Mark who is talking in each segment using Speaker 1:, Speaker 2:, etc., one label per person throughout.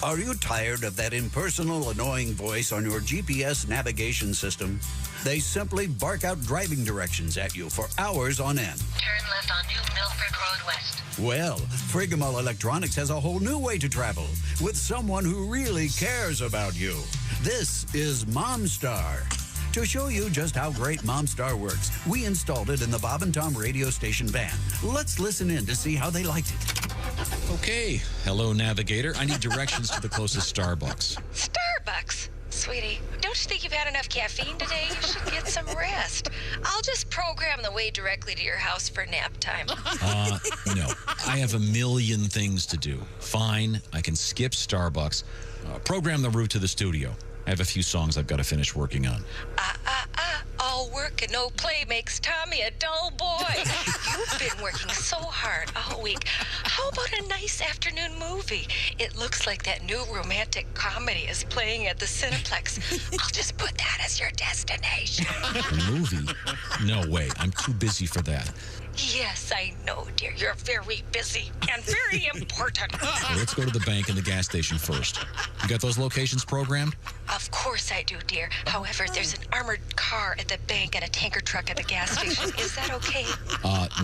Speaker 1: Are you tired of that impersonal, annoying voice on your GPS navigation system? They simply bark out driving directions at you for hours on end.
Speaker 2: Turn left on New Milford Road West.
Speaker 1: Well, Frigamall Electronics has a whole new way to travel with someone who really cares about you. This is Mstar. To show you just how great Mstar works, we installed it in the Bob and Tom radio station van. Let's listen in to see how they liked it.
Speaker 3: Okay. Hello, navigator. I need directions to the closest Starbucks.
Speaker 2: Starbucks? Sweetie, don't you think you've had enough caffeine today? You should get some rest. I'll just program the way directly to your house for nap time.
Speaker 3: No. I have a million things to do. Fine, I can skip Starbucks. Program the route to the studio. I have a few songs I've got to finish working on.
Speaker 2: All work and no play makes Tommy a dull boy. You've been working so hard all week. How about a nice afternoon movie? It looks like that new romantic comedy is playing at the Cineplex. I'll just put that as your destination.
Speaker 3: A movie? No way. I'm too busy for that.
Speaker 2: Yes, I know, dear. You're very busy and very important.
Speaker 3: Okay, let's go to the bank and the gas station first. You got those locations programmed?
Speaker 2: Of course I do, dear. However, there's an armored car at the bank and a tanker truck at the gas station. Is that okay?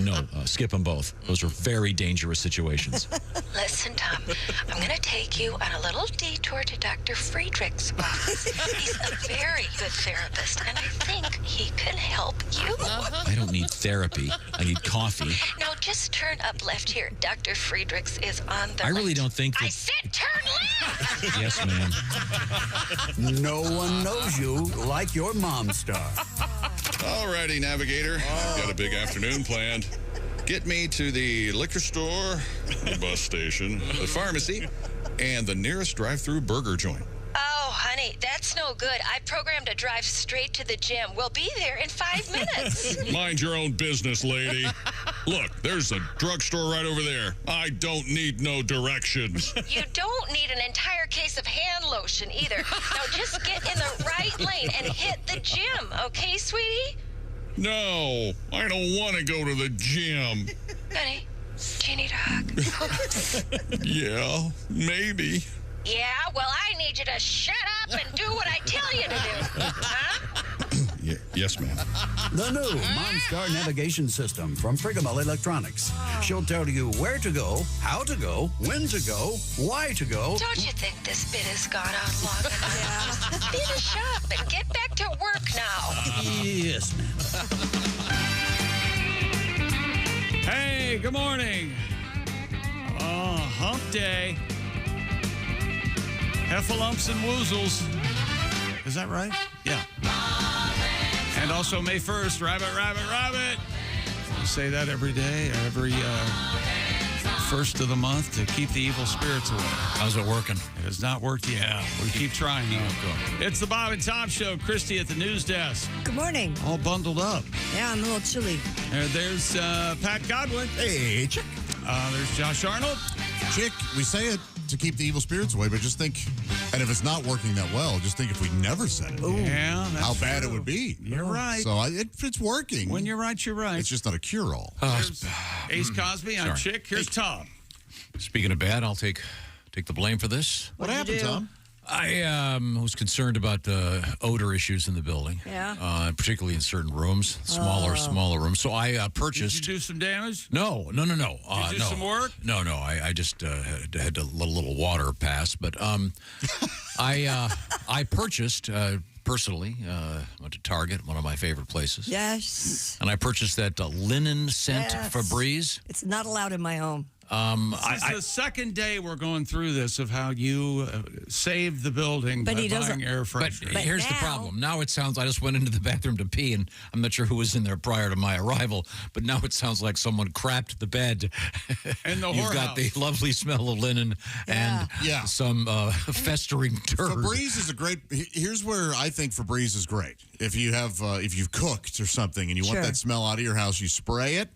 Speaker 3: No. Skip them both. Those are very dangerous situations.
Speaker 2: Listen, Tom, I'm going to take you on a little detour to Dr. Friedrich's office. He's a very good therapist, and I think he can help you.
Speaker 3: I don't need therapy. I need coffee.
Speaker 2: Now, just turn up left here. Dr. Friedrich's is on the
Speaker 3: I really
Speaker 2: left.
Speaker 3: don't think that...
Speaker 2: I said turn left!
Speaker 3: Yes, ma'am.
Speaker 1: No one knows you like your Mstar.
Speaker 4: Alrighty, navigator. Got a big afternoon planned. Get me to the liquor store, the bus station, the pharmacy, and the nearest drive-through burger joint.
Speaker 2: Oh, honey, that's no good. I programmed to drive straight to the gym. We'll be there in 5 minutes.
Speaker 4: Mind your own business, lady. Look, there's a drugstore right over there. I don't need no directions.
Speaker 2: You don't need an entire case of hand lotion either. Now just get in the right lane and hit the gym, okay, sweetie?
Speaker 4: No, I don't want to go to the gym.
Speaker 2: Honey, do you need a hug?
Speaker 4: Yeah, maybe.
Speaker 2: Yeah, well, I need you to shut up and do what I tell you to do. Huh?
Speaker 4: Yes, ma'am.
Speaker 1: The new Mstar navigation system from Frigamall Electronics. She'll tell you where to go, how to go, when to go, why to go.
Speaker 2: Don't you think this bit has gone on long enough? Just finish up and get back to work now.
Speaker 1: Yes, ma'am.
Speaker 5: Hey, good morning. Oh, hump day. Heffalumps and woozles. Is that right? Yeah. And also May 1st, rabbit, rabbit, rabbit. We say that every day, every first of the month to keep the evil spirits away.
Speaker 3: How's it working?
Speaker 5: It has not worked yet. We keep trying, though. It's the Bob and Tom Show. Christy at the news desk.
Speaker 6: Good morning.
Speaker 5: All bundled up.
Speaker 6: Yeah, I'm a little chilly.
Speaker 5: There's Pat Godwin.
Speaker 7: Hey, Chick.
Speaker 5: There's Josh Arnold.
Speaker 7: Chick, we say it to keep the evil spirits away, but just think, and if it's not working that well, just think if we never said it,
Speaker 5: Yeah, that's
Speaker 7: how bad
Speaker 5: true.
Speaker 7: it would be.
Speaker 5: You're right.
Speaker 7: So it's working.
Speaker 5: When you're right, you're right.
Speaker 7: It's just not a cure-all.
Speaker 5: There's Ace Cosby. I'm
Speaker 3: Sorry.
Speaker 5: Chick. Here's Tom.
Speaker 3: Speaking of bad, I'll take the blame for this.
Speaker 7: What happened, Tom?
Speaker 3: I was concerned about the odor issues in the building.
Speaker 6: Yeah.
Speaker 3: Particularly in certain rooms, smaller rooms. So I
Speaker 5: Did you
Speaker 3: purchased...
Speaker 5: do some damage?
Speaker 3: No.
Speaker 5: Did you do
Speaker 3: No.
Speaker 5: some work?
Speaker 3: No. I just had to let a little water pass. But I purchased... Personally, went to Target, one of my favorite places.
Speaker 6: Yes.
Speaker 3: And I purchased that linen scent
Speaker 6: Yes.
Speaker 3: Febreze.
Speaker 6: It's not allowed in my home.
Speaker 5: This is the second day we're going through this of how you saved the building
Speaker 6: But
Speaker 5: by
Speaker 6: he doesn't-
Speaker 5: buying air
Speaker 3: But
Speaker 5: fresheners.
Speaker 3: here's the
Speaker 6: now-
Speaker 3: problem. Now it sounds, I just went into the bathroom to pee, and I'm not sure who was in there prior to my arrival, but now it sounds like someone crapped the bed.
Speaker 5: In the
Speaker 3: You've got the
Speaker 5: whorehouse.
Speaker 3: lovely smell of linen and
Speaker 7: Yeah.
Speaker 3: some festering turd.
Speaker 7: Febreze is a great. Here's where I think Febreze is great. If you have, if you've cooked or something and you
Speaker 6: Sure.
Speaker 7: want that smell out of your house, you spray it,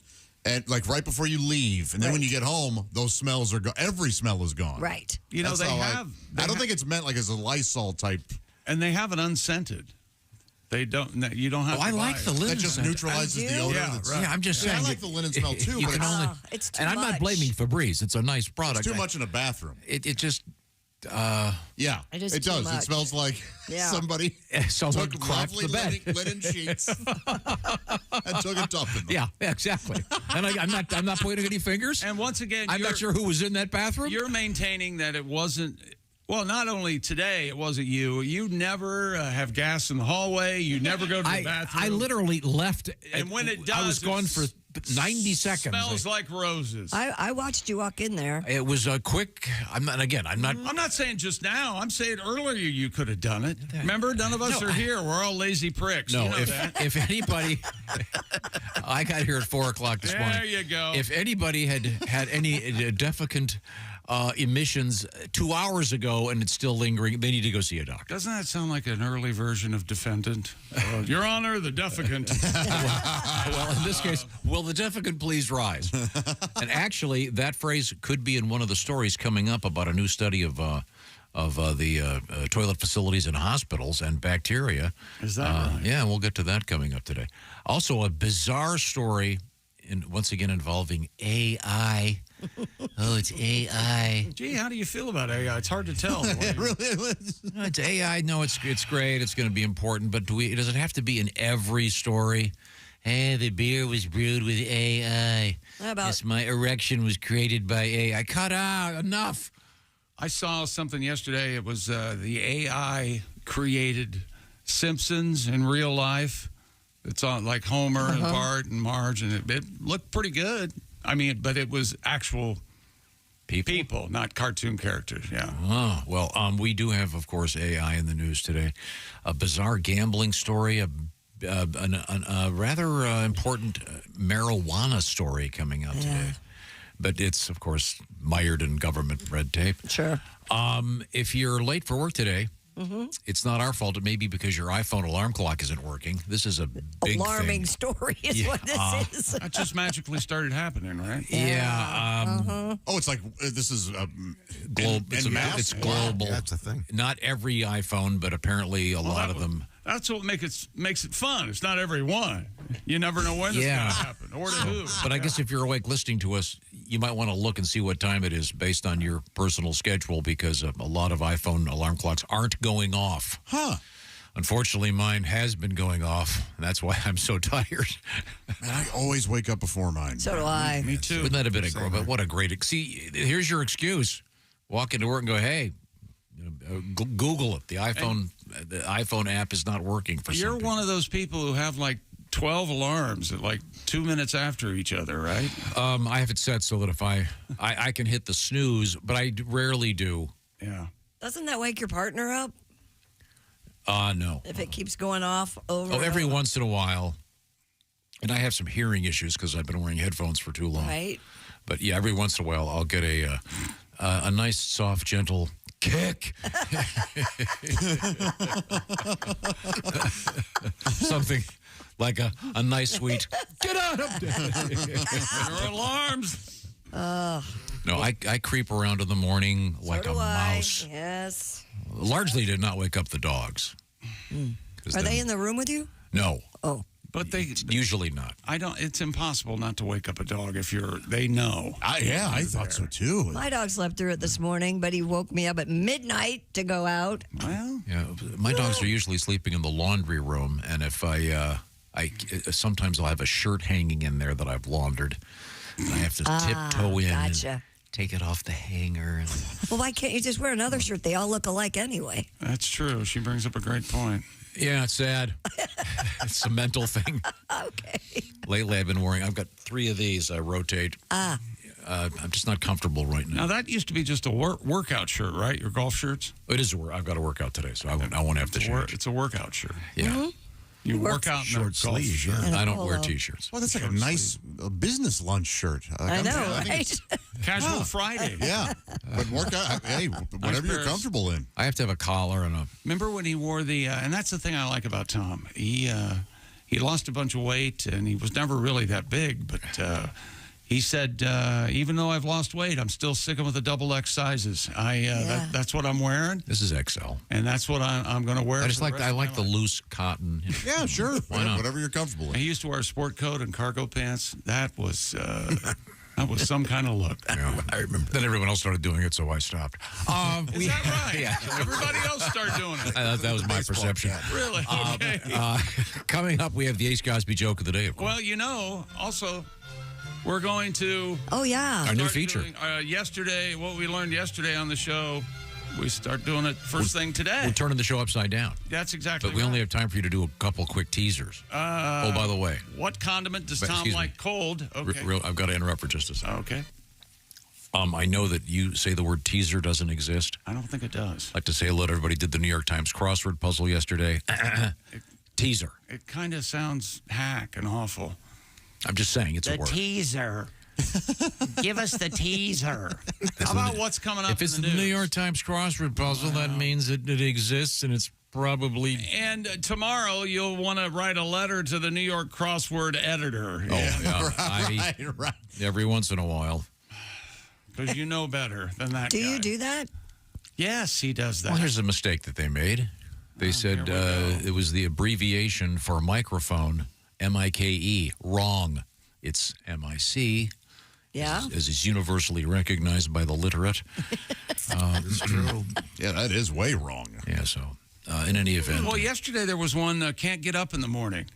Speaker 7: and like right before you leave, and then when
Speaker 6: Right.
Speaker 7: you get home, those smells are gone. Every smell is gone.
Speaker 6: Right.
Speaker 5: You know,
Speaker 7: That's
Speaker 5: they
Speaker 7: how
Speaker 5: have...
Speaker 7: I don't think it's meant like as a Lysol type.
Speaker 5: And they have it unscented. They don't... You don't have
Speaker 3: Oh,
Speaker 5: to
Speaker 3: I
Speaker 5: buy
Speaker 3: like
Speaker 5: it.
Speaker 3: the linen
Speaker 7: That just
Speaker 3: scent.
Speaker 7: neutralizes
Speaker 6: I
Speaker 7: the
Speaker 6: do?
Speaker 7: odor.
Speaker 5: Yeah,
Speaker 7: that's,
Speaker 5: right.
Speaker 3: Yeah, I'm just
Speaker 7: Yeah, I
Speaker 3: saying.
Speaker 7: like the linen smell too,
Speaker 3: You
Speaker 7: but
Speaker 3: can
Speaker 7: it's-
Speaker 3: only,
Speaker 6: it's too
Speaker 3: and I'm not
Speaker 6: much.
Speaker 3: blaming Febreze. It's a nice product.
Speaker 7: It's too much in a bathroom.
Speaker 3: It just...
Speaker 7: Yeah,
Speaker 6: It is
Speaker 7: it
Speaker 6: too
Speaker 7: does. It
Speaker 6: much.
Speaker 7: smells like
Speaker 6: Yeah.
Speaker 7: somebody
Speaker 3: Someone
Speaker 7: took
Speaker 3: crapped
Speaker 7: lovely
Speaker 3: the bed.
Speaker 7: linen sheets and took a dump in them.
Speaker 3: Yeah, exactly. And I'm not pointing any fingers.
Speaker 5: And once again,
Speaker 3: I'm not sure who was in that bathroom.
Speaker 5: You're maintaining that it wasn't. Well, not only today, it wasn't you. You never have gas in the hallway. You never go to the bathroom.
Speaker 3: I literally left.
Speaker 5: And when it does,
Speaker 3: I was gone for 90 seconds.
Speaker 5: Smells like roses.
Speaker 6: I watched you walk in there.
Speaker 3: It was a quick. I'm not.
Speaker 5: I'm not saying just now. I'm saying earlier you could have done it. Remember, none of us are here. We're all lazy pricks.
Speaker 3: No,
Speaker 5: You know that.
Speaker 3: if anybody, I got here at 4:00 this morning.
Speaker 5: There you go.
Speaker 3: If anybody had any defecant emissions 2 hours ago and it's still lingering, they need to go see a doctor.
Speaker 5: Doesn't that sound like an early version of defendant? Your Honor, the defecant.
Speaker 3: Well, in this case, will the defecant please rise? And actually, that phrase could be in one of the stories coming up about a new study of the toilet facilities in hospitals and bacteria.
Speaker 5: Is that right?
Speaker 3: Yeah, we'll get to that coming up today. Also, a bizarre story, once again involving AI. Oh, it's AI.
Speaker 5: Gee, how do you feel about AI? It's hard to tell.
Speaker 3: No, it's AI. No, it's great. It's going to be important. But does it have to be in every story? Hey, the beer was brewed with AI.
Speaker 6: How about
Speaker 3: Yes, my erection was created by AI. Cut out. Enough.
Speaker 5: I saw something yesterday. It was the AI created Simpsons in real life. It's on like Homer and Bart and Marge, and it looked pretty good. I mean, but it was actual people, not cartoon characters. Yeah.
Speaker 3: Oh, well, we do have, of course, AI in the news today. A bizarre gambling story, a rather important marijuana story coming out today. But it's, of course, mired in government red tape.
Speaker 6: Sure.
Speaker 3: If you're late for work today, it's not our fault. It may be because your iPhone alarm clock isn't working. This is a big
Speaker 6: alarming
Speaker 3: thing.
Speaker 6: story is what this is.
Speaker 5: That just magically started happening, right?
Speaker 3: Yeah.
Speaker 7: Oh, it's like this is
Speaker 3: Globe.
Speaker 7: it's
Speaker 3: global.
Speaker 8: Yeah, that's a thing.
Speaker 3: Not every iPhone, but apparently a lot of them.
Speaker 5: That's what makes it fun. It's not every one. You never know when it's going to happen or to who.
Speaker 3: But I guess if you're awake listening to us, you might want to look and see what time it is based on your personal schedule, because a lot of iPhone alarm clocks aren't going off.
Speaker 7: Huh.
Speaker 3: Unfortunately, mine has been going off. And that's why I'm so tired.
Speaker 7: Man, I always wake up before mine.
Speaker 6: So do I.
Speaker 5: Me too.
Speaker 3: Wouldn't that have been but what a great... See, here's your excuse. Walk into work and go, hey, Google it. The iPhone app is not working for some
Speaker 5: You're
Speaker 3: people.
Speaker 5: one of those people who have like 12 alarms at like 2 minutes after each other, right?
Speaker 3: I have it set so that if I can hit the snooze, but I rarely do.
Speaker 5: Yeah.
Speaker 6: Doesn't that wake your partner up
Speaker 3: No.
Speaker 6: if it keeps going off over?
Speaker 3: Oh, every once in a while. And I have some hearing issues because I've been wearing headphones for too long.
Speaker 6: Right.
Speaker 3: But yeah, every once in a while I'll get a nice, soft, gentle kick. Something like a nice, sweet, get out of there.
Speaker 5: Your alarms.
Speaker 3: No, I creep around in the morning like a mouse.
Speaker 6: Yes.
Speaker 3: Largely to not wake up the dogs.
Speaker 6: Are they in the room with you?
Speaker 3: No.
Speaker 6: Oh.
Speaker 5: But they
Speaker 3: Usually not.
Speaker 5: it's impossible not to wake up a dog if they know.
Speaker 7: I thought so too.
Speaker 6: My dog slept through it this morning, but he woke me up at midnight to go out.
Speaker 5: Well,
Speaker 3: Yeah, my dogs are usually sleeping in the laundry room, and if I sometimes I'll have a shirt hanging in there that I've laundered, and I have to tiptoe in
Speaker 6: Gotcha.
Speaker 3: and take it off the hanger.
Speaker 6: Well, why can't you just wear another shirt? They all look alike anyway.
Speaker 5: that's true. She brings up a great point.
Speaker 3: Yeah, it's sad. It's a mental thing.
Speaker 6: Okay.
Speaker 3: Lately, I've got 3 of these. I rotate. I'm just not comfortable right now.
Speaker 5: Now, that used to be just a workout shirt, right? Your golf shirts?
Speaker 3: It is I've got to work out today, so I won't have to change.
Speaker 5: It's a workout shirt.
Speaker 3: Yeah.
Speaker 5: You work out in a
Speaker 8: Short
Speaker 5: golf
Speaker 8: sleeves,
Speaker 5: shirt.
Speaker 8: yeah.
Speaker 6: And a
Speaker 3: I don't wear
Speaker 6: polo.
Speaker 3: T-shirts.
Speaker 7: Well, that's like a nice business lunch shirt.
Speaker 6: I know,
Speaker 7: think
Speaker 6: right?
Speaker 5: Casual Friday.
Speaker 7: Yeah, but work out. Hey, whatever you're
Speaker 5: Paris.
Speaker 7: comfortable in.
Speaker 3: I have to have a collar and a...
Speaker 5: Remember when he wore the, and that's the thing I like about Tom. He lost a bunch of weight, and he was never really that big, but he said, even though I've lost weight, I'm still sticking with the XX sizes. That's what I'm wearing,
Speaker 3: This is XL.
Speaker 5: and that's what I'm going to wear.
Speaker 3: I just
Speaker 5: for
Speaker 3: like
Speaker 5: rest
Speaker 3: I
Speaker 5: of my
Speaker 3: like the
Speaker 5: life.
Speaker 3: loose cotton. You know.
Speaker 7: Yeah, sure.
Speaker 3: Why not?
Speaker 7: Whatever you're comfortable
Speaker 5: And
Speaker 7: in.
Speaker 5: he used to wear a sport coat and cargo pants. That was That was some kind of look.
Speaker 3: I remember. Then everyone else started doing it, so I stopped.
Speaker 5: Is that right?
Speaker 3: Yeah.
Speaker 5: Everybody else started doing it.
Speaker 3: That was my perception.
Speaker 5: Really? Okay.
Speaker 3: Coming up, we have the Ace Cosby joke of the day, of course.
Speaker 5: Well, also, we're going to...
Speaker 6: Oh, yeah.
Speaker 3: Our new feature.
Speaker 5: Yesterday, what we learned yesterday on the show, we start doing it first thing today.
Speaker 3: We're turning the show upside down.
Speaker 5: That's exactly
Speaker 3: But we only have time for you to do a couple quick teasers. By the way.
Speaker 5: What condiment does Tom like cold? Okay.
Speaker 3: I've got to interrupt for just a second.
Speaker 5: Okay.
Speaker 3: I know that you say the word teaser doesn't exist.
Speaker 5: I don't think it does.
Speaker 3: I'd like to say hello to everybody. Did the New York Times crossword puzzle yesterday. Teaser.
Speaker 5: It kind of sounds hack and awful.
Speaker 3: I'm just saying it's a word.
Speaker 5: Teaser. Give us the teaser. How about what's coming up
Speaker 3: If it's
Speaker 5: in
Speaker 3: the
Speaker 5: the
Speaker 3: New
Speaker 5: news?
Speaker 3: York Times crossword puzzle, that means that it exists and it's probably...
Speaker 5: And tomorrow you'll want to write a letter to the New York crossword editor.
Speaker 3: Oh, yeah.
Speaker 7: Right.
Speaker 3: Every once in a while.
Speaker 5: Because you know better than that
Speaker 6: Do
Speaker 5: guy.
Speaker 6: you do that?
Speaker 5: Yes, he does that.
Speaker 3: Well, here's a mistake that they made. They said it was the abbreviation for microphone, M-I-K-E. Wrong. It's M-I-C.
Speaker 6: Yeah.
Speaker 3: As is universally recognized by the literate.
Speaker 7: It's true. Yeah, that is way wrong.
Speaker 3: Yeah, so in any event.
Speaker 5: Well, yesterday there was one, can't get up in the morning.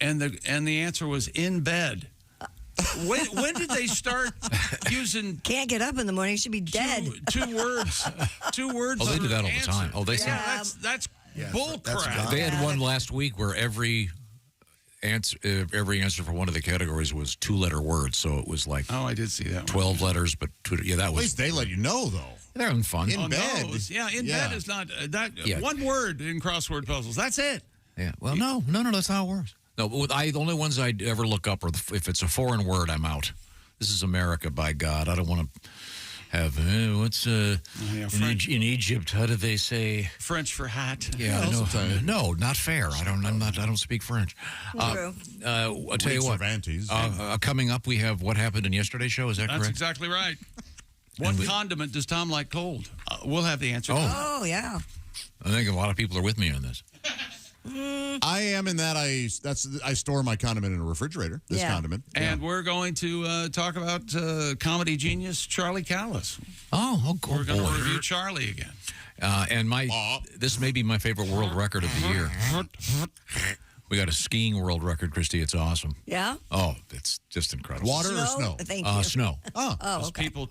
Speaker 5: And the answer was in bed. When did they start using...
Speaker 6: Can't get up in the morning. Should be dead.
Speaker 5: Two words.
Speaker 3: Oh, they do that all the time. Oh, they say...
Speaker 5: Yeah, that's bull crap.
Speaker 3: They had one last week where every answer for one of the categories was 2-letter words, so it was like
Speaker 5: I did see that
Speaker 3: 12 letters, but that
Speaker 7: At
Speaker 3: was...
Speaker 7: least they let you know, though.
Speaker 3: They're having fun.
Speaker 7: In bed.
Speaker 5: Yeah, bed is not...
Speaker 3: Yeah.
Speaker 5: One word in crossword puzzles. That's it.
Speaker 3: Yeah. Well, no, that's how it works. No, but the only ones I'd ever look up are if it's a foreign word, I'm out. This is America, by God. I don't want to have what's in Egypt? How do they say
Speaker 5: French for hat?
Speaker 3: Yeah, no, not fair. I don't speak French.
Speaker 6: True.
Speaker 3: I'll tell you what.
Speaker 7: Cervantes.
Speaker 3: Coming up, we have what happened in yesterday's show. Is that
Speaker 5: That's
Speaker 3: correct?
Speaker 5: exactly right. What condiment does Tom like cold? We'll have the answer.
Speaker 6: Oh, yeah.
Speaker 3: I think a lot of people are with me on this.
Speaker 7: I am in that I store my condiment in a refrigerator. This condiment.
Speaker 5: And we're going to talk about comedy genius Charlie Callis.
Speaker 3: Oh, cool.
Speaker 5: We're going to review Charlie again.
Speaker 3: And this may be my favorite world record of the year. We got a skiing world record, Christy. It's awesome.
Speaker 6: Yeah?
Speaker 3: Oh, it's just incredible.
Speaker 7: Water or snow?
Speaker 6: Thank you.
Speaker 3: Snow.
Speaker 6: Oh, okay.
Speaker 5: People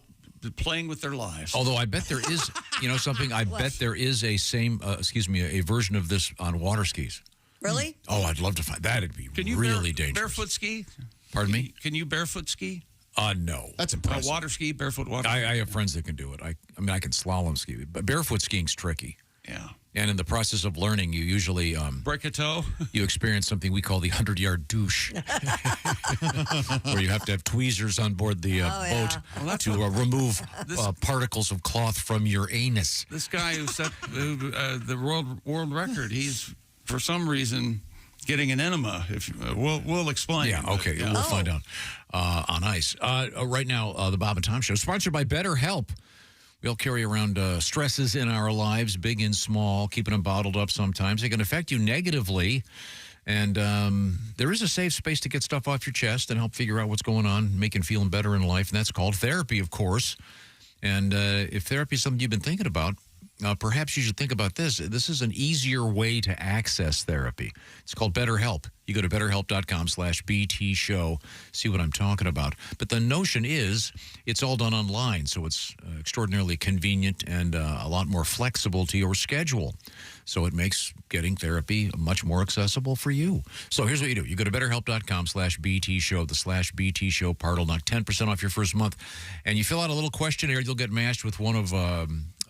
Speaker 5: playing with their lives.
Speaker 3: Although I bet there is, something. I bet there is a a version of this on water skis.
Speaker 6: Really?
Speaker 3: Oh, I'd love to find that. It'd be
Speaker 5: Can you
Speaker 3: really dangerous.
Speaker 5: barefoot ski?
Speaker 3: Pardon me?
Speaker 5: Can you barefoot ski?
Speaker 3: No.
Speaker 7: That's impressive.
Speaker 5: Water ski, barefoot water.
Speaker 3: I have friends that can do it. I mean, I can slalom ski, but barefoot skiing's tricky.
Speaker 5: Yeah.
Speaker 3: And in the process of learning, you usually
Speaker 5: break a toe.
Speaker 3: You experience something we call the 100-yard douche, where you have to have tweezers on board the boat to remove particles of cloth from your anus.
Speaker 5: This guy who set the world record, he's for some reason getting an enema. We'll explain.
Speaker 3: Yeah, okay, we'll find out on ice. Right now, the Bob and Tom Show, sponsored by Betterhelp. We all carry around stresses in our lives, big and small, keeping them bottled up sometimes. They can affect you negatively. And there is a safe space to get stuff off your chest and help figure out what's going on, making feeling better in life. And that's called therapy, of course. And if therapy is something you've been thinking about, perhaps you should think about this. This is an easier way to access therapy. It's called BetterHelp. You go to betterhelp.com/BT show, see what I'm talking about. But the notion is it's all done online, so it's extraordinarily convenient and a lot more flexible to your schedule. So it makes getting therapy much more accessible for you. So here's what you do. You go to betterhelp.com/BT show. The /BT show part will knock 10% off your first month. And you fill out a little questionnaire. You'll get matched with one of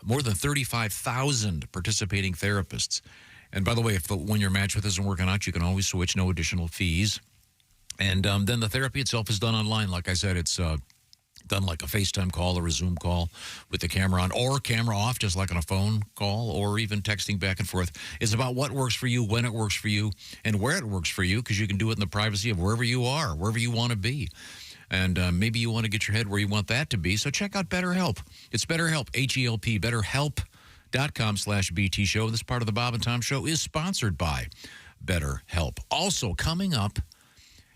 Speaker 3: more than 35,000 participating therapists. And by the way, when your match with isn't working out, you can always switch, no additional fees. And then the therapy itself is done online. Like I said, it's done like a FaceTime call or a Zoom call with the camera on or camera off, just like on a phone call, or even texting back and forth. It's about what works for you, when it works for you, and where it works for you, because you can do it in the privacy of wherever you are, wherever you want to be. And maybe you want to get your head where you want that to be. So check out BetterHelp. It's BetterHelp, H-E-L-P, betterhelp.com/BT show. This part of the Bob and Tom Show is sponsored by BetterHelp. Also, coming up,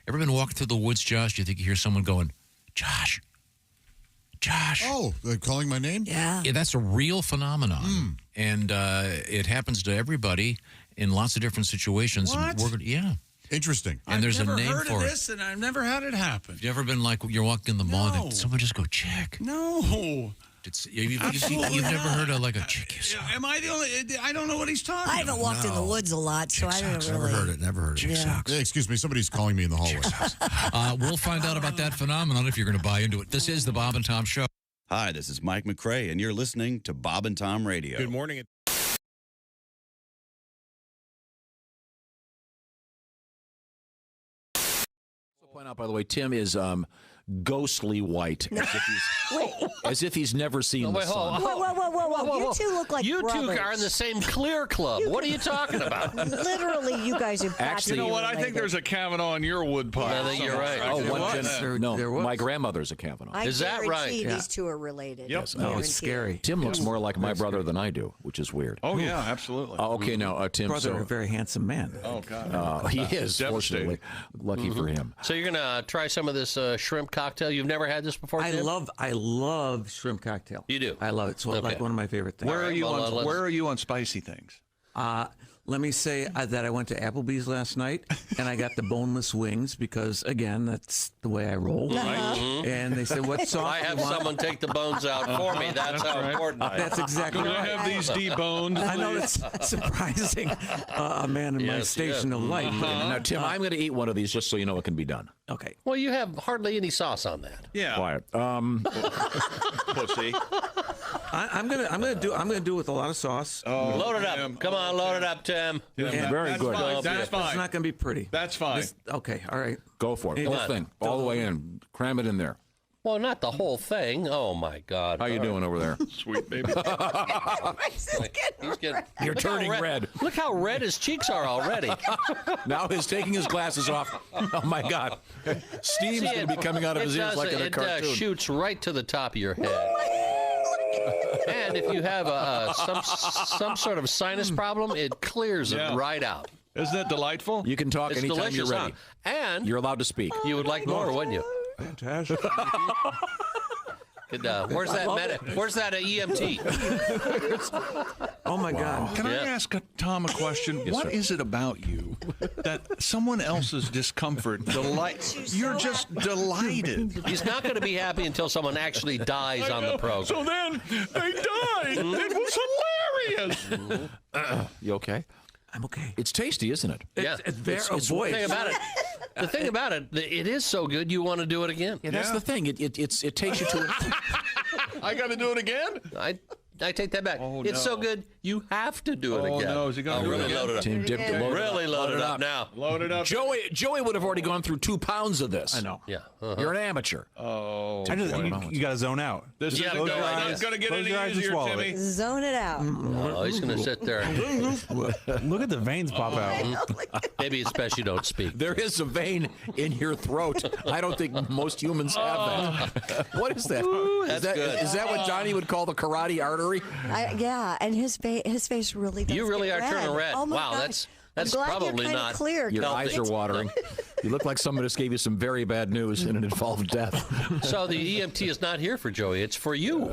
Speaker 3: ever been walking through the woods, Josh? Do you think you hear someone going, Josh.
Speaker 7: Oh, they're calling my name?
Speaker 6: Yeah.
Speaker 3: Yeah, that's a real phenomenon. And it happens to everybody in lots of different situations.
Speaker 5: What?
Speaker 3: Yeah.
Speaker 7: Interesting.
Speaker 3: And there's
Speaker 5: I've
Speaker 3: a
Speaker 5: never
Speaker 3: name
Speaker 5: heard
Speaker 3: for
Speaker 5: of
Speaker 3: it.
Speaker 5: this, and I've never had it happen.
Speaker 3: Have you ever been like, you're walking in the mall
Speaker 5: No.
Speaker 3: and someone just go, chick?
Speaker 5: No.
Speaker 3: You've never heard of like a chick you saw?
Speaker 5: Am I the only? I don't know what he's talking about.
Speaker 6: I haven't walked in the woods a lot, so I don't really.
Speaker 8: Never heard it.
Speaker 6: Yeah.
Speaker 7: Hey, excuse me, somebody's calling me in the hallway.
Speaker 3: We'll find out about that phenomenon if you're going to buy into it. This is the Bob and Tom Show.
Speaker 9: Hi, this is Mike McRae, and you're listening to Bob and Tom Radio.
Speaker 8: Good morning.
Speaker 3: Point out, by the way, Tim is ghostly white, as if he's never seen the sun.
Speaker 6: Whoa. You two look like
Speaker 10: You two
Speaker 6: brothers.
Speaker 10: are in the same clear club. What are you talking about?
Speaker 6: Literally, you guys are
Speaker 3: Actually,
Speaker 5: You know what? I think
Speaker 6: related.
Speaker 5: there's a Kavanaugh in your wood pile.
Speaker 10: I think you're right.
Speaker 3: Oh,
Speaker 5: There
Speaker 3: one
Speaker 5: was.
Speaker 3: gen- no, my grandmother's a Kavanaugh.
Speaker 6: I
Speaker 10: Is that right?
Speaker 6: guarantee
Speaker 10: Yeah.
Speaker 6: these two are related.
Speaker 5: Yep.
Speaker 6: Guarantee
Speaker 8: it's scary.
Speaker 3: Tim looks more like my brother than I do, which is weird.
Speaker 5: Oh, yeah, absolutely.
Speaker 3: Okay, now, Tim,
Speaker 8: Brother,
Speaker 3: so
Speaker 8: a very handsome man.
Speaker 5: Oh, God.
Speaker 3: he is, fortunately. Lucky for him.
Speaker 10: So you're gonna try some of this shrimp cocktail. You've never had this before, Tim?
Speaker 8: I love shrimp cocktail.
Speaker 10: You do?
Speaker 8: I love it. So
Speaker 10: Okay.
Speaker 8: like one of my favorite things.
Speaker 5: Where are you
Speaker 10: well,
Speaker 5: on?
Speaker 10: let's-
Speaker 5: Where are you on spicy things?
Speaker 8: Let me say that I went to Applebee's last night and I got the boneless wings because, again, that's the way I roll. And they said, "What sauce
Speaker 10: I
Speaker 8: do
Speaker 10: have
Speaker 8: you want?"
Speaker 10: someone take the bones out for me. That's how important I am.
Speaker 8: That's exactly
Speaker 5: Can I
Speaker 8: right.
Speaker 5: have these deboned?
Speaker 8: I know
Speaker 5: please?
Speaker 8: it's surprising, a man in my
Speaker 10: Yes,
Speaker 8: station
Speaker 10: yes.
Speaker 8: of life.
Speaker 3: Now, Tim, I'm going to eat one of these just so you know it can be done.
Speaker 8: Okay.
Speaker 10: Well, you have hardly any sauce on that.
Speaker 5: Yeah.
Speaker 3: Quiet.
Speaker 5: Pussy.
Speaker 8: I'm gonna do it with a lot of sauce.
Speaker 10: Load it up.
Speaker 5: Tim.
Speaker 10: Come on, load it up, Tim.
Speaker 8: Yeah.
Speaker 3: Very
Speaker 5: That's
Speaker 3: good.
Speaker 5: fine. That's
Speaker 8: It's
Speaker 5: fine.
Speaker 8: not gonna be pretty.
Speaker 5: That's fine.
Speaker 8: Okay. All right.
Speaker 3: Go for it. The
Speaker 8: Come
Speaker 3: whole
Speaker 10: on.
Speaker 3: thing. All the way in. Cram it in there.
Speaker 10: Well, not the whole thing. Oh, my God.
Speaker 3: How you doing over there?
Speaker 5: Sweet baby.
Speaker 10: He's getting,
Speaker 3: You're
Speaker 10: look how
Speaker 3: turning red.
Speaker 10: Look how red his cheeks are already.
Speaker 3: Now he's taking his glasses off. Oh, my God. Steam's
Speaker 10: See,
Speaker 3: going to be coming out of his ears like in a
Speaker 10: it
Speaker 3: cartoon.
Speaker 10: shoots right to the top of your head. And if you have some sort of sinus problem, it clears it right out.
Speaker 5: Isn't it delightful?
Speaker 3: You can talk
Speaker 10: It's
Speaker 3: anytime
Speaker 10: delicious,
Speaker 3: you're ready.
Speaker 10: huh? And
Speaker 3: You're allowed to speak.
Speaker 10: you would like more, wouldn't you?
Speaker 8: Fantastic.
Speaker 10: Where's that EMT?
Speaker 8: Oh my God.
Speaker 5: Can I
Speaker 10: Yeah.
Speaker 5: ask Tom a question? What is it about you that someone else's discomfort you're just delighted?
Speaker 10: He's not going to be happy until someone actually dies on the program.
Speaker 5: So then they died. It was hilarious.
Speaker 3: You okay?
Speaker 8: I'm okay.
Speaker 3: It's tasty, isn't it?
Speaker 10: Yeah.
Speaker 8: It's very
Speaker 10: The thing about it, it is so good you want to do it again.
Speaker 3: Yeah, that's the thing. It takes you to
Speaker 5: I got to do it again?
Speaker 10: I take that back.
Speaker 5: Oh,
Speaker 10: It's so
Speaker 5: no.
Speaker 10: good you have to do it
Speaker 5: Oh,
Speaker 10: again.
Speaker 5: no. Is he going to do it
Speaker 10: really
Speaker 5: again?
Speaker 10: load it up.
Speaker 3: Tim dipped it.
Speaker 10: Really load it up now.
Speaker 5: Load it up.
Speaker 3: Joey would have already gone through 2 pounds of this.
Speaker 8: I know.
Speaker 10: Yeah.
Speaker 3: You're an amateur.
Speaker 5: Oh,
Speaker 11: you got to zone out.
Speaker 5: this
Speaker 10: Yeah,
Speaker 5: isn't
Speaker 10: go
Speaker 5: going
Speaker 10: like
Speaker 5: to get
Speaker 11: Close
Speaker 5: any
Speaker 11: your eyes and
Speaker 5: easier,
Speaker 11: swallow
Speaker 5: Timmy.
Speaker 11: it.
Speaker 6: Zone it out.
Speaker 10: Oh, he's going to sit there.
Speaker 11: Look at the veins pop out.
Speaker 10: Maybe it's best you don't speak.
Speaker 3: There is a vein in your throat. I don't think most humans have that. What is that?
Speaker 10: that's good.
Speaker 3: Is that what Johnny would call the carotid artery?
Speaker 6: Yeah, and his face really does.
Speaker 10: You really
Speaker 6: get
Speaker 10: are turning red.
Speaker 6: Oh my
Speaker 10: Wow,
Speaker 6: gosh.
Speaker 10: that's
Speaker 6: I'm glad
Speaker 10: probably
Speaker 6: you're kinda
Speaker 10: not
Speaker 6: clear.
Speaker 3: Your
Speaker 10: healthy.
Speaker 3: eyes are watering. You look like someone just gave you some very bad news and it involved death.
Speaker 10: So the EMT is not here for Joey. It's for you.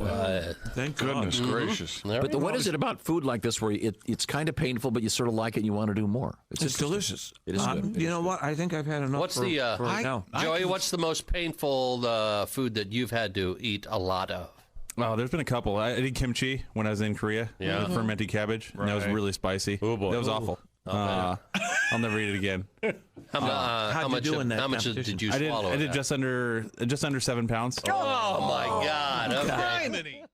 Speaker 8: Thank
Speaker 5: Goodness
Speaker 8: God.
Speaker 5: gracious.
Speaker 10: There
Speaker 3: But
Speaker 10: we
Speaker 3: what
Speaker 10: go.
Speaker 3: is it about food like this where it's kind of painful, but you sort of like it and you want to do more?
Speaker 8: It's delicious.
Speaker 3: It is good.
Speaker 8: You know what? I think I've had enough.
Speaker 10: What's
Speaker 8: for
Speaker 10: the
Speaker 8: now.
Speaker 10: Joey? What's the most painful food that you've had to eat a lot of?
Speaker 11: Oh, there's been a couple. I did kimchi when I was in Korea.
Speaker 10: Yeah.
Speaker 11: With fermented cabbage. And that was
Speaker 5: Right.
Speaker 11: really spicy.
Speaker 10: Oh, boy.
Speaker 11: That was awful. I'll never eat it again.
Speaker 10: How much?
Speaker 8: do in that
Speaker 10: How much
Speaker 8: competition?
Speaker 10: did you
Speaker 11: I did.
Speaker 10: swallow?
Speaker 11: I did
Speaker 10: of that?
Speaker 11: just under 7 pounds.
Speaker 10: Oh my God! Okay.
Speaker 5: Criminy.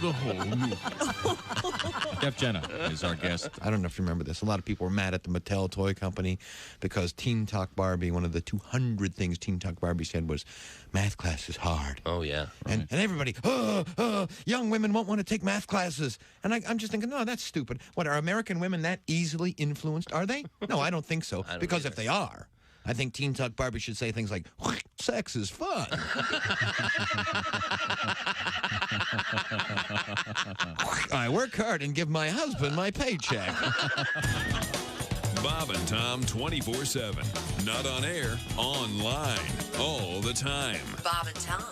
Speaker 12: The whole movie. Jeff Jenna is our guest.
Speaker 13: I don't know if you remember this. A lot of people were mad at the Mattel toy company because Teen Talk Barbie, one of the 200 things Teen Talk Barbie said was, math class is hard.
Speaker 10: Oh, yeah.
Speaker 13: And everybody, young women won't want to take math classes. And I'm just thinking, no, that's stupid. What, are American women that easily influenced? Are they? No, I don't think so. Because if they are, I think Teen Talk Barbie should say things like, sex is fun. I work hard and give my husband my paycheck.
Speaker 14: Bob and Tom 24/7. Not on air, online, all the time.
Speaker 15: Bob and Tom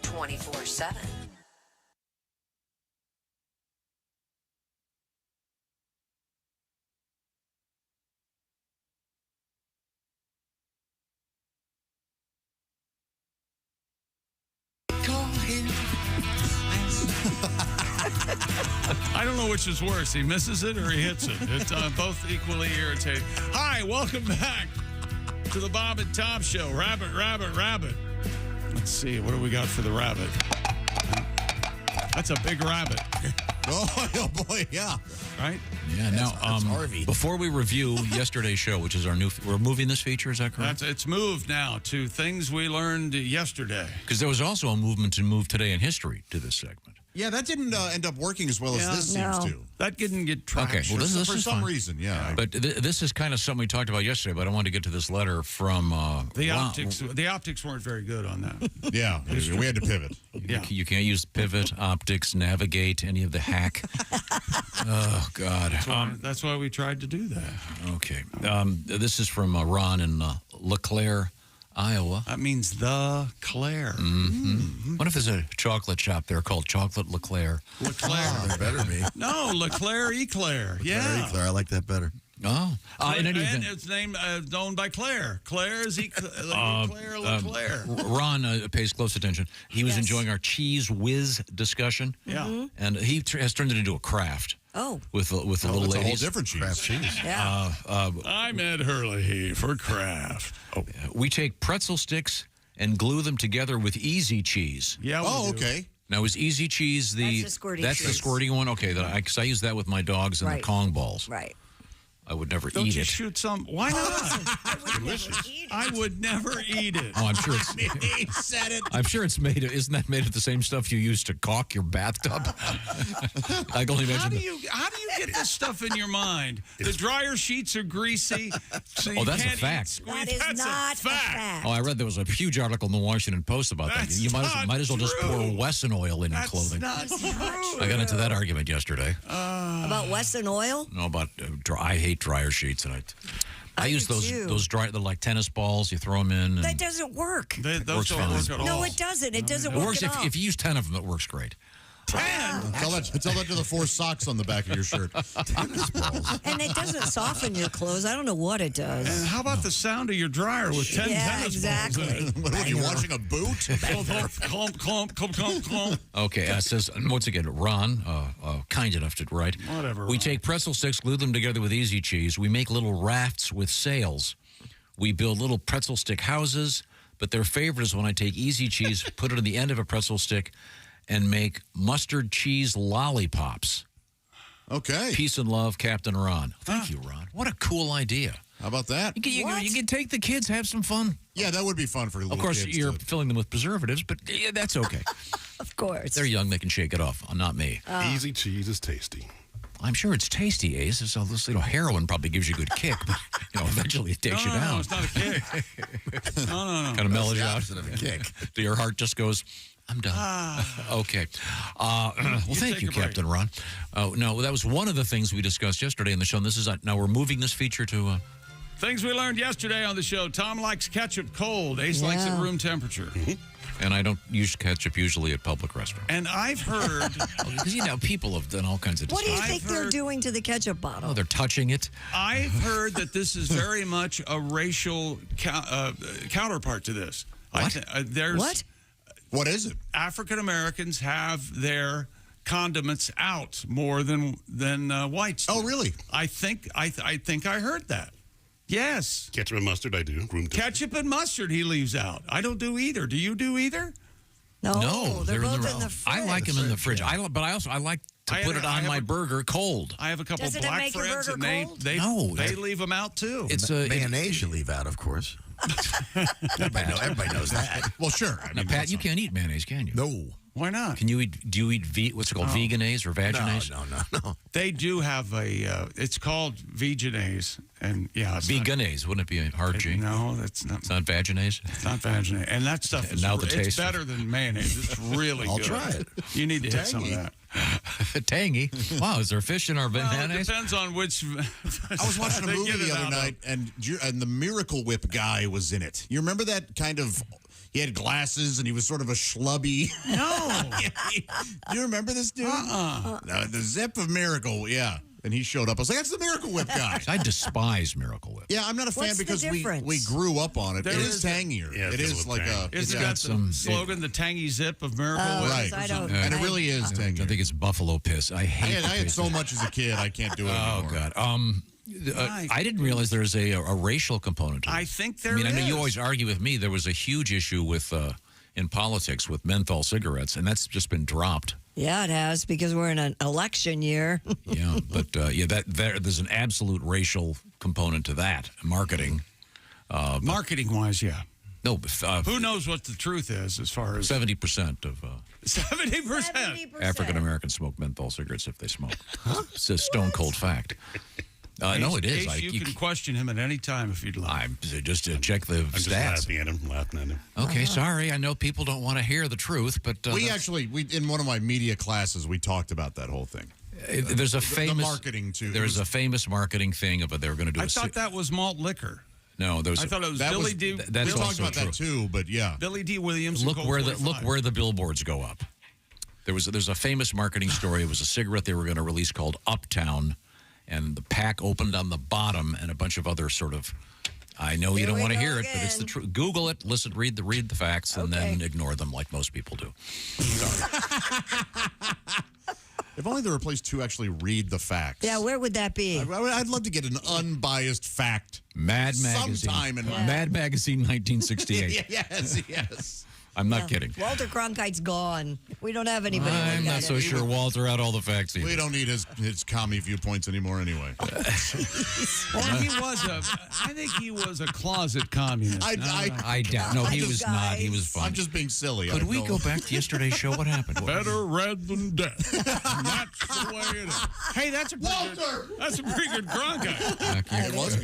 Speaker 15: 24/7.
Speaker 5: I don't know which is worse. He misses it or he hits it. It's both equally irritating. Hi, welcome back to the Bob and Tom Show. Rabbit, rabbit, rabbit. Let's see, what do we got for the rabbit? That's a big rabbit.
Speaker 7: Oh boy, yeah.
Speaker 5: Right?
Speaker 3: Yeah, now, before we review yesterday's show, which is our new, we're moving this feature, is that correct?
Speaker 5: It's moved now to things we learned yesterday.
Speaker 3: Because there was also a movement to move today in history to this segment.
Speaker 7: Yeah, that didn't end up working as well as this seems to.
Speaker 5: That didn't get traction.
Speaker 3: Okay, well, this
Speaker 7: for
Speaker 3: is
Speaker 7: some
Speaker 3: fun.
Speaker 7: reason, yeah.
Speaker 3: But this is kind of something we talked about yesterday, but I wanted to get to this letter from...
Speaker 5: the optics weren't very good on that.
Speaker 7: Yeah, we had to pivot.
Speaker 5: Yeah.
Speaker 3: You can't use pivot, optics, navigate, any of the hack. Oh, God.
Speaker 5: That's why we tried to do that.
Speaker 3: Okay. This is from Ron in LeClaire, Iowa.
Speaker 5: That means the Claire.
Speaker 3: Mm-hmm. What if there's a chocolate shop there called Chocolate LeClaire?
Speaker 5: LeClaire.
Speaker 16: There better be.
Speaker 5: No, LeClaire Eclair. Yeah.
Speaker 16: Eclair, I like that better.
Speaker 3: Oh.
Speaker 5: And it's named owned by Claire. Claire is Eclair LeClaire.
Speaker 3: Ron pays close attention. He was enjoying our cheese whiz discussion.
Speaker 5: Yeah.
Speaker 6: Mm-hmm.
Speaker 3: And he has turned it into a craft.
Speaker 6: Oh.
Speaker 3: With the little ladies.
Speaker 7: It's a whole different cheese.
Speaker 16: Craft cheese.
Speaker 6: Yeah.
Speaker 5: I'm Ed Hurley for Kraft.
Speaker 3: Oh. We take pretzel sticks and glue them together with Easy Cheese.
Speaker 5: Yeah.
Speaker 7: Okay.
Speaker 3: Now, is Easy Cheese the...
Speaker 6: That's the squirty
Speaker 3: That's
Speaker 6: cheese.
Speaker 3: the squirting one? Okay, because I use that with my dogs and the Kong balls.
Speaker 6: Right.
Speaker 3: I would never
Speaker 5: Don't
Speaker 3: eat
Speaker 5: you
Speaker 3: it.
Speaker 5: shoot some? Why not? I would never eat it.
Speaker 3: Oh, I'm sure it's...
Speaker 7: He said it.
Speaker 3: I'm sure it's made of... Isn't that made of the same stuff you use to caulk your bathtub? I can only imagine...
Speaker 5: How do you get this stuff in your mind? The dryer sheets are greasy. So you
Speaker 3: that's a
Speaker 5: can't
Speaker 3: fact.
Speaker 6: That is not a fact.
Speaker 3: Oh, I read there was a huge article in the Washington Post about that. You might as well just pour Wesson oil in your clothing.
Speaker 5: That's not true.
Speaker 3: I got into that argument yesterday.
Speaker 6: About Wesson oil?
Speaker 3: No, about I hate dryer sheets, and I use those dry, they're like tennis balls. You throw them in. And
Speaker 6: that doesn't work.
Speaker 5: Those
Speaker 3: works
Speaker 5: don't
Speaker 3: fine.
Speaker 5: work at all.
Speaker 6: No, it doesn't. It doesn't
Speaker 3: It
Speaker 6: work
Speaker 3: works
Speaker 6: at all.
Speaker 3: if you use 10 of them. It works great.
Speaker 5: 10?
Speaker 7: Tell that to the 4 socks on the back of your shirt. Tennis balls.
Speaker 6: And it doesn't soften your clothes. I don't know what it does.
Speaker 5: And how about the sound of your dryer with 10 tennis balls in it?
Speaker 7: What are you washing a boot?
Speaker 5: Clump, clump, clump, clump, clump.
Speaker 3: Okay, it says, once again, Ron, kind enough to write.
Speaker 5: Whatever,
Speaker 3: We
Speaker 5: Ron.
Speaker 3: take pretzel sticks, glue them together with Easy Cheese. We make little rafts with sails. We build little pretzel stick houses, but their favorite is when I take Easy Cheese, put it on the end of a pretzel stick, and make mustard cheese lollipops.
Speaker 7: Okay.
Speaker 3: Peace and love, Captain Ron. Thank you, Ron. What a cool idea.
Speaker 7: How about that?
Speaker 3: You can take the kids, have some fun.
Speaker 7: Yeah, that would be fun for little kids.
Speaker 3: Of course, you're filling them with preservatives, but yeah, that's okay.
Speaker 6: Of course.
Speaker 3: They're young, they can shake it off. Not me.
Speaker 16: Easy cheese is tasty.
Speaker 3: I'm sure it's tasty, Ace. So this heroin probably gives you a good kick, but eventually it takes you down.
Speaker 5: No, it's not a kick. No.
Speaker 3: Kind of mellows you out.
Speaker 16: Of a kick.
Speaker 3: Your heart just goes, I'm done. Okay. Well, thank you, Captain Ron. No, that was one of the things we discussed yesterday in the show. And this is now we're moving this feature to...
Speaker 5: Things we learned yesterday on the show. Tom likes ketchup cold. Ace likes it room temperature.
Speaker 3: And I don't use ketchup usually at public restaurants.
Speaker 5: And I've heard...
Speaker 3: Because, people have done all kinds of
Speaker 6: What do you
Speaker 3: discussion.
Speaker 6: think they're doing to the ketchup bottle?
Speaker 3: Oh, they're touching it.
Speaker 5: I've heard that this is very much a racial counterpart to this.
Speaker 3: What?
Speaker 6: What?
Speaker 7: What is it?
Speaker 5: African Americans have their condiments out more than whites do.
Speaker 7: Oh, really?
Speaker 5: I think I heard that. Yes.
Speaker 16: Ketchup and mustard, I do. Room temperature.
Speaker 5: Ketchup and mustard he leaves out. I don't do either. Do you do either?
Speaker 6: No, they're both
Speaker 3: in the
Speaker 6: fridge.
Speaker 3: I like them in the fridge. I like to put it on my burger cold.
Speaker 5: I have a couple
Speaker 6: Doesn't it
Speaker 5: black
Speaker 6: make your
Speaker 5: friends,
Speaker 6: burger
Speaker 5: and
Speaker 6: cold?
Speaker 5: they leave them out too.
Speaker 3: It's
Speaker 16: mayonnaise you leave out, of course. Everybody knows that.
Speaker 7: Well, sure.
Speaker 3: Now, Pat, you can't eat mayonnaise, can you?
Speaker 7: No.
Speaker 5: Why not?
Speaker 3: Can you eat? Do you eat what's it called, veganase or vaginase?
Speaker 16: No.
Speaker 5: They do have a. It's called veganase, and yeah, it's
Speaker 3: veganase. Wouldn't it be a hard G?
Speaker 5: No, that's not.
Speaker 3: It's not vaginase.
Speaker 5: It's not vaginase, and that stuff is.
Speaker 3: Now the
Speaker 5: it's
Speaker 3: taste.
Speaker 5: better than mayonnaise. It's really
Speaker 16: I'll
Speaker 5: good.
Speaker 16: try it.
Speaker 5: You need to hit some of that.
Speaker 3: Tangy. Wow, is there fish in our
Speaker 5: Well, it
Speaker 3: mayonnaise?
Speaker 5: depends on which.
Speaker 7: I was watching a
Speaker 5: they
Speaker 7: movie
Speaker 5: get it
Speaker 7: the other
Speaker 5: out
Speaker 7: night, and the Miracle Whip guy was in it. You remember that kind of? He had glasses, and he was sort of a schlubby.
Speaker 5: No.
Speaker 7: You remember this dude? The Zip of Miracle, yeah. And he showed up. I was like, that's the Miracle Whip guy.
Speaker 3: I despise Miracle Whip.
Speaker 7: Yeah, I'm not a fan
Speaker 6: What's the
Speaker 7: because
Speaker 6: difference?
Speaker 7: we grew up on it.
Speaker 5: There
Speaker 7: It
Speaker 5: is
Speaker 7: is tangier.
Speaker 16: Yeah,
Speaker 7: it is like a.
Speaker 5: Isn't
Speaker 7: it's
Speaker 5: that
Speaker 7: got
Speaker 5: the
Speaker 3: some-
Speaker 5: slogan, the tangy zip of Miracle Whip?
Speaker 7: Right.
Speaker 6: I don't.
Speaker 7: And it really is
Speaker 3: I
Speaker 7: tangier.
Speaker 3: think it's buffalo piss. I hate.
Speaker 7: I had so much as a kid, I can't do it anymore.
Speaker 3: Oh God. I didn't realize there's a racial component to it.
Speaker 5: I think there
Speaker 3: I know
Speaker 5: is.
Speaker 3: you always argue with me. There was a huge issue with in politics with menthol cigarettes, and that's just been dropped.
Speaker 6: Yeah, it has because we're in an election year.
Speaker 3: Yeah, but there's an absolute racial component to that marketing.
Speaker 5: Marketing-wise, yeah.
Speaker 3: No,
Speaker 5: Who knows what the truth is as far as
Speaker 3: 70% of
Speaker 5: 70%.
Speaker 3: African Americans smoke menthol cigarettes if they smoke. It's a stone cold fact. No, it is.
Speaker 5: Ace, you can question him at any time if you'd like.
Speaker 3: I'm just to check the
Speaker 16: I'm just
Speaker 3: stats.
Speaker 16: laughing at him.
Speaker 3: Okay, sorry. I know people don't want to hear the truth, but
Speaker 7: we in one of my media classes, we talked about that whole thing.
Speaker 3: There's a famous
Speaker 7: the marketing too.
Speaker 3: There's a famous marketing thing of they were going to do.
Speaker 5: I thought that was malt liquor.
Speaker 3: No, there's.
Speaker 5: I thought it was
Speaker 7: that
Speaker 5: Billy
Speaker 7: was,
Speaker 5: D.
Speaker 3: That's
Speaker 7: we
Speaker 3: also
Speaker 7: talked about
Speaker 3: true.
Speaker 7: that too, but yeah.
Speaker 5: Billy D. Williams.
Speaker 3: Look
Speaker 5: and
Speaker 3: where
Speaker 5: Colt 45.
Speaker 3: look where the billboards go up. There's a famous marketing story. It was a cigarette they were going to release called Uptown, and the pack opened on the bottom, and a bunch of other sort of. I know you don't want to hear it, but it's the truth. Google it, listen, read the facts, and then ignore them like most people do.
Speaker 7: If only there were a place to actually read the facts.
Speaker 6: Yeah, where would that be?
Speaker 7: I'd love to get an unbiased fact.
Speaker 3: Mad Magazine.
Speaker 7: Sometime in
Speaker 3: Mad Magazine 1968.
Speaker 7: Yes.
Speaker 3: I'm not kidding.
Speaker 6: Walter Cronkite's gone. We don't have anybody like
Speaker 3: I'm
Speaker 6: that
Speaker 3: not so
Speaker 6: anymore.
Speaker 3: sure Walter had all the facts either.
Speaker 7: We don't need his commie viewpoints anymore anyway.
Speaker 5: Well, I think he was a closet communist.
Speaker 3: I doubt. No, he was not. He was fine.
Speaker 7: I'm just being silly.
Speaker 3: Could we go back to yesterday's show? What happened?
Speaker 5: Better red than dead. That's the way it is. Hey, that's a pretty good, that's a pretty good Cronkite.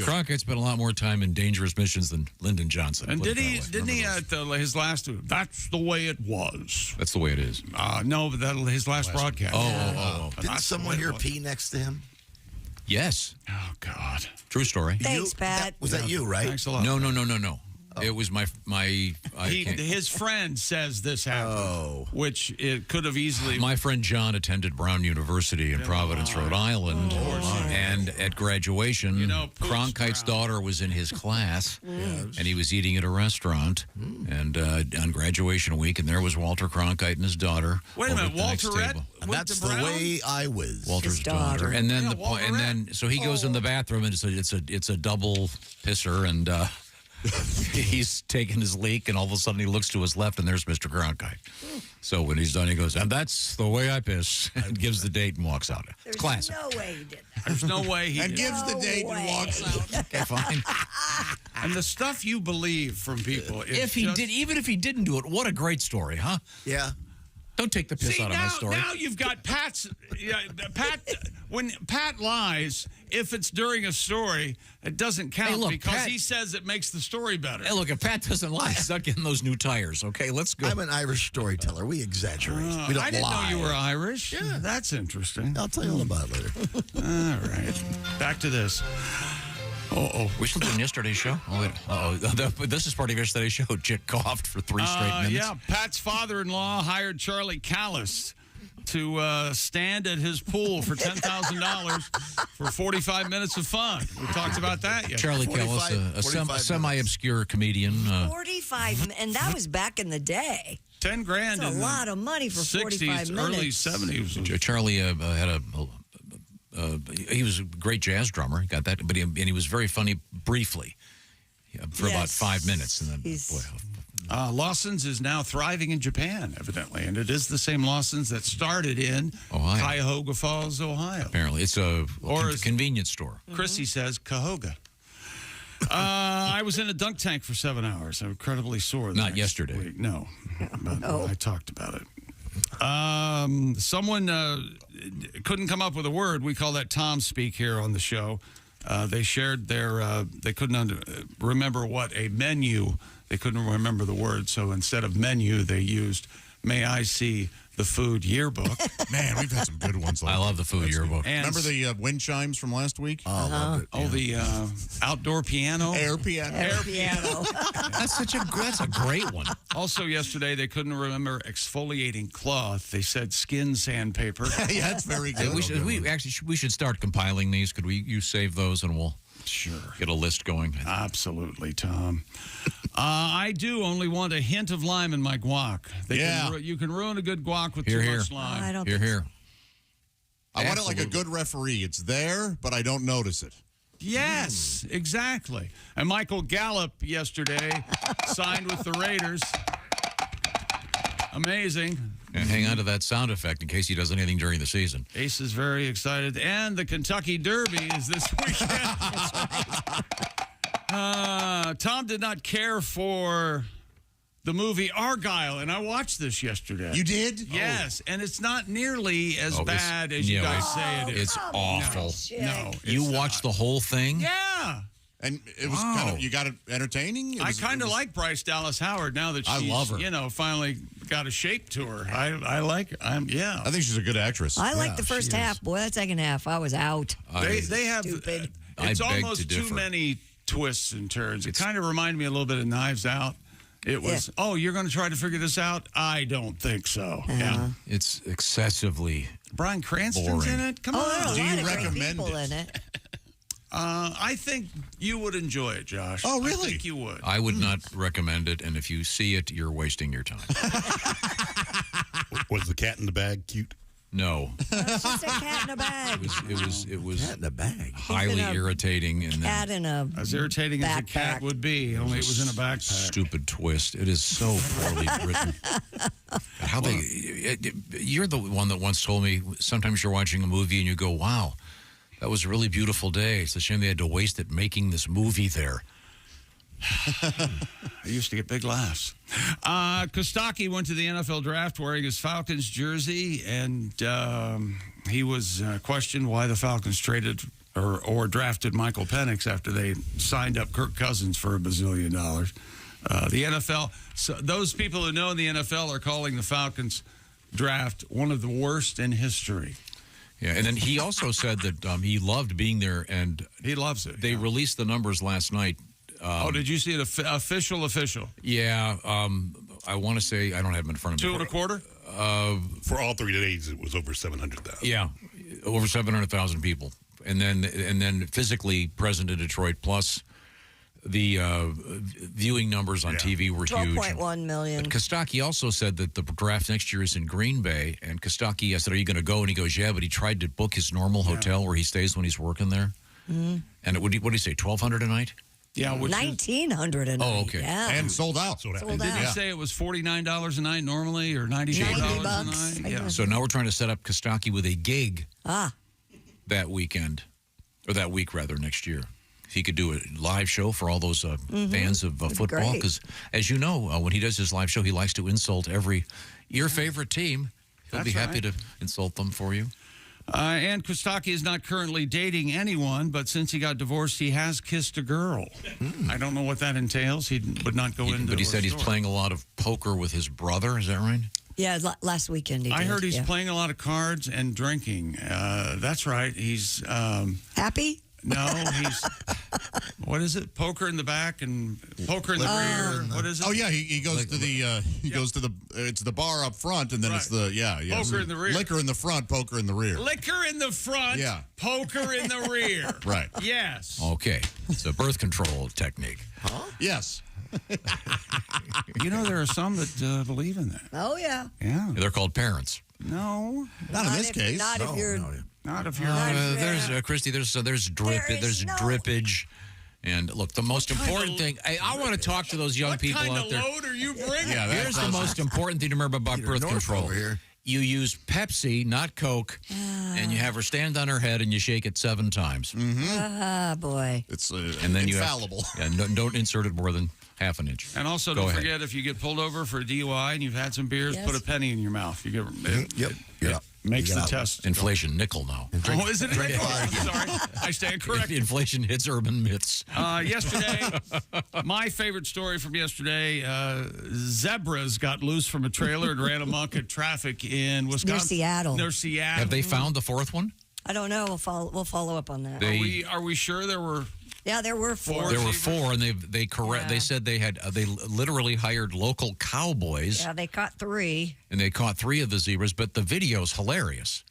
Speaker 3: Cronkite spent a lot more time in dangerous missions than Lyndon Johnson.
Speaker 5: And
Speaker 3: put it
Speaker 5: didn't
Speaker 3: that way.
Speaker 5: he at his last? That's the way it was.
Speaker 3: That's the way it is.
Speaker 5: No, but his last broadcast.
Speaker 16: Didn't someone here pee next to him?
Speaker 3: Yes.
Speaker 5: Oh God.
Speaker 3: True story.
Speaker 6: Thanks, Pat.
Speaker 16: Was that you, right?
Speaker 5: Thanks a lot.
Speaker 3: No. It was my.
Speaker 5: His friend says this happened, which it could have easily.
Speaker 3: My friend John attended Brown University in Providence, Rhode Island, and at graduation, Cronkite's daughter was in his class, and he was eating at a restaurant, and on graduation week, and there was Walter Cronkite and his daughter.
Speaker 5: Wait a minute, Walterette.
Speaker 16: That's the way I was.
Speaker 3: Walter's daughter, and then so he goes in the bathroom, and it's a double pisser, and. He's taking his leak, and all of a sudden he looks to his left, and there's Mr. Cronkite. So when he's done, he goes, and that's the way I piss, and gives the date and walks out. It's classic.
Speaker 6: No way he did that.
Speaker 5: There's no way he
Speaker 7: and
Speaker 5: did.
Speaker 7: gives the date and walks out.
Speaker 3: Okay, fine.
Speaker 5: And the stuff you believe from people. Is
Speaker 3: Even if he didn't do it, what a great story, huh?
Speaker 16: Yeah.
Speaker 3: Don't take the piss out of my story.
Speaker 5: Now you've got Pat. When Pat lies, if it's during a story, it doesn't count because he says it makes the story better.
Speaker 3: Hey, look, if Pat doesn't lie, he's not getting those new tires. Okay, let's go.
Speaker 16: I'm an Irish storyteller. We exaggerate. We don't
Speaker 5: I didn't
Speaker 16: lie.
Speaker 5: know you were Irish.
Speaker 16: Yeah.
Speaker 5: That's interesting.
Speaker 16: I'll tell you all about it later.
Speaker 5: All right. Back to this.
Speaker 3: We're still doing yesterday's show? This is part of yesterday's show. Chick coughed for 3 straight minutes.
Speaker 5: Yeah, Pat's father-in-law hired Charlie Callis to stand at his pool for $10,000 for 45 minutes of fun. We talked about that yesterday.
Speaker 3: Charlie Callis, a semi-obscure comedian.
Speaker 6: 45, and that was back in the day.
Speaker 5: 10 grand.
Speaker 6: That's a lot of money for 45 minutes.
Speaker 5: Early 70s.
Speaker 3: Charlie had he was a great jazz drummer. He got that, but he was very funny briefly for about 5 minutes, and then
Speaker 5: Lawson's is now thriving in Japan, evidently, and it is the same Lawson's that started in
Speaker 3: Ohio.
Speaker 5: Cuyahoga Falls, Ohio.
Speaker 3: Apparently, it's a
Speaker 5: Or
Speaker 3: convenience store.
Speaker 5: Chrissy says Cahoga. I was in a dunk tank for 7 hours. I'm incredibly sore.
Speaker 3: Not yesterday.
Speaker 5: Week. No, but I talked about it. Someone couldn't come up with a word. We call that Tom speak here on the show. They shared their, they couldn't remember what a menu, they couldn't remember the word. So instead of menu, they used, may I see the food yearbook.
Speaker 7: Man, we've had some good ones.
Speaker 3: I love the food yearbook.
Speaker 5: And
Speaker 7: remember the wind chimes from last week?
Speaker 16: Oh, loved it.
Speaker 5: Oh, the outdoor piano?
Speaker 7: Air piano.
Speaker 6: Air piano.
Speaker 3: That's a great one.
Speaker 5: Also yesterday, they couldn't remember exfoliating cloth. They said skin sandpaper.
Speaker 7: Yeah, that's very good.
Speaker 3: We should start compiling these. Could you save those and we'll get a list going?
Speaker 5: Absolutely, Tom. I do only want a hint of lime in my guac. You can ruin a good guac with too much lime.
Speaker 6: I don't
Speaker 3: Here.
Speaker 7: I want it like a good referee. It's there, but I don't notice it.
Speaker 5: Yes, exactly. And Michael Gallup yesterday signed with the Raiders. Amazing.
Speaker 3: And hang on to that sound effect in case he does anything during the season.
Speaker 5: Ace is very excited. And the Kentucky Derby is this weekend.
Speaker 6: That's right.
Speaker 5: Tom did not care for the movie Argyle, and I watched this yesterday.
Speaker 7: You did?
Speaker 5: Yes, and it's not nearly as bad as you guys say it is.
Speaker 3: It's awful.
Speaker 5: No,
Speaker 3: you watched the whole thing?
Speaker 5: Yeah.
Speaker 7: And it was kind of, you got it entertaining?
Speaker 5: I kind of like Bryce Dallas Howard now that she's,
Speaker 7: I love her.
Speaker 5: Finally got a shape to her. I like her. I think
Speaker 7: she's a good actress.
Speaker 6: I like the first half. Boy, that second half, I was out.
Speaker 5: They have,
Speaker 6: Stupid.
Speaker 5: it's almost too many twists and turns. It kind of reminded me a little bit of Knives Out. It was, you're going to try to figure this out? I don't think so. Yeah.
Speaker 3: It's excessively
Speaker 5: Bryan Cranston's
Speaker 3: boring.
Speaker 5: in it? Come on.
Speaker 6: There's a
Speaker 7: Do
Speaker 6: lot
Speaker 7: you
Speaker 6: of great
Speaker 7: recommend
Speaker 6: people
Speaker 7: it?
Speaker 6: in it.
Speaker 5: I think you would enjoy it, Josh.
Speaker 7: Oh, really?
Speaker 5: I think you would.
Speaker 3: I would not recommend it, and if you see it, you're wasting your time.
Speaker 16: Was the cat in the bag cute?
Speaker 3: No.
Speaker 6: It's just a cat in a bag.
Speaker 3: It was
Speaker 16: Cat in the bag.
Speaker 3: highly irritating. And
Speaker 6: Cat in a
Speaker 5: as irritating as a cat would be, only it was in a backpack.
Speaker 3: Stupid twist. It is so poorly written. How you're the one that once told me sometimes you're watching a movie and you go, wow, that was a really beautiful day. It's a shame they had to waste it making this movie there.
Speaker 5: I used to get big laughs. Kostaki went to the NFL draft wearing his Falcons jersey, and he was questioned why the Falcons traded or drafted Michael Penix after they signed up Kirk Cousins for $1 bazillion. The NFL, so those people who know the NFL are calling the Falcons draft one of the worst in history.
Speaker 3: Yeah, and then he also said that he loved being there, and
Speaker 5: he loves it.
Speaker 3: They released the numbers last night.
Speaker 5: Did you see it official?
Speaker 3: Yeah, I want to say, I don't have them in front of me.
Speaker 5: 2.25?
Speaker 16: For all 3 days, it was over 700,000.
Speaker 3: Yeah, over 700,000 people. And then physically present in Detroit, plus the viewing numbers on TV were huge.
Speaker 6: 12.1 million.
Speaker 3: But Kostaki also said that the draft next year is in Green Bay. And Kostaki, I said, are you going to go? And he goes, yeah, but he tried to book his normal hotel where he stays when he's working there. Mm-hmm. And what did he say, $1,200 a night?
Speaker 5: Yeah,
Speaker 6: $1,900 a night.
Speaker 3: Oh, okay.
Speaker 6: Yeah.
Speaker 7: And sold out.
Speaker 5: Didn't he say it was $49 a night normally, or $94 a night? Yeah.
Speaker 3: So now we're trying to set up Kostaki with a gig that weekend, or that week rather, next year. He could do a live show for all those fans of football, because as you know, when he does his live show, he likes to insult your favorite team. He'll be happy to insult them for you.
Speaker 5: And Kostaki is not currently dating anyone, but since he got divorced, he has kissed a girl. I don't know what that entails. He would not go into.
Speaker 3: But he said he's playing a lot of poker with his brother. Is that right?
Speaker 6: Yeah, last weekend he did.
Speaker 5: I heard he's playing a lot of cards and drinking. That's right. He's
Speaker 6: happy.
Speaker 5: No, he's what is it? Poker in the back and poker in the rear. What is it?
Speaker 7: Oh yeah, he goes to the goes to the it's the bar up front, and then it's the
Speaker 5: poker in the rear,
Speaker 7: liquor in the front, poker in the rear.
Speaker 5: Liquor in the front, poker in the rear.
Speaker 7: Right.
Speaker 5: Yes.
Speaker 3: Okay, it's a birth control technique.
Speaker 7: Huh? Yes.
Speaker 5: You know, there are some that believe in that.
Speaker 6: Oh yeah.
Speaker 5: Yeah.
Speaker 3: They're called parents.
Speaker 5: No,
Speaker 7: not in this case.
Speaker 6: Not if you're.
Speaker 5: Not if you're.
Speaker 3: There's Christy. There's drippage. And look, the most important thing, I want to talk to those young people out there.
Speaker 5: What kind of load are you bringing?
Speaker 7: Yeah,
Speaker 3: Here's the most important thing to remember about birth control.
Speaker 16: Here.
Speaker 3: You use Pepsi, not Coke, and you have her stand on her head and you shake it 7 times.
Speaker 6: Ah, boy.
Speaker 7: It's
Speaker 3: And then
Speaker 7: infallible.
Speaker 3: Don't insert it more than half an inch.
Speaker 5: And also,
Speaker 3: Go
Speaker 5: don't
Speaker 3: ahead.
Speaker 5: forget, if you get pulled over for a DUI and you've had some beers,
Speaker 6: Yes.
Speaker 5: put a penny in your mouth. You get
Speaker 16: Yep. Yeah.
Speaker 5: makes
Speaker 16: You
Speaker 5: the
Speaker 16: got it.
Speaker 5: test.
Speaker 3: Inflation nickel now.
Speaker 5: Oh, is it a nickel? I'm sorry. I stand corrected.
Speaker 3: Inflation hits urban myths.
Speaker 5: Yesterday, my favorite story from yesterday, zebras got loose from a trailer and ran amok at traffic in Wisconsin.
Speaker 6: Near Seattle.
Speaker 5: Near Seattle.
Speaker 3: Have they found the 4th one?
Speaker 6: I don't know. We'll follow up on that.
Speaker 5: Are we sure there were?
Speaker 6: Yeah, there were 4.
Speaker 3: There were 4, and they said they literally hired local cowboys.
Speaker 6: Yeah, they caught 3.
Speaker 3: And they caught 3 of the zebras, but the video's hilarious.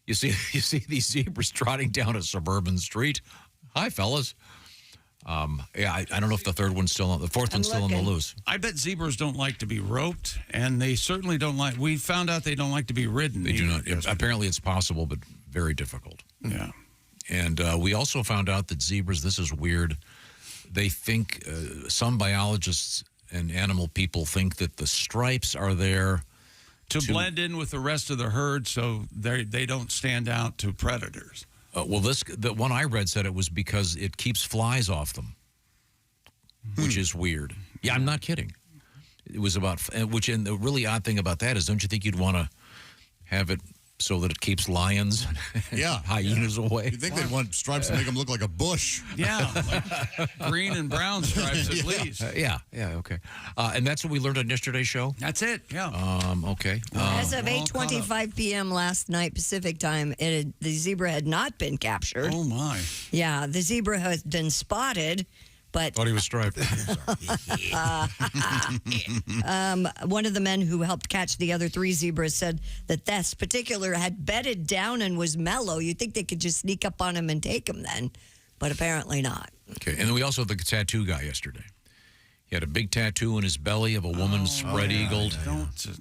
Speaker 3: You see these zebras trotting down a suburban street. Hi, fellas. I don't know if the 3rd one's still on. The 4th one's still on the loose.
Speaker 5: I bet zebras don't like to be roped, and they certainly don't like. We found out they don't like to be ridden.
Speaker 3: They do not. Apparently, it's possible, but very difficult.
Speaker 5: Yeah.
Speaker 3: And we also found out that zebras. This is weird. They think some biologists and animal people think that the stripes are there
Speaker 5: to blend in with the rest of the herd, so they don't stand out to predators.
Speaker 3: Well, the one I read said it was because it keeps flies off them, which is weird. Yeah, I'm not kidding. It was about and the really odd thing about that is, don't you think you'd want to have it so that it keeps lions, and hyenas away?
Speaker 7: You think they'd want stripes to make them look like a bush?
Speaker 5: Yeah, like green and brown stripes at least.
Speaker 3: Okay. And that's what we learned on yesterday's show?
Speaker 5: That's it, yeah.
Speaker 3: Okay.
Speaker 6: As of 8:25 p.m. last night Pacific time, the zebra had not been captured.
Speaker 5: Oh, my.
Speaker 6: Yeah, the zebra has been spotted, but...
Speaker 3: Thought he was striped.
Speaker 6: One of the men who helped catch the other 3 zebras said that this particular had bedded down and was mellow. You'd think they could just sneak up on him and take him then, but apparently not.
Speaker 3: Okay, and then we also had the tattoo guy yesterday. He had a big tattoo in his belly of a woman spread-eagled,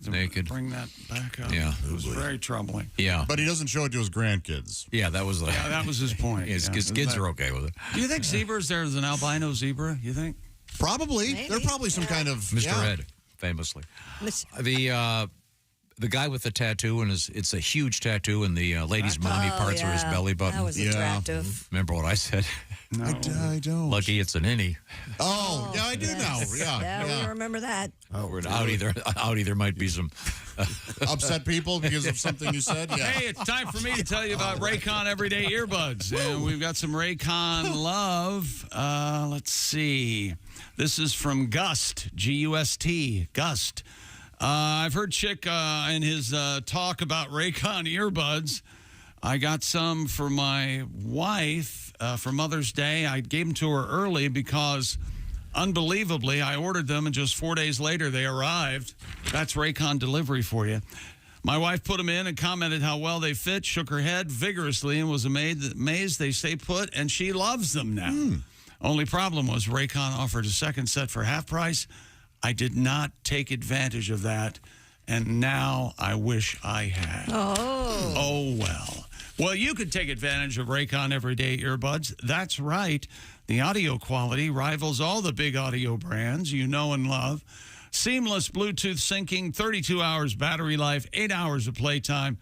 Speaker 3: naked.
Speaker 5: Bring that back up.
Speaker 3: Yeah.
Speaker 5: It was very troubling.
Speaker 3: Yeah.
Speaker 7: But he doesn't show it to his grandkids.
Speaker 3: Yeah, that was
Speaker 5: that was his point.
Speaker 3: His kids are okay with it.
Speaker 5: Do you think there's an albino zebra, you think?
Speaker 7: Probably.
Speaker 6: Maybe.
Speaker 7: They're probably some kind of...
Speaker 3: Mr. Ed, famously. The guy with the tattoo, and it's a huge tattoo, and the lady's mommy parts are his belly button.
Speaker 6: That was attractive.
Speaker 3: Remember what I said?
Speaker 7: No. I don't.
Speaker 3: Lucky it's an innie.
Speaker 7: Oh, yeah, I do now.
Speaker 6: Yeah, we remember that.
Speaker 3: Oh, out either might be some
Speaker 7: upset people because of something you said. Yeah.
Speaker 5: Hey, it's time for me to tell you about Raycon Everyday Earbuds, and we've got some Raycon love. Let's see. This is from Gust, G-U-S-T, Gust. I've heard Chick in his talk about Raycon earbuds. I got some for my wife for Mother's Day. I gave them to her early because, unbelievably, I ordered them, and just 4 days later they arrived. That's Raycon delivery for you. My wife put them in and commented how well they fit, shook her head vigorously, and was amazed they stay put, and she loves them now. Only problem was Raycon offered a second set for half price. I did not take advantage of that, and now I wish I had. Oh, well. Well, you could take advantage of Raycon Everyday Earbuds. That's right. The audio quality rivals all the big audio brands you know and love. Seamless Bluetooth syncing, 32 hours battery life, 8 hours of playtime.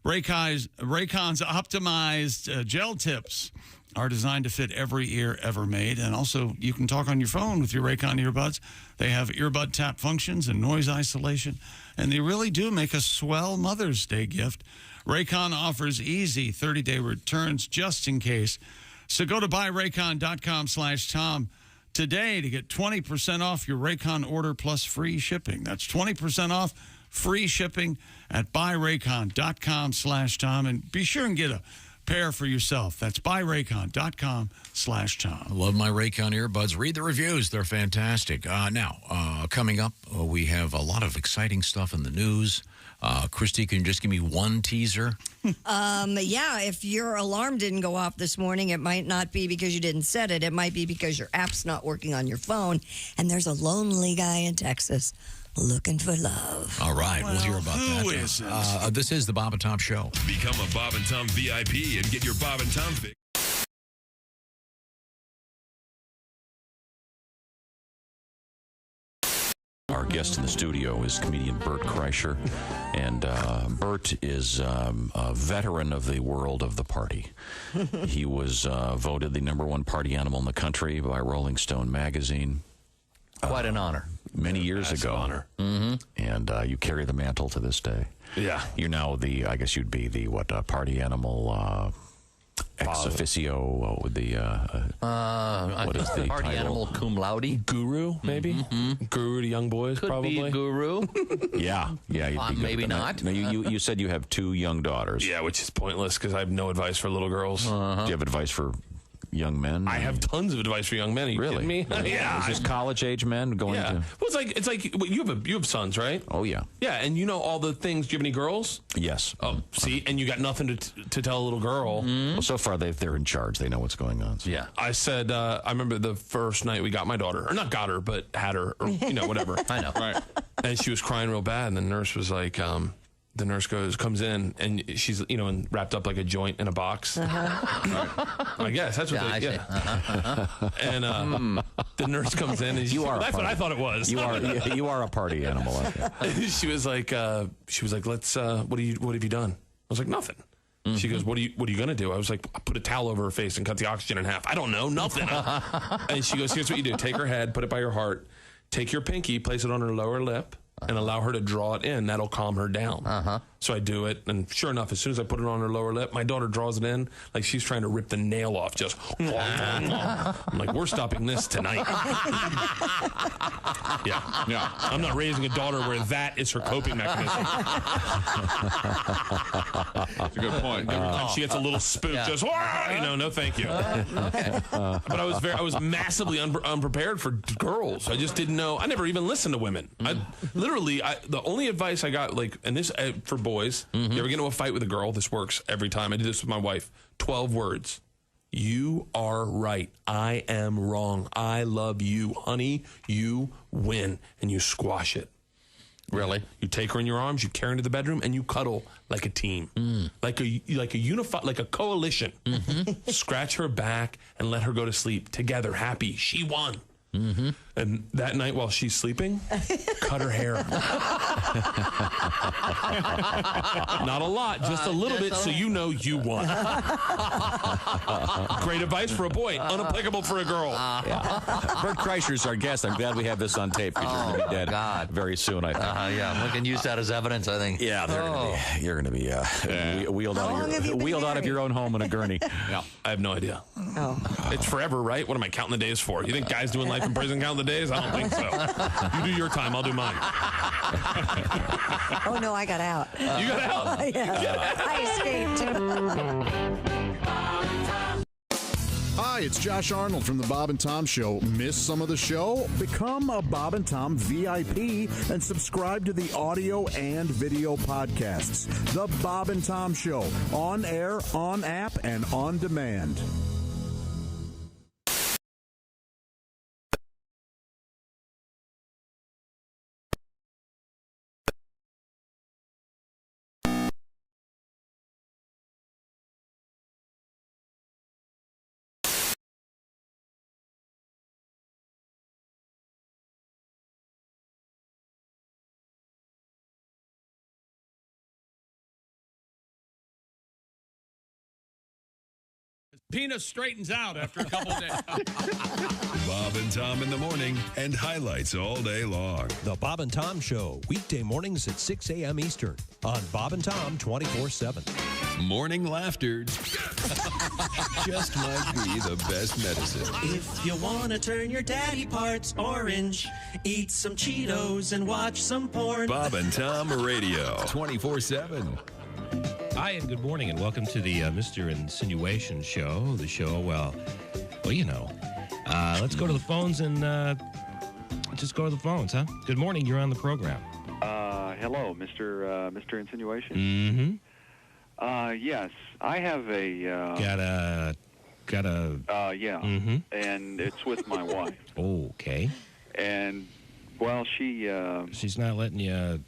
Speaker 5: Raycon's optimized gel tips are designed to fit every ear ever made. And also, you can talk on your phone with your Raycon earbuds. They have earbud tap functions and noise isolation, and they really do make a swell Mother's Day gift. Raycon offers easy 30-day returns just in case. So go to buyraycon.com/Tom today to get 20% off your Raycon order plus free shipping. That's 20% off free shipping at buyraycon.com/Tom. And be sure and get a pair for yourself. That's buyraycon.com/Tom.
Speaker 3: I love my Raycon earbuds. Read the reviews. They're fantastic. Now, coming up, we have a lot of exciting stuff in the news. Christy, can you just give me one teaser?
Speaker 6: Yeah, if your alarm didn't go off this morning, it might not be because you didn't set it. It might be because your app's not working on your phone, and there's a lonely guy in Texas looking for love.
Speaker 3: All right, we'll hear about that.
Speaker 5: Who isn't?
Speaker 3: This is the Bob and Tom Show.
Speaker 14: Become a Bob and Tom VIP and get your Bob and Tom fix.
Speaker 3: guest in the studio is comedian Bert Kreischer. And Bert is a veteran of the world of the party. He was voted the #1 party animal in the country by Rolling Stone magazine.
Speaker 10: Quite an honor.
Speaker 3: Many years ago.
Speaker 17: Honor.
Speaker 3: Mm-hmm. And you carry the mantle to this day.
Speaker 17: Yeah.
Speaker 3: You're now I guess you'd be the, party animal ex officio with the, what is the
Speaker 10: party
Speaker 3: title?
Speaker 10: animal cum laude?
Speaker 17: Guru, maybe? Mm-hmm. Guru to young boys,
Speaker 10: Could
Speaker 17: probably.
Speaker 10: be guru.
Speaker 3: Yeah. You'd be good.
Speaker 10: Maybe not.
Speaker 3: No, you said you have 2 young daughters.
Speaker 17: Yeah, which is pointless because I have no advice for little girls.
Speaker 3: Do you have advice for young men?
Speaker 17: I have tons of advice for young men. Are you kidding me? Yeah.
Speaker 3: Is this college-age men going to...
Speaker 17: Well, it's like you have sons, right?
Speaker 3: Oh, yeah.
Speaker 17: Yeah, and you know all the things. Do you have any girls?
Speaker 3: Yes.
Speaker 17: Oh, see, and you got nothing to tell a little girl.
Speaker 3: Well, so far they're in charge. They know what's going on. So.
Speaker 10: Yeah.
Speaker 17: I said, I remember the first night we got my daughter, or not got her, but had her, or whatever.
Speaker 10: I know.
Speaker 17: Right. And she was crying real bad, and the nurse was like, the nurse comes in, and she's, wrapped up like a joint in a box. I guess that's what they. And the nurse comes in, and that's what I thought it was.
Speaker 3: You are a party animal.
Speaker 17: She was like, let's. What have you done? I was like, nothing. Mm-hmm. She goes, what are you gonna do? I was like, I put a towel over her face and cut the oxygen in half. I don't know, nothing. And she goes, here's what you do: take her head, put it by your heart, take your pinky, place it on her lower lip, and allow her to draw it in. That'll calm her down. So I do it, and sure enough, as soon as I put it on her lower lip, my daughter draws it in like she's trying to rip the nail off. Just, I'm like, we're stopping this tonight. Yeah. I'm not raising a daughter where that is her coping mechanism.
Speaker 5: That's a good point.
Speaker 17: She gets a little spook, just, no, thank you. But I was massively unprepared for girls. I just didn't know. I never even listened to women. The only advice I got, and this for boys, you ever get into a fight with a girl? This works every time. I did this with my wife. 12 words. You are right. I am wrong. I love you, honey. You win. And you squash it.
Speaker 10: Really?
Speaker 17: You take her in your arms, you carry her into the bedroom, and you cuddle like a team, like a coalition. Scratch her back and let her go to sleep together, happy. She won. And that night while she's sleeping, cut her hair. Not a lot, just a little bit, so you know you won. Great advice for a boy, unapplicable for a girl.
Speaker 3: Bert Kreischer's our guest. I'm glad we have this on tape because you're going to be dead very soon, I think.
Speaker 10: We can use that as evidence, I think.
Speaker 3: Yeah, you're going to be wheeled out of your own home in a gurney.
Speaker 17: Yeah, I have no idea. It's forever, right? What am I counting the days for? You think guys doing life in prison count the days? I don't think so. You do your time, I'll do mine.
Speaker 6: Oh, no, I got out.
Speaker 17: You got out?
Speaker 6: I escaped.
Speaker 7: Hi, it's Josh Arnold from the Bob and Tom Show. Miss some of the show? Become a Bob and Tom VIP and subscribe to the audio and video podcasts. The Bob and Tom Show, on air, on app, and on demand.
Speaker 5: Penis straightens out after a couple of days.
Speaker 14: Bob and Tom in the morning and highlights all day long.
Speaker 18: The Bob and Tom Show, weekday mornings at 6 a.m. Eastern on Bob and Tom 24/7.
Speaker 14: Morning laughter just might be the best medicine.
Speaker 19: If you want to turn your daddy parts orange, eat some Cheetos and watch some porn.
Speaker 14: Bob and Tom Radio 24/7.
Speaker 12: Hi, and good morning, and welcome to the Mr. Insinuation Show. The show, let's go to the phones and just go to the phones, huh? Good morning, you're on the program.
Speaker 20: Hello, Mr. Insinuation?
Speaker 12: Mm-hmm.
Speaker 20: Yes, I have a... yeah, and it's with my wife.
Speaker 12: Okay.
Speaker 20: And, well,
Speaker 12: she's not letting you...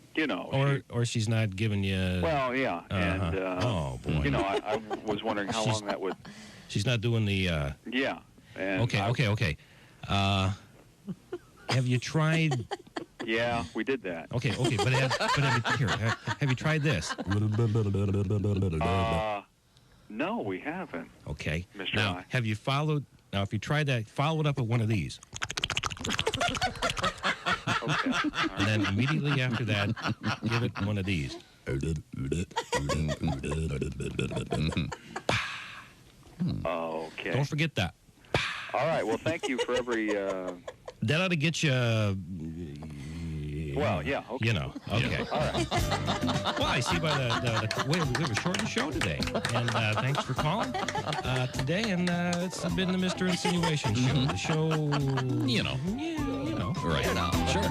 Speaker 12: or she's not giving you...
Speaker 20: Well, yeah, and...
Speaker 12: oh, boy.
Speaker 20: I was wondering how long that would...
Speaker 12: She's not doing the...
Speaker 20: Yeah. And
Speaker 12: Okay. have you tried?
Speaker 20: Yeah, we did that.
Speaker 12: Okay, but have you tried this?
Speaker 20: No, we haven't.
Speaker 12: Okay.
Speaker 20: Mr.
Speaker 12: Now,
Speaker 20: I.
Speaker 12: have you followed? Now, if you tried that, follow it up with one of these. And then immediately after that, give it one of these.
Speaker 20: Okay.
Speaker 12: Don't forget that.
Speaker 20: All right. Well, thank you for every.
Speaker 12: That ought to get you.
Speaker 20: Well, yeah. Okay.
Speaker 12: You know. Okay.
Speaker 20: All right.
Speaker 12: Well, I see by the way we have a shortened show today, and thanks for calling today. And it's been the Mr. Insinuation show. The show, you know,
Speaker 3: right now, sure.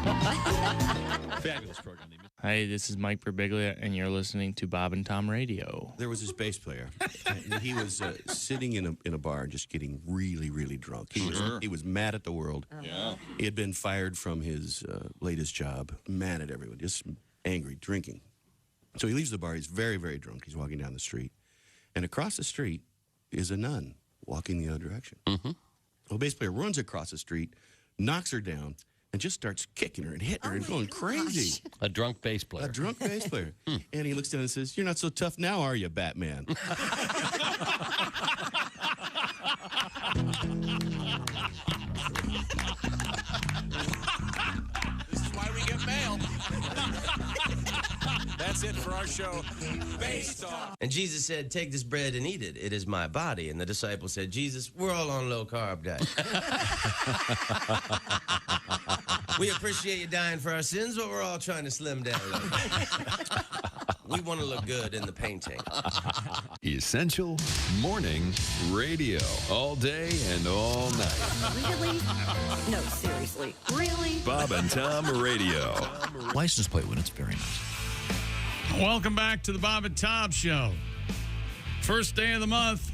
Speaker 21: Fabulous program. Hi, this is Mike Birbiglia, and you're listening to Bob and Tom Radio.
Speaker 16: There was this bass player, and he was sitting in a bar just getting really, really drunk. He was mad at the world.
Speaker 21: Yeah.
Speaker 16: He had been fired from his latest job, mad at everyone, just angry, drinking. So he leaves the bar. He's very, very drunk. He's walking down the street. And across the street is a nun walking the other direction.
Speaker 10: Mm-hmm.
Speaker 16: Well, bass player runs across the street, knocks her down, and just starts kicking her and hitting her and going crazy.
Speaker 10: A drunk bass player.
Speaker 16: A drunk bass player. And he looks down and says, "You're not so tough now, are you, Batman?"
Speaker 22: This is why we get mail. That's it for our show. Based on.
Speaker 23: And Jesus said, "Take this bread and eat it. It is my body." And the disciples said, "Jesus, we're all on low carb diet. We appreciate you dying for our sins, but we're all trying to slim down a little. We want to look good in the painting."
Speaker 14: Essential Morning Radio. All day and all night.
Speaker 6: Really? No, seriously. Really?
Speaker 14: Bob and Tom Radio.
Speaker 3: License plate when it's very nice.
Speaker 5: Welcome back to the Bob and Tom Show. First day of the month.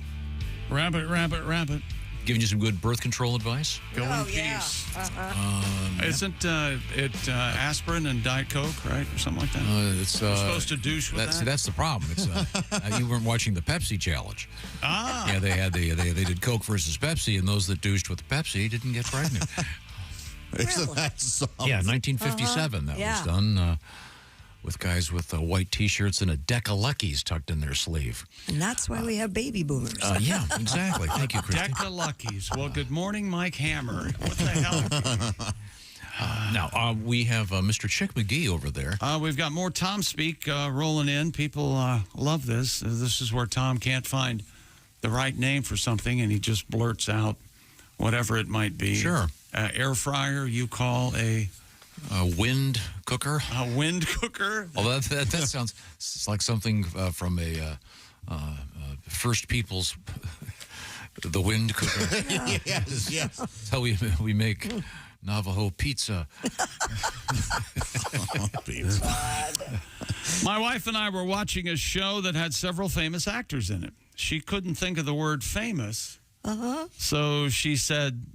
Speaker 5: Rabbit.
Speaker 3: Giving you some good birth control advice.
Speaker 5: Go in peace. Isn't it aspirin and Diet Coke, right? Or something like that?
Speaker 3: It's
Speaker 5: You're supposed to douche with
Speaker 3: that.
Speaker 5: that?
Speaker 3: See, that's the problem. It's you weren't watching the Pepsi challenge.
Speaker 5: Ah.
Speaker 3: Yeah, they had they did Coke versus Pepsi, and those that douched with Pepsi didn't get pregnant.
Speaker 7: Isn't that something?
Speaker 3: Yeah, 1957 that was done. With guys with white T-shirts and a deck of Luckies tucked in their sleeve.
Speaker 6: And that's why we have baby boomers.
Speaker 3: Yeah, exactly. Thank you, Christy.
Speaker 5: Deck of Luckies. Well, good morning, Mike Hammer. What the hell?
Speaker 3: Now, we have Mr. Chick McGee over there.
Speaker 5: We've got more Tom speak rolling in. People love this. This is where Tom can't find the right name for something, and he just blurts out whatever it might be.
Speaker 3: Sure.
Speaker 5: Air fryer, you call a
Speaker 3: wind cooker.
Speaker 5: A wind cooker?
Speaker 3: Well, that sounds like something from a First People's, the wind cooker.
Speaker 7: Yes.
Speaker 3: That's how we make Navajo pizza.
Speaker 5: My wife and I were watching a show that had several famous actors in it. She couldn't think of the word famous. So she said,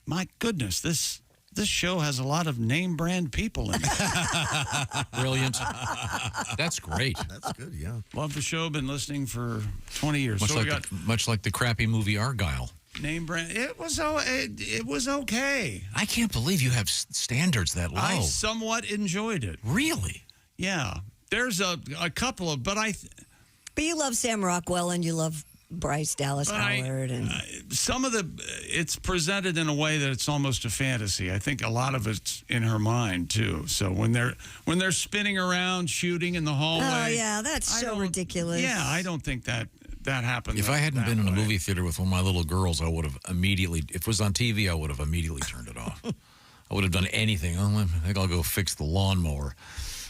Speaker 5: "My goodness, this show has a lot of name brand people in it."
Speaker 3: Brilliant. That's great.
Speaker 7: That's good, yeah.
Speaker 5: Love the show. Been listening for 20 years.
Speaker 3: Much like the crappy movie Argyle.
Speaker 5: Name brand. It was okay.
Speaker 3: I can't believe you have standards that low.
Speaker 5: I somewhat enjoyed it.
Speaker 3: Really?
Speaker 5: Yeah. There's a couple of, but
Speaker 6: you love Sam Rockwell and you love Bryce Dallas Howard, and
Speaker 5: some of it's presented in a way that it's almost a fantasy. I think a lot of it's in her mind too. So when they're spinning around shooting in the hallway,
Speaker 6: oh yeah, that's so ridiculous.
Speaker 5: Yeah, I don't think that happened.
Speaker 3: If I hadn't been in a movie theater with one of my little girls, I would have immediately. If it was on TV, I would have immediately turned it off. I would have done anything. I think I'll go fix the lawnmower.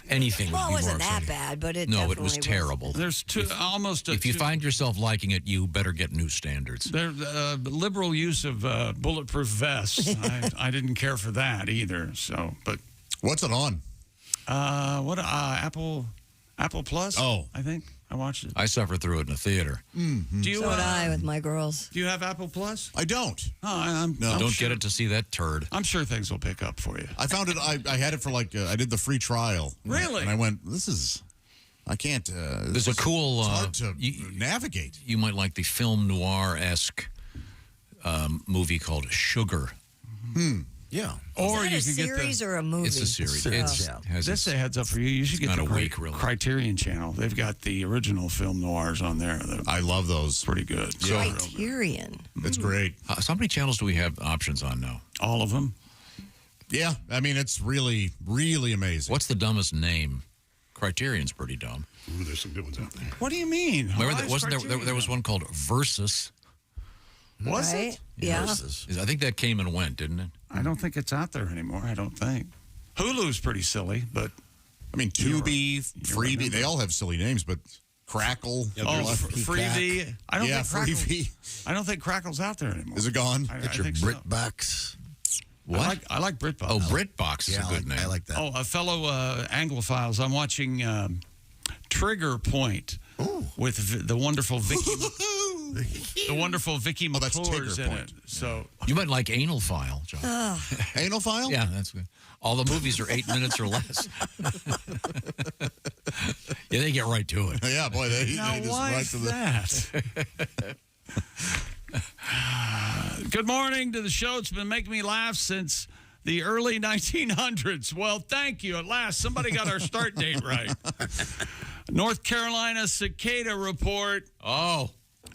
Speaker 3: Anything would be more
Speaker 6: it wasn't that
Speaker 3: exciting.
Speaker 6: bad, but it
Speaker 3: No, it was terrible.
Speaker 5: There's
Speaker 3: if you find yourself liking it, you better get new standards.
Speaker 5: There's liberal use of bulletproof vests. I didn't care for that either. So, but
Speaker 7: what's it on?
Speaker 5: Apple Plus?
Speaker 7: Oh,
Speaker 5: I think I watched it.
Speaker 3: I suffered through it in the theater.
Speaker 7: Mm-hmm.
Speaker 5: Do you?
Speaker 6: So did I with my girls.
Speaker 5: Do you have Apple Plus?
Speaker 7: I don't.
Speaker 5: Oh,
Speaker 3: don't get it to see that turd.
Speaker 5: I'm sure things will pick up for you.
Speaker 7: I found it. I had it for I did the free trial.
Speaker 5: Really?
Speaker 7: And I went, I can't.
Speaker 3: There's a cool.
Speaker 7: It's hard to navigate.
Speaker 3: You might like the film noir-esque movie called Sugar.
Speaker 1: Yeah.
Speaker 23: Or
Speaker 6: Is that
Speaker 23: you
Speaker 6: a
Speaker 23: could get
Speaker 6: series or a movie?
Speaker 3: It's a series.
Speaker 23: This a heads up for you. You should get
Speaker 3: not
Speaker 23: the
Speaker 3: a week, really.
Speaker 23: Criterion Channel. They've got the original film noirs on there.
Speaker 1: I love those.
Speaker 23: Pretty good.
Speaker 6: Criterion.
Speaker 1: It's great.
Speaker 3: So how many channels do we have options on now?
Speaker 23: All of them.
Speaker 1: Yeah, I mean, it's really, really amazing.
Speaker 3: What's the dumbest name? Criterion's pretty dumb.
Speaker 2: Ooh, there's some good ones out there.
Speaker 23: What do you mean?
Speaker 3: Remember, there was one called Versus?
Speaker 23: Was
Speaker 6: Right?
Speaker 23: it?
Speaker 6: Yeah.
Speaker 3: I think that came and went, didn't it?
Speaker 23: I don't think it's out there anymore. I don't think. Hulu's pretty silly, but
Speaker 1: I mean, Tubi, Freebie, they all have silly names, but Crackle.
Speaker 23: Freebie. I don't think
Speaker 1: Freebie.
Speaker 23: I don't think Crackle's out there anymore.
Speaker 1: Is it gone?
Speaker 23: I
Speaker 1: Get your
Speaker 23: think so.
Speaker 1: BritBox.
Speaker 3: What?
Speaker 23: I like BritBox.
Speaker 3: Oh, BritBox is a good name.
Speaker 1: I like that.
Speaker 23: Oh, a fellow Anglophiles. I'm watching Trigger Point with the wonderful Vicky. The wonderful Vicky McClure's in it. So
Speaker 3: you might like Anal File, John.
Speaker 1: Anal File?
Speaker 3: Yeah, that's good. All the movies are 8 minutes or less. Yeah, they get right to it.
Speaker 1: Yeah, boy, they just
Speaker 23: why
Speaker 1: right
Speaker 23: is
Speaker 1: to the
Speaker 23: that? Good morning to the show. It's been making me laugh since the early 1900s. Well, thank you. At last, somebody got our start date right. North Carolina cicada report.
Speaker 3: Oh.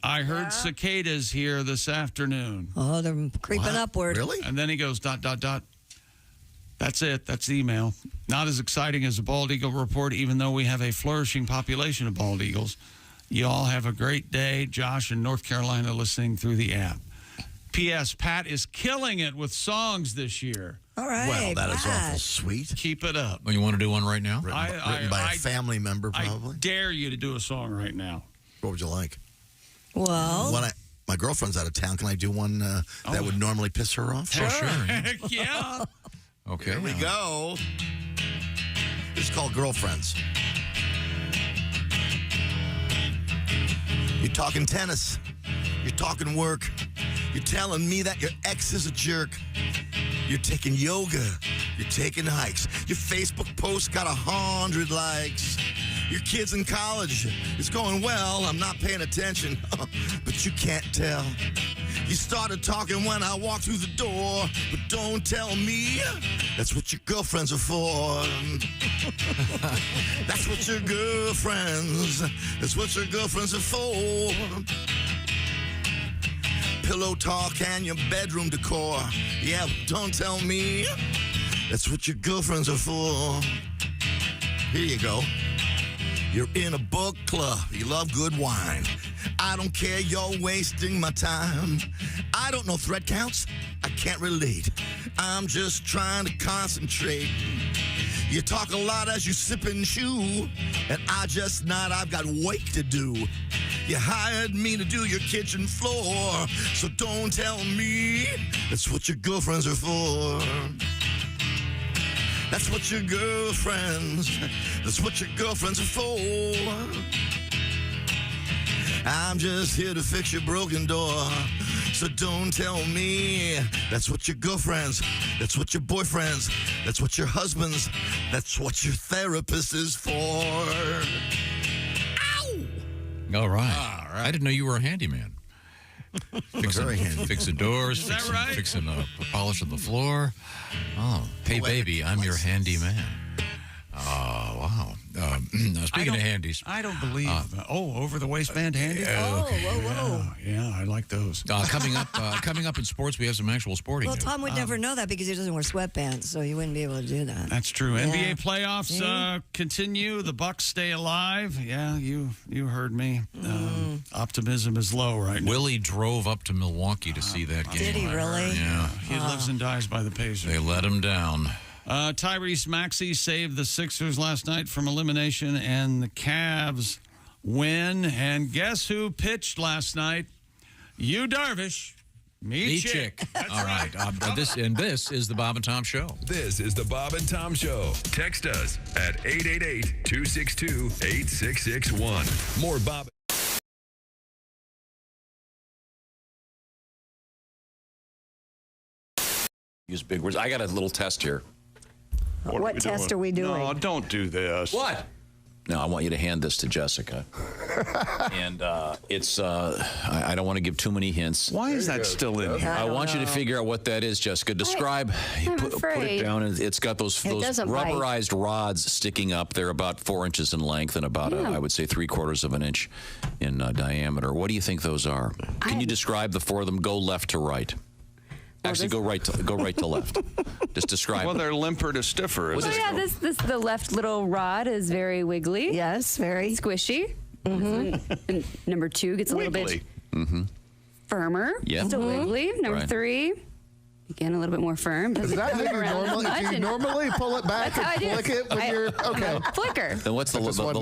Speaker 23: I heard cicadas here this afternoon.
Speaker 6: Oh, they're creeping upward.
Speaker 1: Really?
Speaker 23: And then he goes, ... That's it. That's the email. Not as exciting as the bald eagle report, even though we have a flourishing population of bald eagles. You all have a great day. Josh in North Carolina listening through the app. P.S. Pat is killing it with songs this year.
Speaker 6: All right.
Speaker 1: Well, that is
Speaker 6: Pat.
Speaker 1: awful sweet.
Speaker 23: Keep it up.
Speaker 3: Oh, you want to do one right now?
Speaker 1: Written by a family member, probably.
Speaker 23: I dare you to do a song right now.
Speaker 1: What would you like?
Speaker 6: Well,
Speaker 1: my girlfriend's out of town. Can I do one that would normally piss her off?
Speaker 3: Sure.
Speaker 23: Heck yeah.
Speaker 3: Okay.
Speaker 1: Here we go. It's called Girlfriends. You're talking tennis. You're talking work. You're telling me that your ex is a jerk. You're taking yoga. You're taking hikes. Your Facebook post got 100 likes. Your kid's in college. It's going well. I'm not paying attention. But you can't tell. You started talking when I walked through the door. But don't tell me that's what your girlfriends are for. That's what your girlfriends are for. Pillow talk and your bedroom decor. Yeah, but don't tell me that's what your girlfriends are for. Here you go. You're in a book club. You love good wine. I don't care. You're wasting my time. I don't know thread counts. I can't relate. I'm just trying to concentrate. You talk a lot as you sip and chew, and I just not. I've got work to do. You hired me to do your kitchen floor, so don't tell me that's what your girlfriends are for. That's what your girlfriends are for. I'm just here to fix your broken door. So don't tell me that's what your girlfriends, that's what your boyfriends, that's what your husbands, that's what your therapist is for. Ow!
Speaker 3: All right. I didn't know you were a handyman.
Speaker 1: Very handy.
Speaker 3: Fixing doors, fixing polishing the floor. Oh, hey, baby, I'm your handyman. Oh, wow. Speaking of handies.
Speaker 23: I don't believe. Over the waistband handy?
Speaker 6: Whoa.
Speaker 23: Yeah, I like those.
Speaker 3: Coming up in sports, we have some actual sporting
Speaker 6: well,
Speaker 3: news.
Speaker 6: Tom would never know that because he doesn't wear sweatpants, so he wouldn't be able to do that.
Speaker 23: That's true.
Speaker 6: Yeah.
Speaker 23: NBA playoffs continue. The Bucks stay alive. Yeah, you heard me. Optimism is low right now.
Speaker 3: Willie drove up to Milwaukee to see that game.
Speaker 6: Did he really?
Speaker 3: Yeah.
Speaker 23: He lives and dies by the Pacers.
Speaker 3: They let him down.
Speaker 23: Tyrese Maxey saved the Sixers last night from elimination, and the Cavs win. And guess who pitched last night? You Darvish. Me chick.
Speaker 3: All right. This is the Bob and Tom Show.
Speaker 14: This is the Bob and Tom Show. Text us at 888-262-8661. More Bob.
Speaker 4: Use big words. I got a little test here.
Speaker 6: What test are we doing?
Speaker 23: No, don't do this.
Speaker 4: What?
Speaker 3: Now, I want you to hand this to Jessica. And it's, I don't want to give too many hints.
Speaker 5: Why is that still in here?
Speaker 3: I want you to figure out what that is, Jessica. Describe, put it down. And it's got those rubberized rods sticking up. They're about 4 inches in length and about, I would say, 3/4 of an inch in diameter. What do you think those are? Can you describe the 4 of them? Go left to right. Actually, go right to left. Just describe.
Speaker 5: Well, they're limper to stiffer.
Speaker 2: The left little rod is very wiggly.
Speaker 6: Yes, very
Speaker 2: squishy. And number 2 gets a little bit firmer.
Speaker 3: Yeah.
Speaker 2: Still wiggly. Number 3. Again, a little bit more firm.
Speaker 7: Is that how you normally pull it back and flick it when you're okay?
Speaker 2: Flicker.
Speaker 3: Then what's the last one?
Speaker 2: The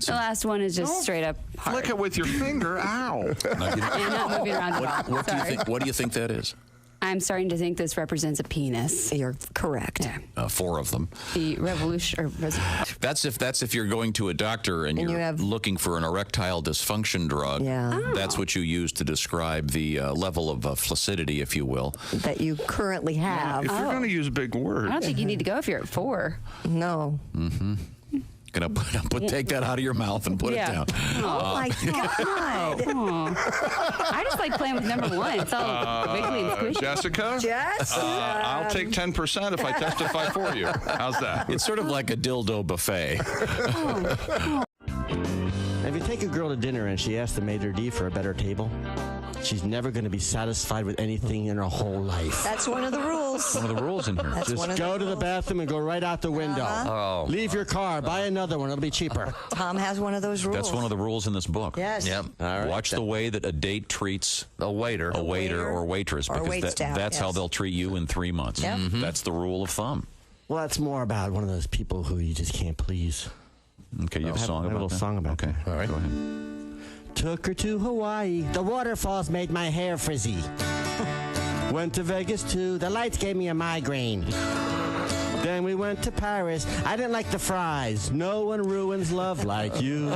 Speaker 2: last one is just straight up hard.
Speaker 5: Flick it with your finger. Ow.
Speaker 2: Not moving around at all.
Speaker 3: What do you think that is?
Speaker 2: I'm starting to think this represents a penis.
Speaker 6: You're correct.
Speaker 2: Yeah.
Speaker 3: 4 of them.
Speaker 2: The revolution.
Speaker 3: That's if you're going to a doctor and you're looking for an erectile dysfunction drug.
Speaker 6: Yeah.
Speaker 3: That's what you use to describe the level of flaccidity, if you will,
Speaker 6: that you currently have.
Speaker 5: If you're going to use big words,
Speaker 2: I don't think you need to go if you're at 4.
Speaker 6: No.
Speaker 3: Mm-hmm. Gonna take that out of your mouth and put it down.
Speaker 6: Oh my God!
Speaker 2: I just like playing with number 1. It's all wiggly and squishy.
Speaker 5: Jessica?
Speaker 6: Yes.
Speaker 5: I'll take 10% if I testify for you. How's that?
Speaker 3: It's sort of like a dildo buffet.
Speaker 4: If you take a girl to dinner and she asks the maitre d' for a better table, she's never going to be satisfied with anything in her whole life.
Speaker 6: That's one of the rules.
Speaker 11: One of the rules in here.
Speaker 4: Just go to the bathroom and go right out the window.
Speaker 11: Oh.
Speaker 4: Leave your car. Buy another one. It'll be cheaper.
Speaker 6: Tom has one of those rules.
Speaker 3: That's one of the rules in this book.
Speaker 6: Yes.
Speaker 3: Yep.
Speaker 4: All right.
Speaker 3: Watch the way that a date treats a waiter or waitress,
Speaker 6: or
Speaker 3: because
Speaker 6: waitstaff,
Speaker 3: that's how they'll treat you in 3 months.
Speaker 6: Yep.
Speaker 3: That's the rule of thumb.
Speaker 4: Well, that's more about one of those people who you just can't please.
Speaker 3: Okay, you have a song about that?
Speaker 4: I have a little song about
Speaker 3: that.
Speaker 4: All
Speaker 3: right. Go ahead.
Speaker 4: Took her to Hawaii. The waterfalls made my hair frizzy. Went to Vegas too. The lights gave me a migraine. Then we went to Paris. I didn't like the fries. No one ruins love like you.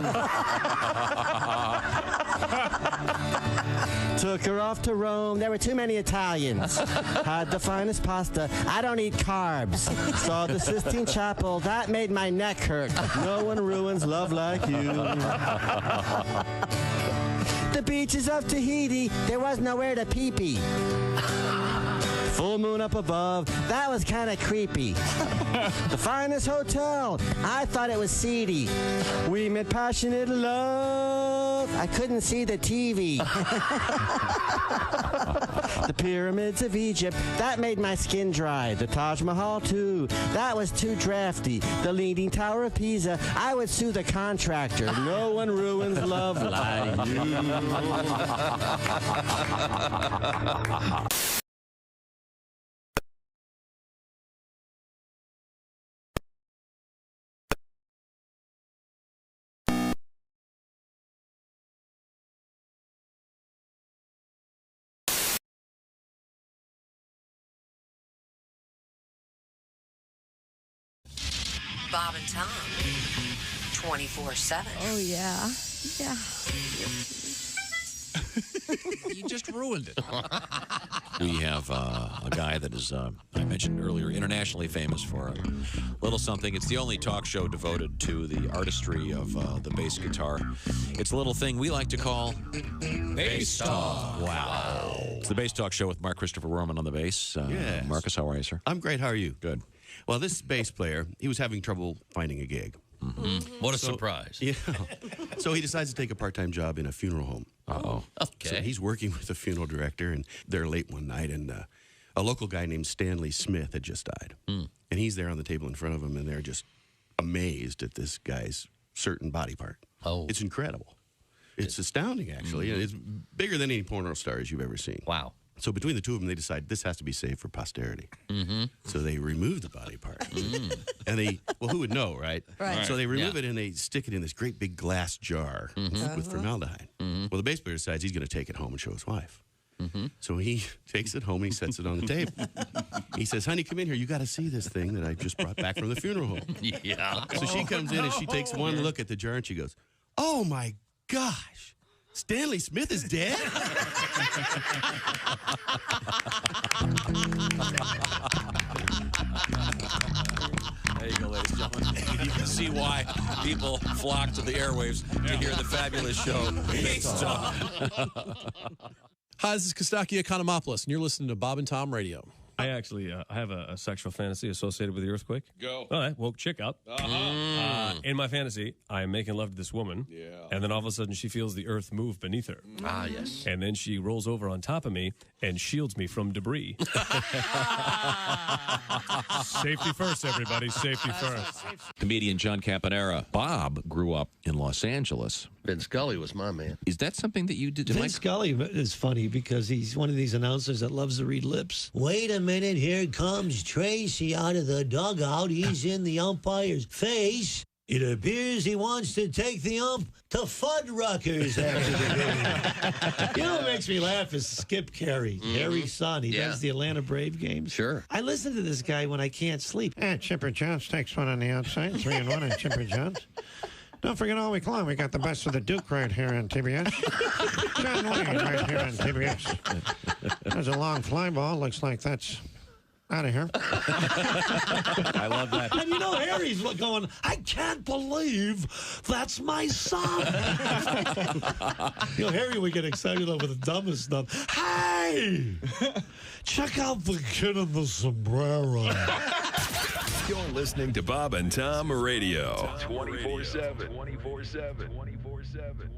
Speaker 4: Took her off to Rome. There were too many Italians. Had the finest pasta. I don't eat carbs. Saw the Sistine Chapel. That made my neck hurt. No one ruins love like you. The beaches of Tahiti. There was nowhere to pee-pee. Full moon up above. That was kind of creepy. The finest hotel. I thought it was seedy. We made passionate love. I couldn't see the TV. The pyramids of Egypt. That made my skin dry. The Taj Mahal, too. That was too drafty. The Leaning Tower of Pisa. I would sue the contractor. No one ruins love like you.
Speaker 15: Bob and Tom, 24/7.
Speaker 6: Oh, yeah. Yeah.
Speaker 3: You just ruined it. We have a guy that is, I mentioned earlier, internationally famous for a little something. It's the only talk show devoted to the artistry of the bass guitar. It's a little thing we like to call Bass Talk. Wow. It's the Bass Talk show with Mark Christopher Roman on the bass.
Speaker 16: Yes.
Speaker 3: Marcus, how are you, sir?
Speaker 16: I'm great. How are you?
Speaker 3: Good.
Speaker 16: Well, this bass player, he was having trouble finding a gig.
Speaker 10: Mm-hmm. What a surprise.
Speaker 16: Yeah. So he decides to take a part-time job in a funeral home.
Speaker 3: Uh-oh.
Speaker 10: Okay.
Speaker 16: So he's working with a funeral director, and they're late one night, and a local guy named Stanley Smith had just died.
Speaker 3: Mm.
Speaker 16: And he's there on the table in front of him, and they're just amazed at this guy's certain body part.
Speaker 10: Oh.
Speaker 16: It's incredible. It's astounding, actually.
Speaker 10: Mm-hmm.
Speaker 16: It's bigger than any porno stars you've ever seen.
Speaker 10: Wow.
Speaker 16: So between the two of them, they decide this has to be saved for posterity.
Speaker 10: Mm-hmm.
Speaker 16: So they remove the body part. And well, who would know, right?
Speaker 6: Right.
Speaker 16: So they remove it and they stick it in this great big glass jar with formaldehyde. Well, the bass player decides he's going to take it home and show his wife. So he takes it home and he sets it on the table. He says, honey, come in here. You got to see this thing that I just brought back from the funeral home.
Speaker 10: Yeah.
Speaker 16: So she comes in and she takes one look at the jar and she goes, oh, my gosh. Stanley Smith is dead?
Speaker 8: There you go, ladies and gentlemen. You can see why people flock to the airwaves to hear the fabulous show. Based on.
Speaker 9: Hi, this is Kostaki Economopoulos, and you're listening to Bob and Tom Radio.
Speaker 13: I actually have a sexual fantasy associated with the earthquake.
Speaker 5: Go.
Speaker 13: All right, woke chick up. In my fantasy, I am making love to this woman. Yeah. And then all of a sudden, she feels the earth move beneath her.
Speaker 10: Ah, yes.
Speaker 13: And then she rolls over on top of me and shields me from debris. Safety first, everybody. Safety first.
Speaker 3: Comedian John Campanera. Bob grew up in Los Angeles.
Speaker 10: Vin Scully was my man.
Speaker 3: Is that something that you did?
Speaker 24: Vin Scully is funny because he's one of these announcers that loves to read lips. Wait a minute, here comes Tracy out of the dugout. He's in the umpire's face. It appears he wants to take the ump to Fuddruckers after the game. You know what makes me laugh is Skip Carey, Harry's son. He does the Atlanta Brave games.
Speaker 10: Sure.
Speaker 24: I listen to this guy when I can't sleep.
Speaker 25: Chipper Jones takes one on the outside. 3-1 on Chipper Jones. Don't forget all week long, we got the best of the Duke right here on TBS. John Wayne right here on TBS. There's a long fly ball. Looks like that's out of here.
Speaker 24: I
Speaker 8: love that.
Speaker 24: And you know, Harry's going, I can't believe that's my son. You know, Harry would get excited over the dumbest stuff. Hey! Check out the kid in the sombrero.
Speaker 14: You're listening to Bob and Tom Radio. 24/7. 24/7. 24/7.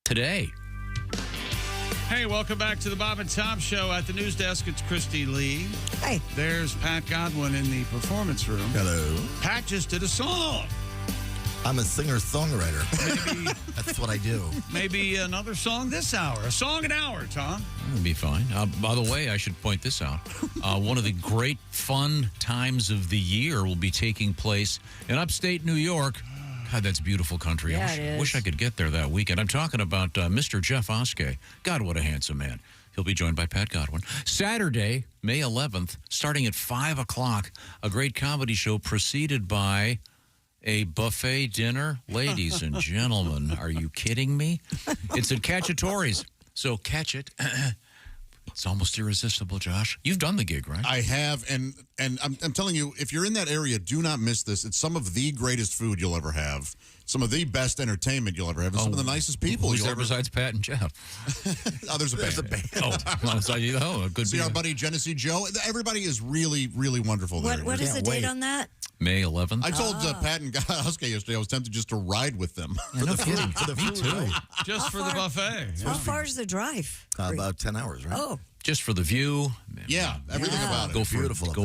Speaker 3: Today.
Speaker 23: Hey, welcome back to the Bob and Tom Show. At the news desk, it's Christy Lee.
Speaker 6: Hey.
Speaker 23: There's Pat Godwin in the performance room.
Speaker 1: Hello.
Speaker 23: Pat just did a song.
Speaker 1: I'm a singer-songwriter.
Speaker 23: Maybe
Speaker 1: that's what I do.
Speaker 23: Maybe another song this hour. A song an hour, Tom.
Speaker 3: That'd be fine. By the way, I should point this out. One of the great fun times of the year will be taking place in upstate New York. God, that's beautiful country.
Speaker 6: Yeah,
Speaker 3: I wish I could get there that weekend. I'm talking about Mr. Jeff Oskey. God, what a handsome man. He'll be joined by Pat Godwin. Saturday, May 11th, starting at 5 o'clock, a great comedy show preceded by a buffet dinner. Ladies and gentlemen, are you kidding me? It's at Cacciatore's, so catch it. It's almost irresistible, Josh. You've done the gig, right?
Speaker 7: I have, and I'm telling you, if you're in that area, do not miss this. It's some of the greatest food you'll ever have, some of the best entertainment you'll ever have, and some of the nicest people
Speaker 3: Who's
Speaker 7: you'll
Speaker 3: there
Speaker 7: ever...
Speaker 3: besides Pat and Jeff?
Speaker 7: There's a band.
Speaker 3: Good.
Speaker 7: See our buddy Genesee Joe. Everybody is really, really wonderful there.
Speaker 6: What is the date on that?
Speaker 3: May 11th.
Speaker 7: I told Pat and Oskey yesterday I was tempted just to ride with them for the food. For the
Speaker 3: Me
Speaker 7: food,
Speaker 3: too.
Speaker 7: right?
Speaker 23: Just for the buffet.
Speaker 6: How far is the drive?
Speaker 1: About 10 hours, right?
Speaker 6: Oh.
Speaker 3: Just for the view.
Speaker 7: Yeah, everything about it.
Speaker 3: Go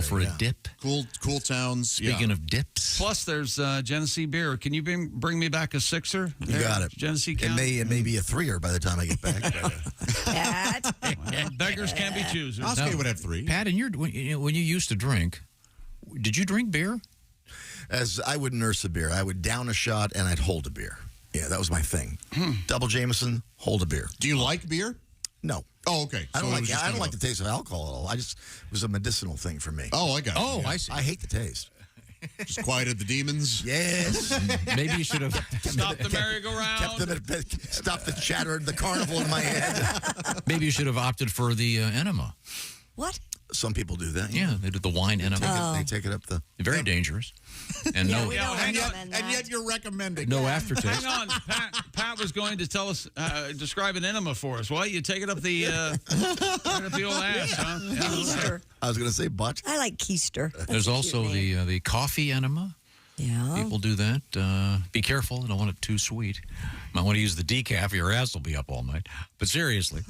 Speaker 3: for a dip.
Speaker 7: Cool towns.
Speaker 3: Speaking of dips.
Speaker 23: Plus, there's Genesee beer. Can you bring me back a sixer?
Speaker 1: You got it.
Speaker 23: Genesee
Speaker 1: It
Speaker 23: County.
Speaker 1: may be a threer by the time I get back.
Speaker 23: Beggars can't be choosers.
Speaker 7: Oskey would have 3.
Speaker 3: Pat, and when you used to drink, did you drink beer?
Speaker 1: As I would nurse a beer, I would down a shot and I'd hold a beer. Yeah, that was my thing. Double Jameson, hold a beer.
Speaker 7: Do you like beer?
Speaker 1: No.
Speaker 7: Oh, okay.
Speaker 1: I don't like the taste of alcohol at all. It was a medicinal thing for me.
Speaker 7: Oh, I got it.
Speaker 3: Oh,
Speaker 7: Yeah.
Speaker 3: I see.
Speaker 1: I hate the taste.
Speaker 7: Just quieted the demons.
Speaker 1: Yes.
Speaker 3: Maybe you should have
Speaker 23: Stop the merry-go-round.
Speaker 1: Stop the chatter, the carnival in my head.
Speaker 3: Maybe you should have opted for the enema.
Speaker 6: What?
Speaker 1: Some people do that.
Speaker 3: Yeah, they did the wine enema.
Speaker 1: They take it up the...
Speaker 3: Very dangerous. And
Speaker 7: yet you're recommending.
Speaker 3: No aftertaste.
Speaker 23: Hang on. Pat was going to tell us, describe an enema for us. Well, you take it up the old ass, huh?
Speaker 6: Keister.
Speaker 1: I was going to say butt.
Speaker 6: I like keister.
Speaker 3: There's also the coffee enema.
Speaker 6: Yeah.
Speaker 3: People do that. Be careful. Don't want it too sweet. Might want to use the decaf. Your ass will be up all night. But seriously,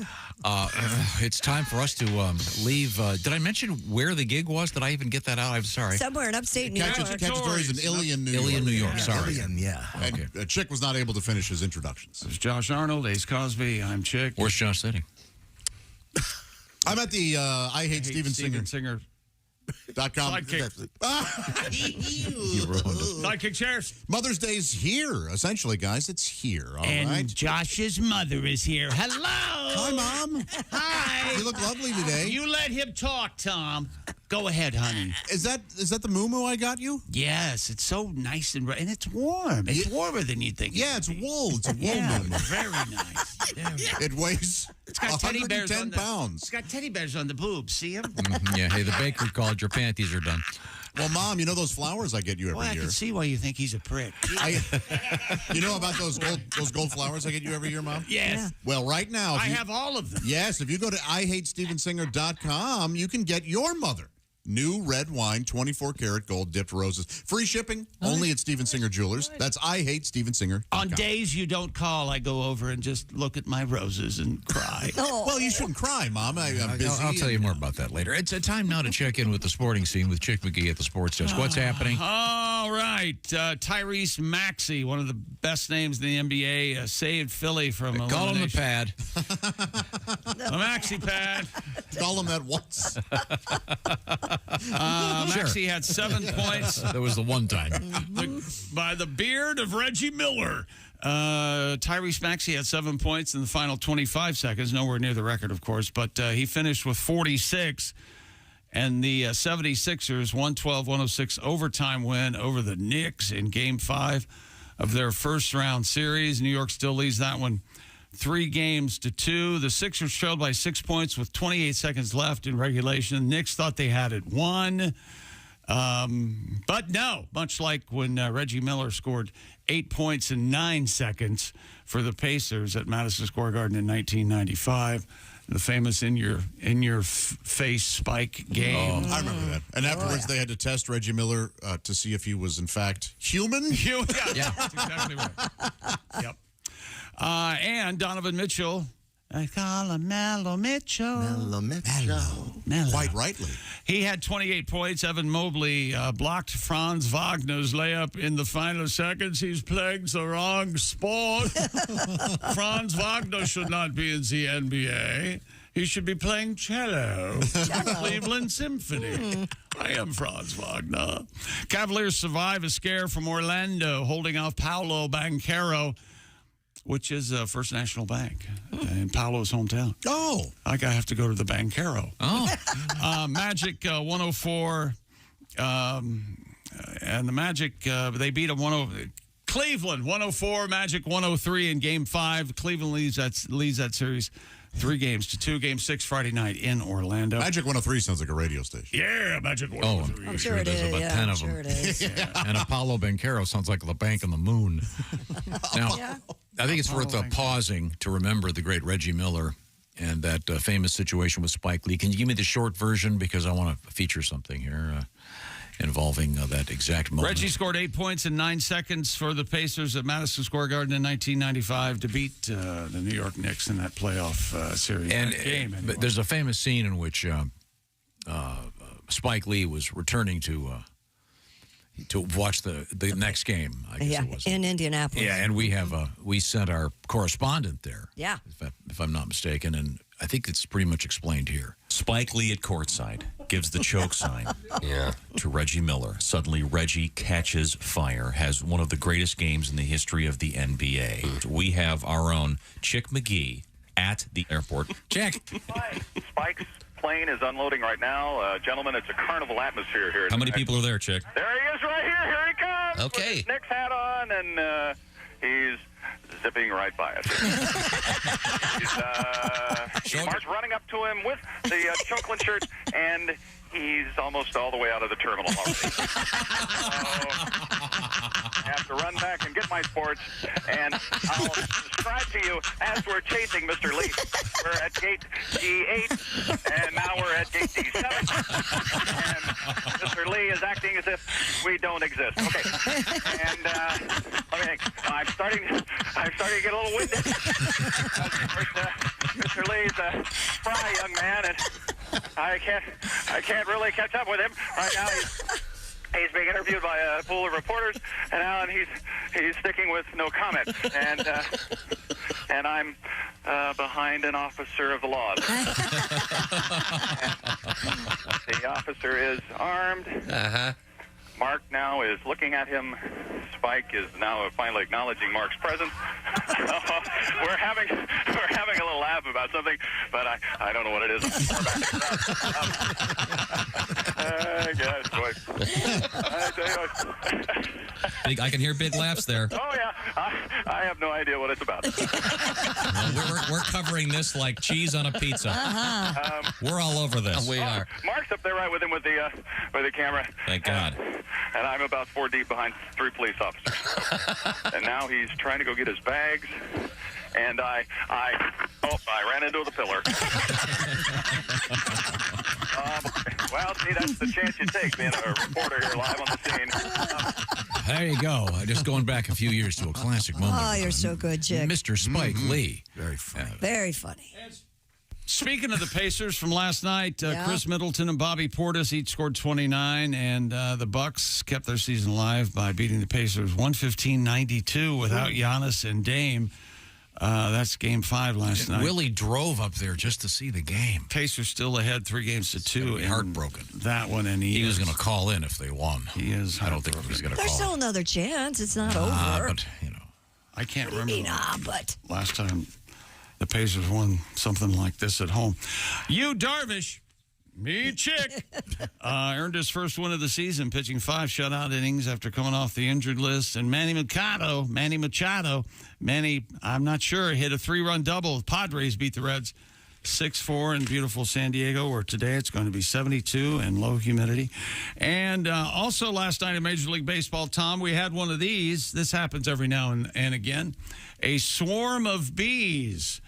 Speaker 3: it's time for us to leave. Did I mention where the gig was? Did I even get that out? I'm sorry.
Speaker 6: Somewhere in upstate New York.
Speaker 7: Cacciatore's in Ilion, New York.
Speaker 3: Ilion, New York. Sorry.
Speaker 1: Ilion, yeah.
Speaker 7: And Chick was not able to finish his introductions.
Speaker 23: There's Josh Arnold, Ace Cosby. I'm Chick.
Speaker 3: Where's Josh sitting?
Speaker 7: I'm at the I Hate Steven Singer. .com.
Speaker 23: Sidekick.
Speaker 3: You ruined it.
Speaker 23: Sidekick chairs.
Speaker 7: Mother's Day's here, essentially, guys. It's here, all right?
Speaker 23: And Josh's mother is here. Hello!
Speaker 12: Hi, Mom.
Speaker 24: Hi.
Speaker 12: You look lovely today.
Speaker 23: You let him talk, Tom. Go ahead, honey.
Speaker 12: Is that the moo I got you?
Speaker 23: Yes, it's so nice and it's warm. It's warmer than you'd think.
Speaker 12: Yeah, it's wool. It's a wool moo.
Speaker 23: Very nice.
Speaker 12: It weighs
Speaker 23: It's got teddy bears
Speaker 12: 110
Speaker 23: on the,
Speaker 12: pounds.
Speaker 23: It's got teddy bears on the boobs. See him?
Speaker 3: Yeah. Hey, the baker called. Your panties are done.
Speaker 12: Well, Mom, you know those flowers I get you every
Speaker 23: Well, I
Speaker 12: year?
Speaker 23: can see why you think he's a prick.
Speaker 12: You know about those gold flowers I get you every year, Mom?
Speaker 23: Yes. Yeah.
Speaker 12: Well, right now...
Speaker 23: I have all of them.
Speaker 12: Yes, if you go to IHateStevensinger.com, you can get your mother new red wine, 24-karat gold dipped roses. Free shipping, only at Steven Singer Jewelers. That's IHateStevensinger.com.
Speaker 23: On days you don't call, I go over and just look at my roses and cry.
Speaker 12: Well, you shouldn't cry, Mom. I'm busy.
Speaker 3: I'll tell you more about that later. It's a time now to check in with the sporting scene with Chick McGee at the Sports Desk. What's happening?
Speaker 23: All right. Tyrese Maxey, one of the best names in the NBA, saved Philly from
Speaker 3: Call him the
Speaker 23: elimination.
Speaker 3: pad.
Speaker 23: The Maxey pad.
Speaker 12: Call him that once.
Speaker 23: Maxey had 7 points.
Speaker 3: That was the one time.
Speaker 23: By the beard of Reggie Miller. Tyrese Maxey had 7 points in the final 25 seconds. Nowhere near the record, of course, but he finished with 46. And the 76ers, 112-106 overtime win over the Knicks in Game 5 of their first-round series. New York still leads that one 3-2. The Sixers trailed by 6 points with 28 seconds left in regulation. The Knicks thought they had it won. But no, much like when Reggie Miller scored 8 points in 9 seconds for the Pacers at Madison Square Garden in 1995. The famous in your face spike game.
Speaker 12: I remember that. And afterwards, they had to test Reggie Miller to see if he was, in fact, human.
Speaker 23: Yeah, that's exactly right. Yep. And Donovan Mitchell. I call him Mellow Mitchell.
Speaker 12: Mellow. Quite rightly.
Speaker 23: He had 28 points. Evan Mobley blocked Franz Wagner's layup in the final seconds. He's playing the wrong sport. Franz Wagner should not be in the NBA. He should be playing cello. Cleveland Symphony. I am Franz Wagner. Cavaliers survive a scare from Orlando, holding off Paolo Banchero, which is First National Bank in Paolo's hometown.
Speaker 12: Oh.
Speaker 23: I have to go to the Banchero.
Speaker 3: Oh.
Speaker 23: Magic 104. And the Magic, they beat a Cleveland 104, Magic 103 in Game 5. Cleveland leads that series 3-2. Game 6 Friday night in Orlando.
Speaker 12: Magic 103 sounds like a radio station.
Speaker 23: Yeah, Magic 103.
Speaker 2: I'm sure it
Speaker 3: there's
Speaker 2: is.
Speaker 3: about 10 of them.
Speaker 2: Sure it is.
Speaker 3: And Apollo Banchero sounds like the bank on the moon. Now, I think it's worth pausing to remember the great Reggie Miller and that famous situation with Spike Lee. Can you give me the short version? Because I want to feature something here involving that exact moment.
Speaker 23: Reggie scored 8 points in 9 seconds for the Pacers at Madison Square Garden in 1995 to beat the New York Knicks in that playoff series.
Speaker 3: And
Speaker 23: game, anyway.
Speaker 3: there's a famous scene in which Spike Lee was returning to watch the next game. I guess it was
Speaker 6: in Indianapolis.
Speaker 3: Yeah, and we sent our correspondent there.
Speaker 6: Yeah,
Speaker 3: if I'm not mistaken, and I think it's pretty much explained here.
Speaker 8: Spike Lee at courtside gives the choke sign to Reggie Miller. Suddenly, Reggie catches fire, has one of the greatest games in the history of the NBA. We have our own Chick McGee at the airport.
Speaker 3: Chick.
Speaker 17: Hi. Spike's plane is unloading right now. Gentlemen, it's a carnival atmosphere here.
Speaker 8: How many people are there, Chick?
Speaker 17: There he is right here. Here he comes.
Speaker 8: Okay.
Speaker 17: With his Knicks hat on, and he's zipping right by us. Mark's running up to him with the chocolate shirt, and he's almost all the way out of the terminal already. So I have to run back and get my sports, and I'll describe to you as we're chasing Mr. Lee. We're at gate D8, and now we're at gate D7. And Mr. Lee is acting as if we don't exist. Okay. And let me think. I'm starting to get a little winded. Mr. Lee's a spry young man, and I can't really catch up with him right now. He's being interviewed by a pool of reporters, and he's sticking with no comment. And I'm behind an officer of the law. The officer is armed. Mark now is looking at him. Spike is now finally acknowledging Mark's presence. we're having a little laugh about something, but I don't know what it is. Gosh, boy. I tell you what.
Speaker 8: I can hear big laughs there.
Speaker 17: Oh yeah, I have no idea what it's about.
Speaker 8: We're covering this like cheese on a pizza. We're all over this.
Speaker 10: We are.
Speaker 17: Mark's up there right with him with the camera.
Speaker 8: Thank God.
Speaker 17: And I'm about 4 deep behind 3 police officers. And now he's trying to go get his bags. And I ran into the pillar. Well, see, that's the chance you take being a reporter here live on the scene.
Speaker 3: There you go. Just going back a few years to a classic moment.
Speaker 6: Oh, you're so good, Chick.
Speaker 3: Mr. Spike Lee.
Speaker 1: Very funny.
Speaker 6: Very funny.
Speaker 23: Speaking of the Pacers from last night,
Speaker 6: Yeah.
Speaker 23: Chris Middleton and Bobby Portis each scored 29, and the Bucks kept their season alive by beating the Pacers 115-92 without Giannis and Dame. That's Game 5 last night.
Speaker 3: Willie drove up there just to see the game.
Speaker 23: Pacers still ahead 3-2.
Speaker 3: Heartbroken.
Speaker 23: That one, and
Speaker 3: he was going to call in if they won.
Speaker 23: He is.
Speaker 3: I don't think he was going to call.
Speaker 6: There's still another chance. It's not over.
Speaker 3: But
Speaker 23: I can't remember
Speaker 6: but
Speaker 23: last time the Pacers won something like this at home. Yu Darvish, me chick, earned his first win of the season, pitching 5 shutout innings after coming off the injured list. And Manny Machado, I'm not sure, hit a 3-run double. Padres beat the Reds 6-4 in beautiful San Diego, where today it's going to be 72 and low humidity. And also last night in Major League Baseball, Tom, we had one of these. This happens every now and again. A swarm of bees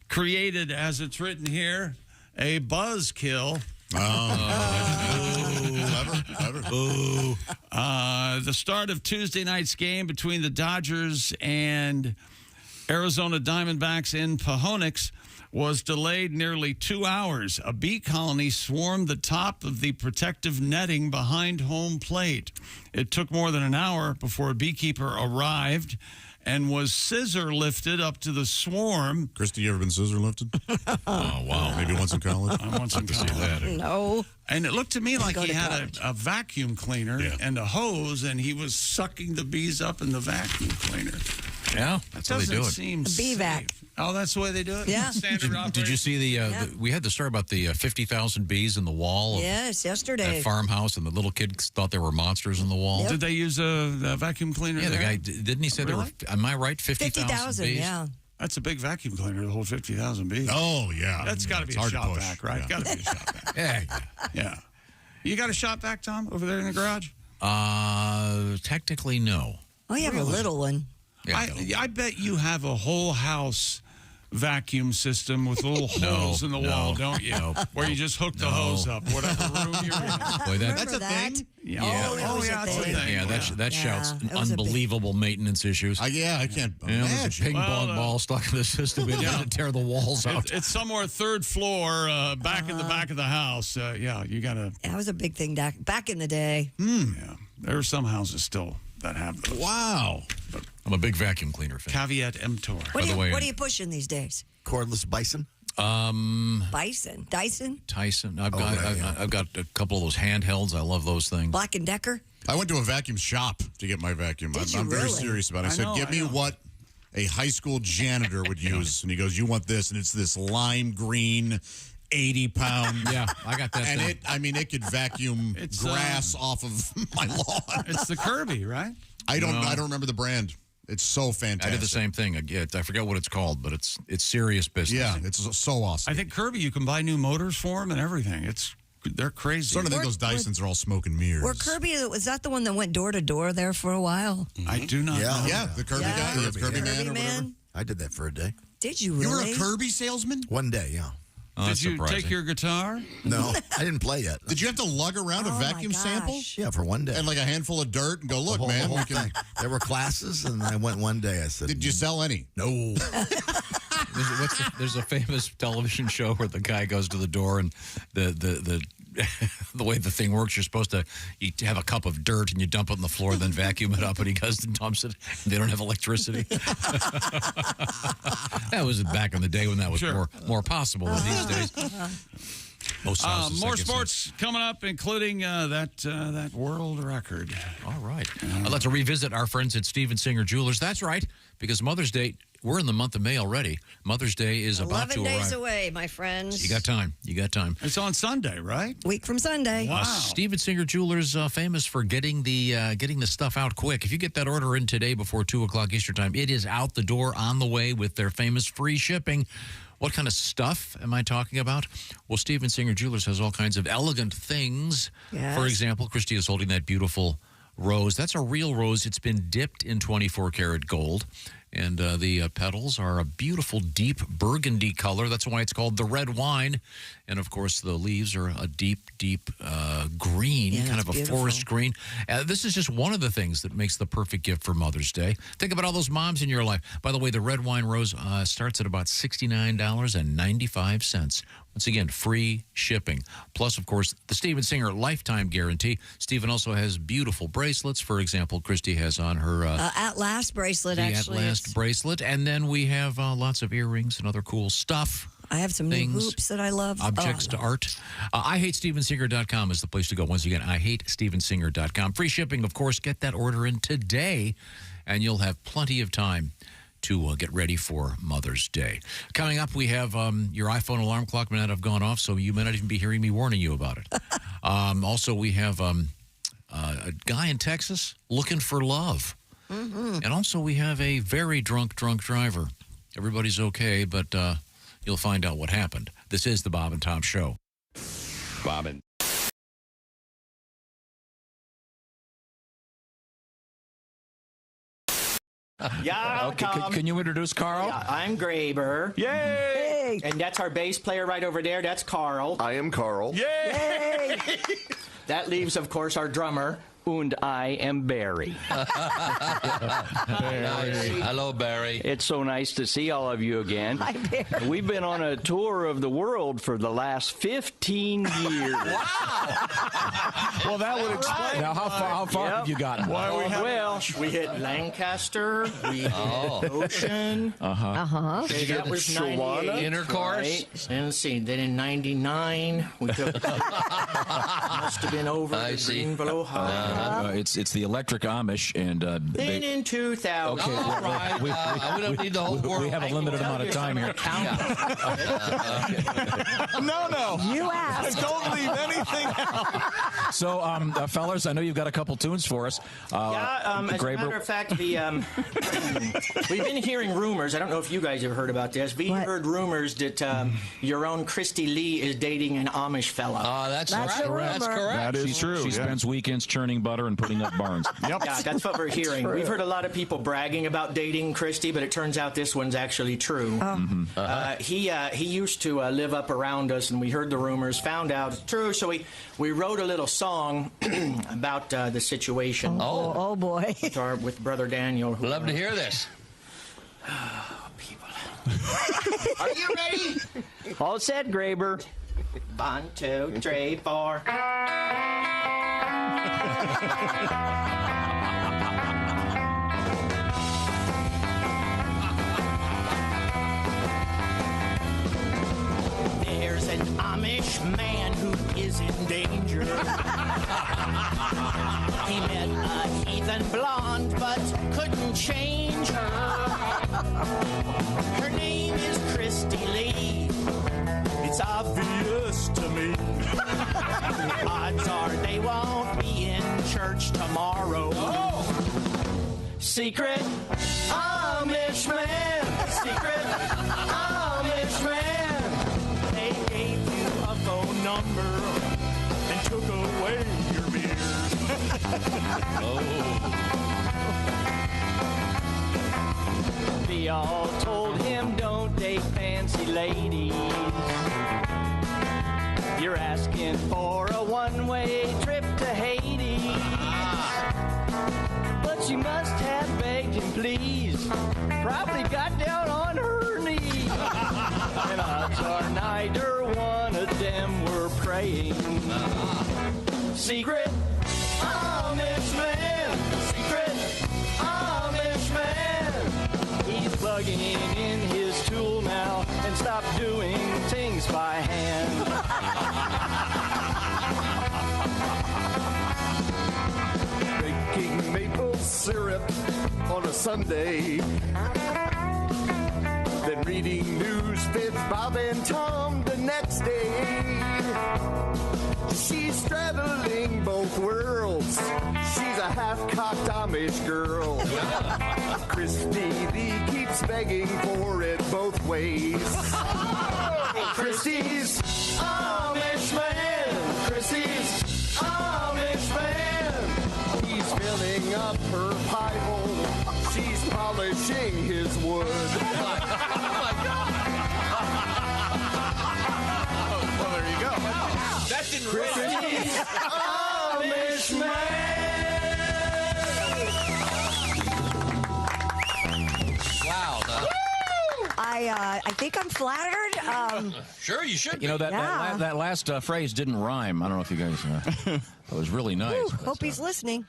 Speaker 23: created, as it's written here, a buzzkill. The start of Tuesday night's game between the Dodgers and Arizona Diamondbacks in Pahonix was delayed nearly 2 hours. A bee colony swarmed the top of the protective netting behind home plate. It took more than an hour before a beekeeper arrived and was scissor lifted up to the swarm.
Speaker 12: Christy, you ever been scissor lifted?
Speaker 3: Oh, wow.
Speaker 12: Maybe once in college?
Speaker 23: I want to see
Speaker 3: that.
Speaker 6: No.
Speaker 23: And it looked to me like he had a vacuum cleaner and a hose, and he was sucking the bees up in the vacuum cleaner.
Speaker 3: Yeah, that's how they do it.
Speaker 23: Seem
Speaker 6: Bee-vac.
Speaker 23: Oh, that's the way they do it?
Speaker 6: Yeah.
Speaker 23: Standard
Speaker 3: Did you see we had the story about the 50,000 bees in the wall of
Speaker 6: Yes, yesterday.
Speaker 3: that farmhouse, and the little kids thought there were monsters in the wall?
Speaker 23: Did they use a vacuum cleaner?
Speaker 3: Yeah, the
Speaker 23: there?
Speaker 3: guy, didn't he say there were, am I right, 50,000 bees?
Speaker 6: Yeah.
Speaker 23: That's a big vacuum cleaner to hold 50,000 bees.
Speaker 12: Oh, yeah.
Speaker 23: That's got to be
Speaker 12: It's
Speaker 23: a
Speaker 12: hard to
Speaker 23: shop
Speaker 12: push.
Speaker 23: vac, right?
Speaker 12: Yeah.
Speaker 23: Got to be a shop vac.
Speaker 3: Yeah.
Speaker 23: You got a shop vac, Tom, over there in the garage?
Speaker 3: Technically, no.
Speaker 6: Oh, you have a little one.
Speaker 3: Yeah,
Speaker 23: I bet you have a whole house vacuum system with little holes in the wall, don't you?
Speaker 3: No.
Speaker 23: Where you just hook the hose up, whatever room you're in.
Speaker 3: Boy,
Speaker 12: That's a thing?
Speaker 23: Yeah.
Speaker 6: Oh, yeah,
Speaker 23: it's a thing.
Speaker 3: Yeah, that shouts
Speaker 6: it was a big-
Speaker 3: unbelievable maintenance issues.
Speaker 12: I can't
Speaker 3: There's a
Speaker 12: imagine.
Speaker 3: ping pong ball stuck in the system. It doesn't tear the walls out.
Speaker 23: It's somewhere third floor, back in the back of the house. You got to.
Speaker 6: That was a big thing back in the day.
Speaker 23: Yeah, there are some houses still that have those.
Speaker 12: Wow.
Speaker 3: I'm a big vacuum cleaner fan.
Speaker 23: Caveat emptor.
Speaker 6: What are you pushing these days?
Speaker 1: Cordless bison?
Speaker 6: Bison? Dyson?
Speaker 3: Tyson. I've got a couple of those handhelds. I love those things.
Speaker 6: Black & Decker?
Speaker 12: I went to a vacuum shop to get my vacuum. I'm very
Speaker 6: really?
Speaker 12: serious about it. I said, give me what a high school janitor would use. And he goes, you want this? And it's this lime green 80-pound.
Speaker 3: Yeah, I got that
Speaker 12: And
Speaker 3: thing.
Speaker 12: it could vacuum grass off of my lawn.
Speaker 23: It's the Kirby, right?
Speaker 12: I don't remember the brand. It's so fantastic.
Speaker 3: I did the same thing. I forget what it's called, but it's serious business.
Speaker 12: Yeah, it's so awesome.
Speaker 23: I think Kirby, you can buy new motors for them and everything. They're crazy.
Speaker 12: Starting to think those Dysons are all smoke and mirrors.
Speaker 6: Were Kirby, was that the one that went door to door there for a while?
Speaker 23: I do not know.
Speaker 12: Yeah, the Kirby guy, the Kirby man or whatever.
Speaker 1: I did that for a day.
Speaker 6: Did you really?
Speaker 12: You were a Kirby salesman?
Speaker 1: One day, yeah.
Speaker 3: Oh,
Speaker 23: Did you take your guitar?
Speaker 1: No, I didn't play yet.
Speaker 12: Did you have to lug around a vacuum sample?
Speaker 1: Yeah, for one day.
Speaker 12: And like a handful of dirt and go, look, man.
Speaker 1: The whole thing. There were classes, and I went one day. I said,
Speaker 12: Did you sell any?
Speaker 1: No.
Speaker 3: There's a famous television show where the guy goes to the door, and the the way the thing works, you're supposed to have a cup of dirt and you dump it on the floor, then vacuum it up, and he goes and dumps it. And they don't have electricity. That was back in the day when that was more possible than these days. Most houses,
Speaker 23: more
Speaker 3: I guess,
Speaker 23: sports coming up, including that world record.
Speaker 3: All right. I'd like to revisit our friends at Steven Singer Jewelers. That's right, because Mother's Day, we're in the month of May already. Mother's Day is about to
Speaker 6: 11 days
Speaker 3: arrive.
Speaker 6: away, my friends.
Speaker 3: You got time. You got time.
Speaker 23: It's on Sunday, right?
Speaker 6: Week from Sunday.
Speaker 23: Wow.
Speaker 3: Steven Singer Jewelers, famous for getting the stuff out quick. If you get that order in today before 2 o'clock Eastern time, it is out the door on the way with their famous free shipping. What kind of stuff am I talking about? Well, Steven Singer Jewelers has all kinds of elegant things.
Speaker 6: Yes.
Speaker 3: For example, Christy is holding that beautiful rose. That's a real rose. It's been dipped in 24-karat gold. And the petals are a beautiful, deep burgundy color. That's why it's called the red wine. And, of course, the leaves are a deep, deep green, kind of a forest green. This is just one of the things that makes the perfect gift for Mother's Day. Think about all those moms in your life. By the way, the red wine rose starts at about $69.95. Once again, free shipping. Plus, of course, the Steven Singer lifetime guarantee. Steven also has beautiful bracelets. For example, Christy has on her
Speaker 6: At Last bracelet,
Speaker 3: the
Speaker 6: actually.
Speaker 3: At Last bracelet. And then we have lots of earrings and other cool stuff.
Speaker 6: I have some new hoops that I love.
Speaker 3: Objects to art. IHateStevenSinger.com is the place to go. Once again, IHateStevenSinger.com. Free shipping, of course. Get that order in today, and you'll have plenty of time to get ready for Mother's Day. Coming up, we have your iPhone alarm clock may not have gone off, so you may not even be hearing me warning you about it. Also, we have a guy in Texas looking for love. Mm-hmm. And also, we have a very drunk driver. Everybody's okay, but you'll find out what happened. This is the Bob and Tom Show.
Speaker 18: Bob and
Speaker 19: Yeah.
Speaker 8: Okay, can you introduce Carl?
Speaker 19: Yeah, I'm Graber.
Speaker 18: Yay!
Speaker 19: And that's our bass player right over there. That's Carl.
Speaker 18: I am Carl.
Speaker 19: Yay! That leaves, of course, our drummer. And I am Barry.
Speaker 10: Hello, Barry.
Speaker 19: It's so nice to see all of you again.
Speaker 6: Hi, Barry.
Speaker 19: We've been on a tour of the world for the last 15 years.
Speaker 11: Well, that would explain.
Speaker 8: Now, how far have you gotten?
Speaker 19: Well, we hit Lancaster, we hit Ocean.
Speaker 10: Did you get
Speaker 19: That was
Speaker 10: Shawana?
Speaker 19: 98,
Speaker 10: Intercourse?
Speaker 19: Right? And let's see, then in 99, we took, must have been over
Speaker 10: I
Speaker 19: the
Speaker 10: see.
Speaker 19: Greenville High.
Speaker 8: It's the electric Amish, and
Speaker 19: Then in 2000.
Speaker 8: Okay,
Speaker 10: All right. we don't need the whole world.
Speaker 8: we have a limited amount of time here.
Speaker 11: No.
Speaker 6: You asked.
Speaker 11: Don't leave anything out.
Speaker 8: So, fellas, I know you've got a couple tunes for us.
Speaker 19: As a matter of fact, we've been hearing rumors. I don't know if you guys have heard about this. We heard rumors that your own Christy Lee is dating an Amish fella.
Speaker 10: That's
Speaker 6: That's
Speaker 10: correct.
Speaker 6: a
Speaker 10: That's
Speaker 6: rumor.
Speaker 10: correct.
Speaker 11: That is true.
Speaker 8: She spends weekends churning butter and putting up barns.
Speaker 11: Yep.
Speaker 19: Yeah, that's what we're hearing. We've heard a lot of people bragging about dating Christy, but it turns out this one's actually true. He used to live up around us, and we heard the rumors, found out it's true, so we wrote a little song about the situation.
Speaker 6: Oh boy.
Speaker 19: With Brother Daniel.
Speaker 10: Love to hear this.
Speaker 19: People. Are you ready? All set, Graber. 1, 2, 3, 4. There's an Amish man who is in danger. He met a heathen blonde but couldn't change her. Her name is Christy Lee. It's obvious to me. Odds are they won't be in church tomorrow. Secret Amish man. Secret Amish man. They gave you a phone number and took away your beers. We all told him don't date fancy ladies. You're asking for a one-way trip to Hades. But she must have begged him, please. Probably got down on her knees. And odds are neither one of them were praying. Secret Amish man. Secret Amish man. He's plugging in his tool now and stop doing things by hand.
Speaker 4: Making maple syrup on a Sunday. Then reading news with Bob and Tom the next day. She's straddling both worlds. She's a half-cocked Amish girl. Christy Lee keeps begging for it both ways. Christy's Amish man. Christy's Amish man. He's filling up her pie hole. She's polishing his wood. Oh my God.
Speaker 11: Well, there you go.
Speaker 19: That didn't Christy's Amish man.
Speaker 3: Wow.
Speaker 6: I think I'm flattered.
Speaker 3: Sure, you should.
Speaker 8: You know,
Speaker 6: Yeah.
Speaker 8: that last phrase didn't rhyme. I don't know if you guys... it was really nice.
Speaker 6: Ooh, hope he's listening.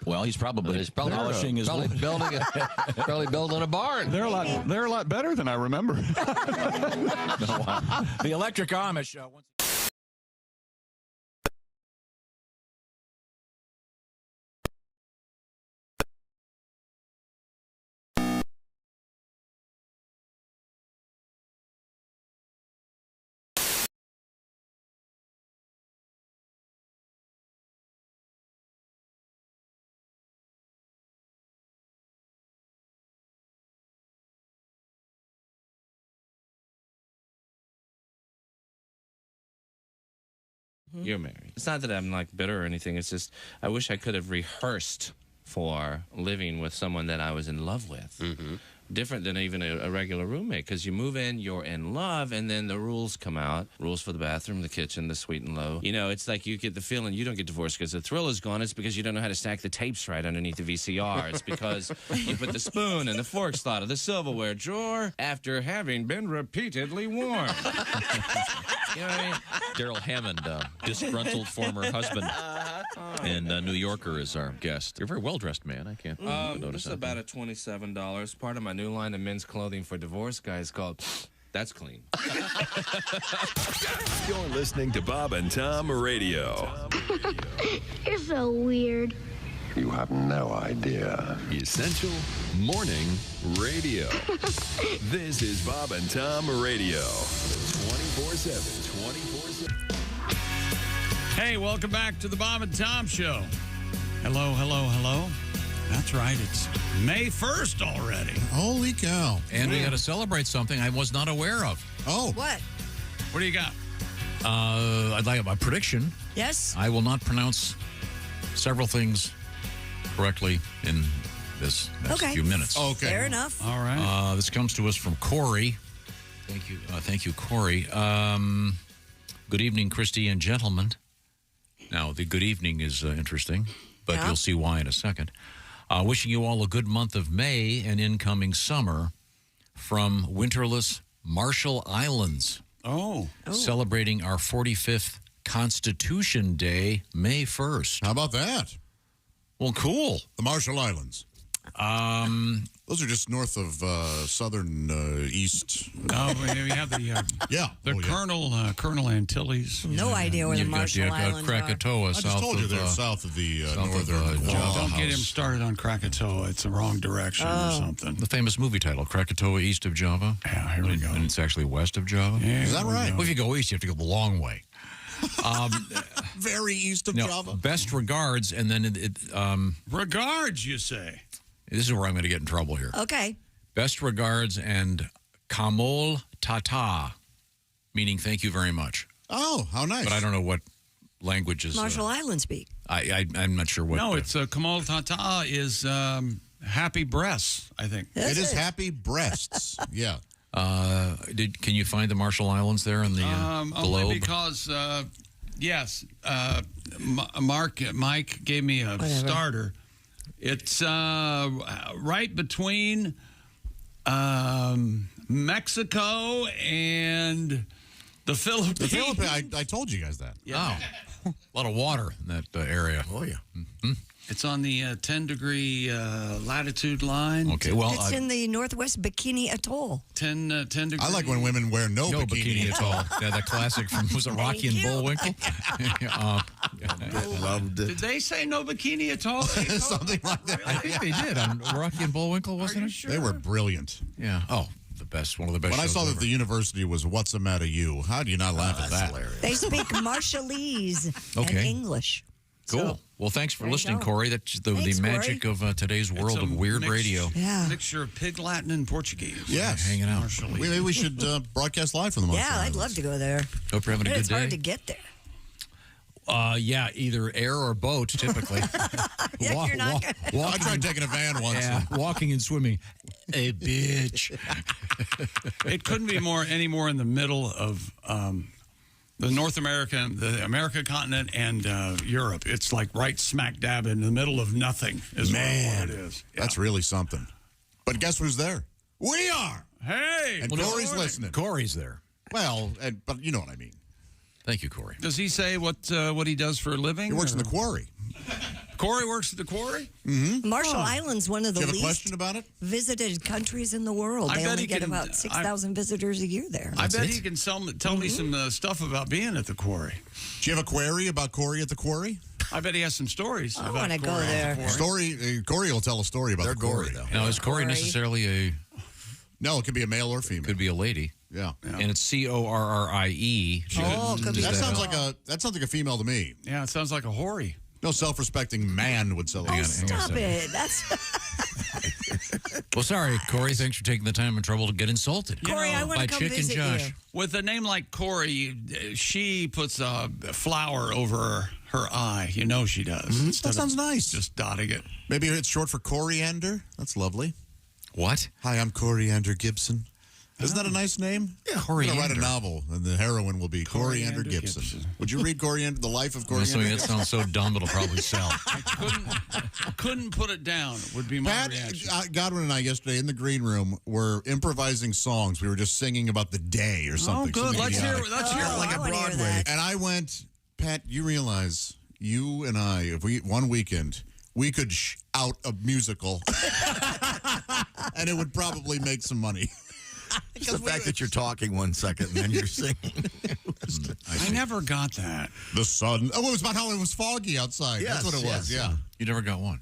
Speaker 8: Well, he's probably polishing his wood.
Speaker 10: Probably building a barn.
Speaker 11: They're a lot better than I remember.
Speaker 8: The Electric Amish.
Speaker 15: You're married. It's not that I'm like bitter or anything. It's just I wish I could have rehearsed for living with someone that I was in love with. Different than even a regular roommate, because you move in, you're in love, and then the rules come out. Rules for the bathroom, the kitchen, the sweet and low. You know, it's like you get the feeling you don't get divorced because the thrill is gone. It's because you don't know how to stack the tapes right underneath the VCR. It's because you put the spoon in the fork slot of the silverware drawer after having been repeatedly worn. You know what I mean?
Speaker 8: Daryl Hammond, disgruntled former husband, and New Yorker is our guest. You're a very well-dressed man. I can't notice
Speaker 15: This is about $27. Part of my new line of men's clothing for divorce guys called That's Clean.
Speaker 14: You're listening to Bob and Tom Radio.
Speaker 20: You're so weird.
Speaker 14: You have no idea. Essential Morning Radio. This is Bob and Tom Radio. 24/7. 24/7.
Speaker 23: Hey, welcome back to the Bob and Tom Show. Hello, hello, hello. That's right. It's May 1st already.
Speaker 12: Holy cow.
Speaker 3: And we got to celebrate something I was not aware of.
Speaker 12: Oh.
Speaker 6: What?
Speaker 23: What do you got?
Speaker 3: I'd like a prediction.
Speaker 6: Yes?
Speaker 3: I will not pronounce several things correctly in this next few minutes.
Speaker 12: Okay.
Speaker 6: Fair enough.
Speaker 23: All right.
Speaker 3: This comes to us from Corey. Thank you, Corey. Good evening, Christy and gentlemen. Now, the good evening is interesting, but you'll see why in a second. Wishing you all a good month of May and incoming summer from winterless Marshall Islands.
Speaker 23: Oh.
Speaker 3: Celebrating our 45th Constitution Day, May 1st.
Speaker 12: How about that?
Speaker 3: Well, cool.
Speaker 12: The Marshall Islands. Those are just north of southern east.
Speaker 23: Oh, we have the Colonel Antilles.
Speaker 6: No idea where the Marshall Islands
Speaker 3: Krakatoa,
Speaker 12: I just told you they're south of the northern.
Speaker 23: Don't get him started on Krakatoa. It's the wrong direction or something.
Speaker 3: The famous movie title, Krakatoa East of Java.
Speaker 23: Yeah, here we go.
Speaker 3: And it's actually west of Java.
Speaker 23: Yeah,
Speaker 12: is that right?
Speaker 3: Well, if you go east, you have to go the long way.
Speaker 12: Very east of Java.
Speaker 3: Best regards, and then
Speaker 23: regards, you say?
Speaker 3: This is where I'm going to get in trouble here.
Speaker 6: Okay.
Speaker 3: Best regards and kamol tata, meaning thank you very much.
Speaker 12: Oh, how nice.
Speaker 3: But I don't know what languages.
Speaker 6: Marshall Islands speak.
Speaker 3: I'm not sure what.
Speaker 23: No, it's Kamal Tata is happy breasts, I think.
Speaker 12: It is happy breasts. Yeah.
Speaker 3: Can you find the Marshall Islands there in the globe?
Speaker 23: Only because, yes, Mike gave me a starter. It's right between Mexico and the Philippines.
Speaker 12: I told you guys that.
Speaker 23: Yeah.
Speaker 3: A lot of water in that area.
Speaker 1: Oh, yeah.
Speaker 3: Mm-hmm.
Speaker 23: It's on the 10-degree latitude line.
Speaker 3: Okay, well,
Speaker 6: It's in the northwest Bikini Atoll.
Speaker 23: 10 degrees.
Speaker 12: I like when women wear no bikini
Speaker 3: at all. Yeah, that classic from, was it Rocky and Bullwinkle?
Speaker 1: Loved it.
Speaker 23: Did they say no bikini at all?
Speaker 12: Something like that.
Speaker 3: I think they did on Rocky and Bullwinkle, wasn't it?
Speaker 23: Sure?
Speaker 12: They were brilliant.
Speaker 3: Yeah. Oh, the best. One of the best
Speaker 12: When I
Speaker 3: shows
Speaker 12: saw that
Speaker 3: ever.
Speaker 12: the university was What's the Matter You, how do you not laugh at that?
Speaker 6: They speak Marshallese
Speaker 3: Okay.
Speaker 6: and English.
Speaker 3: Cool.
Speaker 6: So,
Speaker 3: Well, thanks for
Speaker 6: there you
Speaker 3: listening,
Speaker 6: go.
Speaker 3: Corey. That's the
Speaker 6: Thanks,
Speaker 3: magic of today's world of weird radio.
Speaker 6: Yeah.
Speaker 23: Mixture of Pig Latin and Portuguese.
Speaker 12: Yes.
Speaker 3: Hanging out.
Speaker 12: Maybe we should broadcast live from the Marshall
Speaker 6: Yeah, I'd love to go there.
Speaker 3: Hope you're having a
Speaker 6: But
Speaker 3: good
Speaker 6: it's hard
Speaker 3: day.
Speaker 6: to get there.
Speaker 3: Yeah, either air or boat, typically.
Speaker 6: Yeah, you're not
Speaker 12: I tried taking a van once.
Speaker 3: Yeah, walking and swimming. A bitch.
Speaker 23: It couldn't be any more in the middle of the North America, the America continent, and Europe. It's like right smack dab in the middle of nothing. Is what it is.
Speaker 12: That's really something. But guess who's there? We are.
Speaker 23: Hey,
Speaker 12: And Corey's listening.
Speaker 3: Corey's there.
Speaker 12: Well, but you know what I mean.
Speaker 3: Thank you, Corey.
Speaker 23: Does he say what he does for a living?
Speaker 12: He works in the quarry.
Speaker 23: Corey works at the quarry?
Speaker 12: Mm-hmm.
Speaker 6: Marshall Island's one of the
Speaker 12: Do you have a
Speaker 6: least
Speaker 12: question about it?
Speaker 6: visited countries in the world.
Speaker 23: I
Speaker 6: They
Speaker 23: bet
Speaker 6: only
Speaker 23: he
Speaker 6: get
Speaker 23: can-
Speaker 6: about 6,000 visitors a year there.
Speaker 23: I bet he can tell me some stuff about being at the quarry.
Speaker 12: Do you have a query about Corey at the quarry?
Speaker 23: I bet he has some stories.
Speaker 6: I
Speaker 23: about
Speaker 6: wanna go
Speaker 23: Corey at
Speaker 6: there.
Speaker 23: the quarry.
Speaker 12: Corey will tell a story about
Speaker 1: They're
Speaker 12: the quarry.
Speaker 1: gory, though.
Speaker 3: Now, is Corey necessarily a...
Speaker 12: No, it could be a male or female.
Speaker 3: Could be a lady.
Speaker 12: Yeah.
Speaker 3: And it's Corrie.
Speaker 12: That sounds like a female to me.
Speaker 23: Yeah, it sounds like a hoary.
Speaker 12: No self-respecting man would sell it.
Speaker 6: Oh, stop it. That's
Speaker 3: Well, sorry, Corey. Thanks for taking the time and trouble to get insulted.
Speaker 6: Corey, I want
Speaker 3: by
Speaker 6: to come
Speaker 3: Chick and
Speaker 6: visit
Speaker 3: Josh.
Speaker 6: you.
Speaker 23: With a name like Corey, she puts a flower over her eye. You know she does.
Speaker 12: That
Speaker 23: Instead
Speaker 12: sounds
Speaker 23: of
Speaker 12: nice.
Speaker 23: Just dotting it.
Speaker 12: Maybe it's short for coriander. That's lovely.
Speaker 3: What?
Speaker 12: Hi, I'm Coriander Gibson. Isn't that a nice name?
Speaker 1: Yeah,
Speaker 12: I'm going to write a
Speaker 3: Coriander.
Speaker 12: novel, and the heroine will be Coriander Gibson. Would you read Coriander, The Life of Coriander?
Speaker 3: That sounds so dumb, it'll probably sell.
Speaker 23: Couldn't put it down would be my
Speaker 12: Pat,
Speaker 23: reaction.
Speaker 12: Godwin and I yesterday in the green room were improvising songs. We were just singing about the day or something.
Speaker 23: good.
Speaker 12: something
Speaker 23: Let's hear
Speaker 12: idiotic.
Speaker 23: it like
Speaker 6: I
Speaker 23: a
Speaker 6: wanna hear
Speaker 23: Broadway.
Speaker 6: that.
Speaker 12: And I went, Pat, you realize you and I, if we one weekend, we could out a musical, and it would probably make some money.
Speaker 1: It's the fact that you're talking 1 second and then you're singing.
Speaker 23: I never got that.
Speaker 12: The sun. Oh, it was about how it was foggy outside.
Speaker 1: Yes,
Speaker 12: That's what it was.
Speaker 1: yes.
Speaker 12: Yeah.
Speaker 3: You never got one.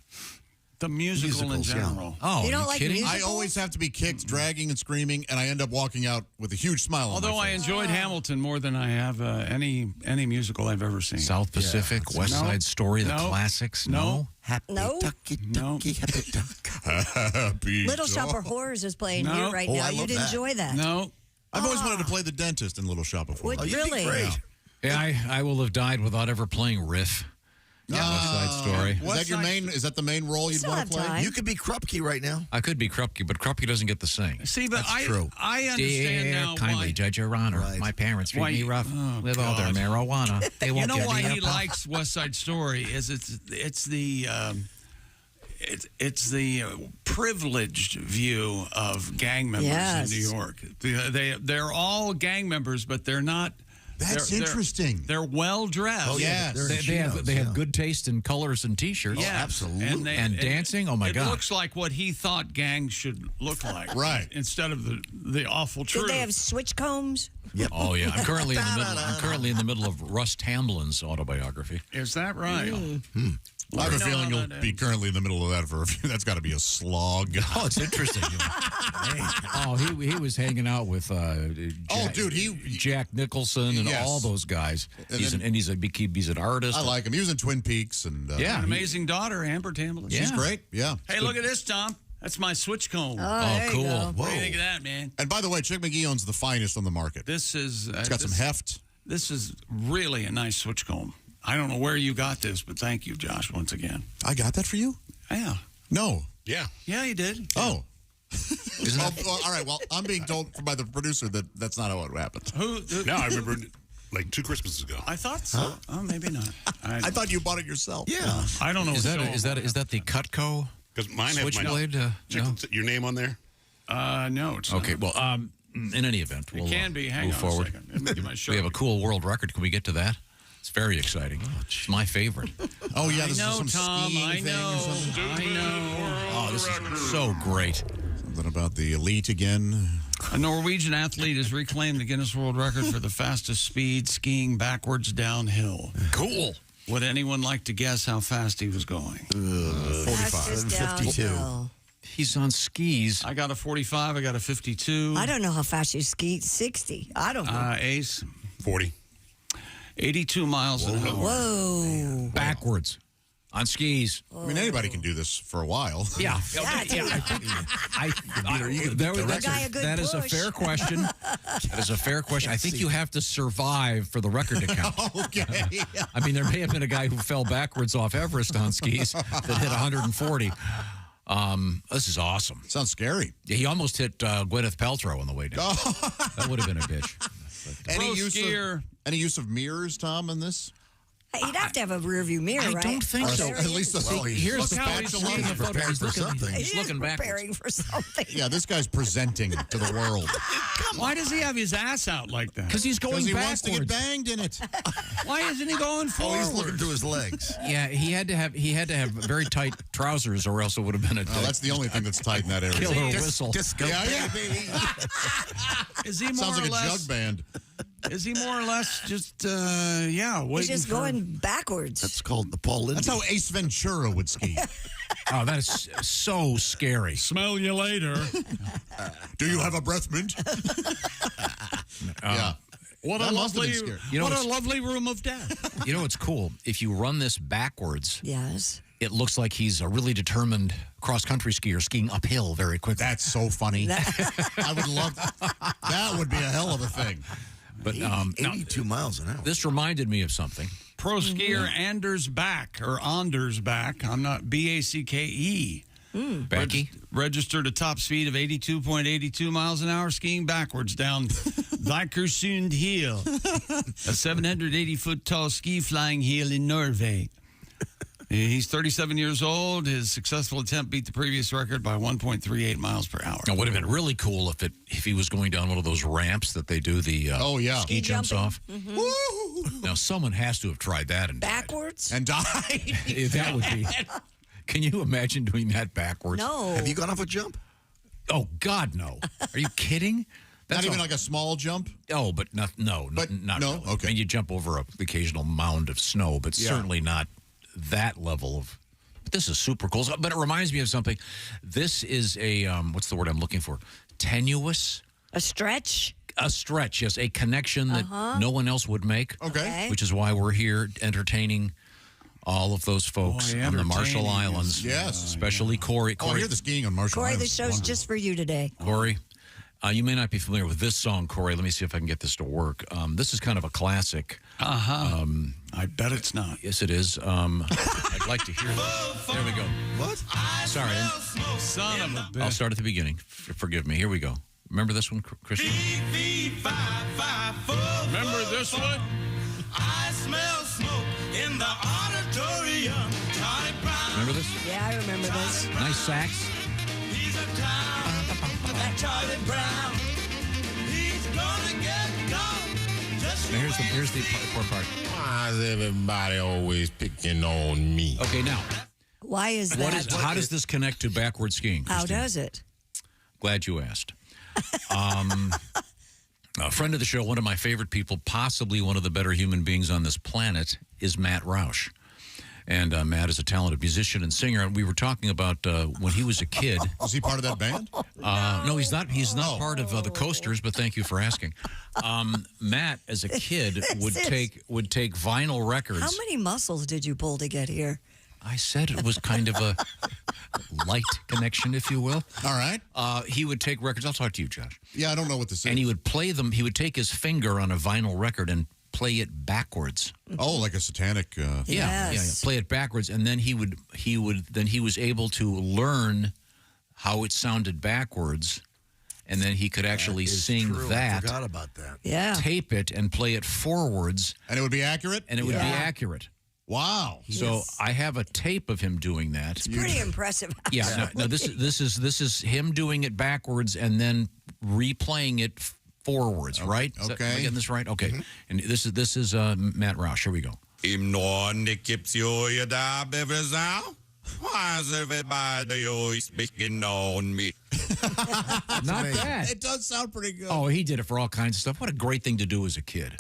Speaker 23: The musical in
Speaker 1: Musicals, yeah.
Speaker 23: general.
Speaker 3: Oh,
Speaker 6: You don't
Speaker 3: you
Speaker 6: like
Speaker 3: kidding?
Speaker 6: musicals?
Speaker 12: I always have to be kicked, dragging, and screaming, and I end up walking out with a huge smile on
Speaker 23: Although
Speaker 12: my
Speaker 23: I
Speaker 12: face.
Speaker 23: enjoyed Hamilton more than I have any musical I've ever seen.
Speaker 3: South Pacific, West
Speaker 23: No.
Speaker 3: Side Story, the
Speaker 23: No.
Speaker 3: classics.
Speaker 23: No.
Speaker 1: Happy
Speaker 6: No.
Speaker 1: ducky,
Speaker 23: No.
Speaker 1: ducky, happy duck.
Speaker 12: Happy
Speaker 6: Little
Speaker 12: dog.
Speaker 6: Shop of Horrors is playing
Speaker 23: No.
Speaker 6: here right
Speaker 1: Oh,
Speaker 6: now.
Speaker 1: I
Speaker 6: You'd
Speaker 1: love that.
Speaker 6: enjoy that.
Speaker 23: No.
Speaker 12: I've always wanted to play the dentist in Little Shop of Horrors.
Speaker 6: Would
Speaker 1: Oh, you'd be
Speaker 6: really?
Speaker 1: great.
Speaker 3: Yeah, I will have died without ever playing Riff. West Side Story.
Speaker 12: Is that your main? Is that the main role you'd
Speaker 6: Still
Speaker 12: want
Speaker 6: have
Speaker 12: to play?
Speaker 6: time.
Speaker 1: You could be Krupke right now.
Speaker 3: I could be Krupke, but Krupke doesn't get the sing.
Speaker 23: See, but
Speaker 1: That's true.
Speaker 23: I understand
Speaker 3: Dear,
Speaker 23: now
Speaker 3: kindly
Speaker 23: why.
Speaker 3: judge your honor.
Speaker 1: Right.
Speaker 3: My parents treat
Speaker 23: Why-
Speaker 3: me rough
Speaker 23: oh,
Speaker 3: with all their
Speaker 23: God.
Speaker 3: marijuana. They won't
Speaker 23: You know
Speaker 3: give
Speaker 23: why
Speaker 3: me a
Speaker 23: he
Speaker 3: puff.
Speaker 23: likes West Side Story is it's the privileged view of gang members
Speaker 6: Yes.
Speaker 23: in New York. They're all gang members, but they're not.
Speaker 12: That's
Speaker 23: they're-
Speaker 12: interesting.
Speaker 23: They're well dressed.
Speaker 12: Oh, yes.
Speaker 1: They're in
Speaker 3: They have
Speaker 1: chinos,
Speaker 3: good taste in colors and T-shirts.
Speaker 23: Yeah,
Speaker 1: absolutely.
Speaker 3: And dancing? Oh, my
Speaker 23: it
Speaker 3: God.
Speaker 23: It looks like what he thought gangs should look like,
Speaker 12: Right.
Speaker 23: Instead of the awful truth.
Speaker 6: Did they have switch combs?
Speaker 1: Yep.
Speaker 3: Oh yeah, I'm currently in the middle of Russ Tamblin's autobiography.
Speaker 23: Is that right?
Speaker 12: I have a
Speaker 23: No,
Speaker 12: feeling
Speaker 23: no,
Speaker 12: you'll
Speaker 23: no,
Speaker 12: be currently in the middle of that for a few. That's got to be a slog.
Speaker 3: Oh, it's interesting. Oh, he was hanging out with Jack Nicholson and
Speaker 12: Yes.
Speaker 3: all those guys.
Speaker 12: And
Speaker 3: He's an artist.
Speaker 12: I like him. He was in Twin Peaks and
Speaker 3: Yeah.
Speaker 23: An amazing daughter, Amber Tamblyn.
Speaker 12: she's great. Yeah.
Speaker 23: Hey, look at this, Tom. That's my switch comb.
Speaker 6: there you
Speaker 3: cool.
Speaker 6: go.
Speaker 23: What do you think of that, man?
Speaker 12: And by the way, Chick McGee owns the finest on the market.
Speaker 23: This is.
Speaker 12: It's got some heft.
Speaker 23: This is really a nice switch comb. I don't know where you got this, but thank you, Josh, once again.
Speaker 12: I got that for you?
Speaker 23: Yeah.
Speaker 12: No.
Speaker 11: Yeah.
Speaker 23: Yeah, you did.
Speaker 12: Oh. Well, all right. Well, I'm being told by the producer that that's not how it happened.
Speaker 23: Who?
Speaker 11: No, I remember like 2 Christmases ago.
Speaker 23: I thought so. Oh, maybe not.
Speaker 12: I thought you bought it yourself.
Speaker 1: Yeah.
Speaker 23: I don't know.
Speaker 3: Is that the Cutco?
Speaker 11: Because mine has
Speaker 3: Switchblade?
Speaker 11: your name on there.
Speaker 23: No, it's
Speaker 3: Okay.
Speaker 23: not.
Speaker 3: Well, in any event, we'll
Speaker 23: It can be. Hang
Speaker 3: move
Speaker 23: on
Speaker 3: forward.
Speaker 23: a second. Let me get my shirt.
Speaker 3: We have a cool world record. Can we get to that? It's very exciting. It's my favorite.
Speaker 12: Oh, yeah, this
Speaker 23: I know,
Speaker 12: is some
Speaker 23: Tom.
Speaker 12: skiing
Speaker 23: I
Speaker 12: thing or
Speaker 23: know.
Speaker 12: something.
Speaker 23: I know.
Speaker 3: Oh, this is so great.
Speaker 12: Something about the elite again.
Speaker 23: A Norwegian athlete has reclaimed the Guinness World Record for the fastest speed skiing backwards downhill.
Speaker 3: Cool.
Speaker 23: Would anyone like to guess how fast he was going?
Speaker 6: 45.
Speaker 1: 52.
Speaker 3: He's on skis.
Speaker 23: I got a 45. I got a 52.
Speaker 6: I don't know how fast you ski. 60. I don't know.
Speaker 23: Ace.
Speaker 12: 40.
Speaker 23: 82 miles an hour.
Speaker 6: Whoa.
Speaker 3: Backwards. On skis.
Speaker 12: I mean, anybody can do this for a while.
Speaker 3: Yeah.
Speaker 6: I think
Speaker 3: That is a fair question. That is a fair question. I think you have to survive for the record to count.
Speaker 12: Okay.
Speaker 3: I mean, there may have been a guy who fell backwards off Everest on skis that hit 140. This is awesome.
Speaker 12: Sounds scary.
Speaker 3: Yeah, he almost hit Gwyneth Paltrow on the way down. That would have been a bitch.
Speaker 12: Any use of mirrors, Tom, in this?
Speaker 6: You'd have to have a rear view mirror, right?
Speaker 3: I don't think so.
Speaker 12: At least
Speaker 3: Here's the how he's looking at
Speaker 1: prepared for something.
Speaker 3: He's looking backwards.
Speaker 6: Preparing for something.
Speaker 12: Yeah, this guy's presenting to the world.
Speaker 23: Why does he have his ass out like that?
Speaker 3: Because he's going
Speaker 12: Because he
Speaker 3: backwards.
Speaker 12: wants to get banged in it.
Speaker 23: Why isn't he going forward?
Speaker 1: Oh, he's looking through his legs.
Speaker 3: Yeah, he had to have very tight trousers, or else it would have been a
Speaker 12: that's the only thing that's tight in that area.
Speaker 3: killer whistle.
Speaker 1: Disco
Speaker 12: baby.
Speaker 23: Is he more
Speaker 12: Sounds like
Speaker 23: or
Speaker 12: a
Speaker 23: less?
Speaker 12: jug band.
Speaker 23: Is he more or less just
Speaker 6: He's just
Speaker 23: for-
Speaker 6: going backwards.
Speaker 1: That's called the Paul Lindsay.
Speaker 12: That's how Ace Ventura would ski.
Speaker 3: Oh, that is so scary.
Speaker 23: Smell you later.
Speaker 12: Do you have a breath mint? Yeah.
Speaker 23: What
Speaker 12: That
Speaker 23: a
Speaker 12: must have
Speaker 23: lovely,
Speaker 12: been scary.
Speaker 3: You know
Speaker 23: what a
Speaker 3: what's-
Speaker 23: lovely room of death.
Speaker 3: You know what's cool? If you run this backwards,
Speaker 6: Yes.
Speaker 3: it looks like he's a really determined cross-country skier skiing uphill very quickly.
Speaker 12: That's so funny. I would love that. Would be a hell of a thing.
Speaker 3: But
Speaker 1: 82 miles an hour.
Speaker 3: This reminded me of something.
Speaker 23: Pro skier Anders Back, or Anders Back. I'm not Backe.
Speaker 3: Becky?
Speaker 23: Registered a top speed of 82.82 miles an hour skiing backwards down Vikersund Hill, a 780-foot tall ski flying hill in Norway. He's 37 years old. His successful attempt beat the previous record by 1.38 miles per hour.
Speaker 3: It would have been really cool if he was going down one of those ramps that they do the ski jumps off. Now, someone has to have tried that and
Speaker 6: Backwards?
Speaker 12: And died.
Speaker 3: that would be. Can you imagine doing that backwards?
Speaker 6: No.
Speaker 1: Have you gone off a jump?
Speaker 3: Oh, God, no. Are you kidding?
Speaker 12: Not even like a small jump?
Speaker 3: Oh, but not
Speaker 12: no,
Speaker 3: really.
Speaker 12: okay.
Speaker 3: I mean, you jump over an occasional mound of snow, but certainly not that level of. But this is super cool. But it reminds me of something. This is a what's the word I'm looking for? Tenuous.
Speaker 6: A stretch?
Speaker 3: A stretch, yes. A connection that no one else would make.
Speaker 12: Okay.
Speaker 3: Which is why we're here entertaining all of those folks on the Marshall Islands.
Speaker 12: Yes.
Speaker 3: Especially Corey.
Speaker 12: Oh, I hear the skiing on Marshall
Speaker 6: Corey,
Speaker 12: Islands.
Speaker 6: the show's just for you today.
Speaker 3: Corey, you may not be familiar with this song, Corey. Let me see if I can get this to work. This is kind of a classic.
Speaker 23: I bet it's not.
Speaker 3: Yes, it is. I'd like to hear this. There we go.
Speaker 1: What?
Speaker 3: Sorry.
Speaker 23: Son of a bitch.
Speaker 3: I'll start at the beginning. Forgive me. Here we go. Remember this one, Christian?
Speaker 23: Remember this one?
Speaker 19: I smell smoke in the auditorium. Charlie Brown.
Speaker 3: Remember this?
Speaker 6: Yeah, I remember this.
Speaker 3: Nice sax.
Speaker 19: He's a clown. That Charlie Brown. He's gonna get gone. Just
Speaker 3: Now here's the poor part.
Speaker 5: Why is everybody always picking on me?
Speaker 3: Okay, now.
Speaker 6: Why is that?
Speaker 3: How does this connect to backward skiing?
Speaker 6: How
Speaker 3: Christine?
Speaker 6: does it?
Speaker 3: Glad you asked. A friend of the show, one of my favorite people, possibly one of the better human beings on this planet, is Matt Roush. And Matt is a talented musician and singer. And we were talking about when he was a kid.
Speaker 12: Was he part of that band?
Speaker 3: No, he's not. He's not part of the Coasters. But thank you for asking. Matt, as a kid, would take vinyl records.
Speaker 6: How many muscles did you pull to get here?
Speaker 3: I said it was kind of a light connection, if you will.
Speaker 12: All right.
Speaker 3: He would take records. I'll talk to you, Josh.
Speaker 12: Yeah, I don't know what to say.
Speaker 3: And he would play them. He would take his finger on a vinyl record and play it backwards.
Speaker 12: Oh, like a satanic.
Speaker 3: Yeah. Play it backwards, and then he was able to learn how it sounded backwards, and then he could actually sing that.
Speaker 1: I forgot about that.
Speaker 6: Yeah.
Speaker 3: Tape it and play it forwards,
Speaker 12: and it would be accurate.
Speaker 3: And it would be accurate.
Speaker 12: Wow.
Speaker 3: So I have a tape of him doing that.
Speaker 6: It's pretty impressive.
Speaker 3: Yeah. No, this is him doing it backwards and then replaying it forwards, right? Am I getting this right? Okay. And this is Matt Roush. Here we go.
Speaker 5: Why is everybody always speaking on me?
Speaker 3: Not bad.
Speaker 12: It does sound pretty good.
Speaker 3: Oh, he did it for all kinds of stuff. What a great thing to do as a kid.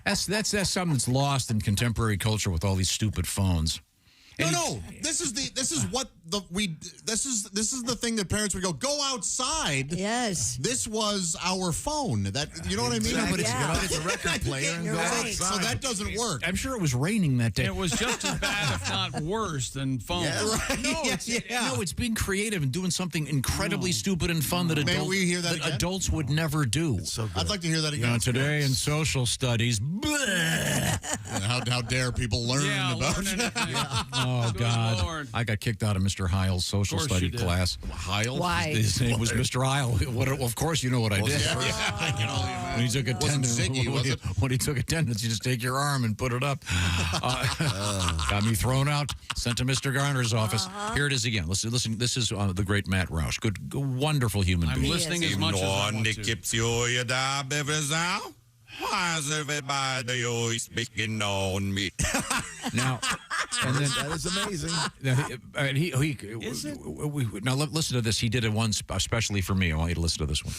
Speaker 3: That's something that's lost in contemporary culture with all these stupid phones.
Speaker 12: No. This is the thing that parents would go outside.
Speaker 6: Yes.
Speaker 12: This was our phone. That you know what I mean?
Speaker 3: Exactly.
Speaker 12: But
Speaker 3: it's
Speaker 1: a record player and go outside.
Speaker 12: So that doesn't work.
Speaker 3: I'm sure it was raining that day.
Speaker 23: It was just as bad, if not worse, than phone.
Speaker 12: Yeah, right.
Speaker 3: No, it's being creative and doing something incredibly stupid and fun that adults would never do.
Speaker 1: So good.
Speaker 12: I'd like to hear that again.
Speaker 3: Today in social studies,
Speaker 12: how dare people learn about
Speaker 3: Oh, God.
Speaker 23: Lord.
Speaker 3: I got kicked out of Mr. Heil's social study class.
Speaker 12: Heil?
Speaker 6: Why?
Speaker 3: His name was Mr. Heil. Of course, you know what I did.
Speaker 12: I can only imagine.
Speaker 3: When he took attendance,
Speaker 12: Ziggy, was it?
Speaker 3: when he took attendance, you just take your arm and put it up. Got me thrown out, sent to Mr. Garner's office. Here it is again. Listen. This is the great Matt Roush. Good, wonderful human being.
Speaker 23: I'm listening as much as I want to.
Speaker 5: Why is everybody always speaking on me?
Speaker 3: Now, and then
Speaker 1: that is amazing.
Speaker 3: Now listen to this. He did it once, especially for me. I want you to listen to this one.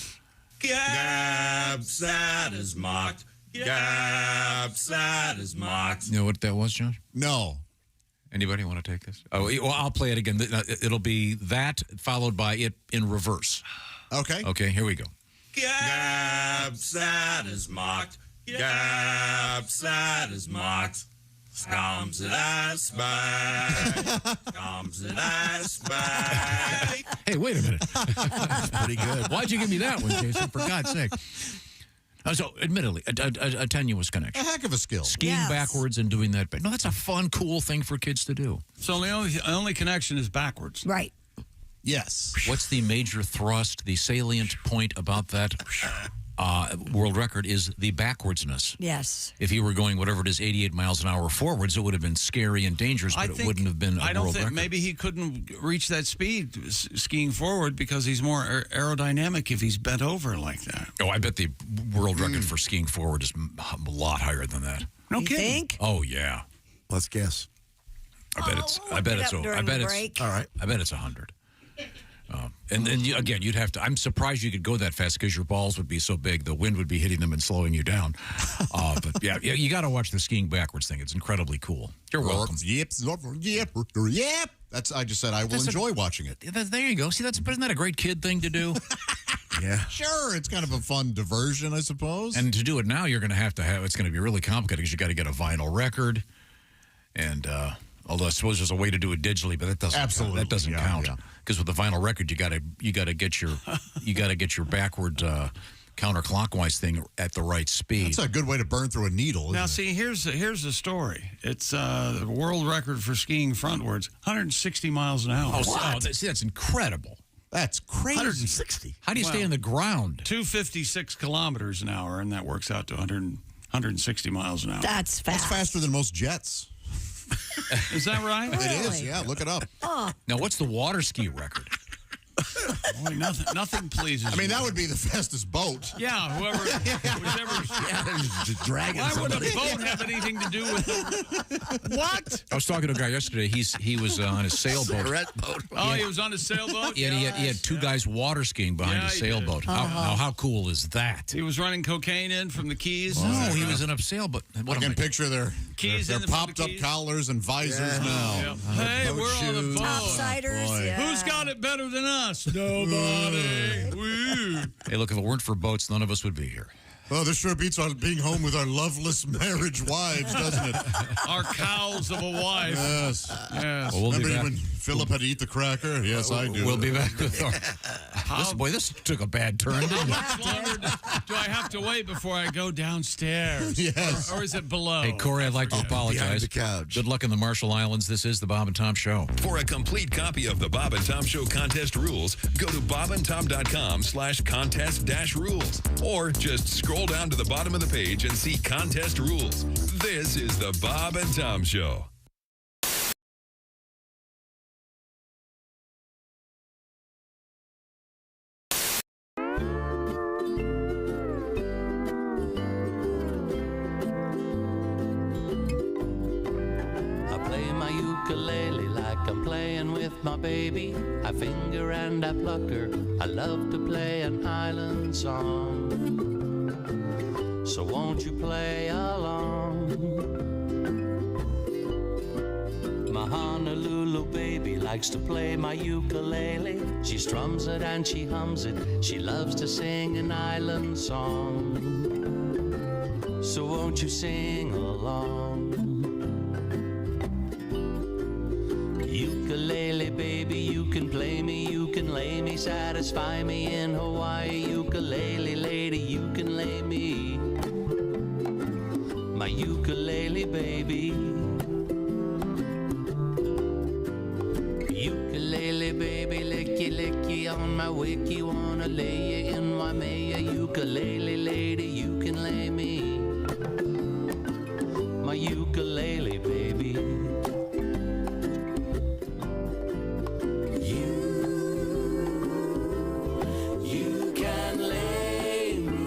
Speaker 5: Gabsat is mocked. Gabsat is mocked.
Speaker 3: You know what that was, Josh?
Speaker 12: No.
Speaker 3: Anybody want to take this? Oh, well, I'll play it again. It'll be that followed by it in reverse.
Speaker 12: Okay.
Speaker 3: Okay, here we go.
Speaker 5: Gabsat is mocked. Gabsat is mocked. Comes that I spy. Comes that I spy.
Speaker 3: Hey, wait a minute. That's pretty good. Why'd you give me that one, Jason? For God's sake. So, admittedly, a tenuous connection.
Speaker 12: A heck of a skill.
Speaker 3: Skiing backwards and doing that. No, that's a fun, cool thing for kids to do.
Speaker 23: So the only connection is backwards.
Speaker 6: Right.
Speaker 12: Yes.
Speaker 3: What's the major thrust, the salient point about that world record is the backwardsness.
Speaker 6: Yes.
Speaker 3: If you were going whatever it is, 88 miles an hour forwards, it would have been scary and dangerous, but it wouldn't have been a
Speaker 23: I don't
Speaker 3: world
Speaker 23: think
Speaker 3: record.
Speaker 23: maybe he couldn't reach that speed skiing forward because he's more aerodynamic if he's bent over like that.
Speaker 3: Oh, I bet the world record for skiing forward is a lot higher than that.
Speaker 23: No
Speaker 6: You
Speaker 23: kidding.
Speaker 6: think?
Speaker 3: Oh yeah.
Speaker 1: Let's guess.
Speaker 3: I bet it's. I bet it's. I bet it's.
Speaker 1: All right.
Speaker 3: I bet it's 100. And then again, you'd have to. I'm surprised you could go that fast because your balls would be so big, the wind would be hitting them and slowing you down. But yeah, you got to watch the skiing backwards thing. It's incredibly cool. You're welcome.
Speaker 12: Yep. That's. I just said I will enjoy watching it.
Speaker 3: There you go. See, isn't that a great kid thing to do?
Speaker 1: Yeah.
Speaker 12: Sure, it's kind of a fun diversion, I suppose.
Speaker 3: And to do it now, you're going to have. It's going to be really complicated because you got to get a vinyl record, and although I suppose there's a way to do it digitally, but that doesn't.
Speaker 12: Absolutely.
Speaker 3: That doesn't count.
Speaker 12: Yeah.
Speaker 3: Because with the vinyl record, you got to get your backward counterclockwise thing at the right speed.
Speaker 12: That's a good way to burn through a needle.
Speaker 23: Now,
Speaker 12: isn't it?
Speaker 23: see, here's the story. It's the world record for skiing frontwards, 160 miles an hour.
Speaker 3: See, that's incredible.
Speaker 12: That's crazy.
Speaker 1: 160.
Speaker 3: How do you stay on the ground?
Speaker 23: 256 kilometers an hour, and that works out to 160 miles an hour.
Speaker 6: That's fast.
Speaker 12: That's faster than most jets.
Speaker 23: Is that right?
Speaker 12: It is. Yeah, look it up.
Speaker 3: Now, what's the water ski record?
Speaker 23: Boy, nothing pleases.
Speaker 12: I mean, that would be the fastest boat.
Speaker 23: Yeah, whichever.
Speaker 1: Just dragging
Speaker 23: Why would a
Speaker 1: somebody.
Speaker 23: boat have anything to do with it? What?
Speaker 3: I was talking to a guy yesterday. He was on his sailboat.
Speaker 1: Boat.
Speaker 23: Oh, he was on a sailboat?
Speaker 3: Yeah, he had two guys water skiing behind his
Speaker 23: he did.
Speaker 3: sailboat. Now, how cool is that?
Speaker 23: He was running cocaine in from the Keys.
Speaker 3: No, he was in a sailboat.
Speaker 12: I can picture their
Speaker 23: Keys in the
Speaker 12: popped up
Speaker 23: Keys.
Speaker 12: collars and visors now.
Speaker 23: Hey, we're on a boat.
Speaker 6: Topsiders.
Speaker 12: boy.
Speaker 6: Yeah.
Speaker 23: Who's got it better than us? Nobody. Woo.
Speaker 3: Hey, look, if it weren't for boats, none of us would be here.
Speaker 12: Oh, this sure beats our being home with our loveless marriage wives, doesn't it?
Speaker 23: Our cows of a wife.
Speaker 12: Yes.
Speaker 23: Yes.
Speaker 3: Well, we'll be
Speaker 12: Remember
Speaker 3: back.
Speaker 12: when Philip had to eat the cracker? Yes, I do.
Speaker 3: We'll be back with our... This took a bad turn, didn't it?
Speaker 23: How much longer do I have to wait before I go downstairs?
Speaker 12: Yes.
Speaker 23: Or is it below?
Speaker 3: Hey, Corey, I'd like to apologize.
Speaker 1: Behind the couch.
Speaker 3: Good luck in the Marshall Islands. This is the Bob and Tom Show.
Speaker 14: For a complete copy of the Bob and Tom Show contest rules, go to bobandtom.com/contest-rules. Or just scroll down to the bottom of the page and see contest rules. This is the Bob and Tom Show.
Speaker 9: ukulele like I'm playing with my baby. I finger and I pluck her. I love to play an island song. So won't you play along? My Honolulu baby likes to play my ukulele. She strums it and she hums it. She loves to sing an island song. So won't you sing along? Ukulele baby, you can play me, you can lay me, satisfy me in Hawaii. Ukulele lady, you can lay me. My ukulele baby. Ukulele baby, licky licky on my wiki. Wanna lay you in Waimea. Ukulele lady, you can lay me. My ukulele baby. You can lay me.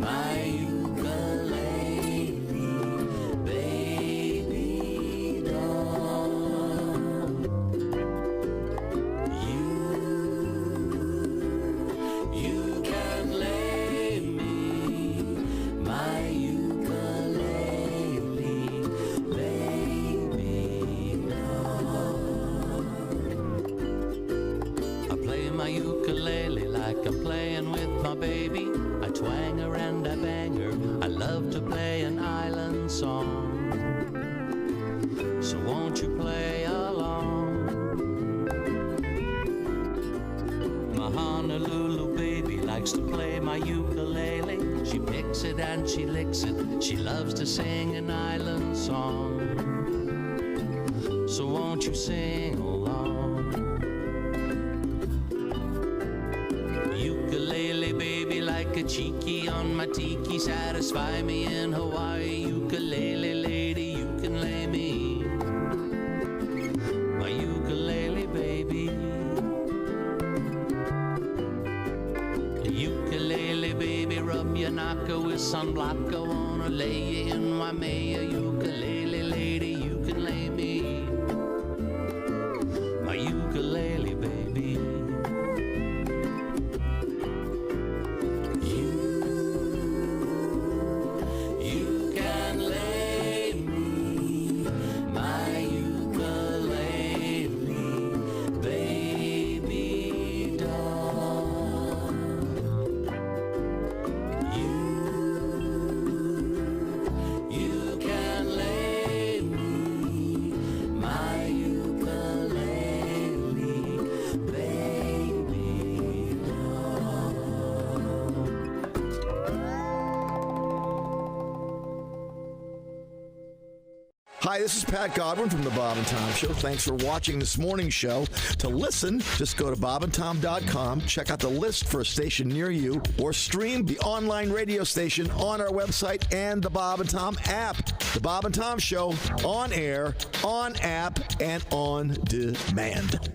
Speaker 9: My ukulele baby doll. You can lay me. My ukulele baby doll. I play my ukulele like I'm playing with my baby. I twang her and I bang her. I love to play an island song. So won't you play along? My Honolulu baby likes to play my ukulele. She picks it and she licks it. She loves to sing an island song. So won't you sing along? Ukulele baby like a cheeky on my tiki. Satisfy me in Hawaii. Ukulele lady, you can lay me. My ukulele baby. Ukulele baby, rub your knocker with sunblock. I wanna lay you in Waimea. Ukulele lady, you can lay me. My ukulele baby. You can lay me. My ukulele baby doll. You can lay me. My ukulele baby doll.
Speaker 1: Hi, this is Pat Godwin from the Bob and Tom Show. Thanks for watching this morning's show. To listen, just go to bobandtom.com, check out the list for a station near you, or stream the online radio station on our website and the Bob and Tom app. The Bob and Tom Show, on air, on app, and on demand.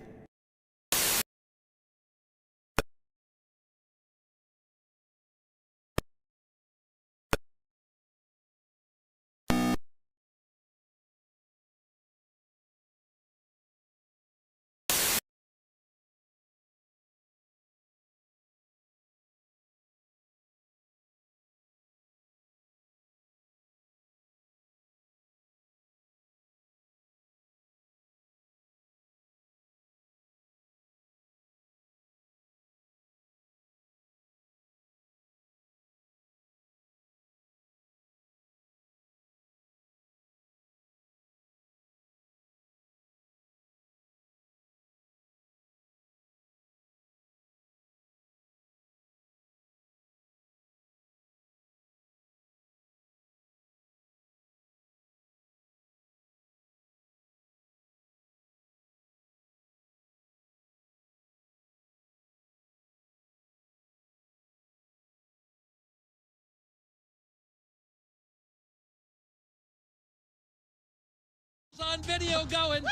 Speaker 13: On video going,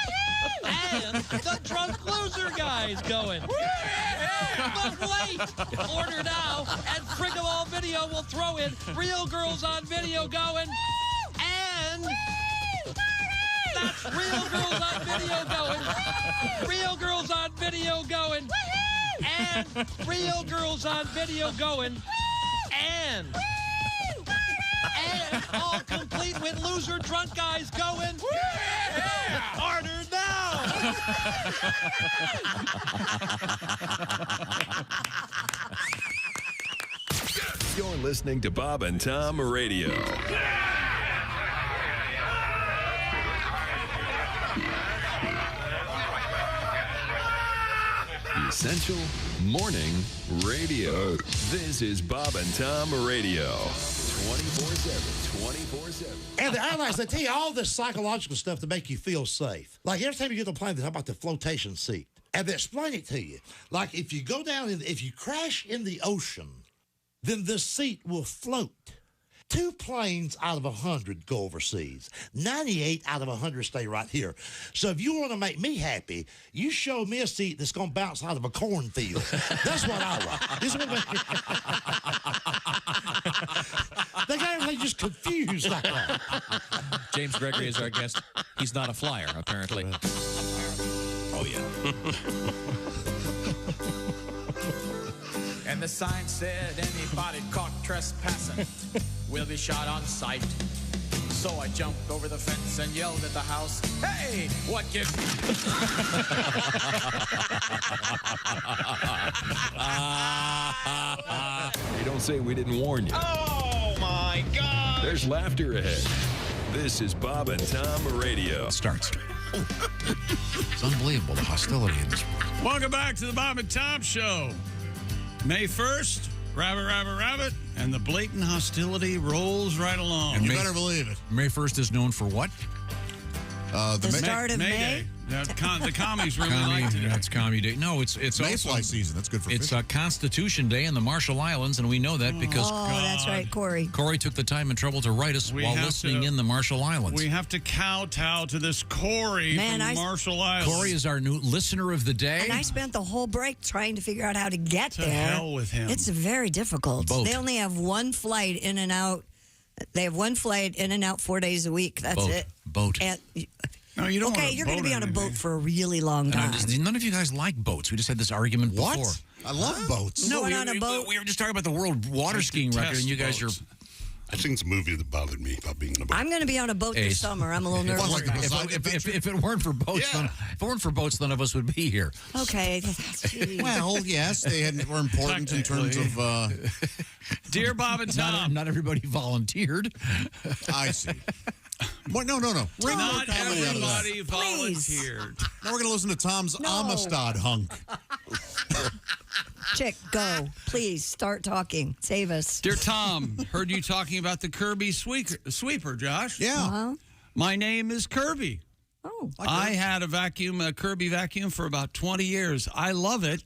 Speaker 13: and the drunk loser guy's going. Look late. Order now, and Frigaball Video will throw in real girls on video going, and That's Real Girls on Video going. Real Girls on Video going. And Real Girls on Video going. And all complete with loser drunk guys going. Harder now.
Speaker 14: You're listening to Bob and Tom Radio. Essential Morning Radio. This is Bob and Tom Radio. 24/7, 24/7.
Speaker 7: And the airlines, they tell you all this psychological stuff to make you feel safe. Like every time you get on a plane, they talk about the flotation seat. And they explain it to you. Like if you go down, if you crash in the ocean, then this seat will float. 2 planes out of 100 go overseas. 98 out of 100 stay right here. So if you want to make me happy, you show me a seat that's going to bounce out of a cornfield. That's what I like. This is what they got everything just confused like that.
Speaker 8: James Gregory is our guest. He's not a flyer, apparently.
Speaker 5: Oh, yeah. And the sign said anybody caught trespassing will be shot on sight. So I jumped over the fence and yelled at the house, "Hey, what gives
Speaker 14: You don't say we didn't warn you.
Speaker 5: Oh, my God.
Speaker 14: There's laughter ahead. This is Bob and Tom Radio.
Speaker 3: Starts. It's unbelievable, the hostility in this world.
Speaker 23: Welcome back to the Bob and Tom Show. May 1st, rabbit, and the blatant hostility rolls right along.
Speaker 3: And
Speaker 12: You better believe it.
Speaker 3: May 1st is known for what?
Speaker 6: The start of May?
Speaker 23: Day. The commies really like it.
Speaker 3: It's Commie Day. No, it's
Speaker 12: Mayfly
Speaker 3: also
Speaker 12: season. That's good for
Speaker 3: it's
Speaker 12: fishing.
Speaker 3: Constitution Day in the Marshall Islands, and we know that because
Speaker 6: that's right, Corey.
Speaker 3: Corey took the time and trouble to write us
Speaker 23: We
Speaker 3: while
Speaker 23: have
Speaker 3: listening
Speaker 23: to-
Speaker 3: in the Marshall Islands.
Speaker 23: We have to kowtow to this Corey
Speaker 6: Man,
Speaker 23: from
Speaker 6: I-
Speaker 23: Marshall Islands.
Speaker 3: Corey is our new listener of the day.
Speaker 6: And I spent the whole break trying to figure out how to get
Speaker 23: To
Speaker 6: there.
Speaker 23: hell with him.
Speaker 6: It's very difficult.
Speaker 3: Boat.
Speaker 6: They only have one flight in and out. They have one flight in and out 4 days a week. That's
Speaker 3: Boat.
Speaker 6: it.
Speaker 3: Boat.
Speaker 6: And,
Speaker 23: No, you don't
Speaker 6: okay,
Speaker 23: want
Speaker 6: you're going to be on a boat
Speaker 23: anything.
Speaker 6: for a really long time.
Speaker 3: None of you guys like boats. We just had this argument
Speaker 12: What?
Speaker 3: before.
Speaker 12: I love boats.
Speaker 3: No,
Speaker 6: Going
Speaker 3: we,
Speaker 6: on a boat?
Speaker 3: we were just talking about the world water skiing record, and you guys are.
Speaker 16: I think it's a movie that bothered me about being in a boat.
Speaker 6: I'm going to be on a boat
Speaker 3: Ace.
Speaker 6: this summer. I'm a little nervous.
Speaker 12: Well, like
Speaker 6: about
Speaker 12: a
Speaker 6: it.
Speaker 12: beside-
Speaker 3: If it weren't for boats, if it weren't for boats, none of us would be here.
Speaker 6: Okay. Geez.
Speaker 12: Well, yes, they were important in terms of.
Speaker 23: Dear Bob and Tom.
Speaker 3: Not everybody volunteered.
Speaker 12: I see. What? No. Bring more
Speaker 23: Not
Speaker 12: comedy out of that.
Speaker 23: everybody volunteered.
Speaker 12: Now we're going to listen to Tom's Amistad hunk.
Speaker 6: Chick, go. Please start talking. Save us.
Speaker 23: Dear Tom, heard you talking about the Kirby sweeper, Josh.
Speaker 12: Yeah.
Speaker 6: Uh-huh.
Speaker 23: My name is Kirby.
Speaker 6: Oh.
Speaker 23: I had a Kirby vacuum for about 20 years. I love it.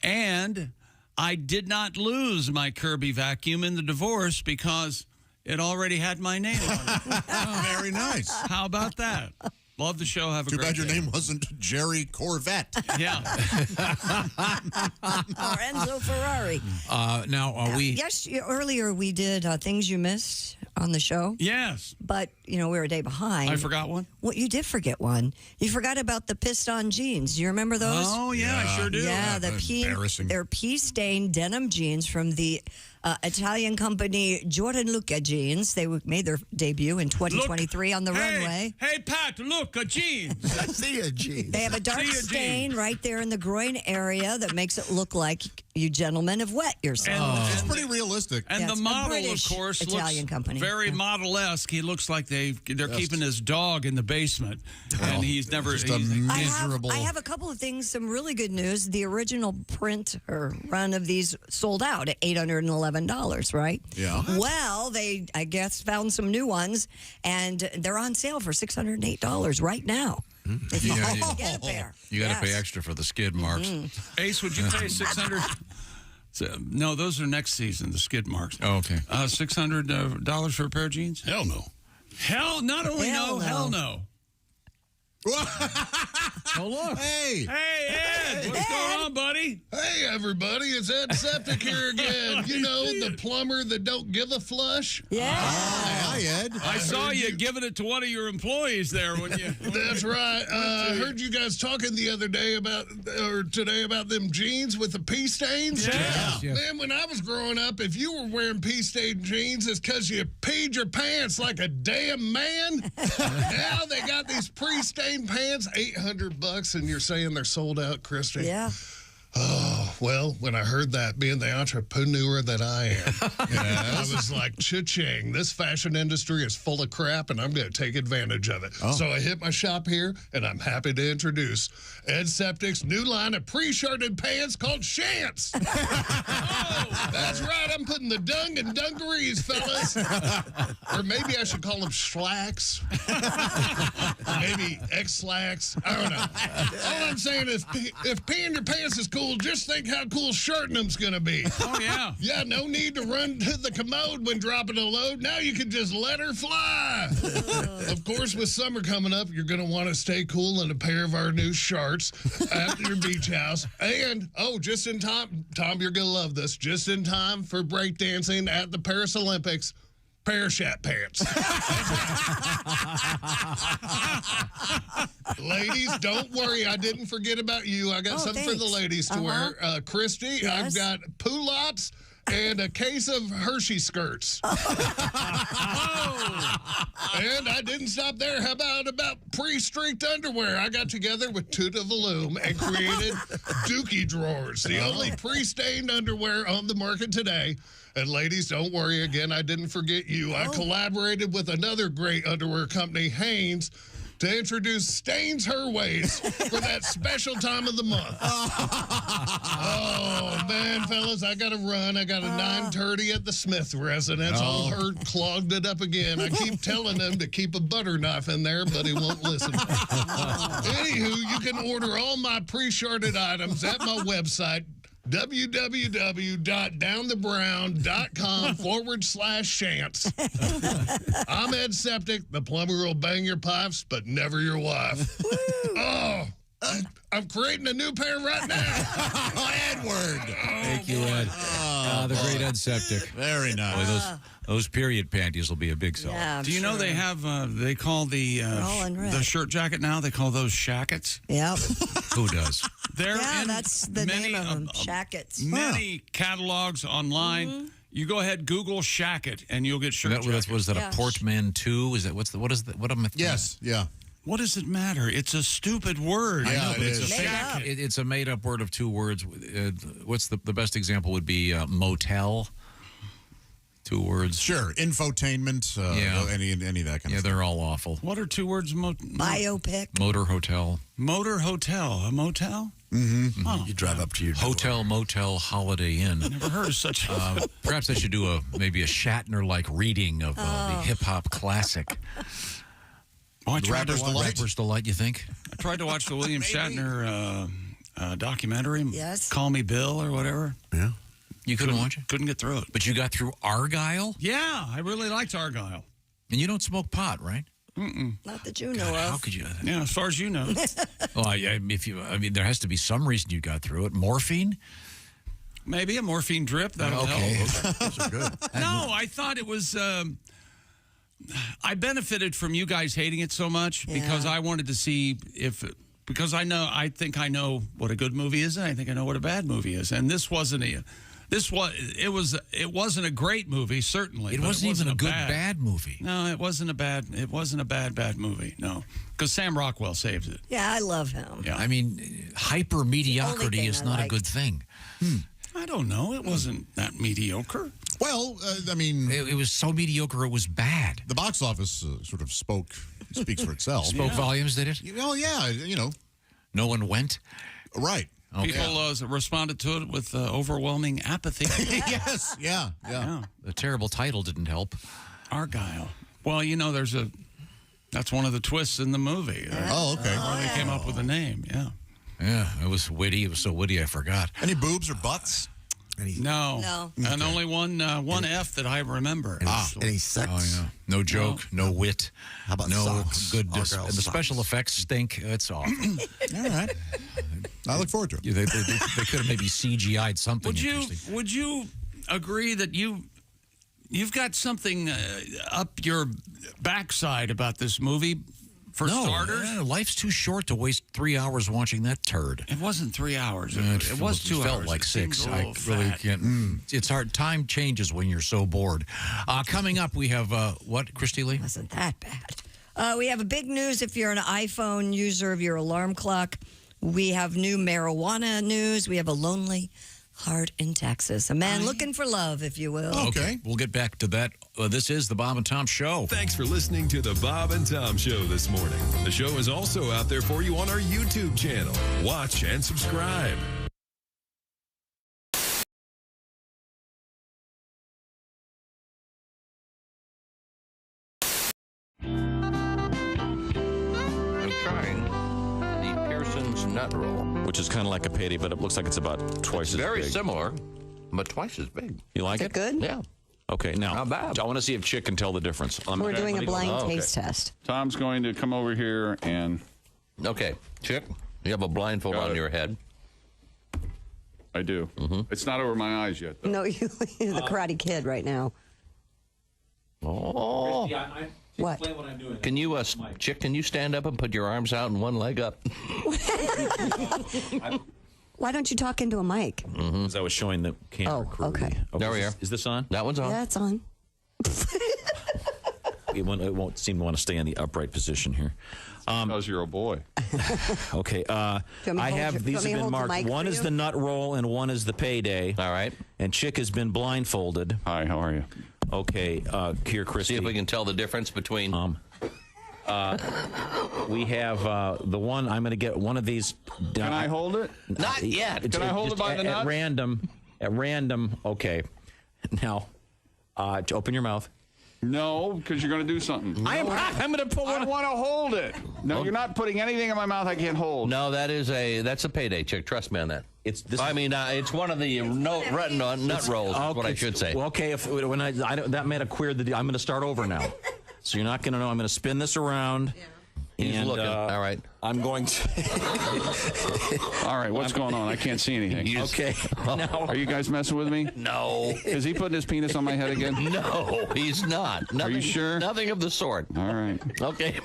Speaker 23: And I did not lose my Kirby vacuum in the divorce because it already had my name on it.
Speaker 12: Very nice.
Speaker 23: How about that? Love the show. Have a
Speaker 12: Too
Speaker 23: great
Speaker 12: bad your
Speaker 23: day.
Speaker 12: name wasn't Jerry Corvette.
Speaker 23: Yeah.
Speaker 6: Or Enzo Ferrari. Earlier we did Things You Missed on the show.
Speaker 23: Yes.
Speaker 6: But, we were a day behind.
Speaker 23: I forgot one.
Speaker 6: Well, you did forget one. You forgot about the pissed-on jeans. Do you remember those?
Speaker 23: Oh, yeah, I sure do.
Speaker 6: Yeah,
Speaker 12: embarrassing.
Speaker 6: they're pea-stained denim jeans from the Italian company Jordan Luca Jeans. They made their debut in 2023 on the runway.
Speaker 23: Hey, Pat, look, a jeans.
Speaker 12: See a jeans.
Speaker 6: They have a dark
Speaker 23: See a
Speaker 6: stain
Speaker 23: jeans.
Speaker 6: right there in the groin area that makes it look like you gentlemen have wet yourself.
Speaker 12: It's pretty realistic.
Speaker 23: And
Speaker 6: Yeah,
Speaker 23: the
Speaker 6: it's a
Speaker 23: model, of
Speaker 6: British
Speaker 23: course,
Speaker 6: Italian
Speaker 23: looks
Speaker 6: company.
Speaker 23: very model-esque. He looks like they're keeping his dog in the basement, and he's never.
Speaker 12: Just a
Speaker 23: he's-
Speaker 12: miserable.
Speaker 6: I have a couple of things, some really good news. The original print or run of these sold out at $811, right?
Speaker 12: Yeah.
Speaker 6: Well, they, I guess, found some new ones, and they're on sale for $608 right now. If you
Speaker 3: Yeah,
Speaker 6: want to get a pair.
Speaker 3: You got to pay
Speaker 6: Yes.
Speaker 3: extra for the skid marks.
Speaker 23: Ace, would you pay $600? No, those are next season, the skid marks.
Speaker 3: Oh, okay.
Speaker 23: $600 for a pair of jeans?
Speaker 16: Hell no.
Speaker 23: Hell, not only
Speaker 6: Hell
Speaker 23: no,
Speaker 6: no.
Speaker 23: hell no.
Speaker 3: Oh, look.
Speaker 12: Hey.
Speaker 23: Hey, Ed. Ed, what's going on, buddy?
Speaker 2: Hey, everybody, it's Ed Septic here again. You know, the plumber that don't give a flush?
Speaker 6: Yeah.
Speaker 12: Hi, Ed.
Speaker 23: I saw you giving it to one of your employees there when you.
Speaker 2: That's right. I heard you guys talking the other day today about them jeans with the pee stains.
Speaker 23: Yeah.
Speaker 2: Man, when I was growing up, if you were wearing pee-stained jeans, it's because you peed your pants like a damn man. Now they got these pre-stained pants, $800, and you're saying they're sold out, Christy.
Speaker 6: Yeah.
Speaker 2: Oh, well, when I heard that, being the entrepreneur that I am, I was like, cha-ching, this fashion industry is full of crap, and I'm going to take advantage of it. So I hit my shop here, and I'm happy to introduce Ed Septic's new line of pre-shirted pants called Shants. That's right, I'm putting the dung in dungarees, fellas. Or maybe I should call them slacks. Or maybe X-slacks. I don't know. All I'm saying is, if peeing your pants is cool, just think how cool shirting them's gonna be.
Speaker 23: Oh, yeah.
Speaker 2: Yeah, no need to run to the commode when dropping a load. Now you can just let her fly. Of course, with summer coming up, you're gonna want to stay cool in a pair of our new shorts at your beach house. And, just in time, Tom, you're gonna love this, just in time for breakdancing at the Paris Olympics. Parachute pants. Ladies, don't worry. I didn't forget about you. I got something for the ladies to wear. Christy,
Speaker 6: Yes.
Speaker 2: I've got poulots and a case of Hershey skirts. And I didn't stop there. How about pre-streaked underwear? I got together with Tuta Valoom and created Dookie drawers, the only pre-stained underwear on the market today. And ladies, don't worry again, I didn't forget you. I collaborated with another great underwear company, Hanes, to introduce Stains Her Ways for that special time of the month. Oh, man, fellas, I got to run. I got a 9:30 at the Smith residence. All heard clogged it up again. I keep telling them to keep a butter knife in there, but he won't listen. Anywho, you can order all my pre-shirted items at my website, www.downthebrown.com/shants. I'm Ed Septic. The plumber will bang your pipes, but never your wife. I'm creating a new pair right now.
Speaker 12: Edward.
Speaker 3: Thank you, Ed. The great Ed Septic.
Speaker 12: Very nice.
Speaker 3: Boy, those period panties will be a big seller.
Speaker 6: Yeah,
Speaker 23: Do you know they have, they call the shirt jacket now, they call those shackets?
Speaker 6: Yep.
Speaker 3: Who does?
Speaker 23: They're in
Speaker 6: that's the name of them, shackets.
Speaker 23: Many catalogs online. You go ahead, Google shacket, and you'll get shirt jackets.
Speaker 3: What is that, a portmanteau? Is that, what am I thinking?
Speaker 12: Yes, yeah.
Speaker 23: What does it matter? It's a stupid word.
Speaker 12: Yeah,
Speaker 23: I know, but it's a
Speaker 6: Made
Speaker 23: shacket.
Speaker 3: It's a made-up word of two words. What's the best example would be motel. 2 words.
Speaker 12: Sure, infotainment, any of that kind of stuff.
Speaker 3: Yeah, they're all awful.
Speaker 23: What are 2 words?
Speaker 6: Biopic.
Speaker 3: Motor hotel.
Speaker 23: Motor hotel. A motel?
Speaker 1: Mm-hmm. Oh. You drive up to your
Speaker 3: hotel, motel, Holiday Inn.
Speaker 23: Never heard of such.
Speaker 3: Perhaps I should do maybe a Shatner-like reading of the hip-hop classic.
Speaker 23: I tried
Speaker 3: Rapper's Delight, you think?
Speaker 23: I tried to watch the William Shatner documentary.
Speaker 6: Yes.
Speaker 23: Call Me Bill or whatever.
Speaker 1: Yeah.
Speaker 3: You couldn't watch it?
Speaker 23: Couldn't get through it.
Speaker 3: But you got through Argyle?
Speaker 23: Yeah, I really liked Argyle.
Speaker 3: And you don't smoke pot, right?
Speaker 23: Mm-mm.
Speaker 6: Not that you know of.
Speaker 3: How could you?
Speaker 23: Yeah, as far as you know.
Speaker 3: Well, there has to be some reason you got through it. Morphine?
Speaker 23: Maybe a morphine drip. That'll help.
Speaker 1: Those are good.
Speaker 23: No, I thought it was. I benefited from you guys hating it so much because I wanted to see because I think I know what a good movie is, and I think I know what a bad movie is, and this wasn't it wasn't a great movie, certainly.
Speaker 3: It wasn't even a good bad movie.
Speaker 23: No, it wasn't a bad movie. No, because Sam Rockwell saved it.
Speaker 6: Yeah, I love him.
Speaker 23: Yeah,
Speaker 3: I mean, hyper mediocrity is not a good thing.
Speaker 23: I don't know. It wasn't that mediocre.
Speaker 12: Well, I mean,
Speaker 3: it was so mediocre it was bad.
Speaker 12: The box office sort of speaks for itself.
Speaker 3: Spoke volumes, did it?
Speaker 12: Oh yeah,
Speaker 3: No one went.
Speaker 12: Right.
Speaker 3: Okay.
Speaker 23: People responded to it with overwhelming apathy.
Speaker 12: Yes. Yeah.
Speaker 3: The terrible title didn't help.
Speaker 23: Argyle. Well, that's one of the twists in the movie.
Speaker 12: Oh, okay.
Speaker 23: Where they came up with the name. Yeah.
Speaker 3: Yeah, it was witty. It was so witty I forgot.
Speaker 12: Any boobs or butts?
Speaker 23: No. And only one F that I remember.
Speaker 1: Any sex?
Speaker 3: Oh, yeah. No joke, no wit.
Speaker 1: How about
Speaker 3: no
Speaker 1: socks?
Speaker 3: good?
Speaker 1: All
Speaker 3: And
Speaker 1: girls
Speaker 3: the
Speaker 1: socks.
Speaker 3: special effects stink. It's awful.
Speaker 12: All right. I look forward to it.
Speaker 3: They could have maybe CGI'd something.
Speaker 23: Would you agree that you've got something up your backside about this movie? For starters,
Speaker 3: life's too short to waste 3 hours watching that turd.
Speaker 23: It wasn't 3 hours. It was 2 hours.
Speaker 3: It felt like
Speaker 23: It
Speaker 3: 6.
Speaker 23: seems a
Speaker 3: I
Speaker 23: little
Speaker 3: really
Speaker 23: fat.
Speaker 3: can't. It's hard. Time changes when you're so bored. Coming up, we have what, Christy Lee?
Speaker 6: Wasn't that bad. We have a big news if you're an iPhone user of your alarm clock. We have new marijuana news. We have a lonely heart in Texas. A man looking for love, if you will.
Speaker 3: Okay. We'll get back to that. This is the Bob and Tom Show.
Speaker 14: Thanks for listening to the Bob and Tom Show this morning. The show is also out there for you on our YouTube channel. Watch and subscribe.
Speaker 10: I'm trying the Pearson's nut roll.
Speaker 8: Which is kind of like a payday, but it looks like it's about twice as
Speaker 10: Very
Speaker 8: big.
Speaker 10: similar, but twice as big.
Speaker 8: You like
Speaker 6: Is it good?
Speaker 10: Yeah.
Speaker 8: Okay, now
Speaker 10: Not bad.
Speaker 8: I want to see if Chick can tell the difference.
Speaker 6: We're doing a blind taste test.
Speaker 11: Tom's going to come over here and...
Speaker 10: Okay, Chick, you have a blindfold on your head.
Speaker 11: I do. It's not over my eyes yet, though.
Speaker 6: No, you're the Karate Kid right now.
Speaker 10: Oh.
Speaker 6: What?
Speaker 11: what I'm doing.
Speaker 10: Can you, Chick, can you stand up and put your arms out and one leg up?
Speaker 6: Why don't you talk into a mic?
Speaker 8: As I was showing the camera crew.
Speaker 6: okay.
Speaker 10: There we are.
Speaker 8: Is this on?
Speaker 10: That one's on.
Speaker 6: Yeah, it's on.
Speaker 8: It won't seem to want to stay in the upright position here.
Speaker 11: Because you're a boy.
Speaker 8: Okay. I have these have been marked. One is the nut roll and one is the payday.
Speaker 10: All right.
Speaker 8: And Chick has been blindfolded.
Speaker 11: Hi, how are you?
Speaker 8: Okay. Here, Christy.
Speaker 10: See if we can tell the difference between.
Speaker 8: We have the one. I'm going to get one of these.
Speaker 11: Can I hold it?
Speaker 10: Not yet.
Speaker 11: Can I hold it by the nuts?
Speaker 8: At random. At random. Okay. Now, open your mouth.
Speaker 11: No, because you're going to do something.
Speaker 8: I'm going to put one.
Speaker 11: I want to hold it. No, you're not putting anything in my mouth I can't hold.
Speaker 10: No, that's a payday, Chick. Trust me on that. It's one of the nut rolls. Is what I should say.
Speaker 8: Well, okay. That might have queered the deal. I'm going to start over now. So you're not going to know. I'm going to spin this around.
Speaker 10: He's looking. All right.
Speaker 8: I'm going to.
Speaker 11: All right, what's going on? I can't see anything.
Speaker 8: Okay. Now,
Speaker 11: are you guys messing with me?
Speaker 10: No.
Speaker 11: Is he putting his penis on my head again?
Speaker 10: No, he's not. Nothing,
Speaker 11: are you sure?
Speaker 10: Nothing of the sort.
Speaker 11: All right.
Speaker 10: Okay.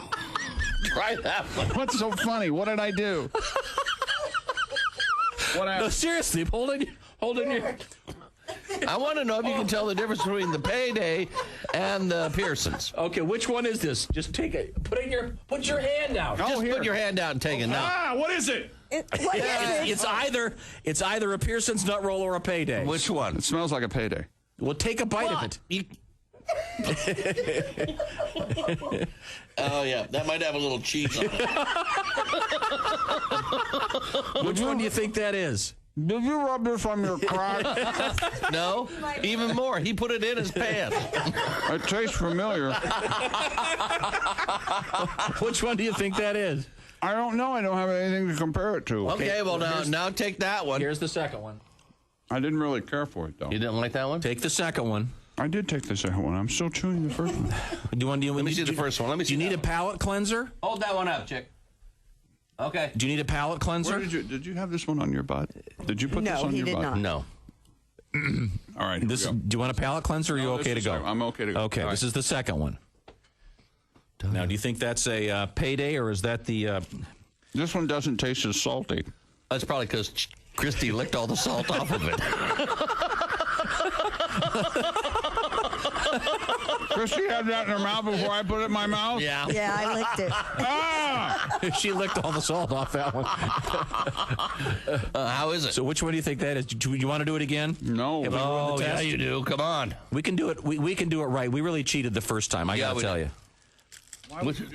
Speaker 10: Try that one.
Speaker 11: What's so funny? What did I do?
Speaker 8: No, seriously, holding your.
Speaker 10: I want to know if you can tell the difference between the payday and the Pearsons.
Speaker 8: Okay, which one is this? Just take it. Put your hand out.
Speaker 10: Just put your hand out and take it now.
Speaker 11: What is it?
Speaker 8: It's either a Pearson's nut roll or a payday.
Speaker 10: Which one?
Speaker 11: It smells like a payday.
Speaker 8: Well, take a bite of it.
Speaker 10: Oh yeah, that might have a little cheese on it.
Speaker 8: Which one do you think that is?
Speaker 11: Did you rub this on your crotch?
Speaker 10: No, even more. He put it in his pants.
Speaker 11: It tastes familiar.
Speaker 8: Which one do you think that is?
Speaker 11: I don't know. I don't have anything to compare it to.
Speaker 10: Okay, well now take that one.
Speaker 8: Here's the second one.
Speaker 11: I didn't really care for it, though.
Speaker 10: You didn't like that one?
Speaker 8: Take the second one.
Speaker 11: I did take the second one. I'm still chewing the first one.
Speaker 10: Let me see the first one.
Speaker 8: Do you need a palate cleanser?
Speaker 10: Hold that one up, Chick. Okay.
Speaker 8: Do you need a palate cleanser?
Speaker 11: Where did you have this one on your butt? Did you put this on your butt?
Speaker 10: No.
Speaker 11: All right.
Speaker 8: Do you want a palate cleanser or are you okay to go?
Speaker 11: I'm okay to go.
Speaker 8: Okay, this is the second one. Now, do you think that's a payday or is that the...
Speaker 11: This one doesn't taste as salty.
Speaker 10: That's probably because Christy licked all the salt off of it.
Speaker 11: Christy had that in her mouth before I put it in my mouth?
Speaker 10: Yeah.
Speaker 6: Yeah, I licked it.
Speaker 8: She licked all the salt off that one.
Speaker 10: How is it?
Speaker 8: So which one do you think that is? Do you want to do it again?
Speaker 11: No.
Speaker 10: Oh, yeah, you do. Come on.
Speaker 8: We can do it. We can do it right. We really cheated the first time. I got to tell you.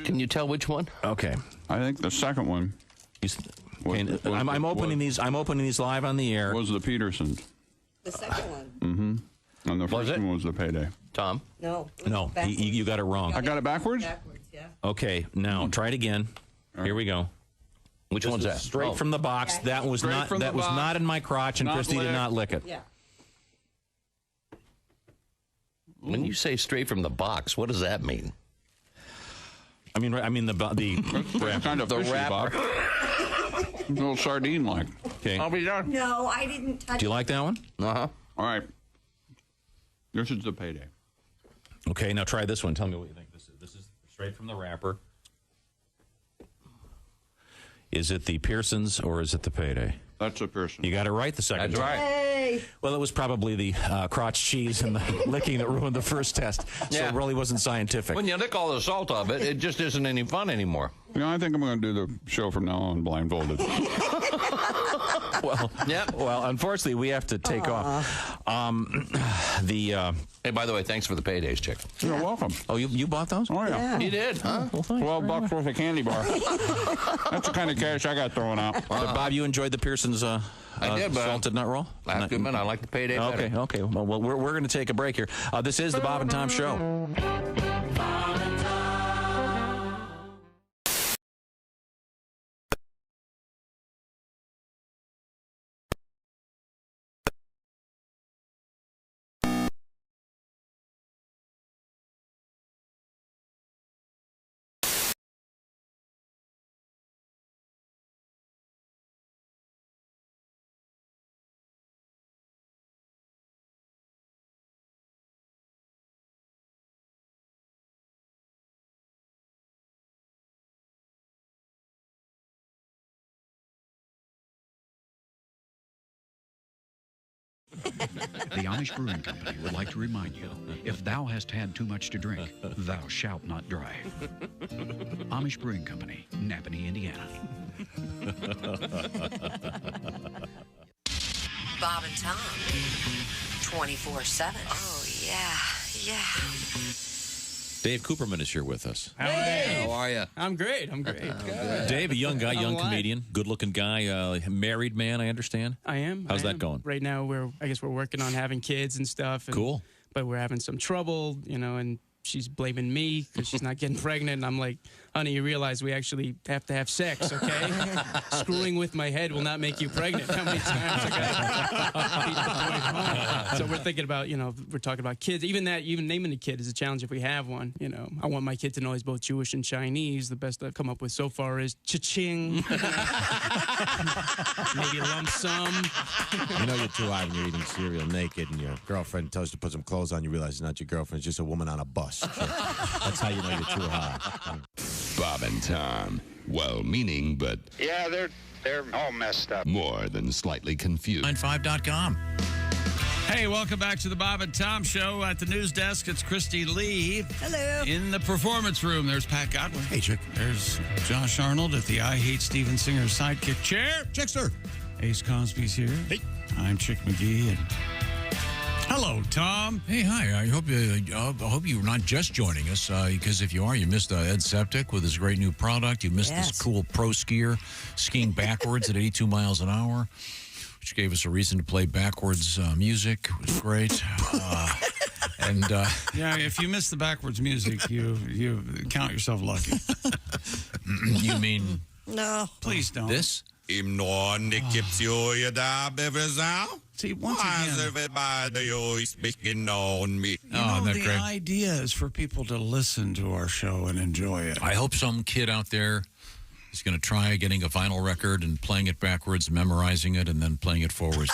Speaker 10: Can you tell which one?
Speaker 8: Okay.
Speaker 11: I think the second one.
Speaker 8: I'm opening these. I'm opening these live on the air.
Speaker 11: Was the Petersons?
Speaker 6: The second one.
Speaker 11: Mm-hmm. And the first one was the payday.
Speaker 10: Tom?
Speaker 6: No.
Speaker 8: No, you got it wrong.
Speaker 11: I got it backwards?
Speaker 6: Backwards, yeah.
Speaker 8: Okay, now try it again. Here we go.
Speaker 10: Which one's that?
Speaker 8: Straight from the box. That was not in my crotch, and
Speaker 11: Not
Speaker 8: Christy did
Speaker 11: licked.
Speaker 8: not lick it.
Speaker 6: Yeah.
Speaker 10: When you say straight from the box, what does that mean?
Speaker 11: I mean the
Speaker 17: kind of
Speaker 10: the
Speaker 17: fishy
Speaker 10: wrapper.
Speaker 17: box. A little sardine-like.
Speaker 11: Okay.
Speaker 10: I'll be done.
Speaker 6: No, I didn't touch
Speaker 11: Do you like that one?
Speaker 10: Uh-huh.
Speaker 17: All right. This is the payday.
Speaker 11: Okay, now try this one. Tell me what you think. This is straight from the wrapper. Is it the Pearson's or is it the Payday?
Speaker 17: That's a Pearson.
Speaker 11: You got it right the second
Speaker 10: That's
Speaker 11: time.
Speaker 10: right.
Speaker 6: Hey.
Speaker 11: Well, it was probably the crotch cheese and the licking that ruined the first test. So
Speaker 10: Yeah.
Speaker 11: it really wasn't scientific.
Speaker 10: When you lick all the salt of it, it just isn't any fun anymore.
Speaker 17: I think I'm going to do the show from now on blindfolded.
Speaker 11: Well,
Speaker 10: yeah.
Speaker 11: Well, unfortunately, we have to take off.
Speaker 10: Hey, by the way, thanks for the paydays, chick.
Speaker 17: You're welcome.
Speaker 11: Oh, you bought those?
Speaker 17: Oh, yeah.
Speaker 10: You did, huh?
Speaker 11: Well, thanks.
Speaker 17: $12 worth of candy bar. That's the kind of cash I got thrown out.
Speaker 11: So, Bob, you enjoyed the Pearson's
Speaker 10: I did, but
Speaker 11: salted nut roll?
Speaker 10: I have to admit, I like the payday better.
Speaker 11: Okay. Well, we're going to take a break here. This is the Bob and Tom Show.
Speaker 21: The Amish Brewing Company would like to remind you, if thou hast had too much to drink, thou shalt not drive. Amish Brewing Company, Napanee, Indiana.
Speaker 22: Bob and Tom, 24/7. Oh, yeah.
Speaker 3: Dave Cooperman is here with us.
Speaker 10: How are you?
Speaker 24: I'm great.
Speaker 3: Dave, a young guy,
Speaker 24: I'm
Speaker 3: young
Speaker 24: alive.
Speaker 3: comedian, good-looking guy, married man, I understand.
Speaker 24: I am.
Speaker 3: How's that going?
Speaker 24: Right now, we're working on having kids and stuff. And,
Speaker 3: Cool.
Speaker 24: But we're having some trouble, and she's blaming me because she's not getting pregnant. And I'm like, honey, you realize we actually have to have sex, okay? Screwing with my head will not make you pregnant. How many times I got beat the point home? So we're thinking about, we're talking about kids. Even naming a kid is a challenge if we have one. I want my kid to know he's both Jewish and Chinese. The best I've come up with so far is cha-ching. Maybe a lump sum.
Speaker 25: You know you're too high when you're eating cereal naked and your girlfriend tells you to put some clothes on. You realize it's not your girlfriend. It's just a woman on a bus. So that's how you know you're too high.
Speaker 14: Bob and Tom, well-meaning, but
Speaker 26: Yeah, they're all messed up.
Speaker 14: more than slightly confused.
Speaker 3: 95.com.
Speaker 23: Hey, welcome back to the Bob and Tom Show. At the news desk, it's Christy Lee.
Speaker 6: Hello.
Speaker 23: In the performance room, there's Pat Godwin.
Speaker 25: Hey, Chick.
Speaker 23: There's Josh Arnold at the I Hate Steven Singer sidekick chair.
Speaker 25: Chickster.
Speaker 23: Ace Cosby's here.
Speaker 25: Hey.
Speaker 23: I'm Chick McGee. And hello, Tom.
Speaker 3: Hey, hi. I hope you're not just joining us, because if you are, you missed Ed Septic with his great new product. You missed this cool pro skier skiing backwards at 82 miles an hour, which gave us a reason to play backwards music. It was great.
Speaker 23: Yeah, if you miss the backwards music, you count yourself lucky.
Speaker 3: You mean?
Speaker 6: No.
Speaker 23: Please don't.
Speaker 3: This?
Speaker 23: See, once again, the idea is for people to listen to our show and enjoy it.
Speaker 3: I hope some kid out there is going to try getting a vinyl record and playing it backwards, memorizing it, and then playing it forwards.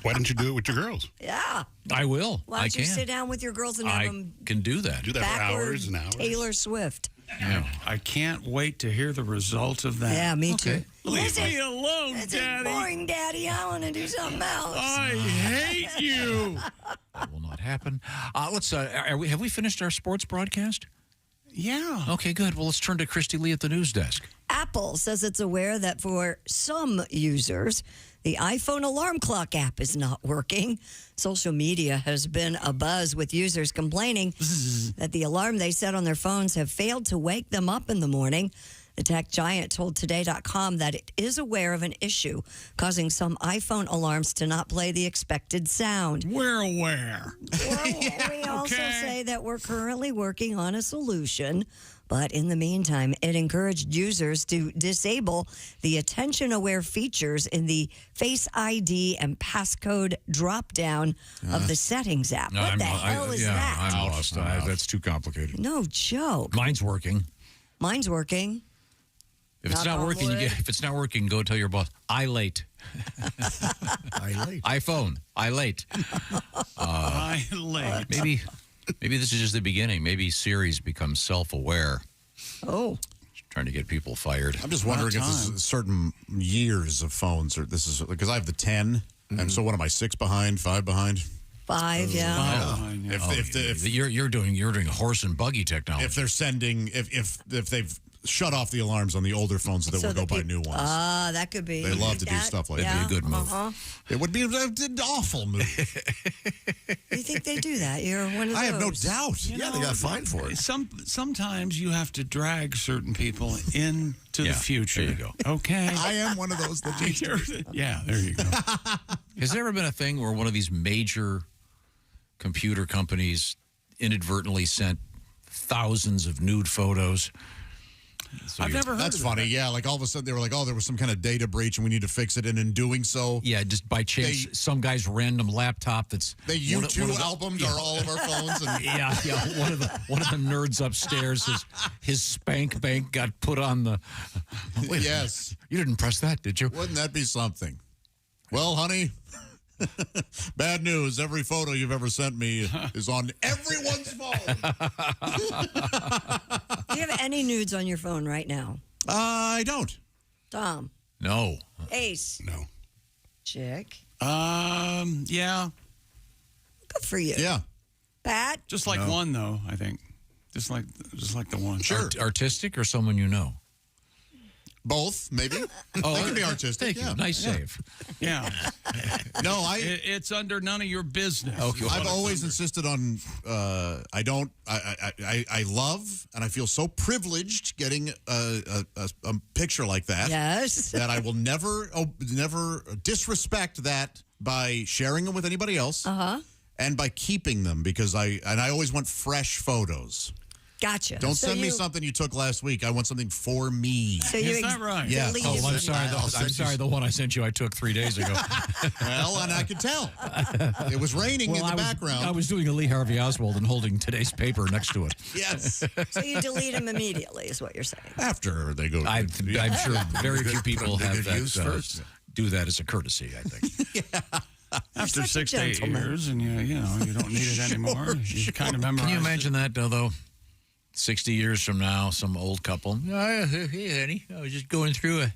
Speaker 16: Why don't you do it with your girls?
Speaker 6: Yeah.
Speaker 3: I will.
Speaker 6: Why don't you sit down with your girls and have them
Speaker 3: can do that.
Speaker 16: Do that for hours and hours.
Speaker 6: Taylor Swift.
Speaker 23: Yeah. I can't wait to hear the results of that.
Speaker 6: Yeah, me too.
Speaker 23: Leave me alone,
Speaker 6: This
Speaker 23: Daddy.
Speaker 6: is boring, Daddy. I want to do something else.
Speaker 23: I hate you.
Speaker 3: That will not happen. Let's. Have we finished our sports broadcast?
Speaker 23: Yeah.
Speaker 3: Okay, good. Well, let's turn to Christy Lee at the news desk.
Speaker 6: Apple says it's aware that for some users, the iPhone alarm clock app is not working. Social media has been abuzz with users complaining that the alarm they set on their phones have failed to wake them up in the morning. The tech giant told Today.com that it is aware of an issue causing some iPhone alarms to not play the expected sound.
Speaker 23: We're aware.
Speaker 6: We also say that we're currently working on a solution, but in the meantime, it encouraged users to disable the attention-aware features in the Face ID and passcode drop-down of the Settings app. What the hell is that?
Speaker 3: I'm lost. That's too complicated.
Speaker 6: No joke.
Speaker 3: Mine's working.
Speaker 6: Mine's working.
Speaker 3: If it's not working, if it's not working, go tell your boss. I late.
Speaker 1: I late.
Speaker 3: iPhone. I late.
Speaker 23: I late.
Speaker 3: Maybe this is just the beginning. Maybe Siri's become self-aware.
Speaker 6: Oh.
Speaker 3: Trying to get people fired.
Speaker 12: I'm just wondering if this is certain years of phones, or this is because I have the 10, and so what am I, 6 behind, 5 behind?
Speaker 6: 5, yeah.
Speaker 12: If
Speaker 3: you're doing horse and buggy technology.
Speaker 12: If they're sending, if they've shut off the alarms on the older phones so that we'll go buy new ones.
Speaker 6: That could be.
Speaker 12: They love to do stuff like that.
Speaker 3: That'd be a good move.
Speaker 12: It would be an awful move.
Speaker 6: You think they do that? You're one of those.
Speaker 12: I have no doubt.
Speaker 1: They got fined for it.
Speaker 23: Sometimes you have to drag certain people into the future.
Speaker 3: There you go.
Speaker 23: Okay.
Speaker 12: I am one of those that
Speaker 23: Yeah, there you go.
Speaker 3: Has there ever been a thing where one of these major computer companies inadvertently sent thousands of nude photos?
Speaker 23: I've never heard
Speaker 12: That's
Speaker 23: of
Speaker 12: funny.
Speaker 23: that.
Speaker 12: Yeah, like all of a sudden they were like, oh, there was some kind of data breach and we need to fix it. And in doing so,
Speaker 3: just by chance, some guy's random laptop that's
Speaker 12: they U2 albums are all of our phones. And
Speaker 3: one of the nerds upstairs, his spank bank got put on the.
Speaker 12: Yes,
Speaker 3: you didn't press that, did you?
Speaker 12: Wouldn't that be something? Well, honey. Bad news. Every photo you've ever sent me is on everyone's phone.
Speaker 6: Do you have any nudes on your phone right now?
Speaker 12: I don't.
Speaker 6: Tom?
Speaker 3: No.
Speaker 6: Ace?
Speaker 16: No.
Speaker 6: Chick?
Speaker 23: Yeah.
Speaker 6: Good for you.
Speaker 12: Yeah.
Speaker 6: Pat?
Speaker 23: Just like one, though, I think. Just like the one.
Speaker 12: Sure.
Speaker 3: Artistic or someone you know?
Speaker 12: Both, maybe. They can be artistic.
Speaker 3: Thank you. Nice save.
Speaker 23: Yeah.
Speaker 12: No,
Speaker 23: it's under none of your business.
Speaker 3: Okay.
Speaker 12: I've always insisted on. I love and I feel so privileged getting a picture like that.
Speaker 6: Yes.
Speaker 12: That I will never disrespect that by sharing them with anybody else. And by keeping them because I always want fresh photos.
Speaker 6: Gotcha.
Speaker 12: Don't send me something you took last week. I want something for me.
Speaker 6: So
Speaker 23: Is that right?
Speaker 12: Yeah.
Speaker 3: Oh, I'm sorry. The one I sent you, I took 3 days ago.
Speaker 12: Well, and I could tell. It was raining in the background.
Speaker 3: I was doing a Lee Harvey Oswald and holding today's paper next to it.
Speaker 12: Yes.
Speaker 6: So you delete them immediately, is what you're saying.
Speaker 12: After they go.
Speaker 3: I'm sure very few people have that.
Speaker 1: use first.
Speaker 3: Do that as a courtesy, I think.
Speaker 23: After
Speaker 6: such a
Speaker 23: 6 to 8
Speaker 6: gentleman.
Speaker 23: years, and you don't need it anymore. You kind of memorize.
Speaker 3: Can you imagine that, though? 60 years from now, some old couple. Hey, honey, I was just going through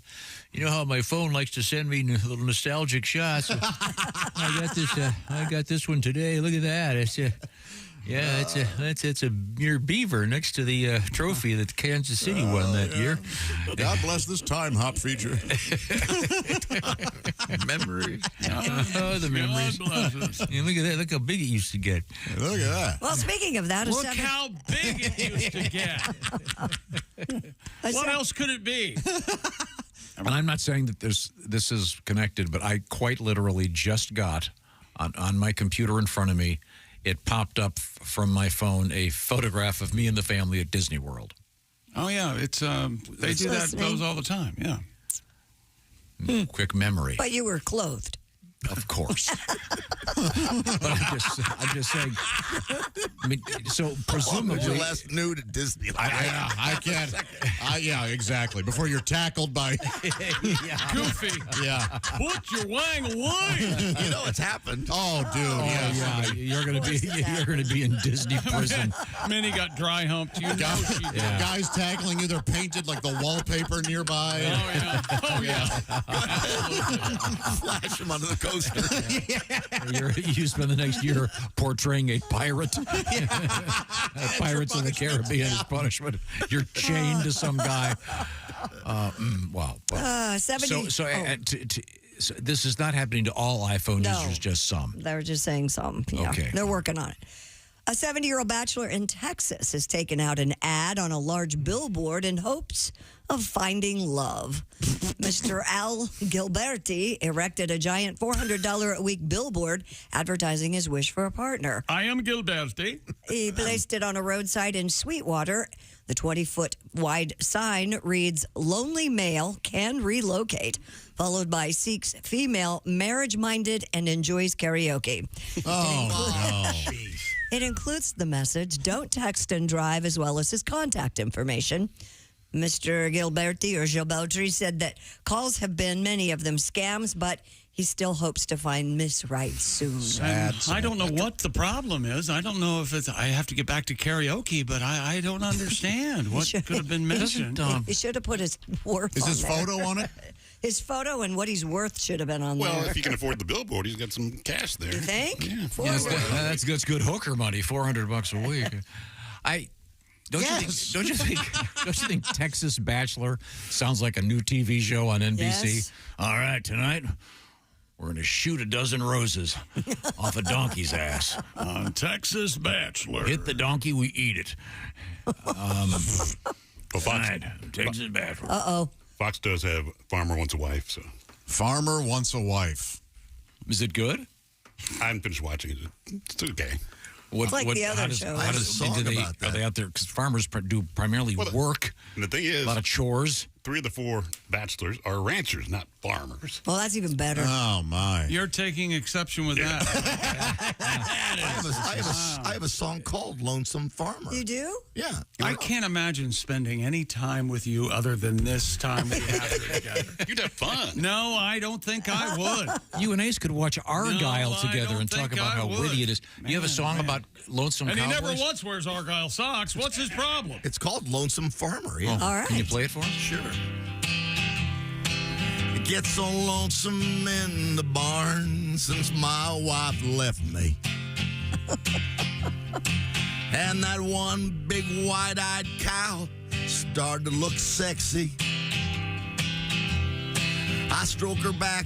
Speaker 3: you know how my phone likes to send me little nostalgic shots. I got this one today. Look at that. It's a mere beaver next to the trophy that Kansas City won that year.
Speaker 12: God bless this time hop feature.
Speaker 3: Memories. Oh, the memories. Yeah, look at that. Look how big it used to get.
Speaker 12: Look at that.
Speaker 6: Well, speaking of that,
Speaker 23: Look how big it used to get. What else could it be?
Speaker 3: And I'm not saying that this is connected, but I quite literally just got on my computer in front of me. It popped up from my phone a photograph of me and the family at Disney World.
Speaker 23: Oh yeah, it's they do those all the time. Yeah.
Speaker 3: Quick memory.
Speaker 6: But you were clothed.
Speaker 3: Of course. But I'm just saying. I mean, so presumably,
Speaker 1: your last nude at Disney.
Speaker 12: I can't. Yeah, exactly. Before you're tackled by
Speaker 23: Goofy.
Speaker 12: Yeah.
Speaker 23: Put your wang away.
Speaker 1: You know it's happened.
Speaker 12: Oh, dude.
Speaker 3: Yeah, you're gonna be in Disney prison.
Speaker 23: Minnie got dry humped. You know she did.
Speaker 12: Guys tackling you. They're painted like the wallpaper nearby.
Speaker 23: Oh yeah.
Speaker 1: Flash them onto the coaster.
Speaker 3: You spend the next year portraying a pirate. Pirates of the Caribbean as punishment. You're chained to some guy. Wow.
Speaker 6: 70.
Speaker 3: So this is not happening to all iPhone users, just some.
Speaker 6: They were just saying some. Yeah.
Speaker 3: Okay.
Speaker 6: They're working on it. A 70-year-old bachelor in Texas has taken out an ad on a large billboard in hopes of finding love. Mr. Al Gilberti erected a giant $400 a week billboard advertising his wish for a partner.
Speaker 23: I am Gilberti.
Speaker 6: He placed it on a roadside in Sweetwater. The 20-foot wide sign reads, "Lonely male can relocate," followed by "Seeks female, marriage-minded, and enjoys karaoke."
Speaker 12: Oh, no.
Speaker 6: It includes the message, "Don't text and drive," as well as his contact information. Mr. Gilberti said that calls have been, many of them, scams, but he still hopes to find Miss Right soon.
Speaker 23: I don't know what the problem is. I don't know if it's, I have to get back to karaoke, but I don't understand what could have been mentioned.
Speaker 6: He should have put his worth
Speaker 12: Is
Speaker 6: on
Speaker 12: his
Speaker 6: there.
Speaker 12: photo on it?
Speaker 6: His photo and what he's worth should have been on there.
Speaker 16: Well, if he can afford the billboard, he's got some cash there.
Speaker 6: You think?
Speaker 16: Yeah.
Speaker 3: That's good hooker money. $400 a week. Don't you think Texas Bachelor sounds like a new TV show on NBC?
Speaker 6: Yes.
Speaker 3: All right, tonight we're going to shoot a dozen roses off a donkey's ass.
Speaker 23: On Texas Bachelor.
Speaker 3: Hit the donkey, we eat it. Tonight, Texas Bachelor.
Speaker 6: Uh-oh.
Speaker 16: Fox does have Farmer Wants a Wife, so.
Speaker 12: Farmer Wants a Wife.
Speaker 3: Is it good?
Speaker 16: I haven't finished watching it. It's okay.
Speaker 6: It's like the other shows.
Speaker 3: Are they out there? Because farmers do primarily work.
Speaker 16: And the thing is,
Speaker 3: a lot of chores.
Speaker 16: 3 of the 4 bachelors are ranchers, not farmers.
Speaker 6: Well, that's even better.
Speaker 12: Oh, my.
Speaker 23: You're taking exception with that.
Speaker 1: I have a song called Lonesome Farmer.
Speaker 6: You do?
Speaker 1: Yeah.
Speaker 23: I can't imagine spending any time with you other than this time we have together.
Speaker 16: You'd have fun.
Speaker 23: No, I don't think I would.
Speaker 3: You and Ace could watch Argyle
Speaker 23: No, I
Speaker 3: together
Speaker 23: don't
Speaker 3: and talk
Speaker 23: think
Speaker 3: about
Speaker 23: I
Speaker 3: how
Speaker 23: would.
Speaker 3: witty it is. You have a song about lonesome
Speaker 23: And
Speaker 3: cowboys?
Speaker 23: he never once wears Argyle socks. What's his problem?
Speaker 1: It's called Lonesome Farmer. Yeah.
Speaker 6: All right.
Speaker 3: Can you play it for us?
Speaker 1: Sure. It gets so lonesome in the barn since my wife left me. And that one big white-eyed cow started to look sexy. I stroke her back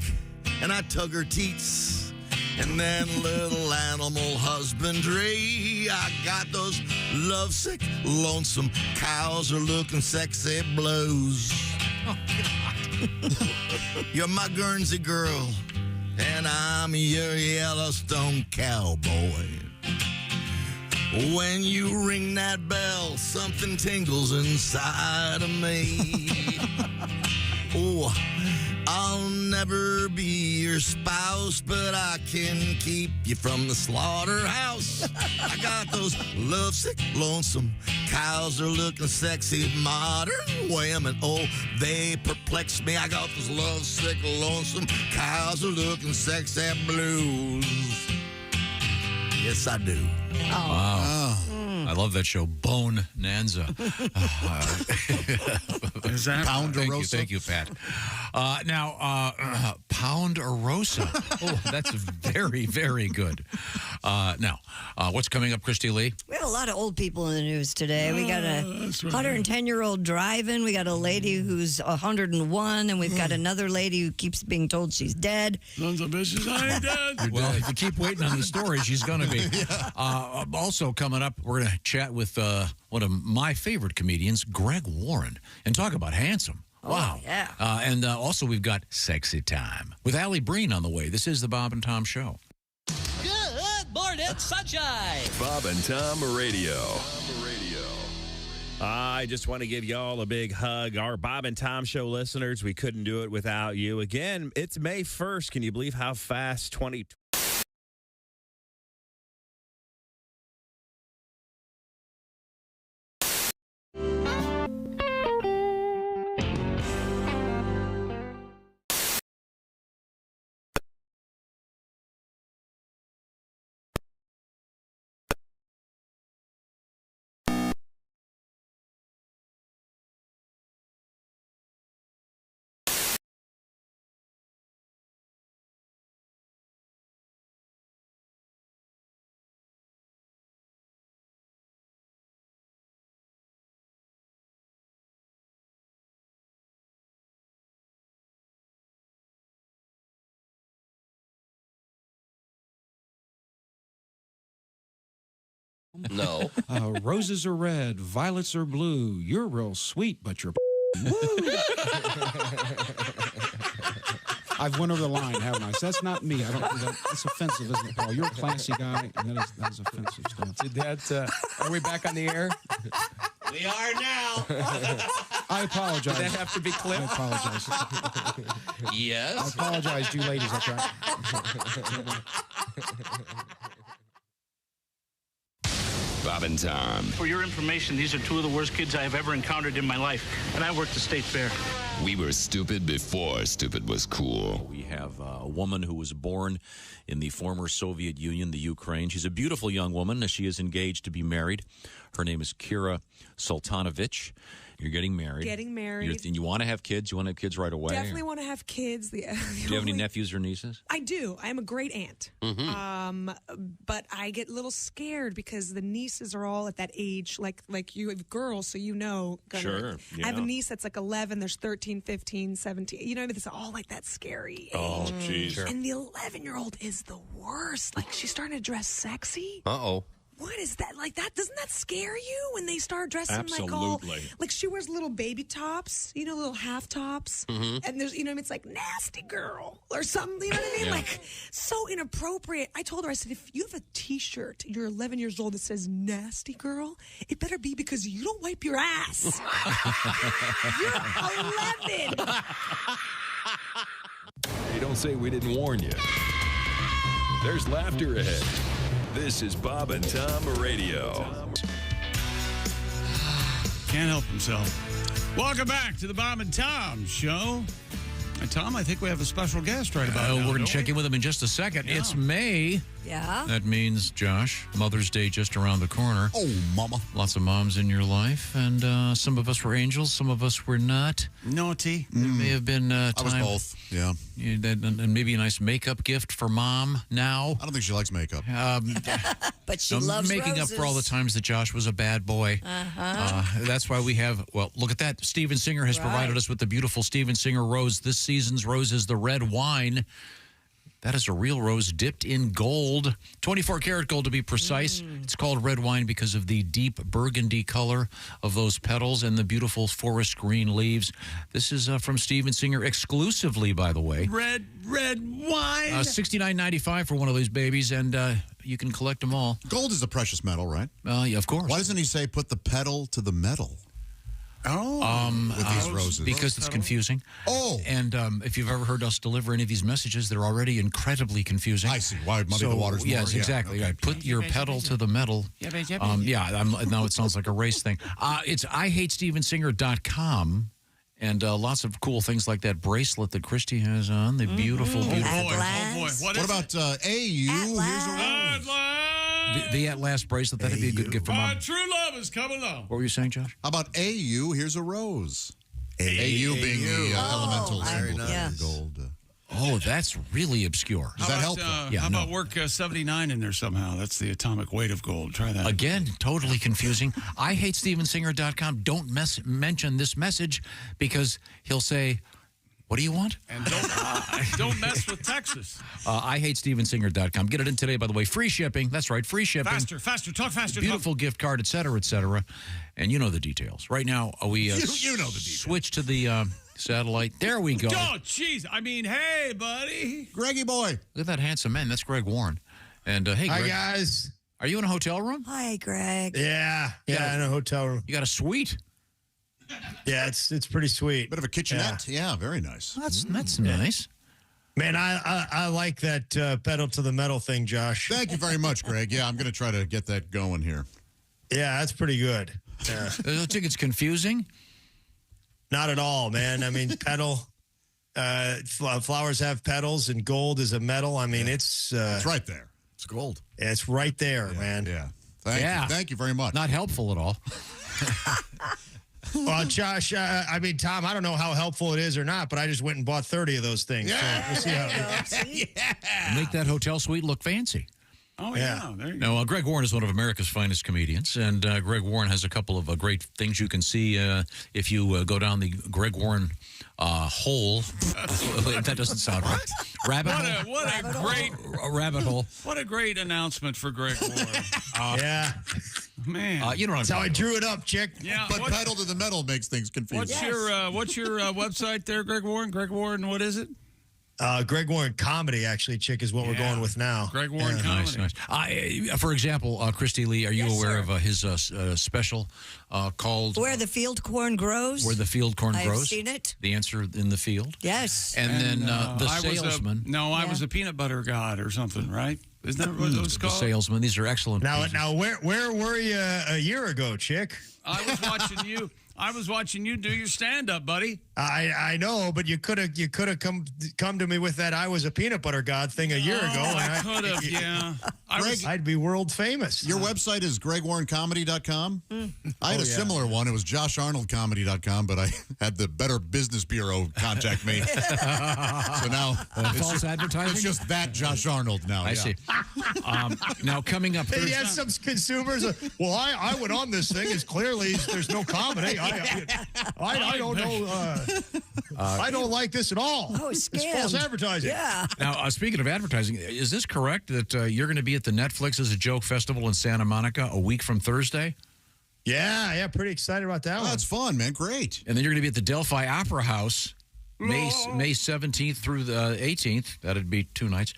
Speaker 1: and I tug her teats. And then little animal husbandry. I got those lovesick, lonesome cows are looking sexy blues. Oh, God. You're my Guernsey girl, and I'm your Yellowstone cowboy. When you ring that bell, something tingles inside of me. Oh, I'll never be your spouse, but I can keep you from the slaughterhouse. I got those lovesick, lonesome cows are looking sexy, modern women. Oh, they perplex me. I got those lovesick, lonesome cows are looking sexy blues. Yes, I do.
Speaker 3: Wow. I love that show, Bonanza.
Speaker 23: Is that
Speaker 12: Ponderosa?
Speaker 3: Thank you, Pat. Now, Ponderosa. Oh, that's very, very good. Now, what's coming up, Christy Lee?
Speaker 6: We have a lot of old people in the news today. We got a 110-year-old driving. We got a lady who's 101, and we've got another lady who keeps being told she's dead.
Speaker 23: Sons of bitches, I ain't dead.
Speaker 3: Well, if you keep waiting on the story, she's going to be. Also coming up, we're going to chat with one of my favorite comedians, Greg Warren, and talk about handsome. Wow.
Speaker 6: Yeah.
Speaker 3: And also we've got Sexy Time with Alli Breen on the way. This is the Bob and Tom Show.
Speaker 13: Good morning, sunshine.
Speaker 14: Bob and Tom Radio.
Speaker 4: I just want to give y'all a big hug. Our Bob and Tom Show listeners, we couldn't do it without you. Again, it's May 1st. Can you believe how fast 2020
Speaker 10: No.
Speaker 11: Roses are red, violets are blue. You're real sweet, but you're woo. I've went over the line, haven't I? So that's not me. I don't. That's offensive, isn't it, Paul? You're a classy guy, and that is offensive stuff.
Speaker 24: Did that? Are we back on the air?
Speaker 1: We are now.
Speaker 11: I apologize.
Speaker 24: Did that have to be clipped?
Speaker 11: I apologize.
Speaker 10: Yes.
Speaker 11: I apologize to you ladies. That's right.
Speaker 14: Bob and Tom.
Speaker 7: For your information, these are two of the worst kids I have ever encountered in my life, and I worked the state fair.
Speaker 14: We were stupid before stupid was cool.
Speaker 8: We have a woman who was born in the former Soviet Union, the Ukraine. She's a beautiful young woman. She is engaged to be married. Her name is Kira Sultanovich. You're getting married.
Speaker 9: Getting married.
Speaker 8: You want to have kids? You want to have kids right away?
Speaker 9: Definitely want to have kids.
Speaker 8: Do you have any nephews or nieces?
Speaker 9: I do. I am a great aunt.
Speaker 8: Mm-hmm.
Speaker 9: But I get a little scared because the nieces are all at that age, like you have girls, so you know.
Speaker 8: Sure.
Speaker 9: I have a niece that's like 11. There's 13, 15, 17. You know, it's all like that scary age.
Speaker 8: Oh, geez. Sure.
Speaker 9: And the 11-year-old is the worst. Like, she's starting to dress sexy.
Speaker 10: Uh-oh.
Speaker 9: What is that? Like that? Doesn't that scare you when they start dressing
Speaker 8: Absolutely.
Speaker 9: like she wears little baby tops, little half tops, and there's it's like nasty girl or something. You know what I mean?
Speaker 8: Yeah.
Speaker 9: Like so inappropriate. I told her, I said, if you have a T-shirt, you're 11 years old that says "nasty girl," it better be because you don't wipe your ass. You're 11.
Speaker 14: Hey, don't say we didn't warn you. There's laughter ahead. This is Bob and Tom Radio.
Speaker 23: Can't help himself. Welcome back to the Bob and Tom Show. And Tom, I think we have a special guest right about now.
Speaker 3: We're going
Speaker 23: don't
Speaker 3: to check
Speaker 23: we?
Speaker 3: in with him in just a second.
Speaker 23: Yeah.
Speaker 3: It's May.
Speaker 6: Yeah.
Speaker 3: That means, Josh, Mother's Day just around the corner.
Speaker 12: Oh, mama.
Speaker 3: Lots of moms in your life, and some of us were angels, some of us were not.
Speaker 23: Naughty.
Speaker 3: There may have been time.
Speaker 12: I was both, yeah.
Speaker 3: And maybe a nice makeup gift for mom now.
Speaker 12: I don't think she likes makeup.
Speaker 6: But she loves
Speaker 3: making
Speaker 6: roses.
Speaker 3: up for all the times that Josh was a bad boy. That's why we have, look at that. Steven Singer has provided us with the beautiful Steven Singer rose. This season's rose is the red wine. That is a real rose dipped in gold, 24 karat gold to be precise. It's called red wine because of the deep burgundy color of those petals and the beautiful forest green leaves. This is from Steven Singer exclusively, by the way.
Speaker 23: Red wine.
Speaker 3: $69.95 for one of these babies, and you can collect them all.
Speaker 12: Gold is a precious metal, right?
Speaker 3: Yeah, of course.
Speaker 12: Why doesn't he say put the pedal to the metal? With these roses.
Speaker 3: Because it's confusing.
Speaker 12: Oh.
Speaker 3: And if you've ever heard us deliver any of these messages, they're already incredibly confusing.
Speaker 12: I see. Why muddy the waters more?
Speaker 3: Yes,
Speaker 12: Yeah,
Speaker 3: exactly.
Speaker 12: okay.
Speaker 3: Right. Put your pedal to the metal. Now it sounds like a race thing. It's IHateStevenSinger.com. And lots of cool things like that bracelet that Christy has on. The beautiful, beautiful.
Speaker 23: Oh, boy.
Speaker 12: What about AU? Here's a rose.
Speaker 3: The At Last bracelet. That'd be a good gift for
Speaker 23: My
Speaker 3: mom.
Speaker 23: true love is coming along.
Speaker 3: What were you saying, Josh?
Speaker 12: How about AU? Here's a rose. AU being the elemental symbol for gold.
Speaker 3: Oh, that's really obscure.
Speaker 12: Does that help?
Speaker 23: How about work 79 in there somehow? That's the atomic weight of gold. Try that.
Speaker 3: Again, totally confusing. IHateStevenSinger.com. Don't mention this message because he'll say, what do you want?
Speaker 23: And don't mess with Texas.
Speaker 3: IHateStevenSinger.com. Get it in today, by the way. Free shipping. That's right, free shipping.
Speaker 23: Faster, talk faster.
Speaker 3: Beautiful gift card, et cetera, et cetera. And you know the details. Right now, we
Speaker 12: you know the details.
Speaker 3: Switch to the satellite. There we go.
Speaker 23: Oh, jeez. I mean, hey, buddy.
Speaker 12: Greggy boy.
Speaker 3: Look at that handsome man. That's Greg Warren. And hey, Greg.
Speaker 15: Hi, guys.
Speaker 3: Are you in a hotel room?
Speaker 6: Hi, Greg.
Speaker 15: Yeah, in a hotel room.
Speaker 3: You got a suite?
Speaker 15: Yeah, it's pretty sweet.
Speaker 12: Bit of a kitchenette. Yeah, very nice.
Speaker 3: That's nice.
Speaker 15: Man, I like that pedal to the metal thing, Josh.
Speaker 12: Thank you very much, Greg. Yeah, I'm going to try to get that going here.
Speaker 15: Yeah, that's pretty good. Yeah.
Speaker 3: I don't think it's confusing.
Speaker 15: Not at all, man. I mean, pedal. Flowers have petals, and gold is a metal. I mean, it's
Speaker 12: right there. It's gold.
Speaker 15: Yeah, it's right there, man.
Speaker 12: Yeah. Thank you very much.
Speaker 3: Not helpful at all.
Speaker 15: Well, Josh, I mean, Tom, I don't know how helpful it is or not, but I just went and bought 30 of those things.
Speaker 12: Yeah.
Speaker 15: So we'll see how
Speaker 3: Make that hotel suite look fancy.
Speaker 23: Oh, yeah. There you go.
Speaker 3: No, Greg Warren is one of America's finest comedians, and Greg Warren has a couple of great things you can see if you go down the Greg Warren hole. That doesn't sound right. Rabbit hole.
Speaker 23: What a great
Speaker 3: rabbit hole.
Speaker 23: What a great announcement for Greg Warren.
Speaker 15: Yeah.
Speaker 23: Man.
Speaker 3: You know what I'm
Speaker 15: That's how I
Speaker 3: talking
Speaker 15: drew it up, chick.
Speaker 23: Yeah,
Speaker 12: But pedal to the metal makes things confusing.
Speaker 23: What's your website there, Greg Warren? Greg Warren, what is it?
Speaker 15: Greg Warren Comedy, actually, chick, is what we're going with now.
Speaker 23: Greg Warren Comedy.
Speaker 3: Nice. For example, Christy Lee, are you aware of his special called
Speaker 6: Where the Field Corn Grows?
Speaker 3: Where the Field Corn Grows?
Speaker 6: I've seen it.
Speaker 3: The Answer in the Field.
Speaker 6: Yes.
Speaker 3: And then The Salesman.
Speaker 23: I was a peanut butter god or something, right? Isn't that what it was called?
Speaker 3: The Salesman. These are excellent pieces.
Speaker 15: Now, where were you a year ago, chick?
Speaker 23: I was watching you. I was watching you do your stand-up, buddy.
Speaker 15: I know, but you could have come to me with that "I was a peanut butter god" thing a year ago.
Speaker 23: I could have, yeah.
Speaker 15: I'd be world famous.
Speaker 12: Your website is gregwarrencomedy.com? I had a similar one. It was josharnoldcomedy.com, but I had the Better Business Bureau contact me. So now
Speaker 3: false advertising?
Speaker 12: It's just that Josh Arnold now.
Speaker 3: I see. Now, coming up
Speaker 15: He
Speaker 3: Thursday.
Speaker 15: has some consumers. I went on this thing. It's clearly there's no comedy. I don't know. I don't like this at all.
Speaker 6: Oh,
Speaker 15: it's false advertising.
Speaker 6: Yeah.
Speaker 3: Now, speaking of advertising, is this correct that you're going to be at the Netflix as a Joke Festival in Santa Monica a week from Thursday?
Speaker 15: Yeah, pretty excited about that one.
Speaker 12: That's fun, man. Great.
Speaker 3: And then you're going to be at the Delphi Opera House May 17th through the 18th. That'd be 2 nights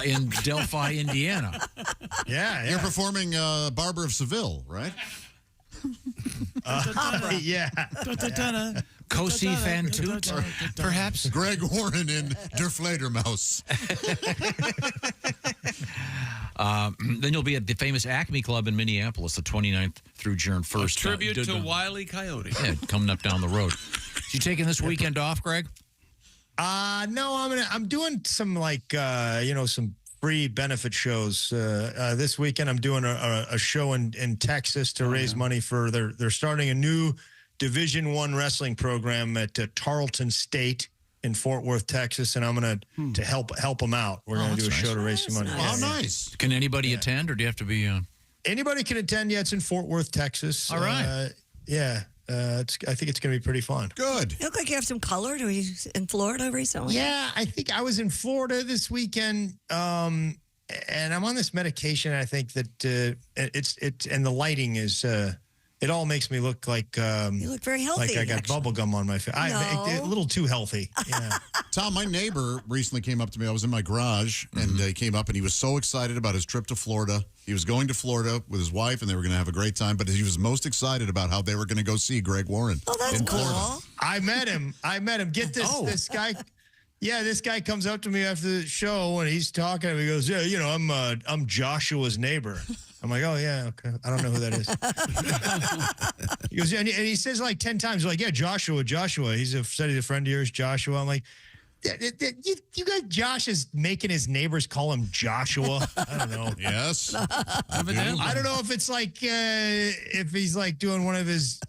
Speaker 3: in Delphi, Indiana.
Speaker 15: Yeah.
Speaker 12: You're performing Barber of Seville, right?
Speaker 15: Yeah.
Speaker 3: Cosi Fan Toot, perhaps?
Speaker 12: Greg Warren in Der Fledermaus.
Speaker 3: Then you'll be at the famous Acme Club in Minneapolis the 29th through June 1st.
Speaker 23: A tribute to Wile E. Coyote.
Speaker 3: Yeah, coming up down the road. You taking this weekend off, Greg?
Speaker 15: No, I'm doing some some free benefit shows. This weekend I'm doing a show in Texas to raise money for they're starting a new Division I wrestling program at Tarleton State in Fort Worth, Texas, and I'm going to help them out. We're going to do a show to raise some money.
Speaker 12: Oh, nice.
Speaker 3: Can anybody attend, or do you have to be?
Speaker 15: Anybody can attend. Yeah, it's in Fort Worth, Texas.
Speaker 3: All right.
Speaker 15: I think it's going to be pretty fun.
Speaker 12: Good.
Speaker 6: You look like you have some color. Were you in Florida recently?
Speaker 15: Yeah, I think I was in Florida this weekend, and I'm on this medication. I think that it's and the lighting is. It all makes me look like
Speaker 6: you look very healthy.
Speaker 15: Like I got bubble gum on my face. A little too healthy. Yeah.
Speaker 12: Tom, my neighbor recently came up to me. I was in my garage, and he came up, and he was so excited about his trip to Florida. He was going to Florida with his wife, and they were going to have a great time, but he was most excited about how they were going to go see Greg Warren.
Speaker 6: Oh, that's
Speaker 12: in
Speaker 6: cool.
Speaker 12: Florida.
Speaker 15: I met him. Get this. This guy. Yeah, this guy comes up to me after the show, and he's talking. And he goes, "Yeah, I'm Joshua's neighbor." I'm like, "Oh yeah, okay. I don't know who that is." He goes, and he says like 10 times, like, "Yeah, Joshua. He's a friend of yours, Joshua." I'm like, "You guys, Josh is making his neighbors call him Joshua." I don't know.
Speaker 12: Yes.
Speaker 15: I don't know if it's like if he's like doing one of his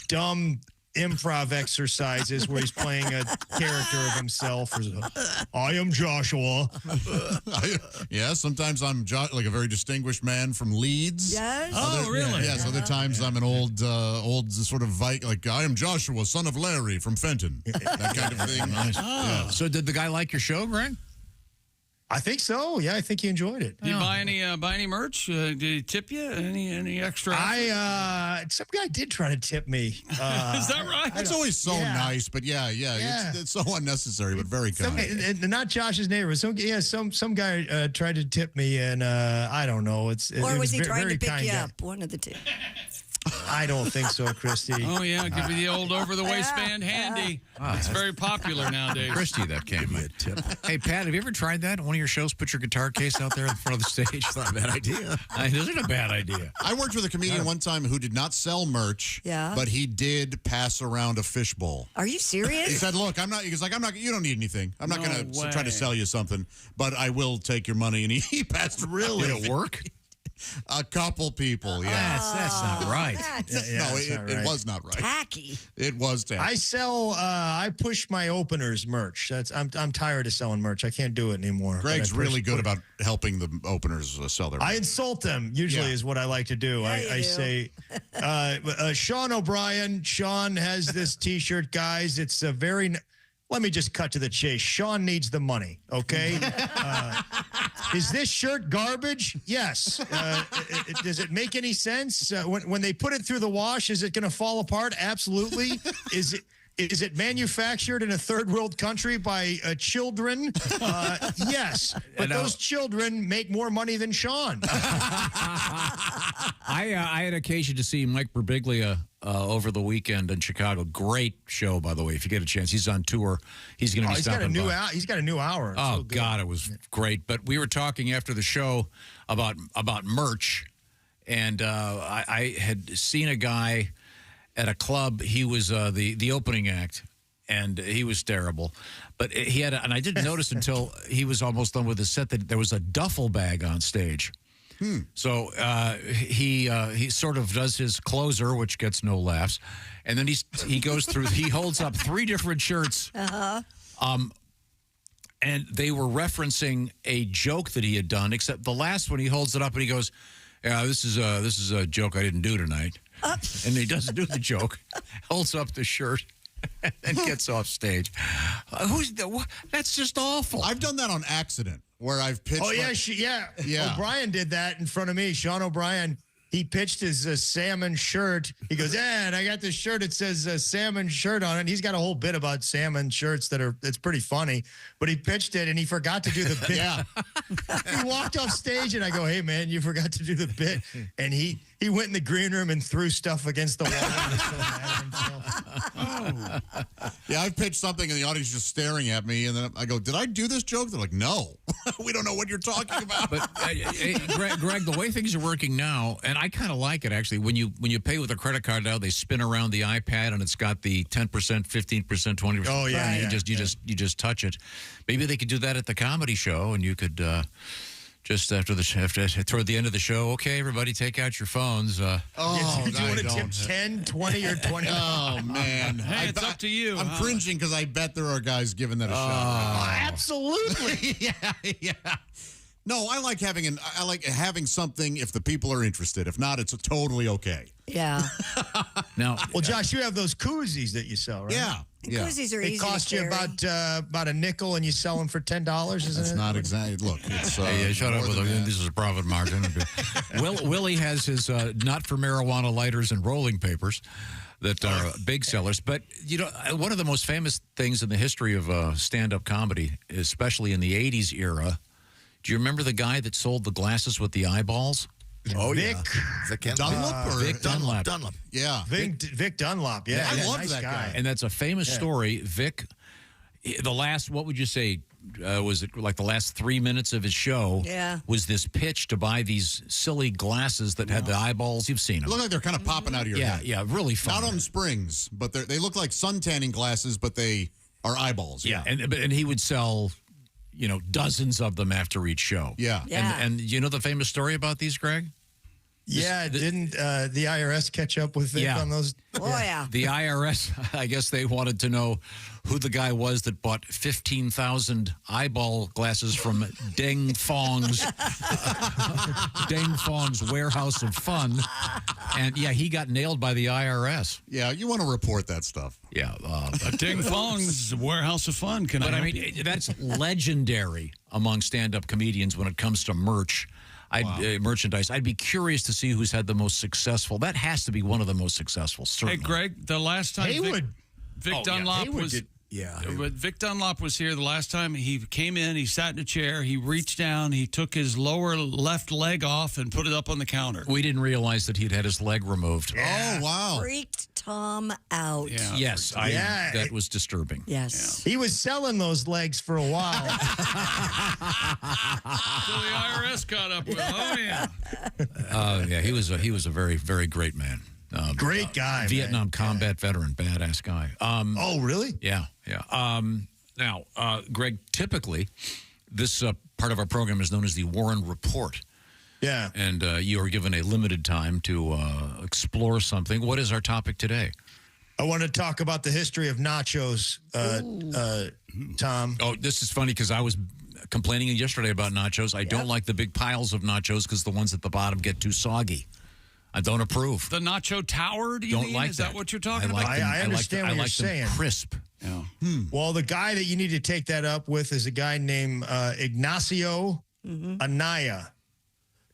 Speaker 15: dumb improv exercises where he's playing a character of himself. Or I am Joshua.
Speaker 12: Yeah, sometimes I'm like a very distinguished man from Leeds.
Speaker 6: Yes.
Speaker 12: Really? Yes. Other times I'm an old sort of like I am Joshua, son of Larry from Fenton. That kind of thing.
Speaker 3: Nice. Yeah. So did the guy like your show, Greg?
Speaker 15: I think so. Yeah, I think he enjoyed it.
Speaker 23: Did you buy any merch? Did he tip you? Any extra?
Speaker 15: Some guy did try to tip me.
Speaker 23: Is that right?
Speaker 12: It's always so nice, but yeah. It's so unnecessary, but very kind.
Speaker 15: Not Josh's neighbor. Some guy tried to tip me, and I don't know.
Speaker 6: Or was he trying to pick you up? One of the two.
Speaker 15: I don't think so, Christy.
Speaker 23: Oh, yeah. Give me the old over-the-waistband handy. It's very popular nowadays.
Speaker 3: Christy, that came. Hey, Pat, have you ever tried that? One of your shows, put your guitar case out there in front of the stage? It's not a bad idea. It isn't a bad idea.
Speaker 12: I worked with a comedian one time who did not sell merch, but he did pass around a fishbowl.
Speaker 6: Are you serious?
Speaker 12: He said, look, you don't need anything. I'm not going to try to sell you something, but I will take your money. And he passed around.
Speaker 3: Did it work?
Speaker 12: A couple people, yeah.
Speaker 3: That's not right.
Speaker 12: It was not right.
Speaker 6: Tacky.
Speaker 12: It was tacky.
Speaker 15: I push my openers merch. I'm tired of selling merch. I can't do it anymore.
Speaker 12: Greg's really good about helping the openers sell their merch.
Speaker 15: I insult them, usually is what I like to do. I say, Sean O'Brien, Sean has this T-shirt, guys. It's a very... let me just cut to the chase. Sean needs the money, okay? Is this shirt garbage? Yes. Does it make any sense? When they put it through the wash, is it going to fall apart? Absolutely. Is it manufactured in a third world country by children? Yes. But those children make more money than Sean.
Speaker 3: I had occasion to see Mike Birbiglia over the weekend in Chicago. Great show, by the way. If you get a chance, he's on tour. He's going to be stopping by.
Speaker 15: He's got a new hour. It's
Speaker 3: Oh
Speaker 15: so good.
Speaker 3: God, it was great. But we were talking after the show about merch, and I had seen a guy at a club. He was the opening act, and he was terrible. But he had, and I didn't notice until he was almost done with his set that there was a duffel bag on stage. So he sort of does his closer, which gets no laughs, and then he goes through. He holds up 3 different shirts. And they were referencing a joke that he had done, except the last one he holds it up and he goes, "Yeah, this is a joke I didn't do tonight." And he doesn't do the joke, holds up the shirt, and gets off stage. That's just awful.
Speaker 12: I've done that on accident, where I've pitched.
Speaker 15: Oh, yeah. O'Brien did that in front of me. Sean O'Brien, he pitched his salmon shirt. He goes, and I got this shirt. It says salmon shirt on it. And he's got a whole bit about salmon shirts that's pretty funny. But he pitched it, and he forgot to do the bit. He walked off stage, and I go, "Hey, man, you forgot to do the bit." And he went in the green room and threw stuff against the wall.
Speaker 12: Yeah, I've pitched something, and the audience is just staring at me, and then I go, "Did I do this joke?" They're like, "No, we don't know what you're talking about."
Speaker 3: But Greg, the way things are working now, and I kind of like it actually. When you pay with a credit card now, they spin around the iPad, and it's got the 10%, 15%, 20%.
Speaker 15: Oh yeah,
Speaker 3: you just touch it. Maybe they could do that at the comedy show, and you could just toward the end of the show. Okay, everybody, take out your phones.
Speaker 15: Do you want to tip 10, 20, or 20?
Speaker 12: Oh man,
Speaker 23: Hey, it's up to you.
Speaker 12: I'm cringing because I bet there are guys giving that a shot.
Speaker 15: Absolutely.
Speaker 12: Yeah. No, I like having something if the people are interested. If not, it's totally okay.
Speaker 6: Yeah.
Speaker 3: Now,
Speaker 15: well, Josh, you have those koozies that you sell, right?
Speaker 12: Yeah.
Speaker 6: Koozies are
Speaker 15: They
Speaker 6: easy
Speaker 15: cost
Speaker 6: to
Speaker 15: you
Speaker 6: carry.
Speaker 15: about a nickel, and you sell them for $10, isn't it?
Speaker 12: It's not exactly. Look, it's
Speaker 3: hey, shut up
Speaker 12: more
Speaker 3: with
Speaker 12: than that.
Speaker 3: this is a profit margin. Willie has his not for marijuana lighters and rolling papers that are big sellers. But one of the most famous things in the history of stand-up comedy, especially in the '80s era. Do you remember the guy that sold the glasses with the eyeballs?
Speaker 1: Oh,
Speaker 15: Vic.
Speaker 1: Is that
Speaker 12: Dunlop or
Speaker 3: Vic Dunlap.
Speaker 1: Dunlop.
Speaker 12: Yeah.
Speaker 15: Vic Dunlop. Yeah,
Speaker 12: I love
Speaker 15: nice
Speaker 12: that guy.
Speaker 3: And that's a famous story. Vic, the last, what would you say, was it like the last 3 minutes of his show?
Speaker 6: Yeah.
Speaker 3: Was this pitch to buy these silly glasses that had the eyeballs? You've seen them.
Speaker 12: They look like they're kind of popping out of your head.
Speaker 3: Yeah, really fun.
Speaker 12: Not on springs, but they look like sun tanning glasses, but they are eyeballs.
Speaker 3: Yeah, and he would sell, dozens of them after each show.
Speaker 12: Yeah.
Speaker 3: And you know the famous story about these, Greg?
Speaker 15: Yeah, didn't the IRS catch up with Vic on those?
Speaker 6: Oh, yeah.
Speaker 3: The IRS, I guess they wanted to know who the guy was that bought 15,000 eyeball glasses from Deng Fong's Warehouse of Fun. And, he got nailed by the IRS.
Speaker 12: Yeah, you want to report that stuff.
Speaker 3: Yeah.
Speaker 23: Ding Fong's Warehouse of Fun.
Speaker 3: That's legendary among stand-up comedians when it comes to merch. Merchandise. I'd be curious to see who's had the most successful. That has to be one of the most successful. Certainly.
Speaker 23: Hey, Greg, the last time Vic Dunlop was Vic Dunlop was here the last time. He came in, he sat in a chair, he reached down, he took his lower left leg off and put it up on the counter.
Speaker 3: We didn't realize that he'd had his leg removed.
Speaker 12: Yeah. Oh, wow.
Speaker 6: Freaked Tom out.
Speaker 23: Yeah.
Speaker 3: Yes, that was disturbing.
Speaker 6: Yes.
Speaker 15: He was selling those legs for a while.
Speaker 23: So the IRS caught up with him. Oh, yeah.
Speaker 3: He was a very, very great man.
Speaker 15: Great guy.
Speaker 3: Vietnam combat veteran, badass guy.
Speaker 15: Oh, really?
Speaker 3: Yeah. Now, Greg, typically, this part of our program is known as the Warren Report.
Speaker 15: Yeah.
Speaker 3: And you are given a limited time to explore something. What is our topic today?
Speaker 15: I want to talk about the history of nachos, Tom.
Speaker 3: Oh, this is funny because I was complaining yesterday about nachos. I don't like the big piles of nachos because the ones at the bottom get too soggy. I don't approve.
Speaker 23: The nacho tower, do you
Speaker 3: don't
Speaker 23: mean?
Speaker 3: Like
Speaker 23: Is that what you're talking
Speaker 3: about?
Speaker 15: I understand what you're saying.
Speaker 3: Crisp.
Speaker 23: Yeah.
Speaker 15: Well, the guy that you need to take that up with is a guy named Ignacio Anaya.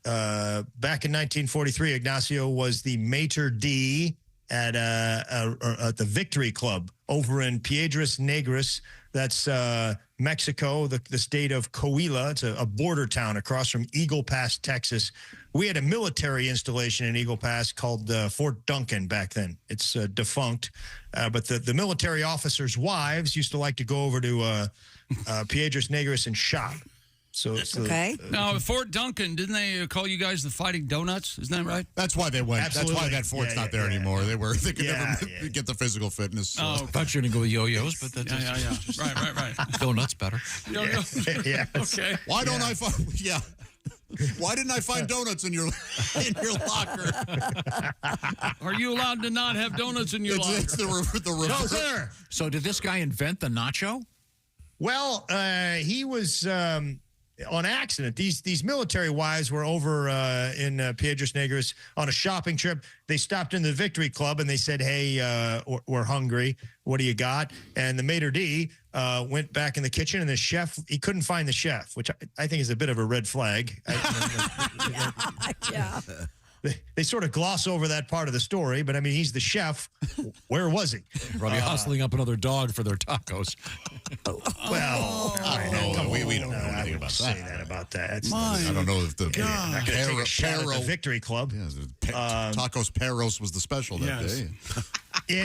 Speaker 15: Back in 1943, Ignacio was the maitre d' at the Victory Club over in Piedras Negras. That's Mexico, the state of Coahuila. It's a border town across from Eagle Pass, Texas. We had a military installation in Eagle Pass called Fort Duncan back then. It's defunct, but the military officers' wives used to like to go over to Piedras Negras and shop. So
Speaker 23: now, at Fort Duncan, didn't they call you guys the Fighting Donuts? Isn't that right?
Speaker 12: That's why they went.
Speaker 15: Absolutely.
Speaker 12: That's why that fort's not there anymore. They could never get the physical fitness. So.
Speaker 23: Oh,
Speaker 3: I thought you were going to go with yo-yos, but that's
Speaker 23: right.
Speaker 3: Donuts better.
Speaker 15: Yeah.
Speaker 23: Okay.
Speaker 12: Why don't I find? Yeah. Why didn't I find donuts in your locker?
Speaker 23: Are you allowed to not have donuts in your locker?
Speaker 12: It's the reverse.
Speaker 15: No, sir.
Speaker 3: So did this guy invent the nacho?
Speaker 15: Well, he was on accident. These military wives were over in Piedras Negras on a shopping trip. They stopped in the Victory Club and they said, "Hey, we're hungry. What do you got?" And the maitre d' went back in the kitchen, and the chef, he couldn't find the chef, which I think is a bit of a red flag.
Speaker 6: Yeah.
Speaker 15: They sort of gloss over that part of the story, but I mean, he's the chef. Where was he?
Speaker 3: Probably hustling up another dog for their tacos.
Speaker 15: Well,
Speaker 12: I don't know. We don't know anything about
Speaker 15: say that about that.
Speaker 12: I don't know if the
Speaker 15: not gonna take a shot at the Victory Club.
Speaker 12: Tacos Perros was the special that day.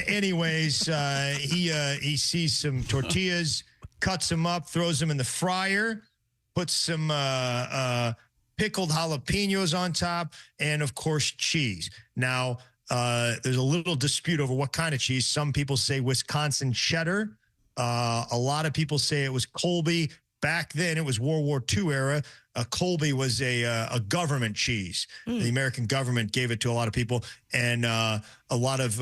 Speaker 15: Anyways, he sees some tortillas, cuts them up, throws them in the fryer, puts some pickled jalapenos on top, and of course cheese. Now, there's a little dispute over what kind of cheese. Some people say Wisconsin cheddar. A lot of people say it was Colby. Back then, it was World War II era. Colby was a government cheese. The American government gave it to a lot of people, and a lot of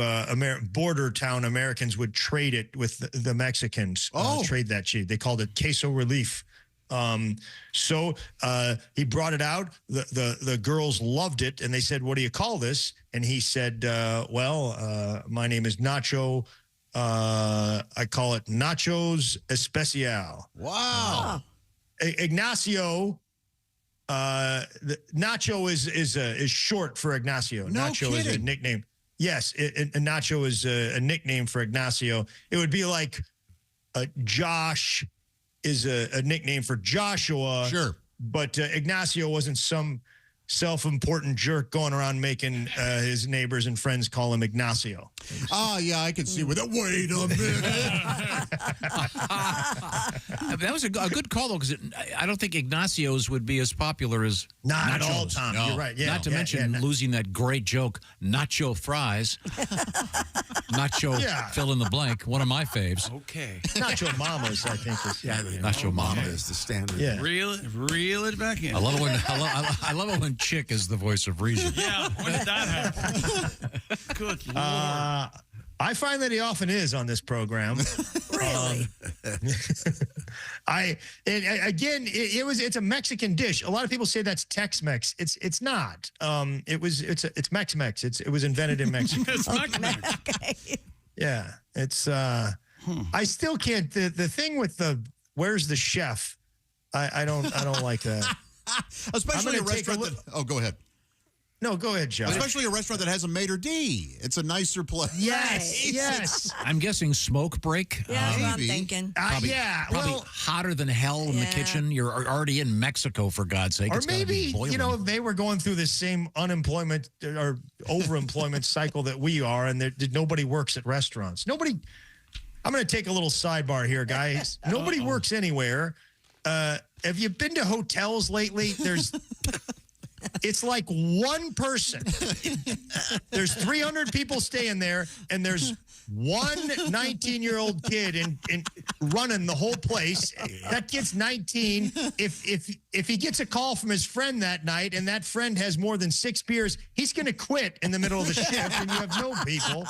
Speaker 15: border town Americans would trade it with the Mexicans. Trade that cheese. They called it queso relief. So he brought it out. The girls loved it, and they said, "What do you call this?" And he said, my name is Nacho. I call it Nachos Especial.
Speaker 12: Wow.
Speaker 15: Ignacio. Nacho is short for Ignacio.
Speaker 12: No
Speaker 15: Nacho is a nickname. Yes, Nacho is a nickname for Ignacio. It would be like Josh is a nickname for Joshua.
Speaker 12: Sure.
Speaker 15: But Ignacio wasn't some self-important jerk going around making his neighbors and friends call him Ignacio.
Speaker 12: Yeah, I can see with it. Wait a minute.
Speaker 3: That was a good call, though, because I don't think Ignacio's would be as popular as
Speaker 15: Not at
Speaker 3: Nachos.
Speaker 15: all, Tom.
Speaker 12: No.
Speaker 15: You're right. Yeah,
Speaker 3: Not to mention losing that great joke, nacho fries. Nacho fill in the blank, one of my faves.
Speaker 23: Okay.
Speaker 15: Nacho Mamas, I think.
Speaker 3: Nacho Mama
Speaker 1: is the standard.
Speaker 15: Yeah.
Speaker 23: Reel it back in.
Speaker 3: I love it when I love it when Chick is the voice of reason.
Speaker 23: Yeah, when did that happen? Good Lord.
Speaker 15: I find that he often is on this program.
Speaker 6: Really?
Speaker 15: It's a Mexican dish. A lot of people say that's Tex-Mex. It's not. It's Mex-Mex. It was invented in Mexico.
Speaker 23: It's Mex-Mex.
Speaker 6: Okay.
Speaker 15: Yeah, it's. I still can't. The thing with where's the chef? I don't like that.
Speaker 12: Especially a
Speaker 15: I'm gonna take
Speaker 12: restaurant go ahead.
Speaker 15: No, go ahead, Joe.
Speaker 12: Especially a restaurant that has a maitre d'. It's a nicer place.
Speaker 15: Yes.
Speaker 3: I'm guessing smoke break.
Speaker 6: Yeah, that's what I'm thinking.
Speaker 3: Probably hotter than hell in the kitchen. You're already in Mexico, for God's sake.
Speaker 15: Or
Speaker 3: It's gotta
Speaker 15: maybe,
Speaker 3: be boiling.
Speaker 15: they were going through the same unemployment or overemployment cycle that we are, and nobody works at restaurants. I'm going to take a little sidebar here, guys. Nobody works anywhere. Have you been to hotels lately? It's like one person. There's 300 people staying there, and there's one 19-year-old kid in running the whole place. That kid's 19. If he gets a call from his friend that night, and that friend has more than 6 beers, he's going to quit in the middle of the shift, and you have no people.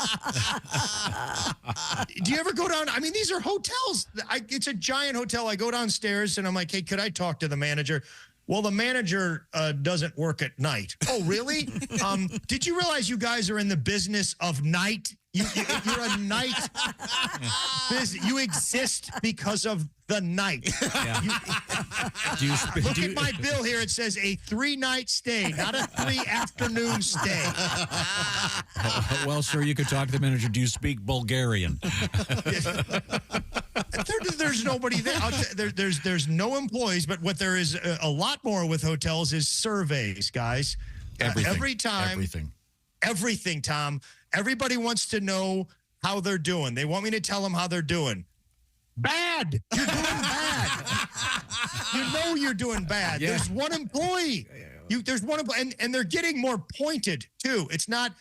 Speaker 15: Do you ever go down? I mean, these are hotels. It's a giant hotel. I go downstairs, and I'm like, "Hey, could I talk to the manager?" Well, the manager doesn't work at night. Oh, really? Did you realize you guys are in the business of night? You're a night. You exist because of the night.
Speaker 3: Yeah.
Speaker 15: Look at my bill here. It says a 3-night stay, not a 3-afternoon stay.
Speaker 3: Well, sir, you could talk to the manager. Do you speak Bulgarian?
Speaker 15: There's nobody there. There's no employees, but what there is a lot more with hotels is surveys, guys. Everything, Tom. Everybody wants to know how they're doing. They want me to tell them how they're doing. Bad. You're doing bad. You know you're doing bad. Yeah. There's one employee. There's one employee, and they're getting more pointed too. It's not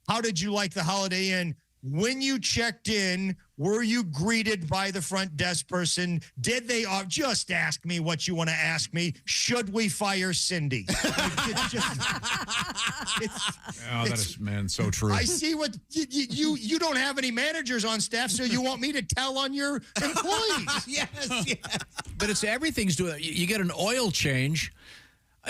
Speaker 15: how did you like the Holiday Inn? When you checked in, were you greeted by the front desk person? Did they just ask me what you want to ask me? Should we fire Cindy?
Speaker 3: That is, man, so true.
Speaker 15: I see what you don't have any managers on staff, so you want me to tell on your employees.
Speaker 3: Yes. But it's everything's doing. You get an oil change.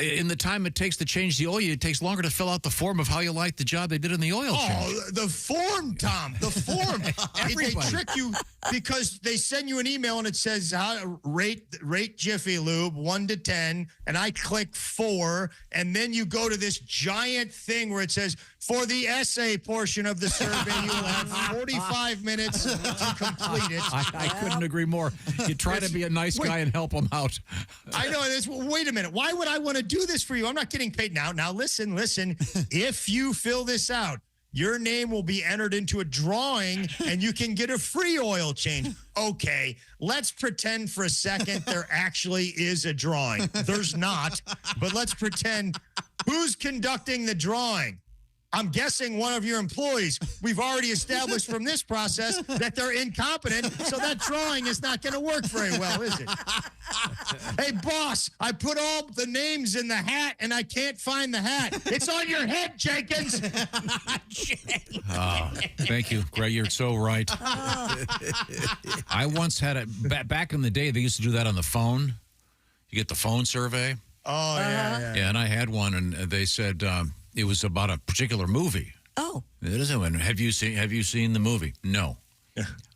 Speaker 3: In the time it takes to change the oil, it takes longer to fill out the form of how you like the job they did in the oil change.
Speaker 15: Oh, the form, Tom. The form. They trick you because they send you an email and it says rate Jiffy Lube 1 to 10, and I click 4, and then you go to this giant thing where it says for the essay portion of the survey, you will have 45 minutes to complete it.
Speaker 3: I couldn't agree more. You try to be a nice guy and help them out.
Speaker 15: I know this. Wait a minute. Why would I want to do this for you? I'm not getting paid now. Now listen. If you fill this out, your name will be entered into a drawing and you can get a free oil change. Okay, let's pretend for a second there actually is a drawing. There's not, but let's pretend. Who's conducting the drawing? I'm guessing one of your employees. We've already established from this process that they're incompetent, so that drawing is not going to work very well, is it? Hey, boss, I put all the names in the hat, and I can't find the hat. It's on your head, Jenkins.
Speaker 3: Thank you, Greg. You're so right. I once had back in the day, they used to do that on the phone. You get the phone survey.
Speaker 15: Oh, yeah.
Speaker 3: Yeah, and I had one, and they said... it was about a particular movie.
Speaker 6: Oh.
Speaker 3: Have you seen the movie? No.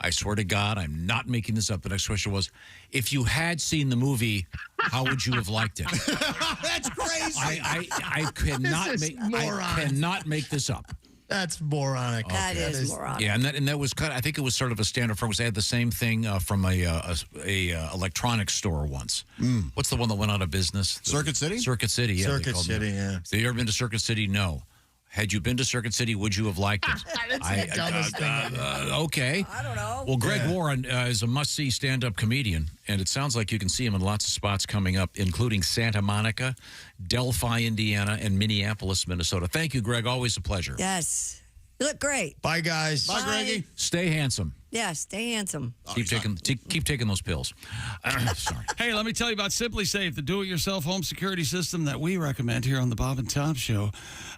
Speaker 3: I swear to God, I'm not making this up. The next question was, if you had seen the movie, how would you have liked it?
Speaker 1: That's crazy.
Speaker 3: I cannot make this up.
Speaker 15: That's moronic.
Speaker 6: Okay. That is moronic.
Speaker 3: Yeah, and that was kind of, I think it was sort of a standard for, because they had the same thing from a electronics store once. What's the one that went out of business?
Speaker 12: Circuit City?
Speaker 3: Circuit City, yeah.
Speaker 15: Circuit City, yeah.
Speaker 3: Have you ever been to Circuit City? No. Had you been to Circuit City, would you have liked it?
Speaker 15: That's the dumbest thing.
Speaker 3: Okay.
Speaker 6: I don't know.
Speaker 3: Well, Greg Warren is a must-see stand-up comedian, and it sounds like you can see him in lots of spots coming up, including Santa Monica, Delphi, Indiana, and Minneapolis, Minnesota. Thank you, Greg. Always a pleasure.
Speaker 6: Yes. You look great.
Speaker 15: Bye, guys.
Speaker 6: Bye, Greggy.
Speaker 3: Stay handsome.
Speaker 6: Yeah, stay handsome.
Speaker 3: Keep taking those pills. Sorry.
Speaker 23: Hey, let me tell you about Simply Safe, the do-it-yourself home security system that we recommend here on the Bob and Tom Show.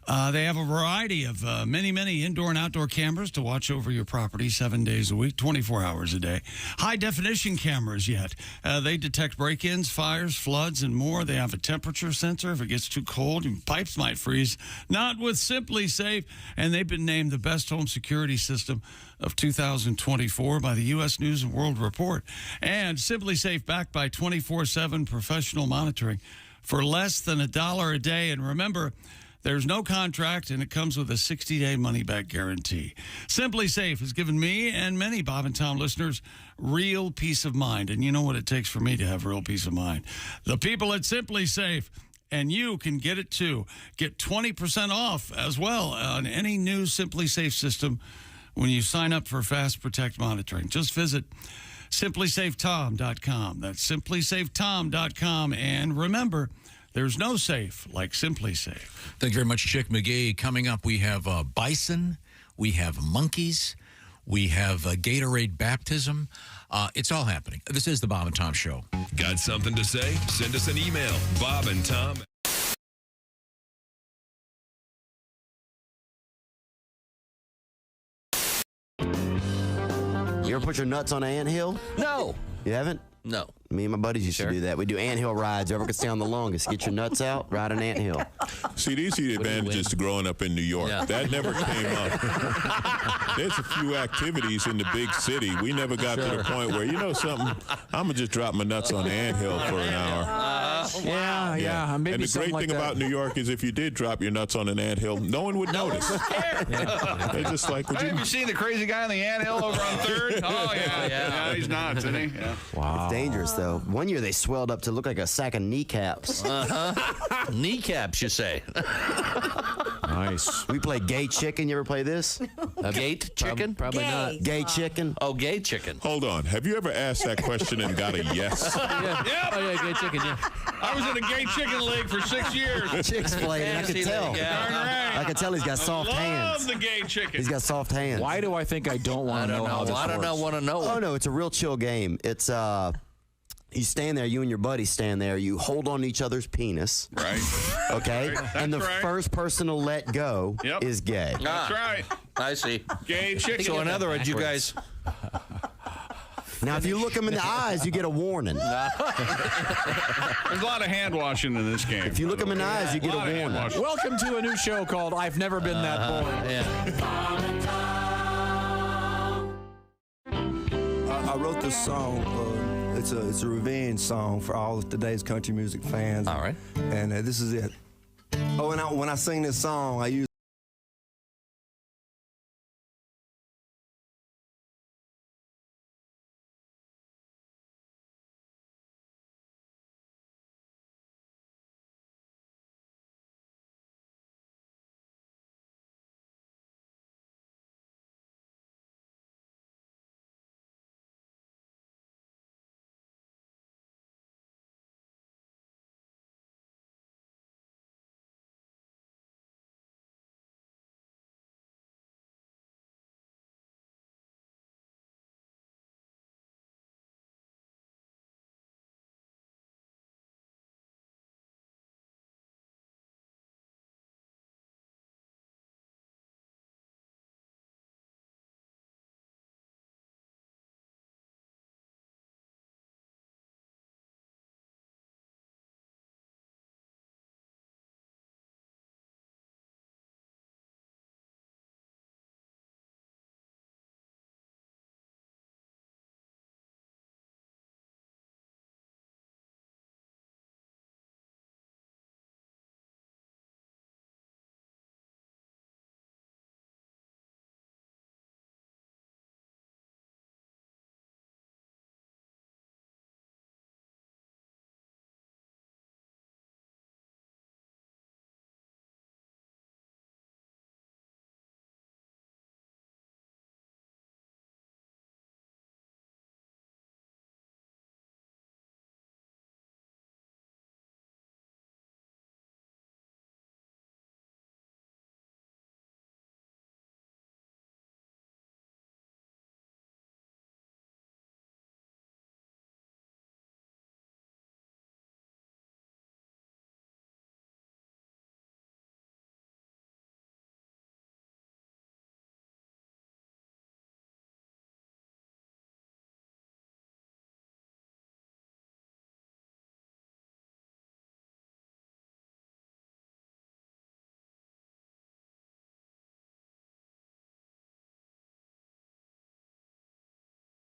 Speaker 23: They have a variety of many indoor and outdoor cameras to watch over your property 7 days a week, 24 hours a day. High-definition cameras yet. They detect break-ins, fires, floods, and more. They have a temperature sensor. If it gets too cold, your pipes might freeze. Not with Simply Safe. And they've been named the best home security system of 2024 by the U.S. News and World Report. And Simply Safe backed by 24/7 professional monitoring for less than $1 a day. And remember, there's no contract, and it comes with a 60-day money-back guarantee. Simply Safe has given me and many Bob and Tom listeners real peace of mind. And you know what it takes for me to have real peace of mind? The people at Simply Safe. And you can get it, too. Get 20% off as well on any new Simply Safe system when you sign up for Fast Protect monitoring. Just visit simplysafetom.com. That's simplysafetom.com. And remember, there's no safe like Simply Safe.
Speaker 3: Thank you very much, Chick McGee. Coming up, we have bison, we have monkeys, we have Gatorade baptism. It's all happening. This is the Bob and Tom Show.
Speaker 14: Got something to say? Send us an email, Bob and Tom.
Speaker 2: You ever put your nuts on an anthill?
Speaker 10: No.
Speaker 2: You haven't?
Speaker 10: No.
Speaker 2: Me and my buddies used to do that. We do anthill rides. Whoever could stay on the longest. Get your nuts out, ride an anthill.
Speaker 5: See, these are the advantages to growing up in New York.
Speaker 2: Yeah.
Speaker 5: That never came up. There's a few activities in the big city. We never got to the point where, you know something, I'm going to just drop my nuts on the anthill for an hour.
Speaker 23: Yeah. Maybe
Speaker 5: and the great thing about New York is if you did drop your nuts on an anthill, no one would notice. They're just like, would you...
Speaker 23: Have you seen the crazy guy on the anthill over on 3rd? Oh, yeah, he's nuts, isn't he? Yeah.
Speaker 2: Wow. It's dangerous, though. One year they swelled up to look like a sack of kneecaps.
Speaker 10: Kneecaps, you say?
Speaker 2: Nice. We play gay chicken. You ever play this?
Speaker 10: Gate chicken?
Speaker 2: Probably not. Gay chicken.
Speaker 10: Oh, gay chicken.
Speaker 5: Hold on. Have you ever asked that question and got a yes?
Speaker 23: Yeah.
Speaker 10: Oh, yeah, gay chicken, yeah.
Speaker 23: I was in a gay chicken league for 6 years.
Speaker 2: Chicks played it. I could tell. I could tell he's got soft hands.
Speaker 23: Love the gay chicken.
Speaker 2: He's got soft hands.
Speaker 3: Why do I think I don't want to know how this works?
Speaker 10: I don't want to know.
Speaker 2: Oh, no. It's a real chill game. It's, you stand there, you and your buddy stand there, you hold on to each other's penis.
Speaker 23: Right.
Speaker 2: Okay?
Speaker 23: That's
Speaker 2: and the
Speaker 23: right.
Speaker 2: first person to let go is gay.
Speaker 23: That's right.
Speaker 10: I see.
Speaker 23: Gay chicken.
Speaker 10: So, in other words, you guys...
Speaker 2: Now, if you look them in the eyes, you get a warning.
Speaker 23: There's a lot of hand washing in this game.
Speaker 2: If you look them in the eyes, you get a warning.
Speaker 3: Welcome to a new show called I've Never Been That Bored.
Speaker 17: I wrote this song. It's a revenge song for all of today's country music fans.
Speaker 10: All right.
Speaker 17: And this is it. Oh, and when I sing this song, I use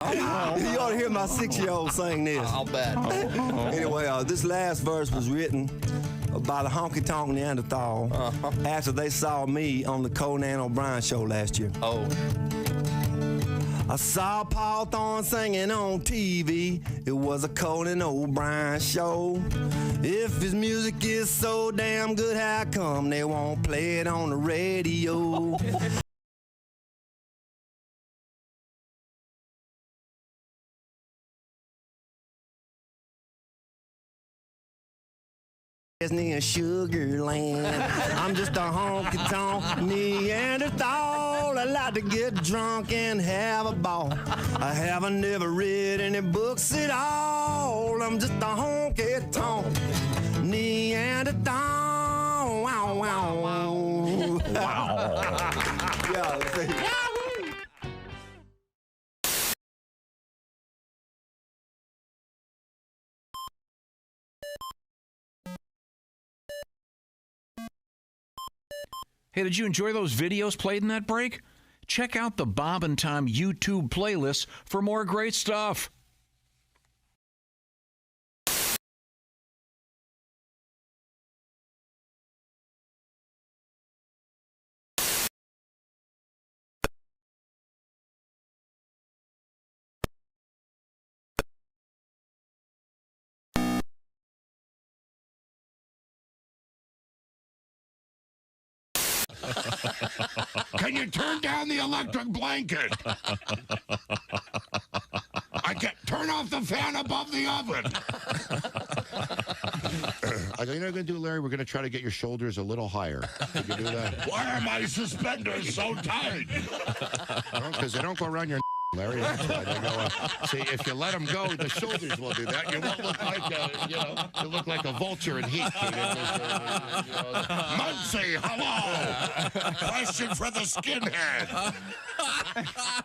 Speaker 17: You ought to hear my 6-year-old sing this.
Speaker 10: I'll bet.
Speaker 17: Anyway, this last verse was written by the Honky Tonk Neanderthal after they saw me on the Conan O'Brien show last year.
Speaker 10: Oh.
Speaker 17: I saw Paul Thorne singing on TV. It was a Conan O'Brien show. If his music is so damn good, how come they won't play it on the radio? Disney and Sugarland. I'm just a honky-tonk Neanderthal. I like to get drunk and have a ball. I haven't never read any books at all. I'm just a honky-tonk Neanderthal. Wow, wow, wow. Wow. Yeah.
Speaker 3: Hey, did you enjoy those videos played in that break? Check out the Bob and Tom YouTube playlist for more great stuff.
Speaker 18: Can you turn down the electric blanket? I can't turn off the fan above the oven.
Speaker 19: I go, you know what we're going to do, Larry? We're going to try to get your shoulders a little higher. Can you do that?
Speaker 18: Why are my suspenders so tight?
Speaker 19: Because they don't go around your Larry. That's why they go. See, if you let them go, the shoulders will do that. You won't look like you look like a vulture in heat.
Speaker 18: Muncie, hello. Question for the skinhead.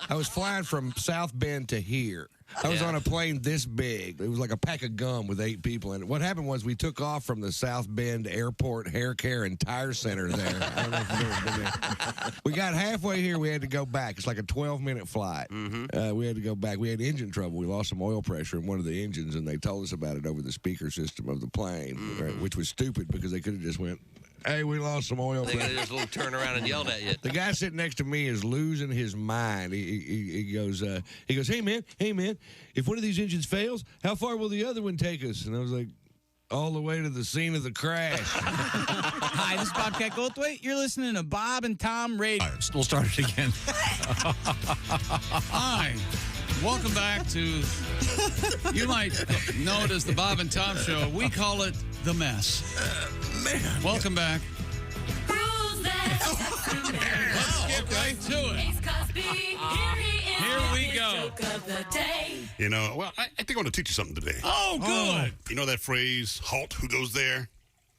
Speaker 20: I was flying from South Bend to here. I was on a plane this big. It was like a pack of gum with 8 people in it. What happened was we took off from the South Bend Airport Hair Care and Tire Center there. I don't know if you've ever been there. We got halfway here. We had to go back. It's like a 12-minute flight. We had to go back. We had engine trouble. We lost some oil pressure in one of the engines, and they told us about it over the speaker system of the plane, right, which was stupid because they could have just went, hey, we lost some oil
Speaker 10: They
Speaker 20: pressure.
Speaker 10: could have just a little turn around and yelled at you.
Speaker 20: The guy sitting next to me is losing his mind. He goes, hey man, if one of these engines fails, how far will the other one take us? And I was like, all the way to the scene of the crash.
Speaker 24: Hi, this is Bobcat Goldthwait. You're listening to Bob and Tom Radio.
Speaker 3: We'll start it again.
Speaker 23: Hi. Welcome back to, you might know it as the Bob and Tom Show. We call it The Mess.
Speaker 18: Man.
Speaker 23: Welcome back.
Speaker 18: Let's get right to it.
Speaker 23: Here we go.
Speaker 16: You know, well, I think I want to teach you something today.
Speaker 23: Oh, good.
Speaker 16: You know that phrase, halt, who goes there?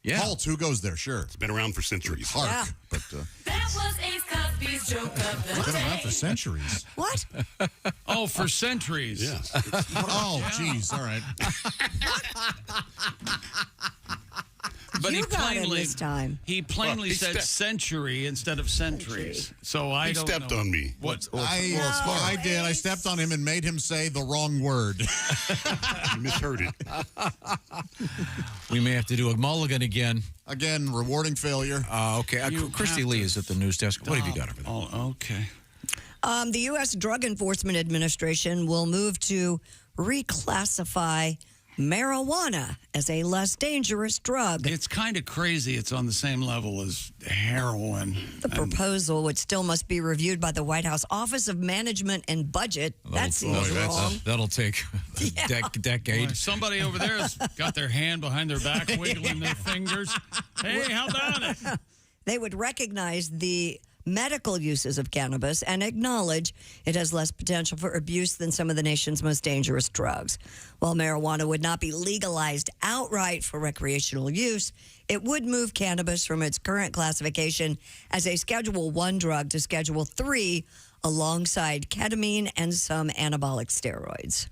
Speaker 12: Yeah. Halt, who goes there? Sure.
Speaker 16: It's been around for centuries.
Speaker 12: Hark.
Speaker 6: Yeah.
Speaker 12: But
Speaker 21: That was Ace Cosby's joke of the
Speaker 12: it's been around
Speaker 21: day.
Speaker 12: for centuries.
Speaker 6: What?
Speaker 23: Oh, for centuries.
Speaker 16: Yes.
Speaker 12: Oh, geez. All right.
Speaker 23: But
Speaker 6: You got him this time.
Speaker 23: He plainly
Speaker 16: He
Speaker 23: said century instead of centuries. So I
Speaker 16: He
Speaker 23: don't
Speaker 16: stepped
Speaker 23: know.
Speaker 16: on me.
Speaker 12: I did. I stepped on him and made him say the wrong word.
Speaker 16: You misheard it.
Speaker 3: We may have to do a mulligan again.
Speaker 12: Again, rewarding failure.
Speaker 3: Okay. Christy Lee is at the news desk. What have you got over there?
Speaker 23: Oh, okay.
Speaker 6: The U.S. Drug Enforcement Administration will move to reclassify marijuana as a less dangerous drug.
Speaker 23: It's kind of crazy. It's on the same level as heroin.
Speaker 6: The proposal, which still must be reviewed by the White House Office of Management and Budget, that seems wrong.
Speaker 3: That'll take a decade.
Speaker 23: Boy, somebody over there has got their hand behind their back, wiggling their fingers. Hey, how about it?
Speaker 6: They would recognize the medical uses of cannabis and acknowledge it has less potential for abuse than some of the nation's most dangerous drugs. While marijuana would not be legalized outright for recreational use, it would move cannabis from its current classification as a Schedule I drug to Schedule III alongside ketamine and some anabolic steroids.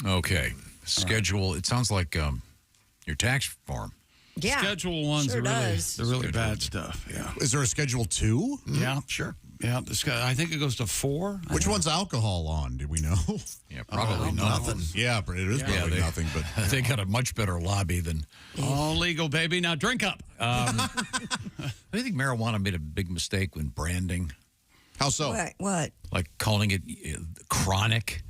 Speaker 3: Okay. Schedule. It sounds like your tax form.
Speaker 6: Yeah.
Speaker 23: Schedule ones
Speaker 6: sure
Speaker 23: are really,
Speaker 6: does.
Speaker 23: the really bad stuff. Yeah.
Speaker 12: Is there a Schedule 2?
Speaker 23: Yeah, sure. Yeah, I think it goes to 4.
Speaker 12: Which one's alcohol on? Do we know?
Speaker 3: Yeah, probably nothing.
Speaker 12: Yeah, but it is probably nothing. But
Speaker 3: they got a much better lobby than.
Speaker 23: All legal, baby. Now drink up.
Speaker 3: I think marijuana made a big mistake when branding.
Speaker 12: How so?
Speaker 6: What?
Speaker 3: Like calling it chronic.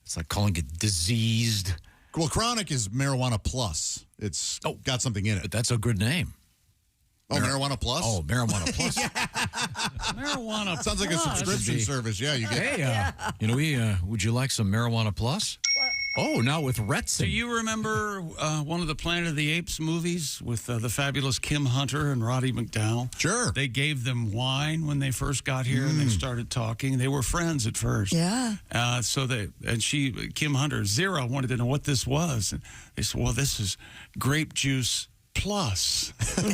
Speaker 3: It's like calling it diseased.
Speaker 12: Well, chronic is marijuana plus. It's got something in it.
Speaker 3: But that's a good name.
Speaker 12: Oh, marijuana plus?
Speaker 3: Oh, marijuana plus.
Speaker 23: Marijuana
Speaker 12: Sounds like a subscription service. Yeah, you get
Speaker 3: Hey, you know, would you like some marijuana plus? Oh, now with Retson.
Speaker 23: Do you remember one of the Planet of the Apes movies with the fabulous Kim Hunter and Roddy McDowell?
Speaker 12: Sure.
Speaker 23: They gave them wine when they first got here and they started talking. They were friends at first.
Speaker 6: Yeah.
Speaker 23: Kim Hunter, Zero, wanted to know what this was. And they said, well, this is grape juice plus.
Speaker 12: They say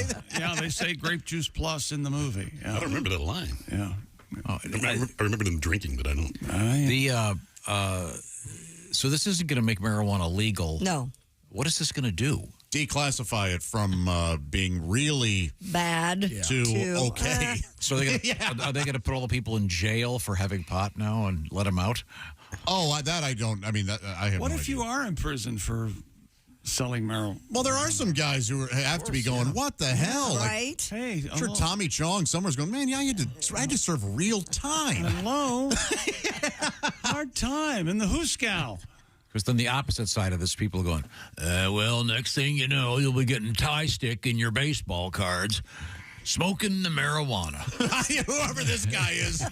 Speaker 12: that?
Speaker 23: Yeah, they say grape juice plus in the movie. Yeah.
Speaker 16: I don't remember that line.
Speaker 23: Yeah.
Speaker 16: I remember them drinking, but I don't.
Speaker 3: So this isn't going to make marijuana legal.
Speaker 6: No.
Speaker 3: What is this going to do?
Speaker 12: declassify it from being really
Speaker 6: bad
Speaker 12: to okay.
Speaker 3: So are they going to put all the people in jail for having pot now and let them out?
Speaker 12: Oh, that I don't. I mean, I have.
Speaker 23: What
Speaker 12: no
Speaker 23: if
Speaker 12: idea.
Speaker 23: you are in prison for selling marijuana?
Speaker 12: Well, there are some guys who have to be going, what the hell?
Speaker 6: Right?
Speaker 23: Hey,
Speaker 12: I'm sure Tommy Chong somewhere's going, man, I had to serve real time.
Speaker 23: Hello? Hard time in the Hooskow.
Speaker 3: Because then the opposite side of this, people are going, well, next thing you know, you'll be getting tie stick in your baseball cards, smoking the marijuana.
Speaker 12: Whoever this guy is,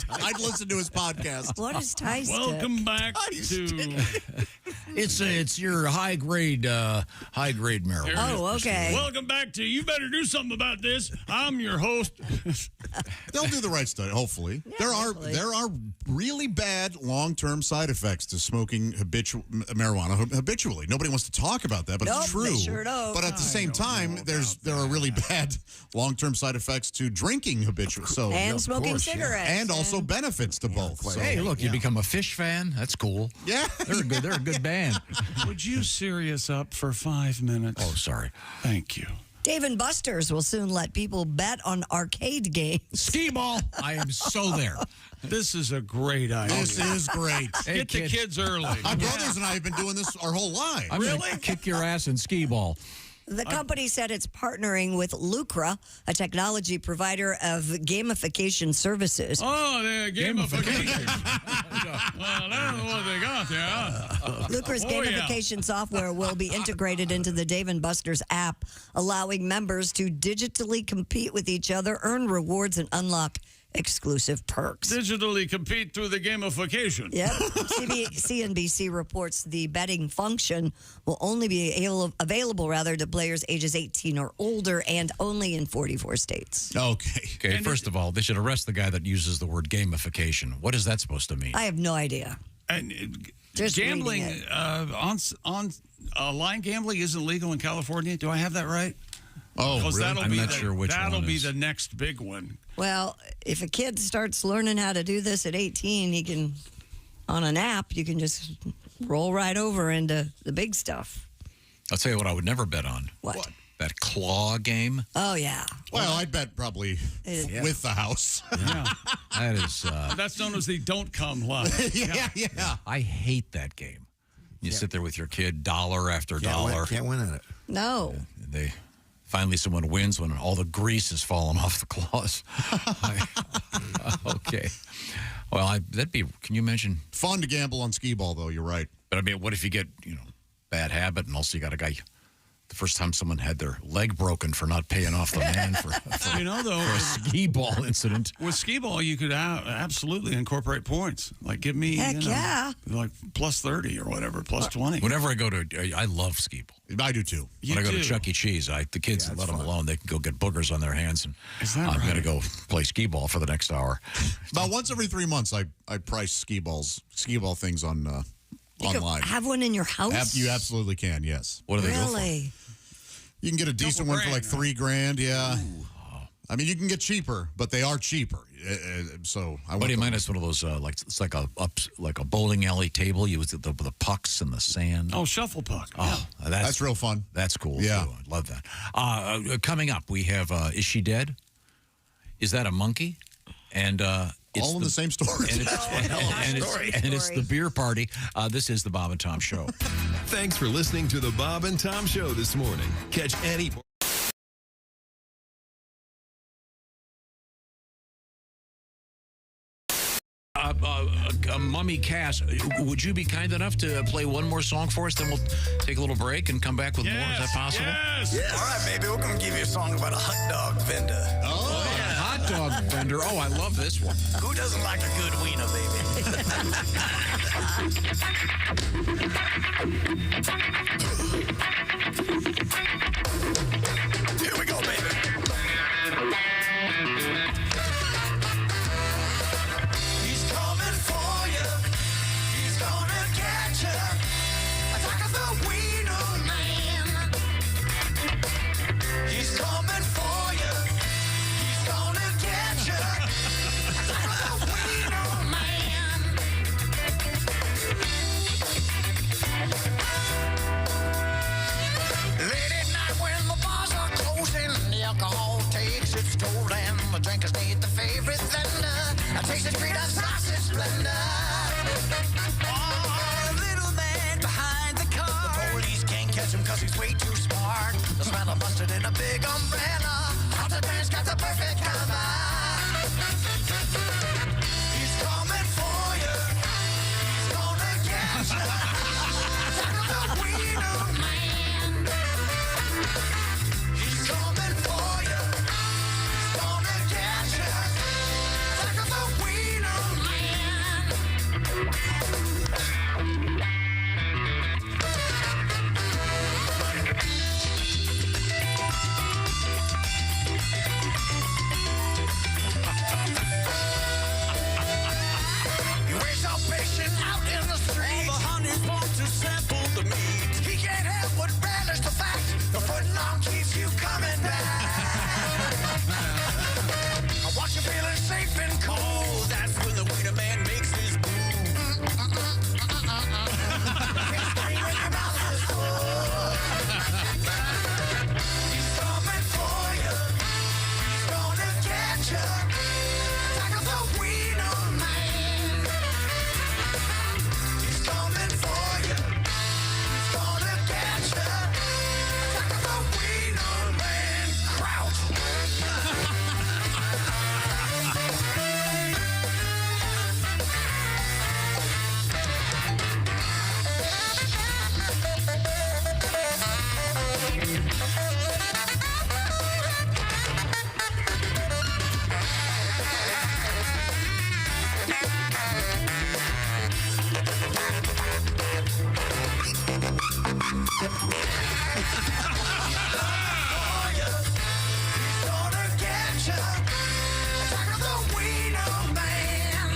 Speaker 12: I'd listen to his podcast.
Speaker 6: What is tie stick?
Speaker 23: Welcome back to...
Speaker 3: It's your high grade marijuana.
Speaker 6: Oh, okay.
Speaker 23: Welcome back to You Better Do Something About This. I'm your host.
Speaker 12: They'll do the right study, hopefully. There are really bad long-term side effects to smoking marijuana habitually. Nobody wants to talk about that, but it's true.
Speaker 6: They sure don't.
Speaker 12: But at the same time, there are really bad long-term side effects to drinking habitually. So
Speaker 6: and smoking cigarettes.
Speaker 12: And also benefits to both. So,
Speaker 3: hey, look, you become a Fish fan. That's cool.
Speaker 12: Yeah.
Speaker 3: They're a good band.
Speaker 23: Would you serious up for 5 minutes?
Speaker 3: Oh, sorry.
Speaker 23: Thank you.
Speaker 6: Dave and Buster's will soon let people bet on arcade games.
Speaker 3: Skee ball. I am so there.
Speaker 23: This is a great idea.
Speaker 12: This is great.
Speaker 23: Get the kids early.
Speaker 12: My brothers and I have been doing this our whole lives.
Speaker 3: I'm going to kick your ass in skee ball.
Speaker 6: The company said it's partnering with Lucra, a provider of gamification services.
Speaker 23: Oh, the gamification. Well, that's what they got there.
Speaker 6: Lucra's gamification software will be integrated into the Dave & Buster's app, allowing members to digitally compete with each other, earn rewards, and unlock exclusive perks.
Speaker 23: Digitally compete through the gamification.
Speaker 6: Yep. CNBC reports the betting function will only be available to players ages 18 or older and only in 44 states.
Speaker 12: Okay.
Speaker 3: First of all, they should arrest the guy that uses the word gamification. What is that supposed to mean?
Speaker 6: I have no idea.
Speaker 23: And
Speaker 6: Just
Speaker 23: gambling
Speaker 6: reading it.
Speaker 23: on line gambling isn't legal in California. Do I have that right?
Speaker 12: Oh,
Speaker 23: really?
Speaker 3: I'm not sure which one
Speaker 23: That'll be
Speaker 3: is.
Speaker 23: the next big one.
Speaker 6: Well, if a kid starts learning how to do this at 18, he can, on an app, you can just roll right over into the big stuff.
Speaker 3: I'll tell you what I would never bet on.
Speaker 6: What?
Speaker 3: That claw game.
Speaker 6: Oh, yeah.
Speaker 12: Well, I'd bet probably with the house.
Speaker 23: Yeah.
Speaker 3: That is...
Speaker 23: That's known as the don't come line.
Speaker 12: Yeah.
Speaker 3: I hate that game. You sit there with your kid, dollar after dollar.
Speaker 1: Can't win at it.
Speaker 6: No.
Speaker 3: Finally, someone wins when all the grease has fallen off the claws. Okay. Well, that'd be. Can you imagine?
Speaker 12: Fun to gamble on skee ball, though. You're right.
Speaker 3: But I mean, what if you get bad habit, and also you got a guy. The first time someone had their leg broken for not paying off the man for a skee ball incident.
Speaker 23: With skee ball, you could absolutely incorporate points. Like, give me, like plus 30 or whatever, plus 20.
Speaker 3: Whenever I go to, I love skee ball.
Speaker 12: I do too.
Speaker 3: When I go to Chuck E. Cheese, the kids let them alone. They can go get boogers on their hands, and I'm going to go play skee ball for the next hour.
Speaker 12: About once every 3 months, I price skee ball things on. Online.
Speaker 6: Have one in your house?
Speaker 12: You absolutely can, yes.
Speaker 3: What do they
Speaker 6: go
Speaker 3: for?
Speaker 12: You can get a decent one for like $3,000, yeah. I mean, you can get cheaper, but they are cheaper. So I
Speaker 3: Buddy of mine has one of those, it's like a bowling alley table. You with the pucks and the sand.
Speaker 23: Oh, shuffle puck.
Speaker 3: Oh,
Speaker 12: that's real fun.
Speaker 3: That's cool.
Speaker 12: Yeah.
Speaker 3: Too. I love that. Coming up, we have Is She Dead? Is that a monkey? And it's
Speaker 12: all in the same story.
Speaker 3: And it's the beer party. This is the Bob and Tom Show.
Speaker 14: Thanks for listening to the Bob and Tom Show this morning. Catch any...
Speaker 3: Mummy Cass, would you be kind enough to play one more song for us? Then we'll take a little break and come back with more. Is that possible?
Speaker 1: Yes. All right, baby. We're going to give you a song about a hot dog vendor.
Speaker 3: Oh, yeah. Hot dog vendor. Oh, I love this one.
Speaker 1: Who doesn't like a good wiener, baby? Here we go, baby. He's coming for you. He's gonna catch you. Attack the wiener man. He's coming for you. He's gonna get you. Attack the wiener man.
Speaker 4: makes it stolen. The drinkers need the favorite vendor. I taste the treat of sausage splendor. Oh, little man behind the car. The police can't catch him cause he's way too smart. The smell of mustard in a big umbrella. Hot the man's got the perfect cover. He's coming for you. He's gonna get you. Tackle the wiener man. He's coming for you. He's gonna get you. Tackle the wiener man. You raise our patient out in the street. All the honeys want to sample the meat. He can't help but relish the fact the footlong keeps you coming back. I watch you feeling safe and cold. That's when the wiener man makes his move. Can't scream when your mouth is full. He's coming for you. He's gonna get you. Tackle the wiener man. He's coming for you. He's gonna get you. Tackle the wiener man. Crouch. He's gonna get you. Tackle the wiener man.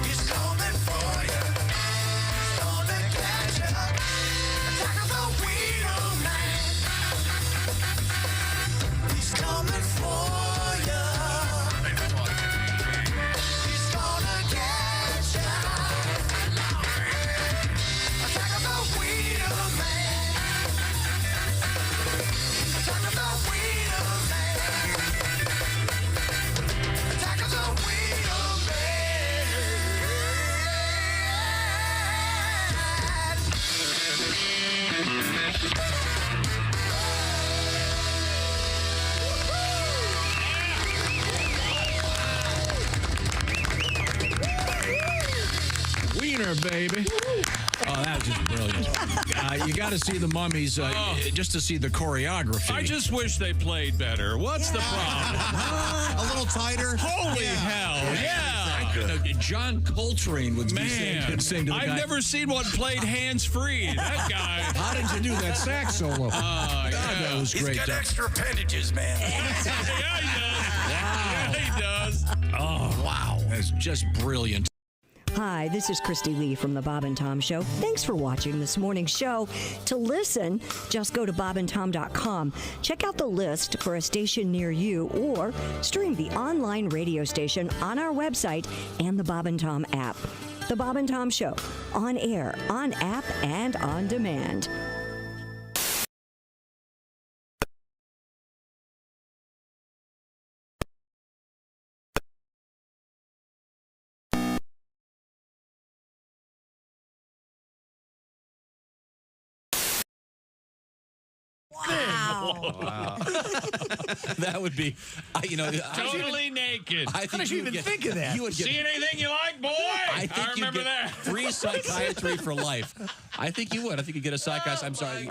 Speaker 4: He's coming for you. He's gonna get you. Tackle the wiener man. He's coming for you. He's gonna get you. Tackle the wiener man. Tackle the wiener man. Tackle the wiener
Speaker 3: Wiener, baby. Oh, that was just brilliant. You got to see the Mummies just to see the choreography.
Speaker 11: I just wish they played better. What's the problem?
Speaker 12: A little tighter.
Speaker 11: Holy hell, yeah.
Speaker 3: John Coltrane would be
Speaker 11: Man,
Speaker 3: saying to the guy.
Speaker 11: I've never seen one played hands-free. That guy.
Speaker 3: How did you do that sax solo? God, that was
Speaker 4: He's
Speaker 3: great.
Speaker 4: got extra appendages, man.
Speaker 11: Yeah, he does.
Speaker 3: Oh, wow. That's just brilliant.
Speaker 6: Hi, this is Christy Lee from the Bob and Tom Show. Thanks for watching this morning's show. To listen, just go to bobandtom.com. Check out the list for a station near you or stream the online radio station on our website and the Bob and Tom app. The Bob and Tom Show, on air, on app, and on demand.
Speaker 3: Wow. That would be,
Speaker 11: Totally naked.
Speaker 3: I think you would get,
Speaker 11: think of that?
Speaker 3: You would get,
Speaker 11: See anything you like, boy?
Speaker 3: I think you'd
Speaker 11: remember
Speaker 3: get
Speaker 11: that.
Speaker 3: free psychiatry for life. I think you would. I think you'd get a psychiatrist. I'm sorry.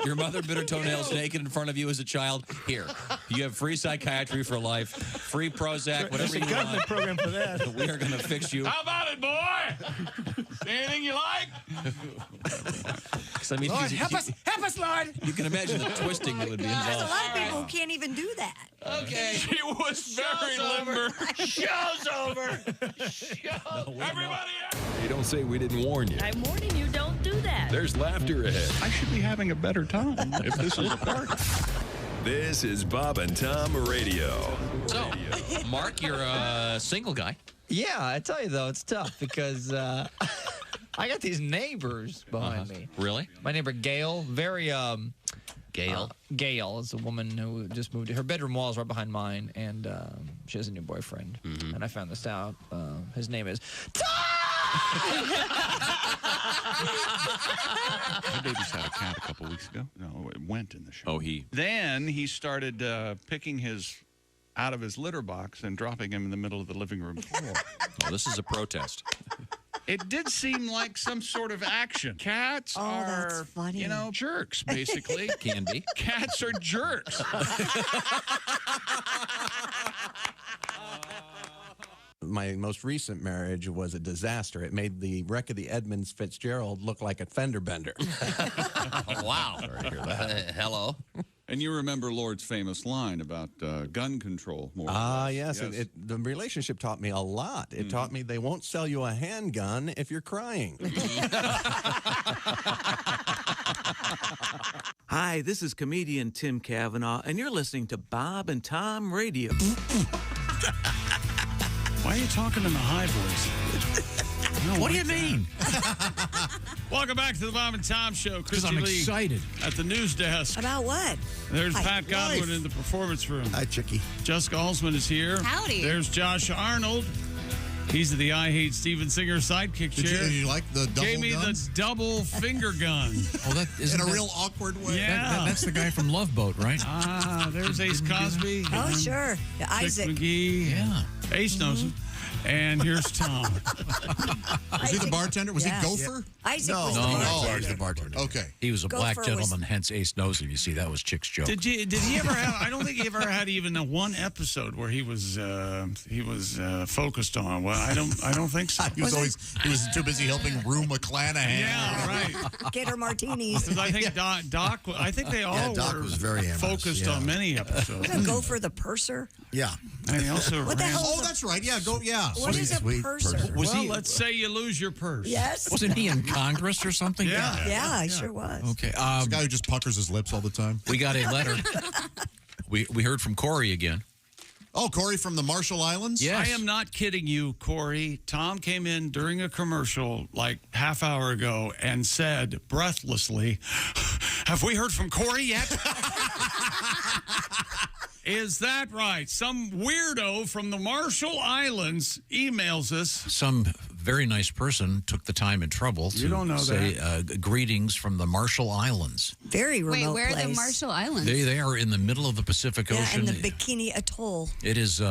Speaker 3: Your mother bit her toenails naked in front of you as a child. Here. You have free psychiatry for life, free Prozac, whatever you want.
Speaker 15: program for that.
Speaker 3: We are going to fix you.
Speaker 11: How about it, boy? See anything you like?
Speaker 3: I mean,
Speaker 6: Lord, help us, Lord.
Speaker 3: You can imagine the twisting that would be
Speaker 6: There's a
Speaker 3: involved.
Speaker 6: lot of people who can't even do that.
Speaker 3: Okay.
Speaker 11: She was very limber. Show's over. Everybody
Speaker 14: Hey, don't say we didn't warn you.
Speaker 21: I'm warning you, don't do that.
Speaker 14: There's laughter ahead.
Speaker 16: I should be having a better time if this is a party.
Speaker 14: This is Bob and Tom Radio.
Speaker 3: So, Mark, you're a single guy.
Speaker 13: Yeah, I tell you though, it's tough because I got these neighbors behind me.
Speaker 3: Really?
Speaker 13: My neighbor Gail, very
Speaker 10: Gail?
Speaker 13: Gail is a woman who just moved. Her bedroom wall is right behind mine, and she has a new boyfriend. And I found this out. His name is
Speaker 23: I babysat a cat a couple weeks ago. No, it went in the show. Then he started picking his out of his litter box and dropping him in the middle of the living room floor.
Speaker 3: Well, this is a protest.
Speaker 23: It did seem like some sort of action. Cats are, you know, jerks, basically.
Speaker 3: Can be.
Speaker 23: Cats are jerks.
Speaker 7: My most recent marriage was a disaster. It made the wreck of the Edmunds Fitzgerald look like a fender bender.
Speaker 10: Wow. Sorry to hear that. Hello.
Speaker 23: And you remember Lord's famous line about gun control.
Speaker 7: Yes. The relationship taught me a lot. It taught me they won't sell you a handgun if you're crying.
Speaker 8: Hi, this is comedian Tim Cavanaugh, and you're listening to Bob and Tom Radio.
Speaker 23: Why are you talking in a high voice?
Speaker 3: What do you mean?
Speaker 23: Welcome back to the Bob and Tom Show.
Speaker 3: Because
Speaker 23: Christy
Speaker 3: I'm
Speaker 23: Lee
Speaker 3: excited.
Speaker 23: At the news desk.
Speaker 6: About what?
Speaker 23: There's
Speaker 6: Hi.
Speaker 23: Pat Godwin
Speaker 6: Life.
Speaker 23: in the performance room.
Speaker 1: Hi, Chicky.
Speaker 23: Jessica Alsman is here.
Speaker 9: Howdy.
Speaker 23: There's Josh Arnold. He's at the I Hate Steven Singer sidekick
Speaker 12: Did
Speaker 23: chair.
Speaker 12: you like the double
Speaker 23: Gave me
Speaker 12: gun?
Speaker 23: the double finger gun.
Speaker 3: Oh, that isn't
Speaker 12: In a
Speaker 3: that-
Speaker 12: real awkward way.
Speaker 23: Yeah.
Speaker 3: That's the guy from Love Boat, right?
Speaker 23: There's Ace Cosby.
Speaker 6: Oh, sure.
Speaker 23: Dick
Speaker 6: Isaac.
Speaker 23: McGee.
Speaker 3: Yeah.
Speaker 23: Ace knows him. And here's Tom.
Speaker 12: Was he the bartender? Was
Speaker 6: Yeah.
Speaker 12: he Gopher?
Speaker 6: Isaac
Speaker 1: No,
Speaker 6: was
Speaker 3: No.
Speaker 6: the
Speaker 3: No.
Speaker 6: bartender.
Speaker 1: he's the bartender.
Speaker 12: Okay.
Speaker 3: He was a black
Speaker 6: Gopher was-
Speaker 3: gentleman, hence Ace knows him. You see, that was Chick's joke.
Speaker 23: Did he ever have? I don't think he ever had even one episode where he was focused on. Well, I don't think so.
Speaker 12: He was too busy helping Rue McClanahan.
Speaker 23: Yeah, right.
Speaker 6: Get her martinis.
Speaker 23: Because I think Doc. I think they all
Speaker 1: Doc
Speaker 23: were
Speaker 1: was very amorous,
Speaker 23: focused
Speaker 1: yeah.
Speaker 23: on many episodes.
Speaker 6: Wasn't Gopher the purser?
Speaker 1: Yeah.
Speaker 23: And he also
Speaker 6: What the
Speaker 23: ran.
Speaker 6: hell?
Speaker 12: Oh, that's right. Yeah, go. Yeah.
Speaker 6: What is a
Speaker 1: Sweet
Speaker 6: purser?
Speaker 1: purser.
Speaker 3: Was
Speaker 23: Well,
Speaker 3: he?
Speaker 23: let's say you lose your purse.
Speaker 6: Yes.
Speaker 3: Wasn't he in Congress or something?
Speaker 23: Yeah.
Speaker 6: Yeah, he sure was.
Speaker 3: Okay.
Speaker 12: The guy who just puckers his lips all the time.
Speaker 3: We got a letter. We heard from Corey again.
Speaker 12: Oh, Corey from the Marshall Islands?
Speaker 3: Yes.
Speaker 23: I am not kidding you, Corey. Tom came in during a commercial like half hour ago and said breathlessly, "Have we heard from Corey yet?" Is that right? Some weirdo from the Marshall Islands emails us.
Speaker 3: Some very nice person took the time and trouble
Speaker 23: You don't know
Speaker 3: to say greetings from the Marshall Islands.
Speaker 6: Very
Speaker 9: Wait,
Speaker 6: remote
Speaker 9: where are
Speaker 6: place.
Speaker 9: the Marshall Islands?
Speaker 3: They are in the middle of the Pacific
Speaker 6: Yeah,
Speaker 3: Ocean.
Speaker 6: and the Bikini Atoll.
Speaker 3: It is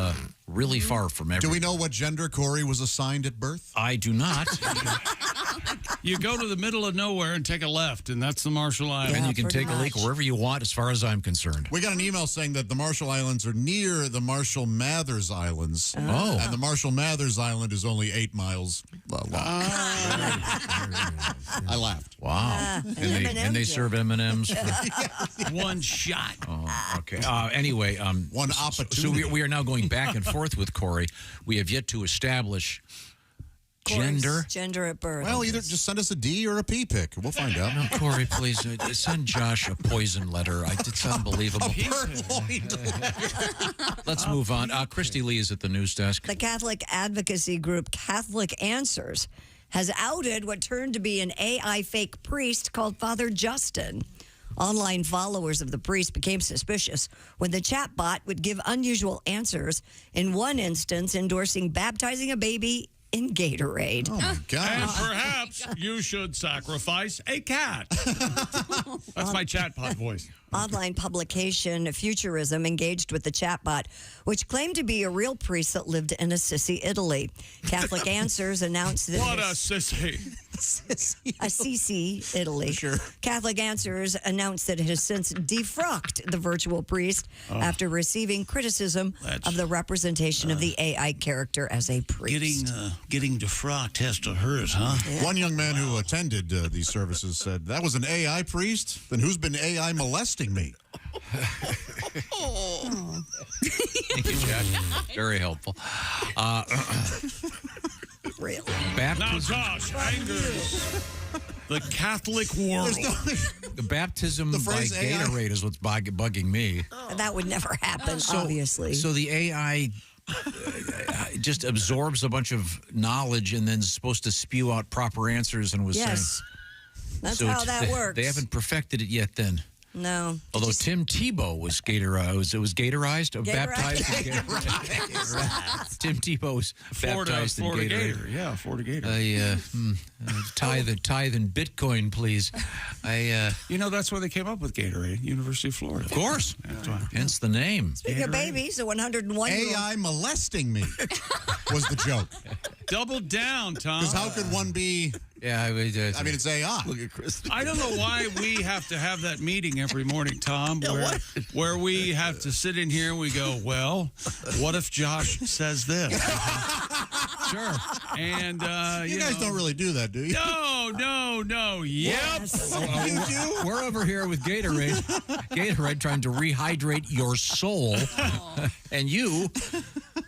Speaker 3: really far from everywhere.
Speaker 12: Do we know what gender Corey was assigned at birth?
Speaker 3: I do not.
Speaker 23: You go to the middle of nowhere and take a left, and that's the Marshall Islands.
Speaker 3: And you can
Speaker 6: pretty
Speaker 3: take a leak
Speaker 6: much.
Speaker 3: wherever you want, as far as I'm concerned.
Speaker 12: We got an email saying that the Marshall Islands are near the Marshall Mathers Islands.
Speaker 3: Oh.
Speaker 12: And the Marshall Mathers Island is only 8 miles long. I laughed.
Speaker 3: Wow. And they serve M&Ms for
Speaker 23: One shot.
Speaker 3: Oh, okay. Anyway,
Speaker 12: One
Speaker 3: so
Speaker 12: opportunity.
Speaker 3: we are now going back and forth with Corey. We have yet to establish gender.
Speaker 6: Corey's gender at birth.
Speaker 12: Well, either just send us a D or a P pick. We'll find out.
Speaker 3: No, Corey, please send Josh a poison letter. It's unbelievable. Let's move on. Christy Lee is at the news desk.
Speaker 6: The Catholic advocacy group Catholic Answers has outed what turned to be an AI fake priest called Father Justin. Online followers of the priest became suspicious when the chatbot would give unusual answers, in one instance endorsing baptizing a baby in Gatorade.
Speaker 12: Oh, my God.
Speaker 23: And perhaps you should sacrifice a cat. That's my chatbot voice.
Speaker 6: Online publication Futurism engaged with the chatbot, which claimed to be a real priest that lived in Assisi, Italy. Catholic Answers announced that
Speaker 23: What a sissy.
Speaker 6: Assisi, Italy. Sure. Catholic Answers announced that it has since defrocked the virtual priest after receiving criticism of the representation of the AI character as a priest.
Speaker 23: Getting defrocked has to hurt, huh?
Speaker 6: Yeah.
Speaker 12: One young man who attended these services said, "That was an AI priest? Then who's been AI molesting me?"
Speaker 3: Thank you, Chad. Very helpful.
Speaker 6: Really?
Speaker 23: Now,
Speaker 3: Baptism,
Speaker 23: Josh, angers the Catholic world.
Speaker 3: baptism by
Speaker 12: phrase AI.
Speaker 3: Gatorade is what's bugging me.
Speaker 6: That would never happen, obviously.
Speaker 3: So the AI just absorbs a bunch of knowledge and then is supposed to spew out proper answers and was saying.
Speaker 6: Yes. That's
Speaker 3: So
Speaker 6: how
Speaker 3: it's-
Speaker 6: that works.
Speaker 3: They haven't perfected it yet then.
Speaker 6: No.
Speaker 3: Although Tim Tebow was Gatorized, baptized in Gatorade. Tim Tebow was baptized in
Speaker 23: Florida
Speaker 3: Gatorade.
Speaker 23: Gator. Yeah, Florida Gator.
Speaker 3: Tithe in Bitcoin, please.
Speaker 23: That's where they came up with Gatorade, University of Florida.
Speaker 3: Of course. Hence the name.
Speaker 6: Speaking of babies, a 101-year-old.
Speaker 12: AI molesting me was the joke.
Speaker 23: Double down, Tom.
Speaker 12: Because how could one be...
Speaker 3: Yeah, I mean,
Speaker 12: it's AI.
Speaker 1: Look at Chris.
Speaker 23: I don't know why we have to have that meeting every morning, Tom, where we have to sit in here and we go, well, what if Josh says this?
Speaker 3: Sure.
Speaker 23: And,
Speaker 12: you guys don't really do that, do you?
Speaker 23: No. Yep.
Speaker 12: You do?
Speaker 3: We're over here with Gatorade trying to rehydrate your soul. And you...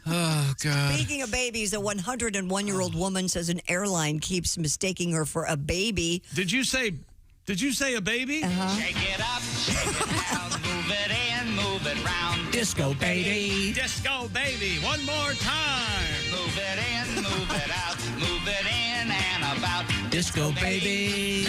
Speaker 3: Oh, God.
Speaker 6: Speaking of babies, a 101-year-old woman says an airline keeps mistaking her for a baby.
Speaker 23: Did you say a baby?
Speaker 6: Uh-huh.
Speaker 4: Shake it up, shake it down, move it in, move it round.
Speaker 3: Disco baby.
Speaker 23: Disco baby. One more time.
Speaker 4: Move it in, move it out, move it in and about.
Speaker 3: Disco baby.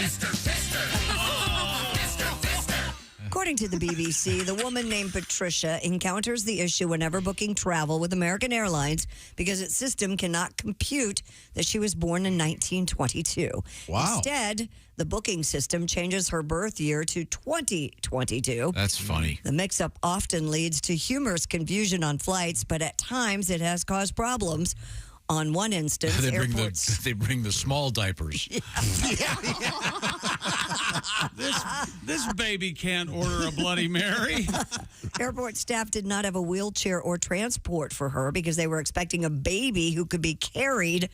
Speaker 6: According to the BBC, the woman named Patricia encounters the issue whenever booking travel with American Airlines because its system cannot compute that she was born in 1922.
Speaker 12: Wow.
Speaker 6: Instead, the booking system changes her birth year to 2022.
Speaker 3: That's funny.
Speaker 6: The mix-up often leads to humorous confusion on flights, but at times it has caused problems. On one instance,
Speaker 3: they bring the small diapers.
Speaker 23: This baby can't order a Bloody Mary.
Speaker 6: Airport staff did not have a wheelchair or transport for her because they were expecting a baby who could be carried.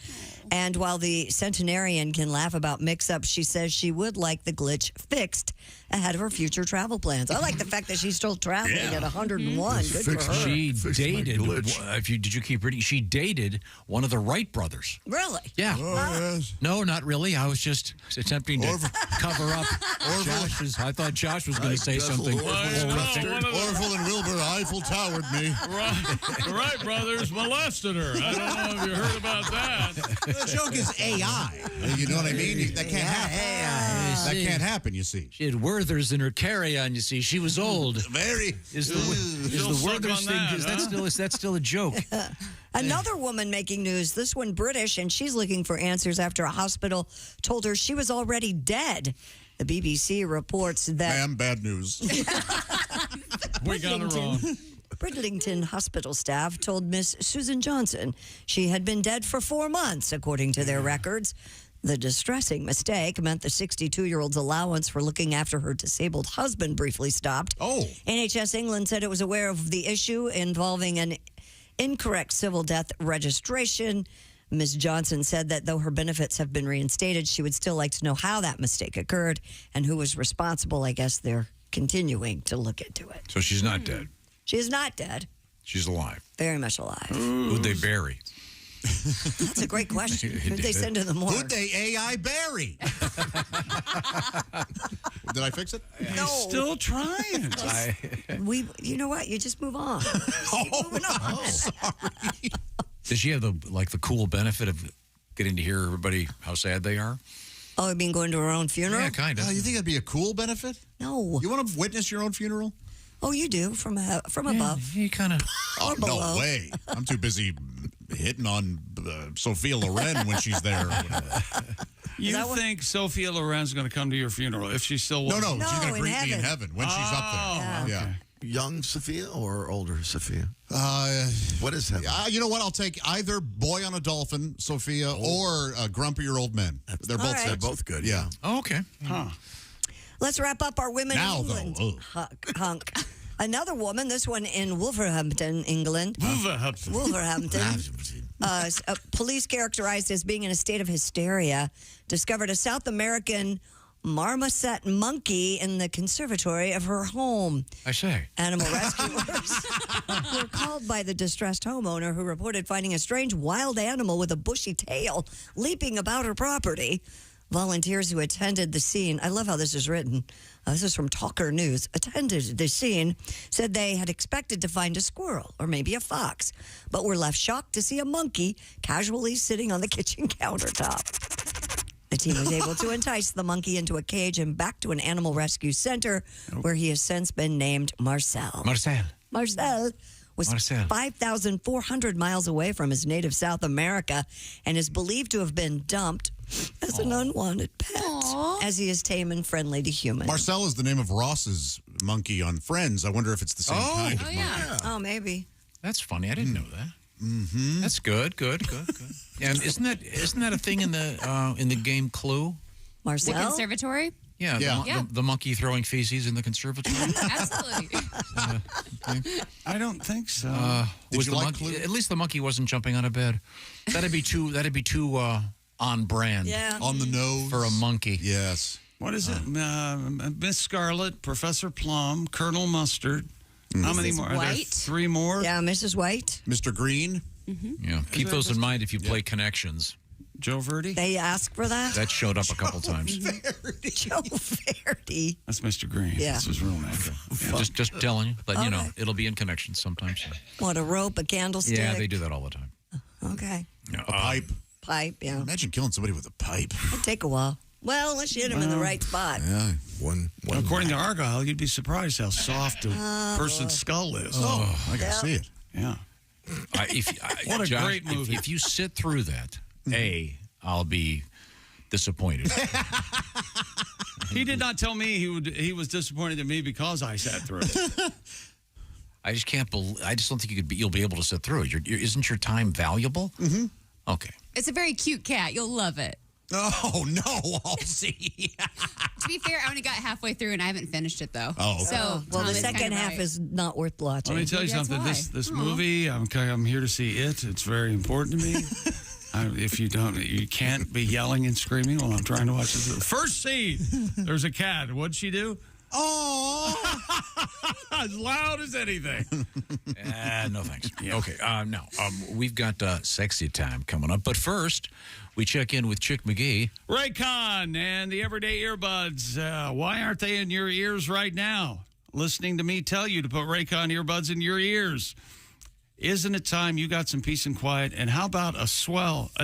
Speaker 6: And while the centenarian can laugh about mix-ups, she says she would like the glitch fixed ahead of her future travel plans. I like the fact that she's still traveling at 101. Good for her.
Speaker 3: She dated. Did you keep reading? She dated one of the Wright brothers.
Speaker 6: Really?
Speaker 3: Yeah.
Speaker 12: Yes.
Speaker 3: No, not really. I was just attempting to cover up Josh's. I thought Josh was going to say something.
Speaker 12: Orville and Wilbur Eiffel Towered me.
Speaker 23: The Wright brothers molested her. I don't know if you heard about that.
Speaker 12: The joke is AI. You know what I mean? That can't happen. That can't happen, you see.
Speaker 3: She had Werthers in her carry-on, you see. She was old.
Speaker 12: Very.
Speaker 3: Is the Werthers thing, is that still a joke?
Speaker 6: Another woman making news, this one British, and she's looking for answers after a hospital told her she was already dead. The BBC reports that...
Speaker 12: Ma'am, bad news.
Speaker 23: We got it wrong.
Speaker 6: Bridlington Hospital staff told Miss Susan Johnson she had been dead for 4 months, according to their records. The distressing mistake meant the 62-year-old's allowance for looking after her disabled husband briefly stopped. NHS England said it was aware of the issue involving an incorrect civil death registration. Ms. Johnson said that though her benefits have been reinstated, she would still like to know how that mistake occurred and who was responsible. I guess they're continuing to look into it.
Speaker 3: So she's not dead.
Speaker 6: She is not dead.
Speaker 3: She's alive.
Speaker 6: Very much alive.
Speaker 3: Who'd they bury?
Speaker 6: That's a great question. Who'd they send to the morgue?
Speaker 12: Who'd they AI bury? Did I fix it?
Speaker 6: No.
Speaker 23: Still trying.
Speaker 6: You know what? You just move on. Moving on.
Speaker 12: Sorry.
Speaker 3: Does she have the cool benefit of getting to hear everybody how sad they are?
Speaker 6: Oh, you mean going to her own funeral?
Speaker 3: Yeah, kind of.
Speaker 12: You think that'd be a cool benefit?
Speaker 6: No.
Speaker 12: You want to witness your own funeral?
Speaker 6: Oh, you do from above.
Speaker 3: You kind of.
Speaker 12: Oh,
Speaker 6: below.
Speaker 12: no way. I'm too busy hitting on Sophia Loren when she's there.
Speaker 23: You think Sophia Loren's going to come to your funeral if she's still
Speaker 12: No,
Speaker 23: walking?
Speaker 12: she's going to greet me in heaven when she's up there. Yeah.
Speaker 1: Young Sophia or older Sophia? What is heaven?
Speaker 12: You know what? I'll take either Boy on a Dolphin, Sophia, or Grumpier Old Men. They're both
Speaker 6: right.
Speaker 1: They're both good.
Speaker 12: Yeah.
Speaker 3: Oh, okay.
Speaker 23: Huh.
Speaker 6: Let's wrap up our women
Speaker 12: Now,
Speaker 6: in England.
Speaker 12: though,
Speaker 6: Hunk. Another woman, this one in Wolverhampton, England. Wolverhampton. Police characterized as being in a state of hysteria discovered a South American marmoset monkey in the conservatory of her home.
Speaker 3: I say.
Speaker 6: Animal rescuers were called by the distressed homeowner who reported finding a strange wild animal with a bushy tail leaping about her property. Volunteers who attended the scene, I love how this is written. This is from Talker News. Attended the scene, said they had expected to find a squirrel or maybe a fox, but were left shocked to see a monkey casually sitting on the kitchen countertop. The team was able to entice the monkey into a cage and back to an animal rescue center where he has since been named Marcel. Marcel was 5,400 miles away from his native South America and is believed to have been dumped as an unwanted pet, as he is tame and friendly to humans.
Speaker 12: Marcel is the name of Ross's monkey on Friends. I wonder if it's the same kind of monkey.
Speaker 6: Oh, maybe.
Speaker 3: That's funny. I didn't know that. Mm-hmm. That's good. And isn't that a thing in the game Clue?
Speaker 6: Marcel?
Speaker 2: The conservatory?
Speaker 3: Yeah. The monkey throwing feces in the conservatory.
Speaker 2: Absolutely.
Speaker 23: I don't think so.
Speaker 3: Was the monkey, at least the monkey wasn't jumping on a bed. That'd be too on brand.
Speaker 6: Yeah.
Speaker 12: On the nose.
Speaker 3: For a monkey.
Speaker 12: Yes.
Speaker 23: What is it? Miss Scarlet, Professor Plum, Colonel Mustard. How many more? Are there
Speaker 2: White?
Speaker 23: 3 more?
Speaker 6: Yeah, Mrs. White.
Speaker 12: Mr. Green.
Speaker 3: Yeah. Keep those in mind if you play Connections.
Speaker 23: Joe Verdi?
Speaker 6: They asked for that?
Speaker 3: That showed up a couple times.
Speaker 6: Joe Verdi.
Speaker 23: That's Mr. Green.
Speaker 6: Yeah.
Speaker 23: That's his real name.
Speaker 3: Yeah, just telling you. But, you know, it'll be in Connections sometimes.
Speaker 6: What, a rope, a candlestick?
Speaker 3: Yeah, they do that all the time.
Speaker 6: Okay.
Speaker 12: A pipe.
Speaker 6: Pipe, yeah.
Speaker 12: Imagine killing somebody with a pipe.
Speaker 6: It'd take a while. Well, unless you hit him in the right spot.
Speaker 12: Yeah, one.
Speaker 23: According to Argyle, you'd be surprised how soft a person's skull is.
Speaker 12: I gotta see it.
Speaker 23: Yeah.
Speaker 3: What a
Speaker 23: Josh,
Speaker 3: great movie. If you sit through that, I'll be disappointed.
Speaker 23: He did not tell me he was disappointed in me because I sat through it.
Speaker 3: I just can't believe. I just don't think you'll be able to sit through it. Isn't your time valuable? Mm-hmm. Okay.
Speaker 2: It's a very cute cat. You'll love it.
Speaker 12: Oh, no, Halsey.
Speaker 2: To be fair, I only got halfway through and I haven't finished it, though.
Speaker 12: Oh, okay.
Speaker 2: So,
Speaker 6: well, the
Speaker 2: Tom is
Speaker 6: second
Speaker 2: kind of
Speaker 6: half
Speaker 2: right.
Speaker 6: is not worth watching.
Speaker 23: Let me tell you
Speaker 2: Maybe
Speaker 23: something.
Speaker 2: that's
Speaker 23: This
Speaker 2: why.
Speaker 23: movie, I'm here to see it. It's very important to me. If you can't be yelling and screaming while I'm trying to watch this. First scene, there's a cat. What'd she do? Oh, as loud as anything.
Speaker 3: No thanks. Okay, now we've got sexy time coming up, but first we check in with Chick McGee.
Speaker 23: Raycon and the everyday earbuds. Why aren't they in your ears right now? Listening to me tell you to put Raycon earbuds in your ears. Isn't it time you got some peace and quiet? And how about a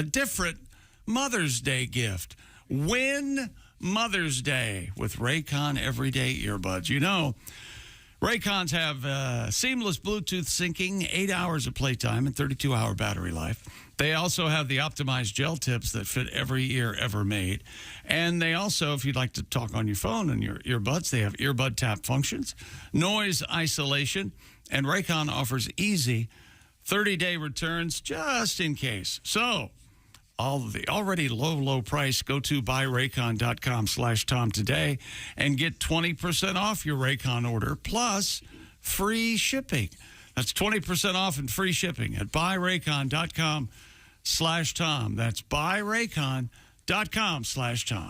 Speaker 23: different Mother's Day gift? Win Mother's Day with Raycon everyday earbuds. You know, Raycons have seamless Bluetooth syncing, 8 hours of playtime, and 32-hour battery life. They also have the optimized gel tips that fit every ear ever made. And they also, if you'd like to talk on your phone and your earbuds, they have earbud tap functions, noise isolation, and Raycon offers easy 30-day returns just in case. So, all of the already low price, go to buyraycon.com/Tom today and get 20% off your Raycon order plus free shipping. That's 20% off and free shipping at buyraycon.com/Tom. That's buyraycon.com/Tom.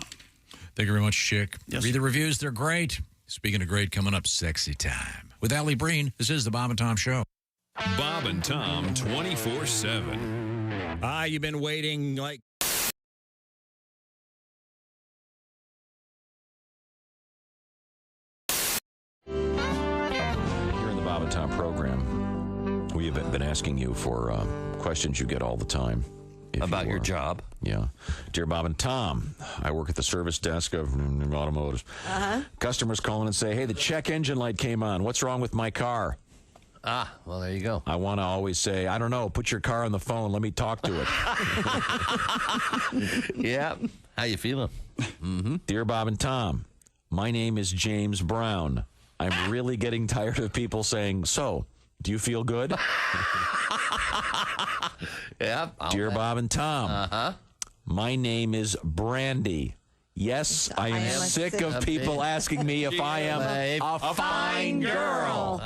Speaker 3: Thank you very much, Chick.
Speaker 23: Yes,
Speaker 3: Read the reviews. They're great. Speaking of great, coming up, sexy time. With Alli Breen, this is the Bob and Tom Show.
Speaker 14: Bob and Tom 24/7.
Speaker 5: You've been waiting like...
Speaker 3: Here in the Bob and Tom program, we have been asking you for questions you get all the time.
Speaker 10: About your job?
Speaker 3: Yeah. Dear Bob and Tom, I work at the service desk of automotives. Customers call in and say, hey, the check engine light came on. What's wrong with my car?
Speaker 10: Well, there you go.
Speaker 3: I want to always say, I don't know, put your car on the phone. Let me talk to it.
Speaker 10: Yeah. How you feeling?
Speaker 3: Mm-hmm. Dear Bob and Tom, my name is James Brown. I'm really getting tired of people saying, so, do you feel good?
Speaker 10: Yeah.
Speaker 3: Dear Bob and Tom, my name is Brandy. Yes, I am sick of people asking me if I am a fine girl.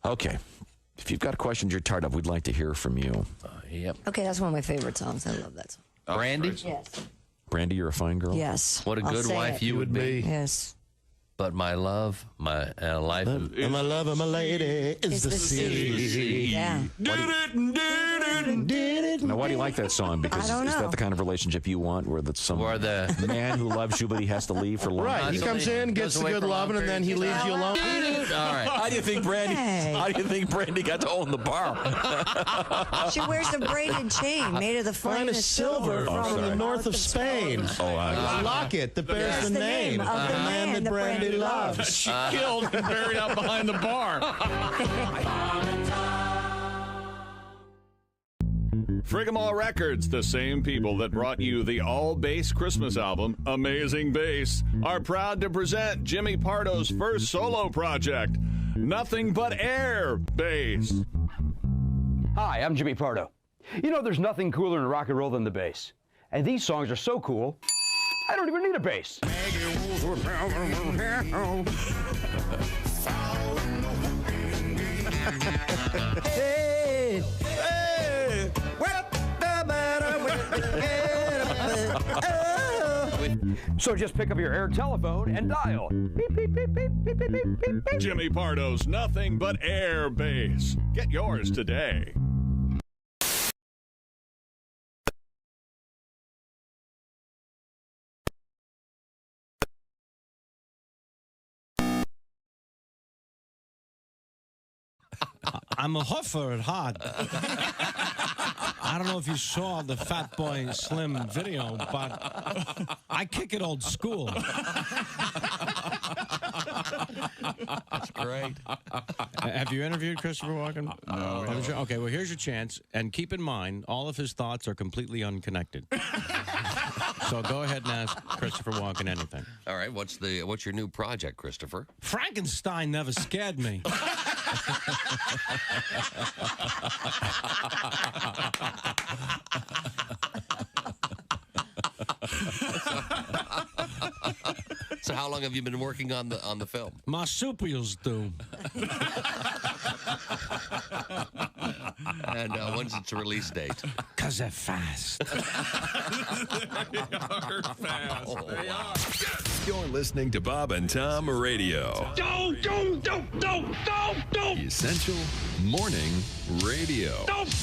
Speaker 3: Okay. If you've got questions you're tired of, we'd like to hear from you.
Speaker 10: Yep.
Speaker 6: Okay, that's one of my favorite songs. I love that song.
Speaker 10: Brandy?
Speaker 6: Yes.
Speaker 3: Brandy, you're a fine girl?
Speaker 6: Yes.
Speaker 10: What a
Speaker 6: I'll
Speaker 10: good
Speaker 6: say
Speaker 10: wife
Speaker 6: it.
Speaker 10: you would be.
Speaker 6: Yes.
Speaker 10: But my love, my life.
Speaker 17: And my love and my lady is the sea.
Speaker 6: Yeah.
Speaker 3: Now, why do you like that song? Because
Speaker 6: I don't
Speaker 3: is
Speaker 6: know.
Speaker 3: that the kind of relationship you want, where that's some man who loves you but he has to leave for long?
Speaker 17: Right, he comes in, gets the good loving, and then he leaves you alone.
Speaker 10: All right.
Speaker 5: How do you think Brandy got to own the bar?
Speaker 6: She wears a braided chain made of the finest silver
Speaker 5: from
Speaker 6: the
Speaker 5: north of Spain.
Speaker 6: A
Speaker 5: locket that bears the name
Speaker 6: of the man that Brandy loves.
Speaker 11: She killed and buried out behind the bar.
Speaker 9: Frigamall Records, the same people that brought you the all-bass Christmas album, Amazing Bass, are proud to present Jimmy Pardo's first solo project, Nothing But Air Bass.
Speaker 19: Hi, I'm Jimmy Pardo. You know, there's nothing cooler in rock and roll than the bass. And these songs are so cool, I don't even need a bass.
Speaker 17: Hey, hey, what the matter with
Speaker 19: So just pick up your air telephone and dial. Beep, beep, beep, beep, beep, beep, beep, beep, beep.
Speaker 9: Jimmy Pardo's Nothing But Air Bass. Get yours today.
Speaker 22: I'm a huffer at heart. I don't know if you saw the Fat Boy Slim video, but I kick it old school.
Speaker 5: That's great.
Speaker 22: Have you interviewed Christopher Walken?
Speaker 5: No.
Speaker 22: Okay, well, here's your chance. And keep in mind, all of his thoughts are completely unconnected. So go ahead and ask Christopher Walken anything.
Speaker 10: All right, what's your new project, Christopher?
Speaker 22: Frankenstein never scared me.
Speaker 10: So how long have you been working on the film?
Speaker 22: Marsupials do.
Speaker 10: And when's its release date?
Speaker 22: Because they're fast.
Speaker 11: They are fast. They are.
Speaker 14: You're listening to Bob and Tom Radio.
Speaker 11: Don't.
Speaker 14: The Essential Morning Radio.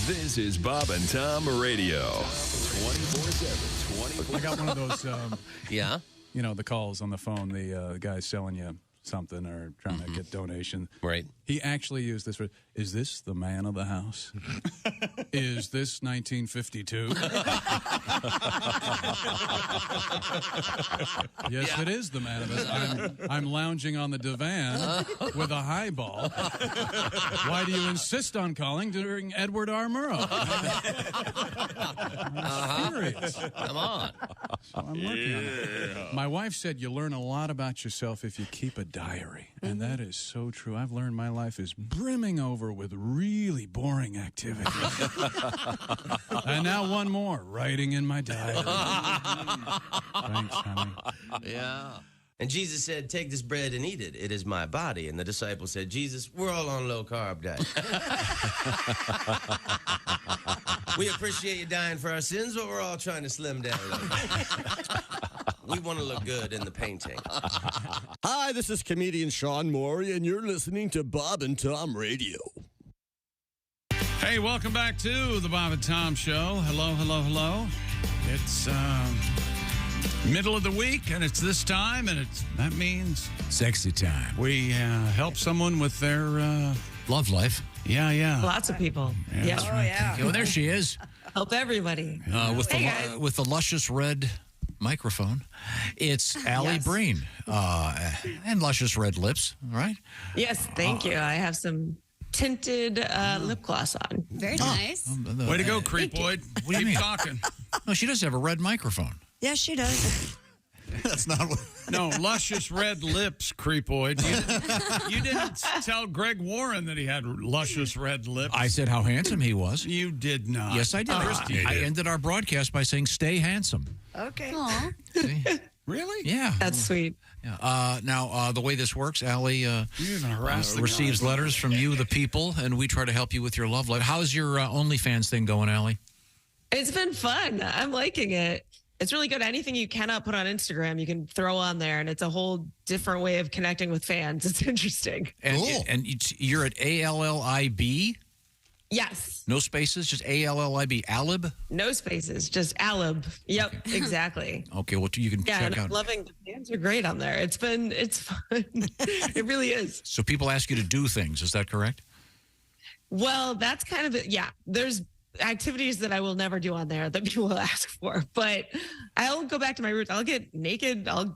Speaker 14: This is Bob and Tom Radio. 24/7.
Speaker 25: I got one of those.
Speaker 10: Yeah.
Speaker 25: You know, the calls on the phone. The guy's selling you something or trying to get donation.
Speaker 10: Right.
Speaker 25: He actually used this word. Is this the man of the house? Is this 1952? Yes, it is the man of the house. I'm lounging on the divan with a highball. Why do you insist on calling during Edward R. Murrow? I'm serious.
Speaker 10: Come on.
Speaker 25: So I'm working on it. My wife said you learn a lot about yourself if you keep a diary. And that is so true. I've learned my life is brimming over with really boring activities. And now one more, writing in my diary. Thanks, honey.
Speaker 5: Yeah. And Jesus said, take this bread and eat it. It is my body. And the disciples said, Jesus, we're all on low-carb diet. We appreciate you dying for our sins, but we're all trying to slim down a little bit. We want to look good in the painting.
Speaker 17: Hi, this is comedian Sean Morey, and you're listening to Bob and Tom Radio.
Speaker 23: Hey, welcome back to the Bob and Tom Show. Hello. It's middle of the week, and it's this time, and that means
Speaker 3: sexy time.
Speaker 23: We help someone with their
Speaker 3: love life.
Speaker 23: Yeah.
Speaker 26: Lots of people.
Speaker 23: Yeah.
Speaker 26: Oh, yeah.
Speaker 3: Oh, there she is.
Speaker 26: Help everybody.
Speaker 3: With the luscious red microphone. It's Alli Breen and luscious red lips, right?
Speaker 26: Yes, thank you. I have some tinted lip gloss on.
Speaker 2: Very nice.
Speaker 23: Way to go, creepoid.
Speaker 3: What do you mean?
Speaker 23: Talking.
Speaker 3: No, she does have a red microphone.
Speaker 6: Yes, she does.
Speaker 12: That's not what.
Speaker 23: No, luscious red lips, creepoid. You didn't tell Greg Warren that he had luscious red lips.
Speaker 3: I said how handsome he was.
Speaker 23: You did not.
Speaker 3: Yes, I did. I ended our broadcast by saying, stay handsome.
Speaker 6: Okay.
Speaker 23: Really?
Speaker 3: Yeah.
Speaker 26: That's sweet.
Speaker 3: Yeah. Now, the way this works, Alli receives
Speaker 23: guy.
Speaker 3: letters from you, the people, and we try to help you with your love life. How's your OnlyFans thing going, Alli?
Speaker 26: It's been fun. I'm liking it. It's really good. Anything you cannot put on Instagram, you can throw on there, and it's a whole different way of connecting with fans. It's interesting.
Speaker 3: And, and you're at ALLIB?
Speaker 26: Yes.
Speaker 3: No spaces, just A-L-L-I-B, Alib?
Speaker 26: No spaces, just Alib. Yep, exactly.
Speaker 3: Okay, well, you can
Speaker 26: Yeah,
Speaker 3: check
Speaker 26: and I'm
Speaker 3: out.
Speaker 26: loving the fans are great on there. It's fun. It really is.
Speaker 3: So people ask you to do things, is that correct?
Speaker 26: Well, that's kind of it. Yeah. There's activities that I will never do on there that people will ask for, but I'll go back to my roots. I'll get naked. When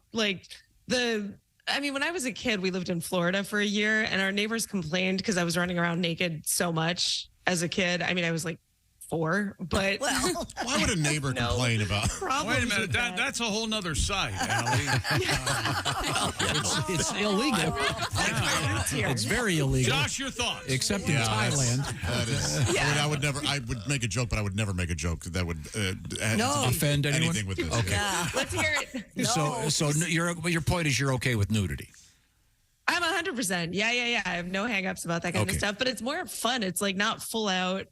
Speaker 26: I was a kid, we lived in Florida for a year, and our neighbors complained because I was running around naked so much as a kid. I mean, I was like 4, but
Speaker 12: why would a neighbor complain about?
Speaker 23: Wait a minute, that's a whole nother site, Allie.
Speaker 3: It's illegal. It's very illegal.
Speaker 23: Josh, your thoughts?
Speaker 3: Except in Thailand.
Speaker 12: That is. I would make a joke, but I would never make a joke that would
Speaker 3: offend anyone.
Speaker 12: Anything with this.
Speaker 3: Okay.
Speaker 26: Yeah. Let's hear it.
Speaker 3: So your point is you're okay with nudity.
Speaker 26: I'm 100%. Yeah. I have no hangups about that kind of stuff, but it's more fun. It's like not full out.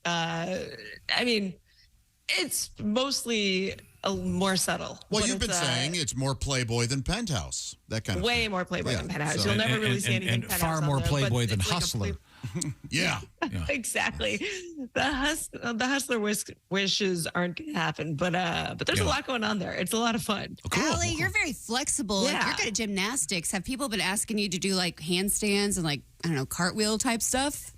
Speaker 26: It's mostly more subtle.
Speaker 12: Well, you've been saying it's more Playboy than Penthouse. That kind of
Speaker 26: way
Speaker 12: thing.
Speaker 26: more Playboy than Penthouse.
Speaker 12: So-
Speaker 26: You'll never really see anything
Speaker 3: and
Speaker 26: Penthouse
Speaker 3: far more
Speaker 26: on there, but
Speaker 3: Playboy than
Speaker 26: it's like a
Speaker 3: Hustler.
Speaker 12: Yeah.
Speaker 26: Exactly. The hustler wishes aren't gonna happen, but there's a lot going on there. It's a lot of fun.
Speaker 2: Allie, you're very flexible. Like,
Speaker 26: Yeah.
Speaker 2: you're good at gymnastics. Have people been asking you to do like handstands and like, I don't know, cartwheel type stuff?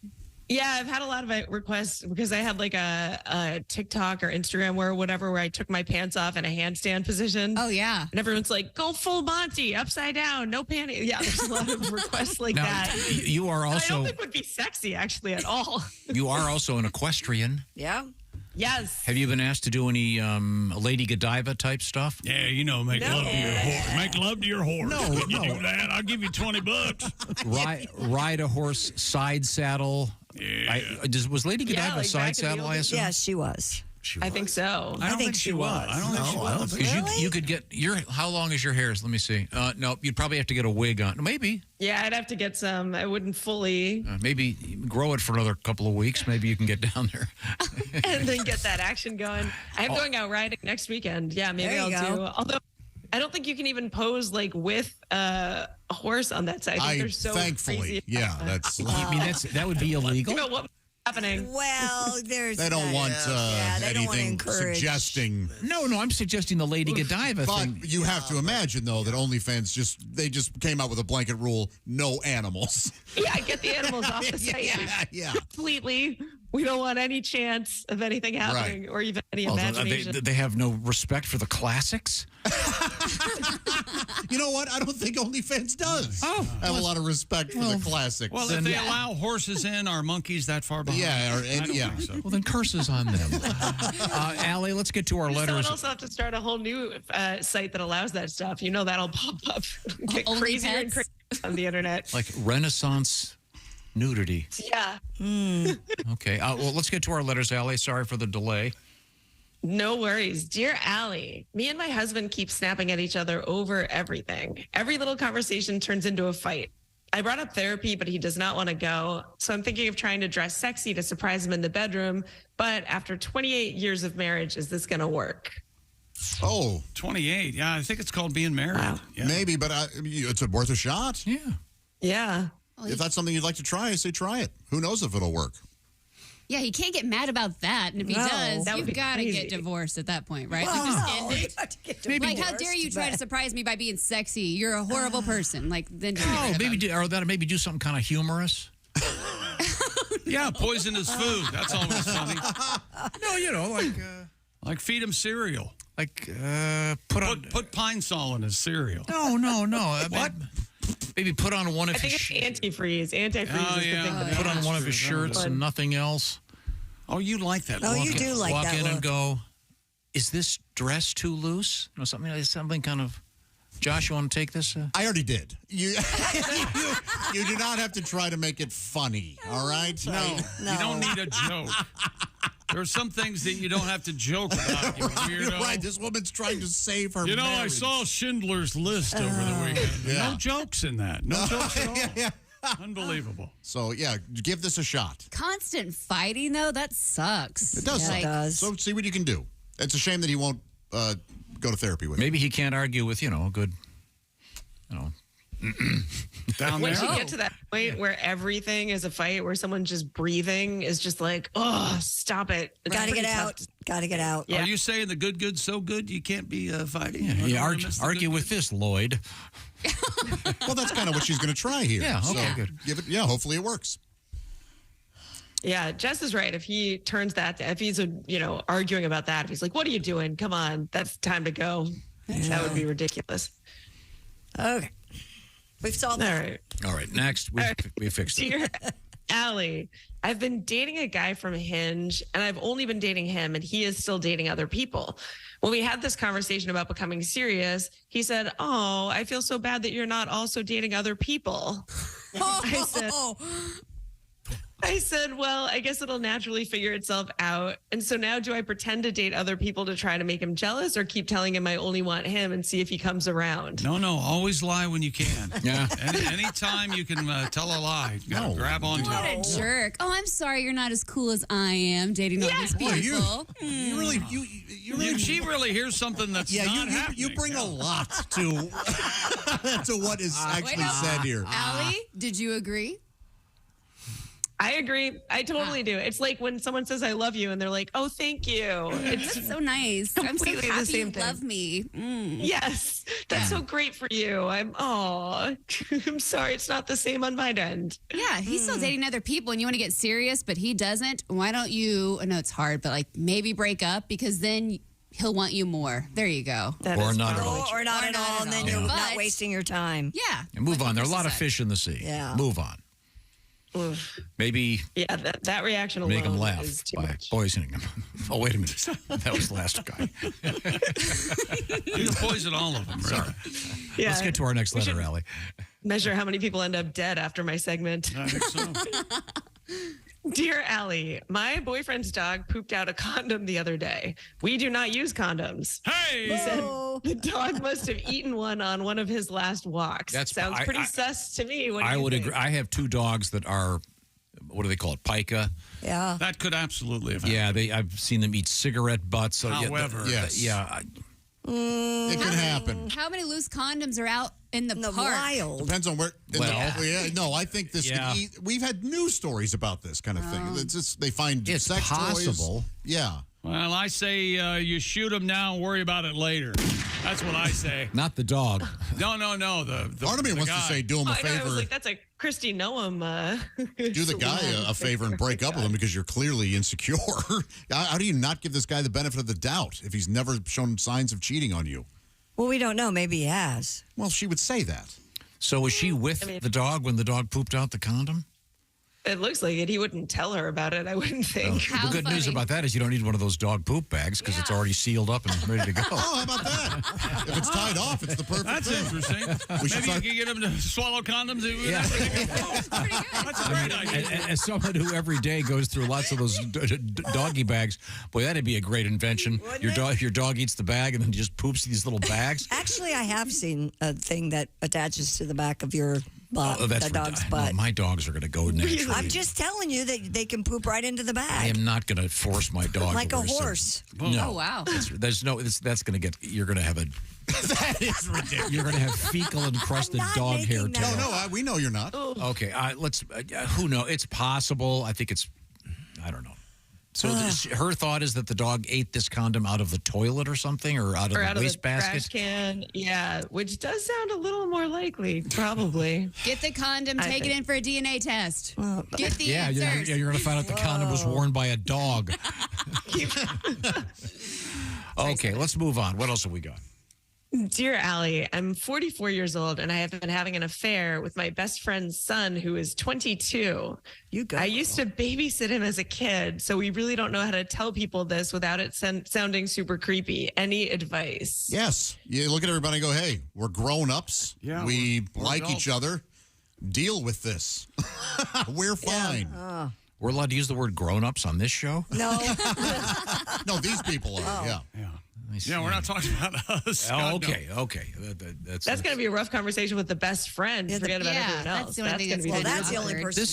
Speaker 26: Yeah, I've had a lot of requests because I had like a TikTok or Instagram where I took my pants off in a handstand position.
Speaker 2: Oh yeah.
Speaker 26: And everyone's like, go full Monty, upside down, no panties. Yeah, there's a lot of requests like
Speaker 3: Now,
Speaker 26: that.
Speaker 3: you are
Speaker 26: I
Speaker 3: also
Speaker 26: don't think would be sexy actually at all.
Speaker 3: you are also an equestrian.
Speaker 26: Yeah. Yes.
Speaker 3: Have you been asked to do any Lady Godiva type stuff?
Speaker 23: Yeah, make love to your horse. Make love to your horse.
Speaker 3: No,
Speaker 23: Can you do that? I'll give you $20.
Speaker 3: Ride a horse, side saddle.
Speaker 23: Yeah.
Speaker 3: Was Lady Godiva a side saddle? I assume.
Speaker 6: Yes, she was.
Speaker 26: I think so.
Speaker 23: I don't think she was. I don't think she was.
Speaker 3: Because you could get how long is your hair? Let me see. No, you'd probably have to get a wig on. Maybe.
Speaker 26: Yeah, I'd have to get some. I wouldn't fully.
Speaker 3: Maybe grow it for another couple of weeks. Maybe you can get down there.
Speaker 26: And then get that action going. I'm going out riding next weekend. Yeah, maybe
Speaker 6: There
Speaker 26: I'll
Speaker 6: you
Speaker 26: do.
Speaker 6: go.
Speaker 26: Although I don't think you can even pose like with a horse on that side. I think they're so
Speaker 12: thankfully,
Speaker 26: crazy.
Speaker 12: yeah, that's.
Speaker 3: I mean, that would be illegal.
Speaker 26: Think about what's happening.
Speaker 6: Well, there's.
Speaker 12: They don't want
Speaker 6: they don't want to
Speaker 12: anything
Speaker 6: encourage.
Speaker 12: suggesting.
Speaker 3: No, I'm suggesting the Lady Godiva
Speaker 12: But
Speaker 3: thing.
Speaker 12: you have to imagine though that OnlyFans just came out with a blanket rule: no animals.
Speaker 26: Yeah, get the animals off the site.
Speaker 12: Yeah.
Speaker 26: Completely. We don't want any chance of anything happening or even any imagination.
Speaker 3: They have no respect for the classics.
Speaker 12: You know what? I don't think OnlyFans does. Have a lot of respect for the classics.
Speaker 23: Well, if they allow horses in, are monkeys that far behind?
Speaker 12: Yeah,
Speaker 23: I don't think so.
Speaker 3: Well, then curses on them. Allie, let's get to our
Speaker 26: Someone
Speaker 3: letters.
Speaker 26: else will have to start a whole new site that allows that stuff. You know, that'll pop up. Get
Speaker 2: Only
Speaker 26: crazier and
Speaker 2: pets?
Speaker 26: crazier on the internet.
Speaker 3: Like Renaissance nudity.
Speaker 26: Yeah.
Speaker 3: Okay. Well, let's get to our letters, Allie. Sorry for the delay.
Speaker 26: No worries. Dear Allie, me and my husband keep snapping at each other over everything. Every little conversation turns into a fight. I brought up therapy, but he does not want to go. So I'm thinking of trying to dress sexy to surprise him in the bedroom. But after 28 years of marriage, is this going to work?
Speaker 12: Oh,
Speaker 23: 28. Yeah, I think it's called being married.
Speaker 26: Wow.
Speaker 23: Yeah.
Speaker 12: maybe, but it's worth a shot.
Speaker 3: Yeah.
Speaker 26: Yeah.
Speaker 12: If that's something you'd like to try, I say try it. Who knows if it'll work?
Speaker 2: Yeah, he can't get mad about that. And if he
Speaker 6: No.
Speaker 2: does,
Speaker 26: That would
Speaker 2: you've
Speaker 26: be
Speaker 2: got to
Speaker 26: crazy.
Speaker 2: get divorced at that point, right?
Speaker 6: Wow.
Speaker 2: You just end it.
Speaker 6: Got to get
Speaker 2: Like, how
Speaker 6: divorced,
Speaker 2: dare you try to
Speaker 6: but-
Speaker 2: surprise me by being sexy? You're a horrible person. Like, then just get rid of him.
Speaker 3: Maybe do something kind of humorous.
Speaker 23: Yeah, poisonous food. That's always funny.
Speaker 3: No,
Speaker 23: Like feed him cereal.
Speaker 3: put
Speaker 23: Pine Sol in his cereal.
Speaker 3: No.
Speaker 23: What?
Speaker 3: Maybe put on one of
Speaker 26: I think
Speaker 3: his
Speaker 26: it's antifreeze. Antifreeze
Speaker 23: Oh,
Speaker 26: is the
Speaker 23: yeah.
Speaker 26: thing. that
Speaker 3: put
Speaker 26: they
Speaker 3: on one of his
Speaker 23: true.
Speaker 3: shirts and nothing else.
Speaker 23: Oh, you like that.
Speaker 6: Oh,
Speaker 23: look.
Speaker 6: you do like
Speaker 3: Walk
Speaker 6: that
Speaker 3: in
Speaker 6: look.
Speaker 3: and go, is this dress too loose? Something kind of. Josh, you want to take this?
Speaker 12: I already did. You do not have to try to make it funny, all right?
Speaker 23: No, you don't need a joke. There are some things that you don't have to joke about, you weirdo.
Speaker 12: You're right. This woman's trying to save her
Speaker 23: I
Speaker 12: marriage.
Speaker 23: saw Schindler's List over the weekend.
Speaker 12: Yeah.
Speaker 23: No jokes in that. No jokes at all.
Speaker 12: Yeah.
Speaker 23: Unbelievable.
Speaker 12: So, yeah, give this a shot.
Speaker 2: Constant fighting, though, that sucks.
Speaker 12: It does.
Speaker 2: Like,
Speaker 6: It does.
Speaker 12: So see what you can do. It's a shame that he won't go to therapy with you.
Speaker 3: Maybe he can't argue with, a good,
Speaker 23: Down there.
Speaker 26: Once you get to that point where everything is a fight, where someone just breathing is just like, oh, stop it. It's
Speaker 6: Gotta get
Speaker 26: pretty
Speaker 6: out.
Speaker 26: tough.
Speaker 6: Gotta get out.
Speaker 23: Are you saying the good, so good you can't be fighting?
Speaker 3: Argue with this, Lloyd.
Speaker 12: Well, that's kind of what she's going to try here.
Speaker 3: Yeah, okay,
Speaker 12: So
Speaker 3: good.
Speaker 12: Give it. Yeah, hopefully it works.
Speaker 26: Yeah, Jess is right. If he turns that, if he's arguing about that, if he's like, "What are you doing? Come on, that's time to go." That would be ridiculous.
Speaker 6: Okay, we've solved that.
Speaker 26: All right.
Speaker 3: All right, next we fixed it.
Speaker 26: Dear Allie, I've been dating a guy from Hinge, and I've only been dating him, and he is still dating other people. When we had this conversation about becoming serious, he said, "Oh, I feel so bad that you're not also dating other people." I said, well, I guess it'll naturally figure itself out. And so now do I pretend to date other people to try to make him jealous, or keep telling him I only want him and see if he comes around?
Speaker 23: No, always lie when you can.
Speaker 3: Yeah.
Speaker 23: Anytime you can tell a lie, you gotta grab onto
Speaker 2: What
Speaker 23: it.
Speaker 2: a jerk. Oh, I'm sorry you're not as cool as I am dating all these people.
Speaker 12: You really,
Speaker 23: She really hears something that's not happening.
Speaker 12: you bring a lot to to what is actually said here.
Speaker 2: Allie, did you agree?
Speaker 26: I agree. I totally do. It's like when someone says I love you and they're like, oh, thank you. It's
Speaker 2: That's so nice. I'm so
Speaker 26: completely the
Speaker 2: happy
Speaker 26: same
Speaker 2: you
Speaker 26: thing.
Speaker 2: love me.
Speaker 26: Yes, that's so great for you. I'm sorry, it's not the same on my end.
Speaker 2: Yeah, he's still dating other people and you want to get serious, but he doesn't. Why don't you, I know it's hard, but like maybe break up, because then he'll want you more. There you go.
Speaker 3: Or not at all.
Speaker 6: Or not at all, and then you're not wasting your time.
Speaker 2: Yeah.
Speaker 3: And move on. There are a lot of fish in the sea.
Speaker 6: Yeah.
Speaker 3: Move on. Maybe
Speaker 26: that reaction alone
Speaker 3: make him laugh
Speaker 26: is too
Speaker 3: by
Speaker 26: much.
Speaker 3: poisoning him. Oh, wait a minute. That was the last guy.
Speaker 23: You poison all of them.
Speaker 3: Sorry.
Speaker 26: Yeah.
Speaker 3: Let's get to our next
Speaker 26: We
Speaker 3: letter,
Speaker 26: should
Speaker 3: Allie.
Speaker 26: Measure how many people end up dead after my segment.
Speaker 23: I think so.
Speaker 26: Dear Allie, my boyfriend's dog pooped out a condom the other day. We do not use condoms.
Speaker 23: Hey!
Speaker 26: He said the dog must have eaten one on one of his last walks. Sounds pretty sus to me. What do
Speaker 3: I
Speaker 26: you
Speaker 3: would
Speaker 26: think?
Speaker 3: agree. I have two dogs that are, what do they call it? Pica.
Speaker 6: Yeah.
Speaker 23: That could absolutely have happened.
Speaker 3: Yeah, I've seen them eat cigarette butts. So
Speaker 23: However.
Speaker 12: Yes.
Speaker 3: It
Speaker 12: can happen.
Speaker 2: How many loose condoms are out in the park?
Speaker 6: Wild.
Speaker 12: Depends on where. No, I think this.
Speaker 3: Yeah.
Speaker 12: We've had news stories about this kind of thing. It's just they find
Speaker 3: It's
Speaker 12: sex
Speaker 3: possible.
Speaker 12: toys. Yeah.
Speaker 23: Well, I say you shoot him now and worry about it later. That's what I say.
Speaker 3: Not the dog.
Speaker 23: No. The
Speaker 12: Part of me wants
Speaker 23: guy.
Speaker 12: to say do him a
Speaker 26: I know, I was
Speaker 12: favor.
Speaker 26: like, that's a Christy Noam.
Speaker 12: Do the guy a favor and break up with him because you're clearly insecure. How do you not give this guy the benefit of the doubt if he's never shown signs of cheating on you?
Speaker 6: Well, we don't know. Maybe he has.
Speaker 12: Well, she would say that.
Speaker 3: So was she with the dog when the dog pooped out the condom?
Speaker 26: It looks like it. He wouldn't tell her about it, I wouldn't think.
Speaker 3: The good news about that is you don't need one of those dog poop bags because it's already sealed up and ready to go.
Speaker 12: Oh, how about that? If it's tied off, it's the perfect
Speaker 23: That's
Speaker 12: thing.
Speaker 23: interesting.
Speaker 12: We should
Speaker 23: Maybe you
Speaker 12: start-
Speaker 23: can get him to swallow condoms.
Speaker 3: Yeah.
Speaker 23: That's a great idea.
Speaker 3: As someone who every day goes through lots of those doggy bags, boy, that'd be a great invention. Your dog eats the bag and then just poops these little bags.
Speaker 6: Actually, I have seen a thing that attaches to the back of your butt, the dog's butt.
Speaker 3: My dogs are going to go naturally.
Speaker 6: I'm just telling you that they can poop right into the bag.
Speaker 3: I am not going to force my dog
Speaker 6: Like
Speaker 3: to
Speaker 6: a
Speaker 3: wear
Speaker 6: horse.
Speaker 3: No.
Speaker 2: Oh, wow.
Speaker 3: That's going to get. You're going to have a.
Speaker 12: That is ridiculous.
Speaker 3: You're going to have fecal encrusted dog hair tail.
Speaker 12: No, we know you're not.
Speaker 3: Okay, let's. Who knows? It's possible. I think it's. I don't know. So her thought is that the dog ate this condom out of the toilet or something, or out of the wastebasket.
Speaker 26: Trash can, yeah, which does sound a little more likely, probably.
Speaker 2: Get the condom, take it in for a DNA test. Get the answers.
Speaker 3: You're going to find out the condom was worn by a dog. Okay, let's move on. What else have we got?
Speaker 26: Dear Allie, I'm 44 years old and I have been having an affair with my best friend's son who is 22. I used to babysit him as a kid, so we really don't know how to tell people this without it sounding super creepy. Any advice?
Speaker 12: Yes. You look at everybody and go, hey, we're grown-ups.
Speaker 23: Yeah,
Speaker 12: we
Speaker 23: we're
Speaker 12: like
Speaker 23: adults.
Speaker 12: each other. Deal with this. We're fine.
Speaker 3: We're allowed to use the word grown-ups on this show?
Speaker 6: No.
Speaker 12: No, these people are, yeah.
Speaker 23: Yeah, we're not talking about us.
Speaker 3: Oh,
Speaker 23: God, no.
Speaker 3: okay.
Speaker 26: That's going to be a rough conversation with the best friend. Forget about everyone else.
Speaker 2: that's the only thing
Speaker 26: gonna be
Speaker 2: that's
Speaker 26: the
Speaker 6: the only
Speaker 26: awkward.
Speaker 6: person
Speaker 3: This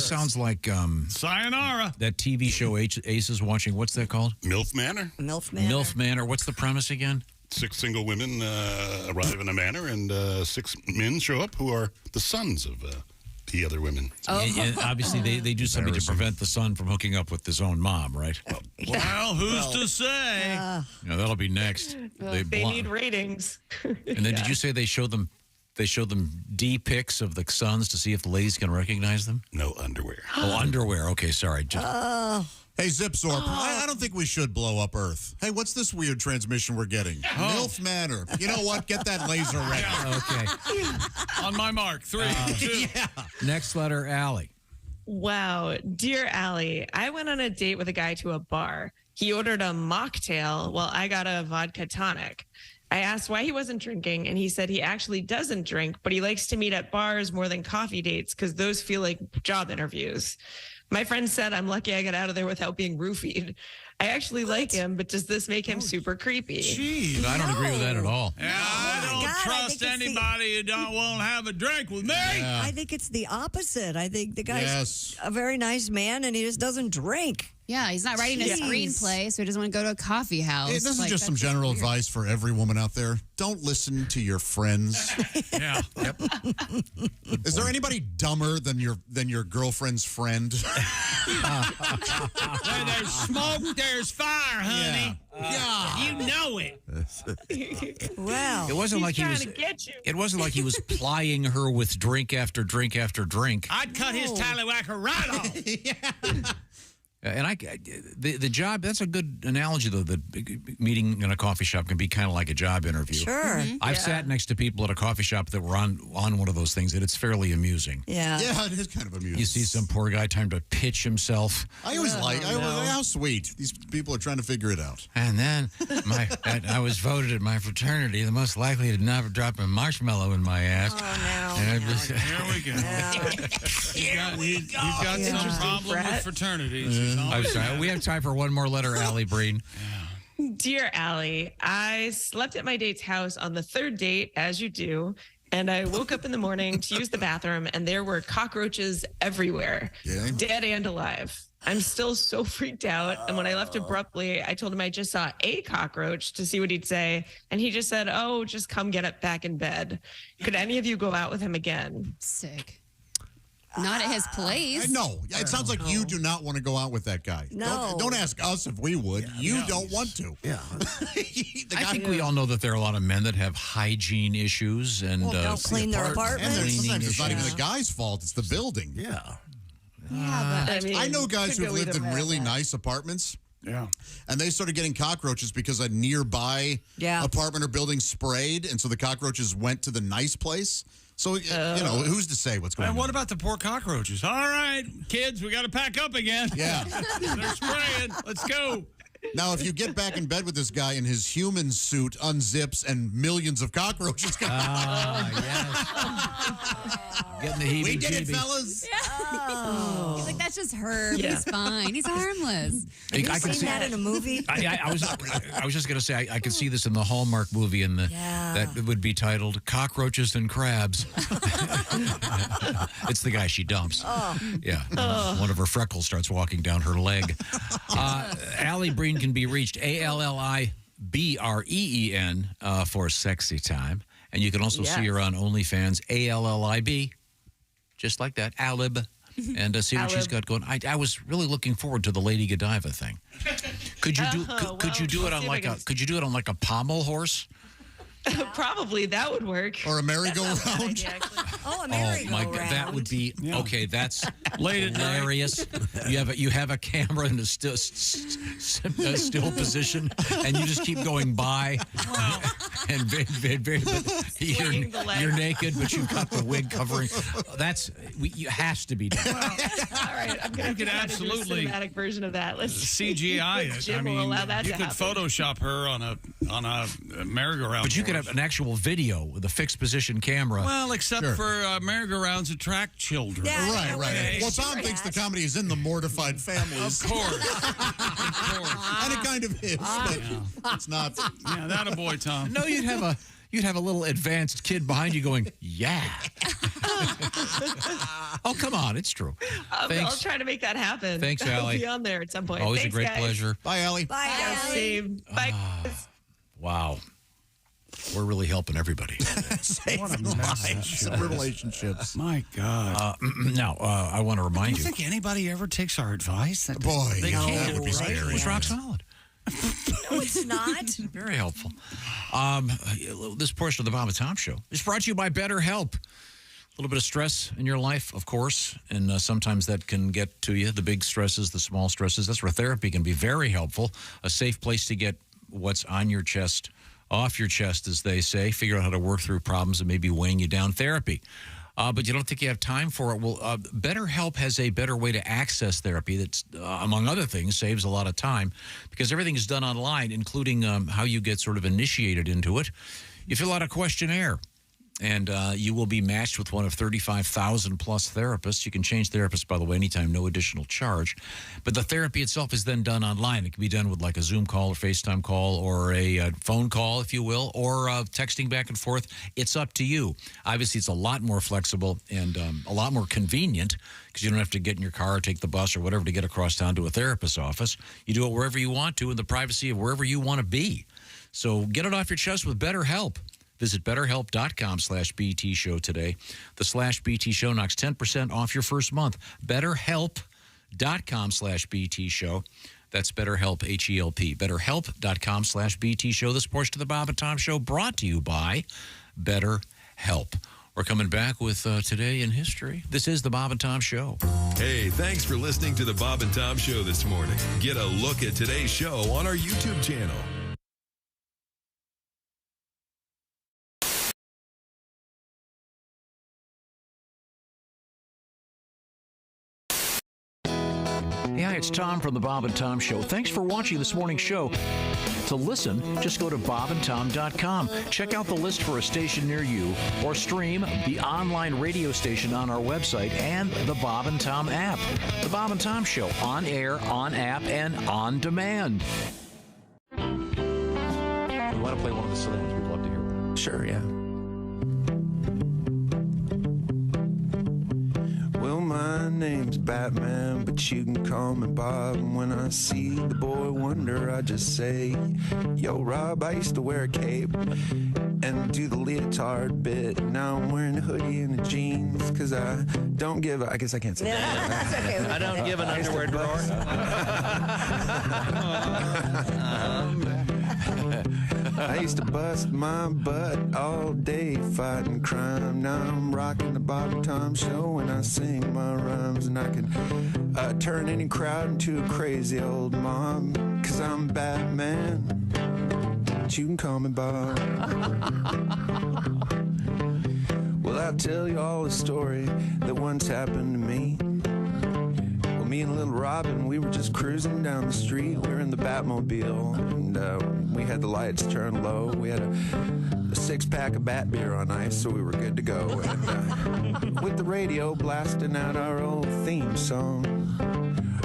Speaker 3: sounds like
Speaker 23: Sayonara.
Speaker 3: that TV show Ace is watching. What's that called?
Speaker 15: MILF Manor.
Speaker 6: MILF Manor.
Speaker 3: MILF Manor. What's the premise again?
Speaker 15: 6 single women arrive in a manor, and 6 men show up who are the sons of the other women.
Speaker 3: And obviously, they do something to prevent the son from hooking up with his own mom, right?
Speaker 23: Well, who's to say?
Speaker 3: That'll be next.
Speaker 26: They need ratings.
Speaker 3: And then did you say they show them D pics of the sons to see if the ladies can recognize them?
Speaker 15: No underwear.
Speaker 3: Oh, underwear. Okay, sorry.
Speaker 12: Hey, Zipsorp, I don't think we should blow up Earth. Hey, what's this weird transmission we're getting? MILF Manor. You know what? Get that laser ready.
Speaker 3: Okay.
Speaker 23: On my mark. 3, 2.
Speaker 3: Next letter, Allie.
Speaker 26: Wow. Dear Allie, I went on a date with a guy to a bar. He ordered a mocktail while I got a vodka tonic. I asked why he wasn't drinking, and he said he actually doesn't drink, but he likes to meet at bars more than coffee dates because those feel like job interviews. My friend said I'm lucky I got out of there without being roofied. I actually like him, but does this make him super creepy?
Speaker 3: Jeez, I don't agree with that at all.
Speaker 23: Yeah, I don't trust anybody who don't want to have a drink with me.
Speaker 6: Yeah. I think it's the opposite. I think the guy's a very nice man, and he just doesn't drink.
Speaker 2: Yeah, he's not writing a screenplay, so he doesn't want to go to a coffee house.
Speaker 12: Hey, this is just some general advice for every woman out there. Don't listen to your friends.
Speaker 23: Yeah.
Speaker 12: Yep. Is there anybody dumber than your girlfriend's friend?
Speaker 23: Where there's smoke, there's fire, honey.
Speaker 12: Yeah.
Speaker 23: You know it.
Speaker 6: Wow.
Speaker 3: It wasn't like he was. It wasn't like he was plying her with drink after drink after drink.
Speaker 23: I'd cut his tallywhacker right off.
Speaker 3: And the job, that's a good analogy, though, that meeting in a coffee shop can be kind of like a job interview.
Speaker 6: Sure.
Speaker 3: I've sat next to people at a coffee shop that were on one of those things, and it's fairly amusing.
Speaker 6: Yeah.
Speaker 12: Yeah, it is kind of amusing.
Speaker 3: You see some poor guy trying to pitch himself.
Speaker 12: I always how sweet. These people are trying to figure it out.
Speaker 3: And then I was voted at my fraternity the most likely to never drop a marshmallow in my ass.
Speaker 6: Oh, no.
Speaker 3: And
Speaker 23: Here we go. He's got some problem with fraternities.
Speaker 3: I'm sorry. We have time for one more letter, Allie Breen.
Speaker 26: Dear Allie, I slept at my date's house on the 3rd date, as you do, and I woke up in the morning to use the bathroom, and there were cockroaches everywhere, dead and alive. I'm still so freaked out, and when I left abruptly, I told him I just saw a cockroach to see what he'd say, and he just said, "Oh, just come get it back in bed." Could any of you go out with him again?
Speaker 2: Sick. Not at his place.
Speaker 12: No, it sounds like you do not want to go out with that guy.
Speaker 6: No.
Speaker 12: Don't ask us if we would. You don't want to.
Speaker 1: Yeah.
Speaker 3: I think we all know that there are a lot of men that have hygiene issues and
Speaker 6: don't clean their apartment.
Speaker 12: And sometimes it's not even the guy's fault; it's the building.
Speaker 1: Yeah.
Speaker 2: Yeah, but
Speaker 12: I know guys who've lived in really nice apartments.
Speaker 23: Yeah.
Speaker 12: And they started getting cockroaches because a nearby apartment or building sprayed, and so the cockroaches went to the nice place. So, who's to say what's going on?
Speaker 23: And what about the poor cockroaches? All right, kids, we got to pack up again.
Speaker 12: Yeah.
Speaker 23: They're spraying. Let's go.
Speaker 12: Now, if you get back in bed with this guy and his human suit unzips and millions of cockroaches come out.
Speaker 3: Getting the heebie-jeebies.
Speaker 12: We did it, fellas.
Speaker 2: Oh. He's like, that's just Herb.
Speaker 26: Yeah.
Speaker 2: He's fine. He's harmless.
Speaker 6: Have you seen that in a movie?
Speaker 3: I was just going to say, I could see this in the Hallmark movie, and that would be titled Cockroaches and Crabs. It's the guy she dumps.
Speaker 6: Oh.
Speaker 3: Yeah. One of her freckles starts walking down her leg. Allie Breen can be reached, ALLIBREEN, for sexy time. And you can also see her on OnlyFans, ALLIB, just like that, Alib, and see what she's got going. I was really looking forward to the Lady Godiva thing. Could you do? Could you do it on like a? Could you do it on like a pommel horse?
Speaker 26: Probably that would work.
Speaker 12: Or a merry-go-round.
Speaker 6: Oh, a
Speaker 3: Oh
Speaker 6: merry-go-round.
Speaker 3: my God, that would be okay. That's
Speaker 23: Late at night.
Speaker 3: hilarious. You have a camera in a still position, and you just keep going by, and you're naked, but you've got the wig covering. You has to be done.
Speaker 26: All right, I'm gonna
Speaker 23: could absolutely
Speaker 26: do a cinematic version of that. Let's
Speaker 23: CGI it.
Speaker 26: Jim will allow that
Speaker 23: you
Speaker 26: to
Speaker 23: could
Speaker 26: happen.
Speaker 23: Photoshop her on a merry-go-round.
Speaker 3: But you could have an actual video with a fixed position camera.
Speaker 23: Well, except for merry-go-rounds attract children.
Speaker 6: Yeah,
Speaker 12: Right. Well, Tom thinks the comedy is in the mortified families.
Speaker 23: Of course.
Speaker 12: And it kind of is, but it's not.
Speaker 23: Yeah, that a boy, Tom.
Speaker 3: No, you'd have a little advanced kid behind you going, yeah. Oh, come on. It's true.
Speaker 26: I'll try to make that happen.
Speaker 3: Thanks,
Speaker 26: I'll
Speaker 3: Allie.
Speaker 26: be on there at some point.
Speaker 3: Always
Speaker 26: Thanks,
Speaker 3: a great
Speaker 26: guys.
Speaker 3: pleasure.
Speaker 12: Bye, Allie.
Speaker 6: Bye, Allie.
Speaker 26: Same. Bye.
Speaker 3: Wow. We're really helping everybody.
Speaker 12: What a message. Relationships.
Speaker 23: My God.
Speaker 3: Now, I want to
Speaker 23: Do
Speaker 3: remind
Speaker 23: you
Speaker 3: you.
Speaker 23: think anybody ever takes our advice?
Speaker 12: Boy,
Speaker 23: they
Speaker 12: no,
Speaker 23: can't.
Speaker 12: that would be scary.
Speaker 3: It was rock solid.
Speaker 6: No, it's not.
Speaker 3: Very helpful. This portion of the Bob and Tom Show is brought to you by BetterHelp. A little bit of stress in your life, of course, and sometimes that can get to you, the big stresses, the small stresses. That's where therapy can be very helpful, a safe place to get what's on your chest, off your chest, as they say, figure out how to work through problems that may be weighing you down. Therapy. But you don't think you have time for it. Well, BetterHelp has a better way to access therapy that's, among other things, saves a lot of time because everything is done online, including how you get sort of initiated into it. You fill out a questionnaire, and you will be matched with one of 35,000 plus therapists. You can change therapists, by the way, anytime, no additional charge. But the therapy itself is then done online. It can be done with like a Zoom call or FaceTime call or a phone call, if you will, or texting back and forth. It's up to you. Obviously, it's a lot more flexible and a lot more convenient because you don't have to get in your car or take the bus or whatever to get across town to a therapist's office. You do it wherever you want to in the privacy of wherever you want to be. So get it off your chest with BetterHelp. Visit BetterHelp.com/BT Show today. The /BT Show knocks 10% off your first month. BetterHelp.com/BT Show. That's BetterHelp, H-E-L-P. BetterHelp.com/BT Show. This portion of the Bob and Tom Show brought to you by BetterHelp. We're coming back with Today in History. This is the Bob and Tom Show.
Speaker 14: Hey, thanks for listening to the Bob and Tom Show this morning. Get a look at today's show on our YouTube channel.
Speaker 3: Hi, it's Tom from the Bob and Tom Show. Thanks for watching this morning's show. To listen, just go to bobandtom.com. Check out the list for a station near you or stream the online radio station on our website and the Bob and Tom app. The Bob and Tom Show, on air, on app, and on demand. You want to play one of the silly ones? We'd love to hear.
Speaker 17: Sure, yeah. Well, my name's Batman, but you can call me Bob. And when I see the boy Wonder, I just say, yo, Rob, I used to wear a cape and do the leotard bit. Now I'm wearing a hoodie and the jeans because I don't give I guess I can't say that.
Speaker 6: That's okay.
Speaker 5: I don't give an underwear drawer.
Speaker 17: I used to bust my butt all day fighting crime. Now I'm rocking the Bob and Tom Show and I sing my rhymes. And I can turn any crowd into a crazy old mob. Cause I'm Batman, but you can call me Bob. Well, I'll tell you all a story that once happened to me. Well, me and little Robin, we were just cruising down the street. We were in the Batmobile, and we had the lights turned low. We had a six-pack of bat beer on ice, so we were good to go. And with the radio blasting out our old theme song,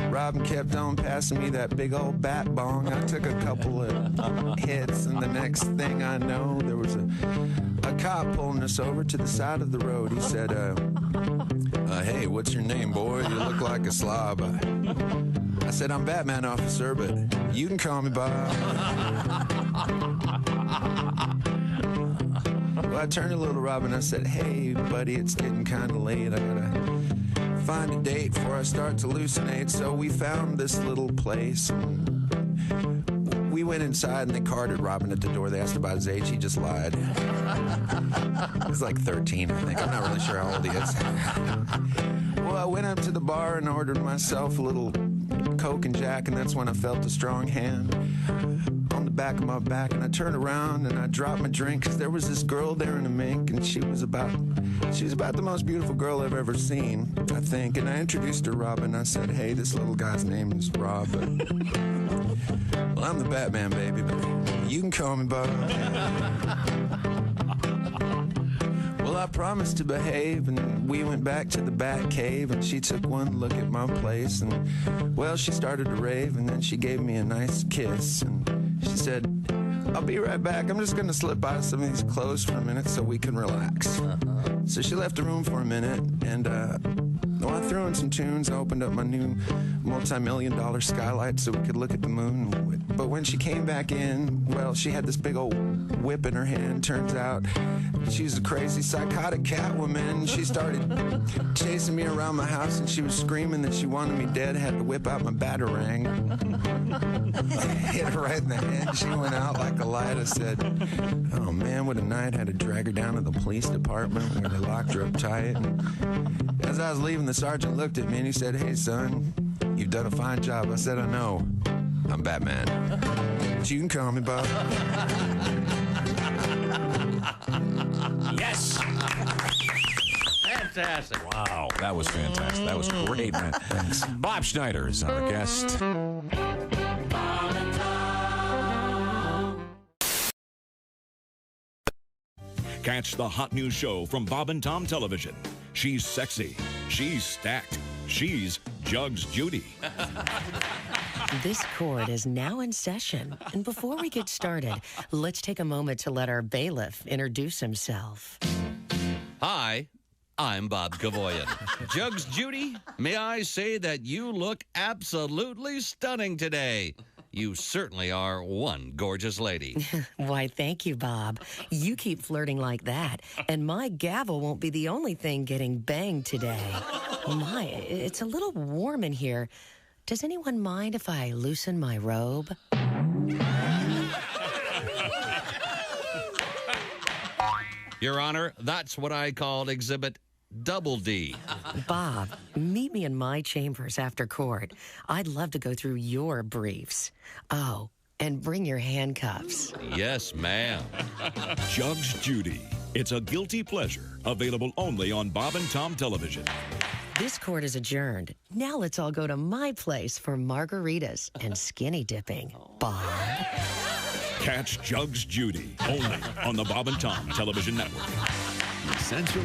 Speaker 17: Robin kept on passing me that big old bat bong. I took a couple of hits, and the next thing I know, there was a cop pulling us over to the side of the road. He said, hey, what's your name, boy? You look like a slob. I said, I'm Batman, officer, but you can call me Bob. Well, I turned to little Robin. I said, hey, buddy, it's getting kind of late. I gotta find a date before I start to hallucinate. So we found this little place. We went inside and they carded Robin at the door. They asked about his age. He just lied. He was like 13, I think. I'm not really sure how old he is. Well, I went up to the bar and ordered myself a little Coke and Jack, and that's when I felt a strong hand on the back of my back. And I turned around and I dropped my drink because there was this girl there in a mink, and she was about the most beautiful girl I've ever seen, I think. And I introduced her, Robin. I said, hey, this little guy's name is Rob. But, well, I'm the Batman, baby, but you can call me Bob. Well, I promised to behave, and we went back to the Bat Cave, and she took one look at my place, and, well, she started to rave, and then she gave me a nice kiss, and she said, I'll be right back. I'm just going to slip out of some of these clothes for a minute so we can relax. So she left the room for a minute, and
Speaker 13: Well, I threw in some tunes. I opened up my new multi-million-dollar skylight so we could look at the moon. But when she came back in, well, she had this big old whip in her hand. Turns out she's a crazy, psychotic Catwoman. She started chasing me around my house, and she was screaming that she wanted me dead. Had to whip out my batarang. Hit her right in the head. She went out like a light. I said, oh man, what a night. Had to drag her down to the police department where they locked her up tight. And as I was leaving, the sergeant looked at me and he said, hey son, you've done a fine job. I said, I know. I'm Batman. But you can call me Bob.
Speaker 3: Yes.
Speaker 10: Fantastic.
Speaker 3: Wow, that was fantastic. That was great, man. Thanks. Bob Schneider is our guest.
Speaker 16: Catch the hot new show from Bob and Tom Television. She's sexy. She's stacked. She's Jugs Judy.
Speaker 18: This court is now in session. And before we get started, let's take a moment to let our bailiff introduce himself.
Speaker 3: Hi, I'm Bob Gavoyan. Jugs Judy, may I say that you look absolutely stunning today. You certainly are one gorgeous lady.
Speaker 18: Why, thank you, Bob. You keep flirting like that, and my gavel won't be the only thing getting banged today. My, it's a little warm in here. Does anyone mind if I loosen my robe?
Speaker 3: Your Honor, that's what I call Exhibit Double D.
Speaker 18: Bob, meet me in my chambers after court. I'd love to go through your briefs. Oh, and bring your handcuffs.
Speaker 3: Yes, ma'am.
Speaker 16: Jugs Judy. It's a guilty pleasure. Available only on Bob and Tom Television.
Speaker 18: This court is adjourned. Now let's all go to my place for margaritas and skinny dipping. Bob.
Speaker 16: Catch Jugs Judy only on the Bob and Tom Television Network.
Speaker 14: Essential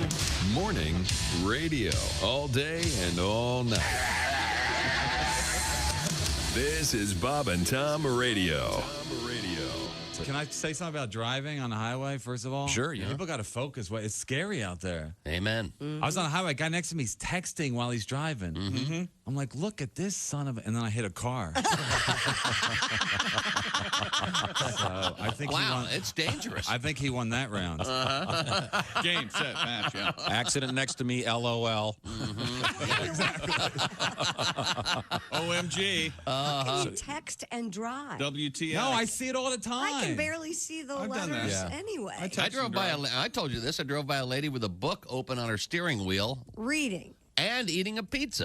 Speaker 14: Morning Radio. All day and all night. This is Bob and Tom Radio.
Speaker 20: Can I say something about driving on the highway, first of all?
Speaker 3: Sure, yeah.
Speaker 20: People got to focus. It's scary out there.
Speaker 3: Amen.
Speaker 20: I was on the highway. A guy next to me is texting while he's driving.
Speaker 3: Mm-hmm.
Speaker 20: I'm like, look at this son of a... And then I hit a car. So I think
Speaker 3: it's dangerous.
Speaker 20: I think he won that round.
Speaker 11: Game, set, match, yeah.
Speaker 3: Accident next to me, LOL.
Speaker 20: Exactly.
Speaker 11: OMG.
Speaker 6: Can you text and drive?
Speaker 11: WTF.
Speaker 20: No, I see it all the time.
Speaker 6: I can barely see the
Speaker 20: I've done that.
Speaker 6: letters
Speaker 20: Yeah.
Speaker 6: anyway.
Speaker 3: I drove by I told you this. I drove by a lady with a book open on her steering wheel
Speaker 6: Reading.
Speaker 3: and eating a pizza.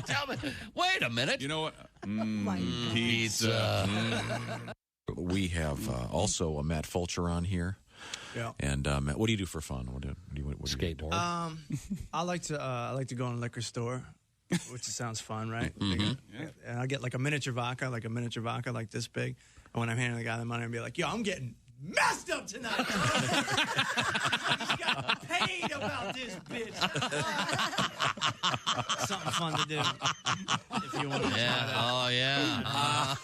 Speaker 3: Tell me, wait a minute.
Speaker 11: You know what?
Speaker 3: Pizza.
Speaker 21: We have also Matt Fulcher on here.
Speaker 24: Yeah.
Speaker 21: And Matt, what do you do for fun? What do you
Speaker 3: skateboard?
Speaker 24: I like to go in a liquor store, which sounds fun, right?
Speaker 3: Mm-hmm.
Speaker 24: And I get like a miniature vodka like this big. And when I'm handing the guy the money, I'll be like, yo, I'm getting messed up tonight. He's got paid about this bitch. Something fun to do. If you want to try that.
Speaker 3: Oh, yeah.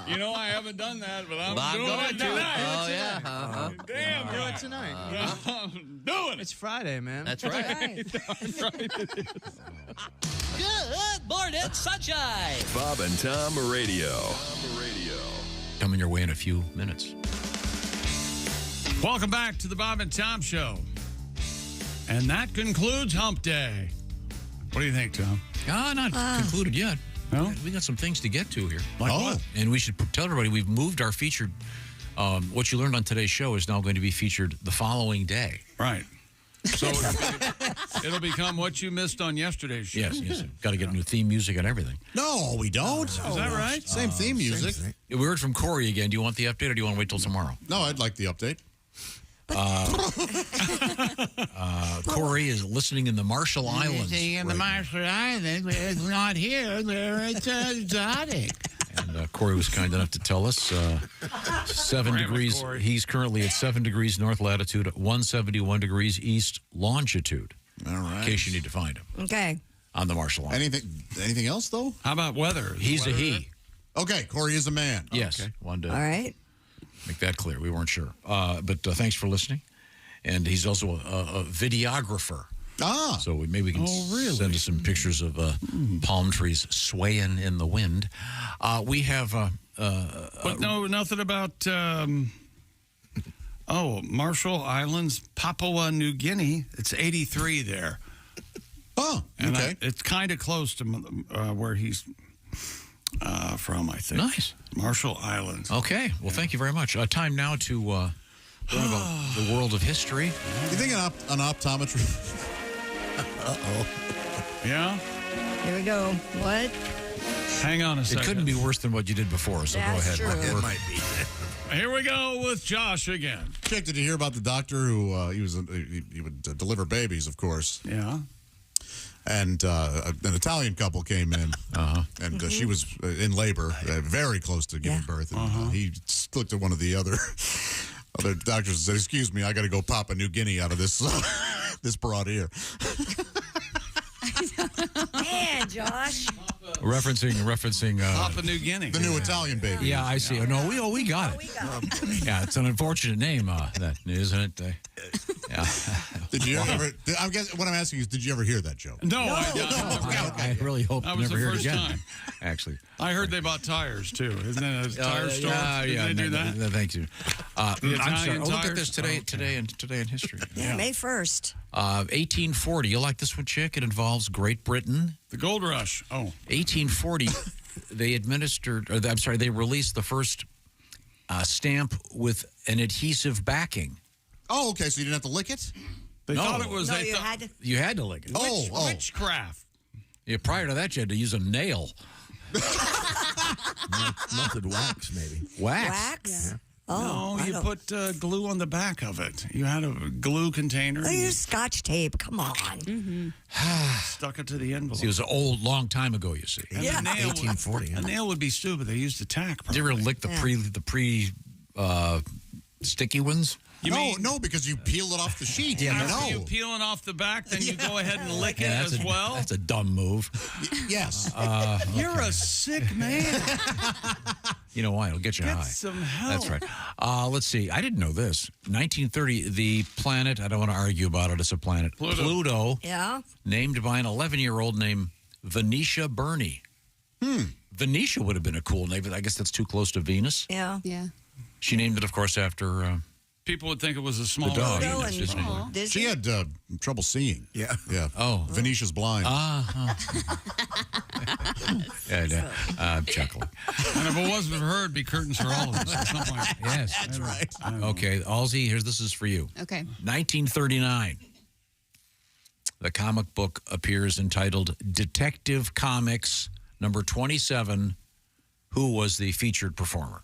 Speaker 11: You know, I haven't done that, but I'm
Speaker 3: I'm
Speaker 11: doing
Speaker 3: gonna
Speaker 11: it
Speaker 3: do it.
Speaker 11: tonight.
Speaker 3: Oh, yeah. Uh-huh.
Speaker 11: Damn,
Speaker 24: Do it tonight.
Speaker 11: I'm doing it.
Speaker 24: It's Friday, man.
Speaker 3: That's right.
Speaker 11: That's right.
Speaker 27: Good morning, sunshine.
Speaker 14: Bob and Tom Radio.
Speaker 3: Coming your way in a few minutes.
Speaker 23: Welcome back to the Bob and Tom Show. And that concludes Hump Day. What do you think, Tom?
Speaker 3: Not concluded yet.
Speaker 23: No?
Speaker 3: We got some things to get to here.
Speaker 23: Like what?
Speaker 3: And we should tell everybody we've moved our featured. What you learned on today's show is now going to be featured the following day.
Speaker 23: Right. So it'll become what you missed on yesterday's show.
Speaker 3: Yes. Got to get new theme music and everything.
Speaker 12: No, we don't.
Speaker 23: Is that right?
Speaker 12: Same theme music.
Speaker 3: We heard from Corey again. Do you want the update or do you want to wait till tomorrow?
Speaker 12: No, I'd like the update.
Speaker 3: Corey is listening in the Marshall Islands.
Speaker 28: In the Marshall Islands, it's not here. It's exotic.
Speaker 3: And Corey was kind enough to tell us 7 degrees.
Speaker 23: Corey.
Speaker 3: He's currently at 7 degrees north latitude, 171 degrees east longitude.
Speaker 12: All right.
Speaker 3: In case you need to find him.
Speaker 6: Okay.
Speaker 3: On the Marshall Islands.
Speaker 12: Anything else, though?
Speaker 23: How about weather?
Speaker 3: He's a he.
Speaker 12: Okay, Corey is a man.
Speaker 3: Yes.
Speaker 12: Okay.
Speaker 3: Wanted to
Speaker 6: All right.
Speaker 3: make that clear. We weren't sure. But thanks for listening. And he's also a videographer. So maybe we can send us some pictures of palm trees swaying in the wind. We have...
Speaker 23: but no, nothing about... Marshall Islands, Papua New Guinea. It's 83 there.
Speaker 12: Oh, okay.
Speaker 23: It's kind of close to where he's from, I think.
Speaker 3: Nice.
Speaker 23: Marshall Islands.
Speaker 3: Okay. Well, thank you very much. Time now to learn about the world of history.
Speaker 12: You think an optometrist... Uh-oh.
Speaker 23: Yeah?
Speaker 6: Here we go. What?
Speaker 23: Hang on a second.
Speaker 3: It couldn't be worse than what you did before, so
Speaker 6: That's
Speaker 3: go ahead.
Speaker 6: true.
Speaker 1: It might be.
Speaker 23: Here we go with Josh again.
Speaker 12: Chick, did you hear about the doctor who he would deliver babies, of course?
Speaker 23: Yeah.
Speaker 12: And an Italian couple came in, and she was in labor, very close to giving birth. And he looked at one of the other doctors and said, "Excuse me, I got to go Papua New Guinea out of this this broad ear."
Speaker 6: Man, Josh.
Speaker 3: Referencing
Speaker 23: Papua New Guinea,
Speaker 12: the new Italian baby.
Speaker 3: Yeah, I see. No, we got it. Yeah, it's an unfortunate name, that isn't it? Yeah.
Speaker 12: Did you ever? I guess what I'm asking is, did you ever hear that joke?
Speaker 23: No,
Speaker 3: I really hope
Speaker 23: that
Speaker 3: you
Speaker 23: was
Speaker 3: never
Speaker 23: the
Speaker 3: heard it
Speaker 23: first
Speaker 3: again.
Speaker 23: time.
Speaker 3: Actually,
Speaker 23: I heard they bought tires too. Isn't that a tire store?
Speaker 3: Yeah,
Speaker 23: Did they do that?
Speaker 3: Thank you. I'm sorry.
Speaker 23: Italian
Speaker 3: Look at
Speaker 23: tires?
Speaker 3: this today in history.
Speaker 6: Yeah, May 1st.
Speaker 3: 1840. You like this one, Chick? It involves Great Britain.
Speaker 23: The gold rush.
Speaker 3: 1840. They released the first stamp with an adhesive backing.
Speaker 12: Oh, okay. So you didn't have to lick it?
Speaker 23: They thought it was.
Speaker 6: No, you had to
Speaker 3: lick it.
Speaker 23: Witchcraft.
Speaker 3: Yeah. Prior to that, you had to use a nail.
Speaker 1: Melted wax, maybe.
Speaker 3: Wax.
Speaker 6: Yeah.
Speaker 23: No, you put glue on the back of it. You had a glue container.
Speaker 6: I use Scotch tape. Come on.
Speaker 23: Stuck it to the envelope.
Speaker 3: See, it was an long time ago, you see.
Speaker 23: And
Speaker 6: Yeah.
Speaker 23: the nail
Speaker 1: 1840.
Speaker 23: A nail would be stupid. They used the tack.
Speaker 3: Did you ever lick the pre sticky ones?
Speaker 12: No, because you peel it off the sheet.
Speaker 23: After you peeling off the back, then you go ahead and lick it as well.
Speaker 3: That's a dumb move.
Speaker 12: Yes.
Speaker 23: You're a sick man.
Speaker 3: You know why? It'll get you high.
Speaker 23: Some help.
Speaker 3: That's right. Let's see. I didn't know this. 1930, the planet, I don't want to argue about it, it's a planet. Pluto.
Speaker 6: Yeah.
Speaker 3: Named by an 11-year-old named Venetia Burney. Venetia would have been a cool name, but I guess that's too close to Venus.
Speaker 6: Yeah.
Speaker 2: Yeah.
Speaker 3: She named it, of course, after...
Speaker 23: People would think it was a small
Speaker 3: the dog.
Speaker 6: Pluto
Speaker 3: That's
Speaker 6: and
Speaker 3: Disney.
Speaker 12: She had trouble seeing.
Speaker 1: Yeah.
Speaker 12: Yeah.
Speaker 3: Oh.
Speaker 12: Venetia's blind.
Speaker 3: Yeah, I'm chuckling.
Speaker 23: And if it wasn't for her, it'd be curtains for all of us. Or something like that.
Speaker 3: Yes.
Speaker 12: That's right.
Speaker 3: Okay, Halsey, this is for you.
Speaker 2: Okay.
Speaker 3: 1939. The comic book appears entitled Detective Comics number 27. Who was the featured performer?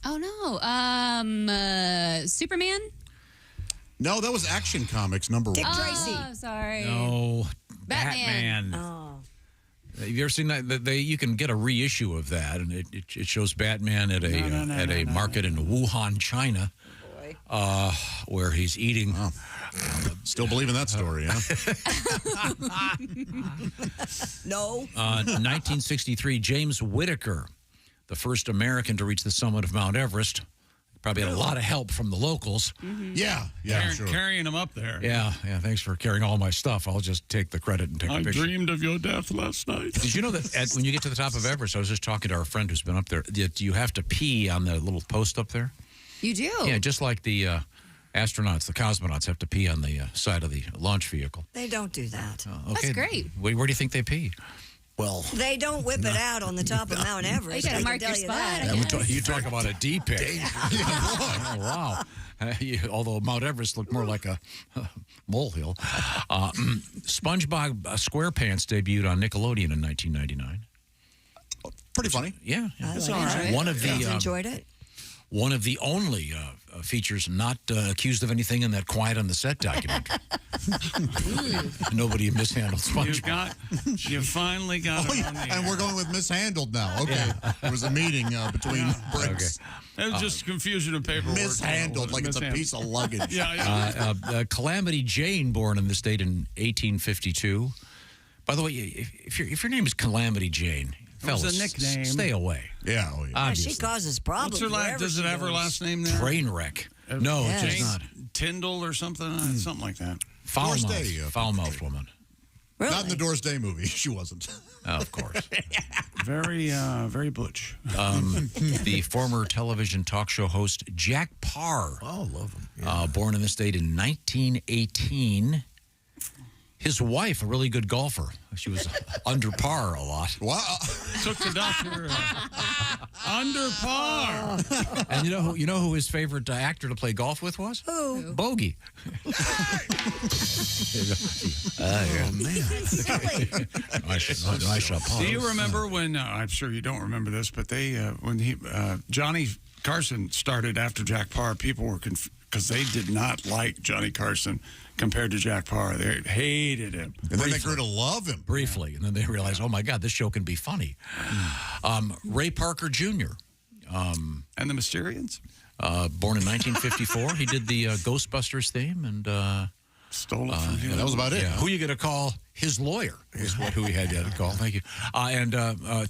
Speaker 2: Oh, no. Superman?
Speaker 12: No, that was Action Comics number
Speaker 6: Dick
Speaker 12: 1.
Speaker 6: Tracy.
Speaker 2: Oh, sorry.
Speaker 3: No.
Speaker 2: Batman.
Speaker 6: Oh.
Speaker 3: Have you ever seen that? You can get a reissue of that, and it shows Batman at a market in Wuhan, China, where he's eating.
Speaker 12: Oh. Still believe in that story, huh?
Speaker 6: No.
Speaker 3: 1963, James Whittaker, the first American to reach the summit of Mount Everest. Probably had a lot of help from the locals.
Speaker 6: Mm-hmm.
Speaker 12: Yeah, sure.
Speaker 23: Carrying him up there.
Speaker 3: Yeah, thanks for carrying all my stuff. I'll just take the credit and take the
Speaker 23: I
Speaker 3: picture.
Speaker 23: dreamed of your death last night.
Speaker 3: Did you know that when you get to the top of Everest, I was just talking to our friend who's been up there, that you have to pee on the little post up there?
Speaker 2: You do?
Speaker 3: Yeah, just like the astronauts, the cosmonauts have to pee on the side of the launch vehicle.
Speaker 6: They don't do that.
Speaker 3: Okay.
Speaker 2: That's great.
Speaker 3: Where do you think they pee? Well,
Speaker 6: They don't whip it out on the top of Mount Everest.
Speaker 2: You gotta
Speaker 6: I can
Speaker 2: mark
Speaker 6: tell
Speaker 2: your
Speaker 6: you
Speaker 2: spot.
Speaker 6: that.
Speaker 3: you talk about a deep pit. Oh, wow. Although Mount Everest looked more like a molehill. SpongeBob SquarePants debuted on Nickelodeon in 1999.
Speaker 12: Pretty funny.
Speaker 3: Yeah.
Speaker 6: That's all right.
Speaker 3: One of the
Speaker 6: enjoyed it.
Speaker 3: One of the only features not accused of anything in that Quiet on the Set documentary. Nobody mishandled SpongeBob.
Speaker 23: You finally got it on the
Speaker 12: and
Speaker 23: air.
Speaker 12: we're going with mishandled now. Okay. Yeah. There was a meeting between bricks.
Speaker 23: It was just confusion of paperwork.
Speaker 12: Mishandled, like it's a piece of luggage.
Speaker 3: Calamity Jane, born in the state in 1852. By the way, if your name is Calamity Jane, fellas,
Speaker 23: a nickname.
Speaker 3: Stay away.
Speaker 12: Yeah,
Speaker 6: she causes problems.
Speaker 23: What's her last? Does it have her last name there?
Speaker 3: Train wreck. No, it does not.
Speaker 23: Tyndall or something? Something like that.
Speaker 3: Foul-mouthed woman.
Speaker 6: Really?
Speaker 12: Not in the Doris Day movie. She wasn't.
Speaker 3: Oh, of course.
Speaker 23: Very butch.
Speaker 3: The former television talk show host Jack Parr.
Speaker 1: Oh, love him. Yeah.
Speaker 3: Born in this state in 1918. His wife, a really good golfer. She was under par a lot.
Speaker 12: Wow.
Speaker 23: Took the doctor under par.
Speaker 3: And you know who his favorite actor to play golf with was?
Speaker 6: Who?
Speaker 3: Bogey.
Speaker 12: Oh, man.
Speaker 23: Do you remember when, I'm sure you don't remember this, but when Johnny Carson started after Jack Parr, people were because they did not like Johnny Carson compared to Jack Parr. They hated him.
Speaker 12: And then they grew to love him.
Speaker 3: Briefly. And then they realized, oh, my God, this show can be funny. Ray Parker Jr.
Speaker 23: And the Mysterians?
Speaker 3: Born in 1954. He did the Ghostbusters theme and...
Speaker 23: Stole it from him.
Speaker 12: Yeah, that was about it.
Speaker 3: Yeah. Who are you going to call his lawyer is who we had to call. Thank you. And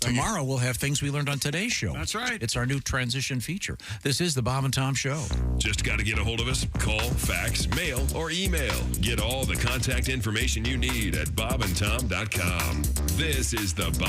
Speaker 3: tomorrow we'll have things we learned on today's show.
Speaker 23: That's right.
Speaker 3: It's our new transition feature. This is the Bob and Tom Show.
Speaker 14: Just got to get a hold of us. Call, fax, mail, or email. Get all the contact information you need at bobandtom.com. This is the Bob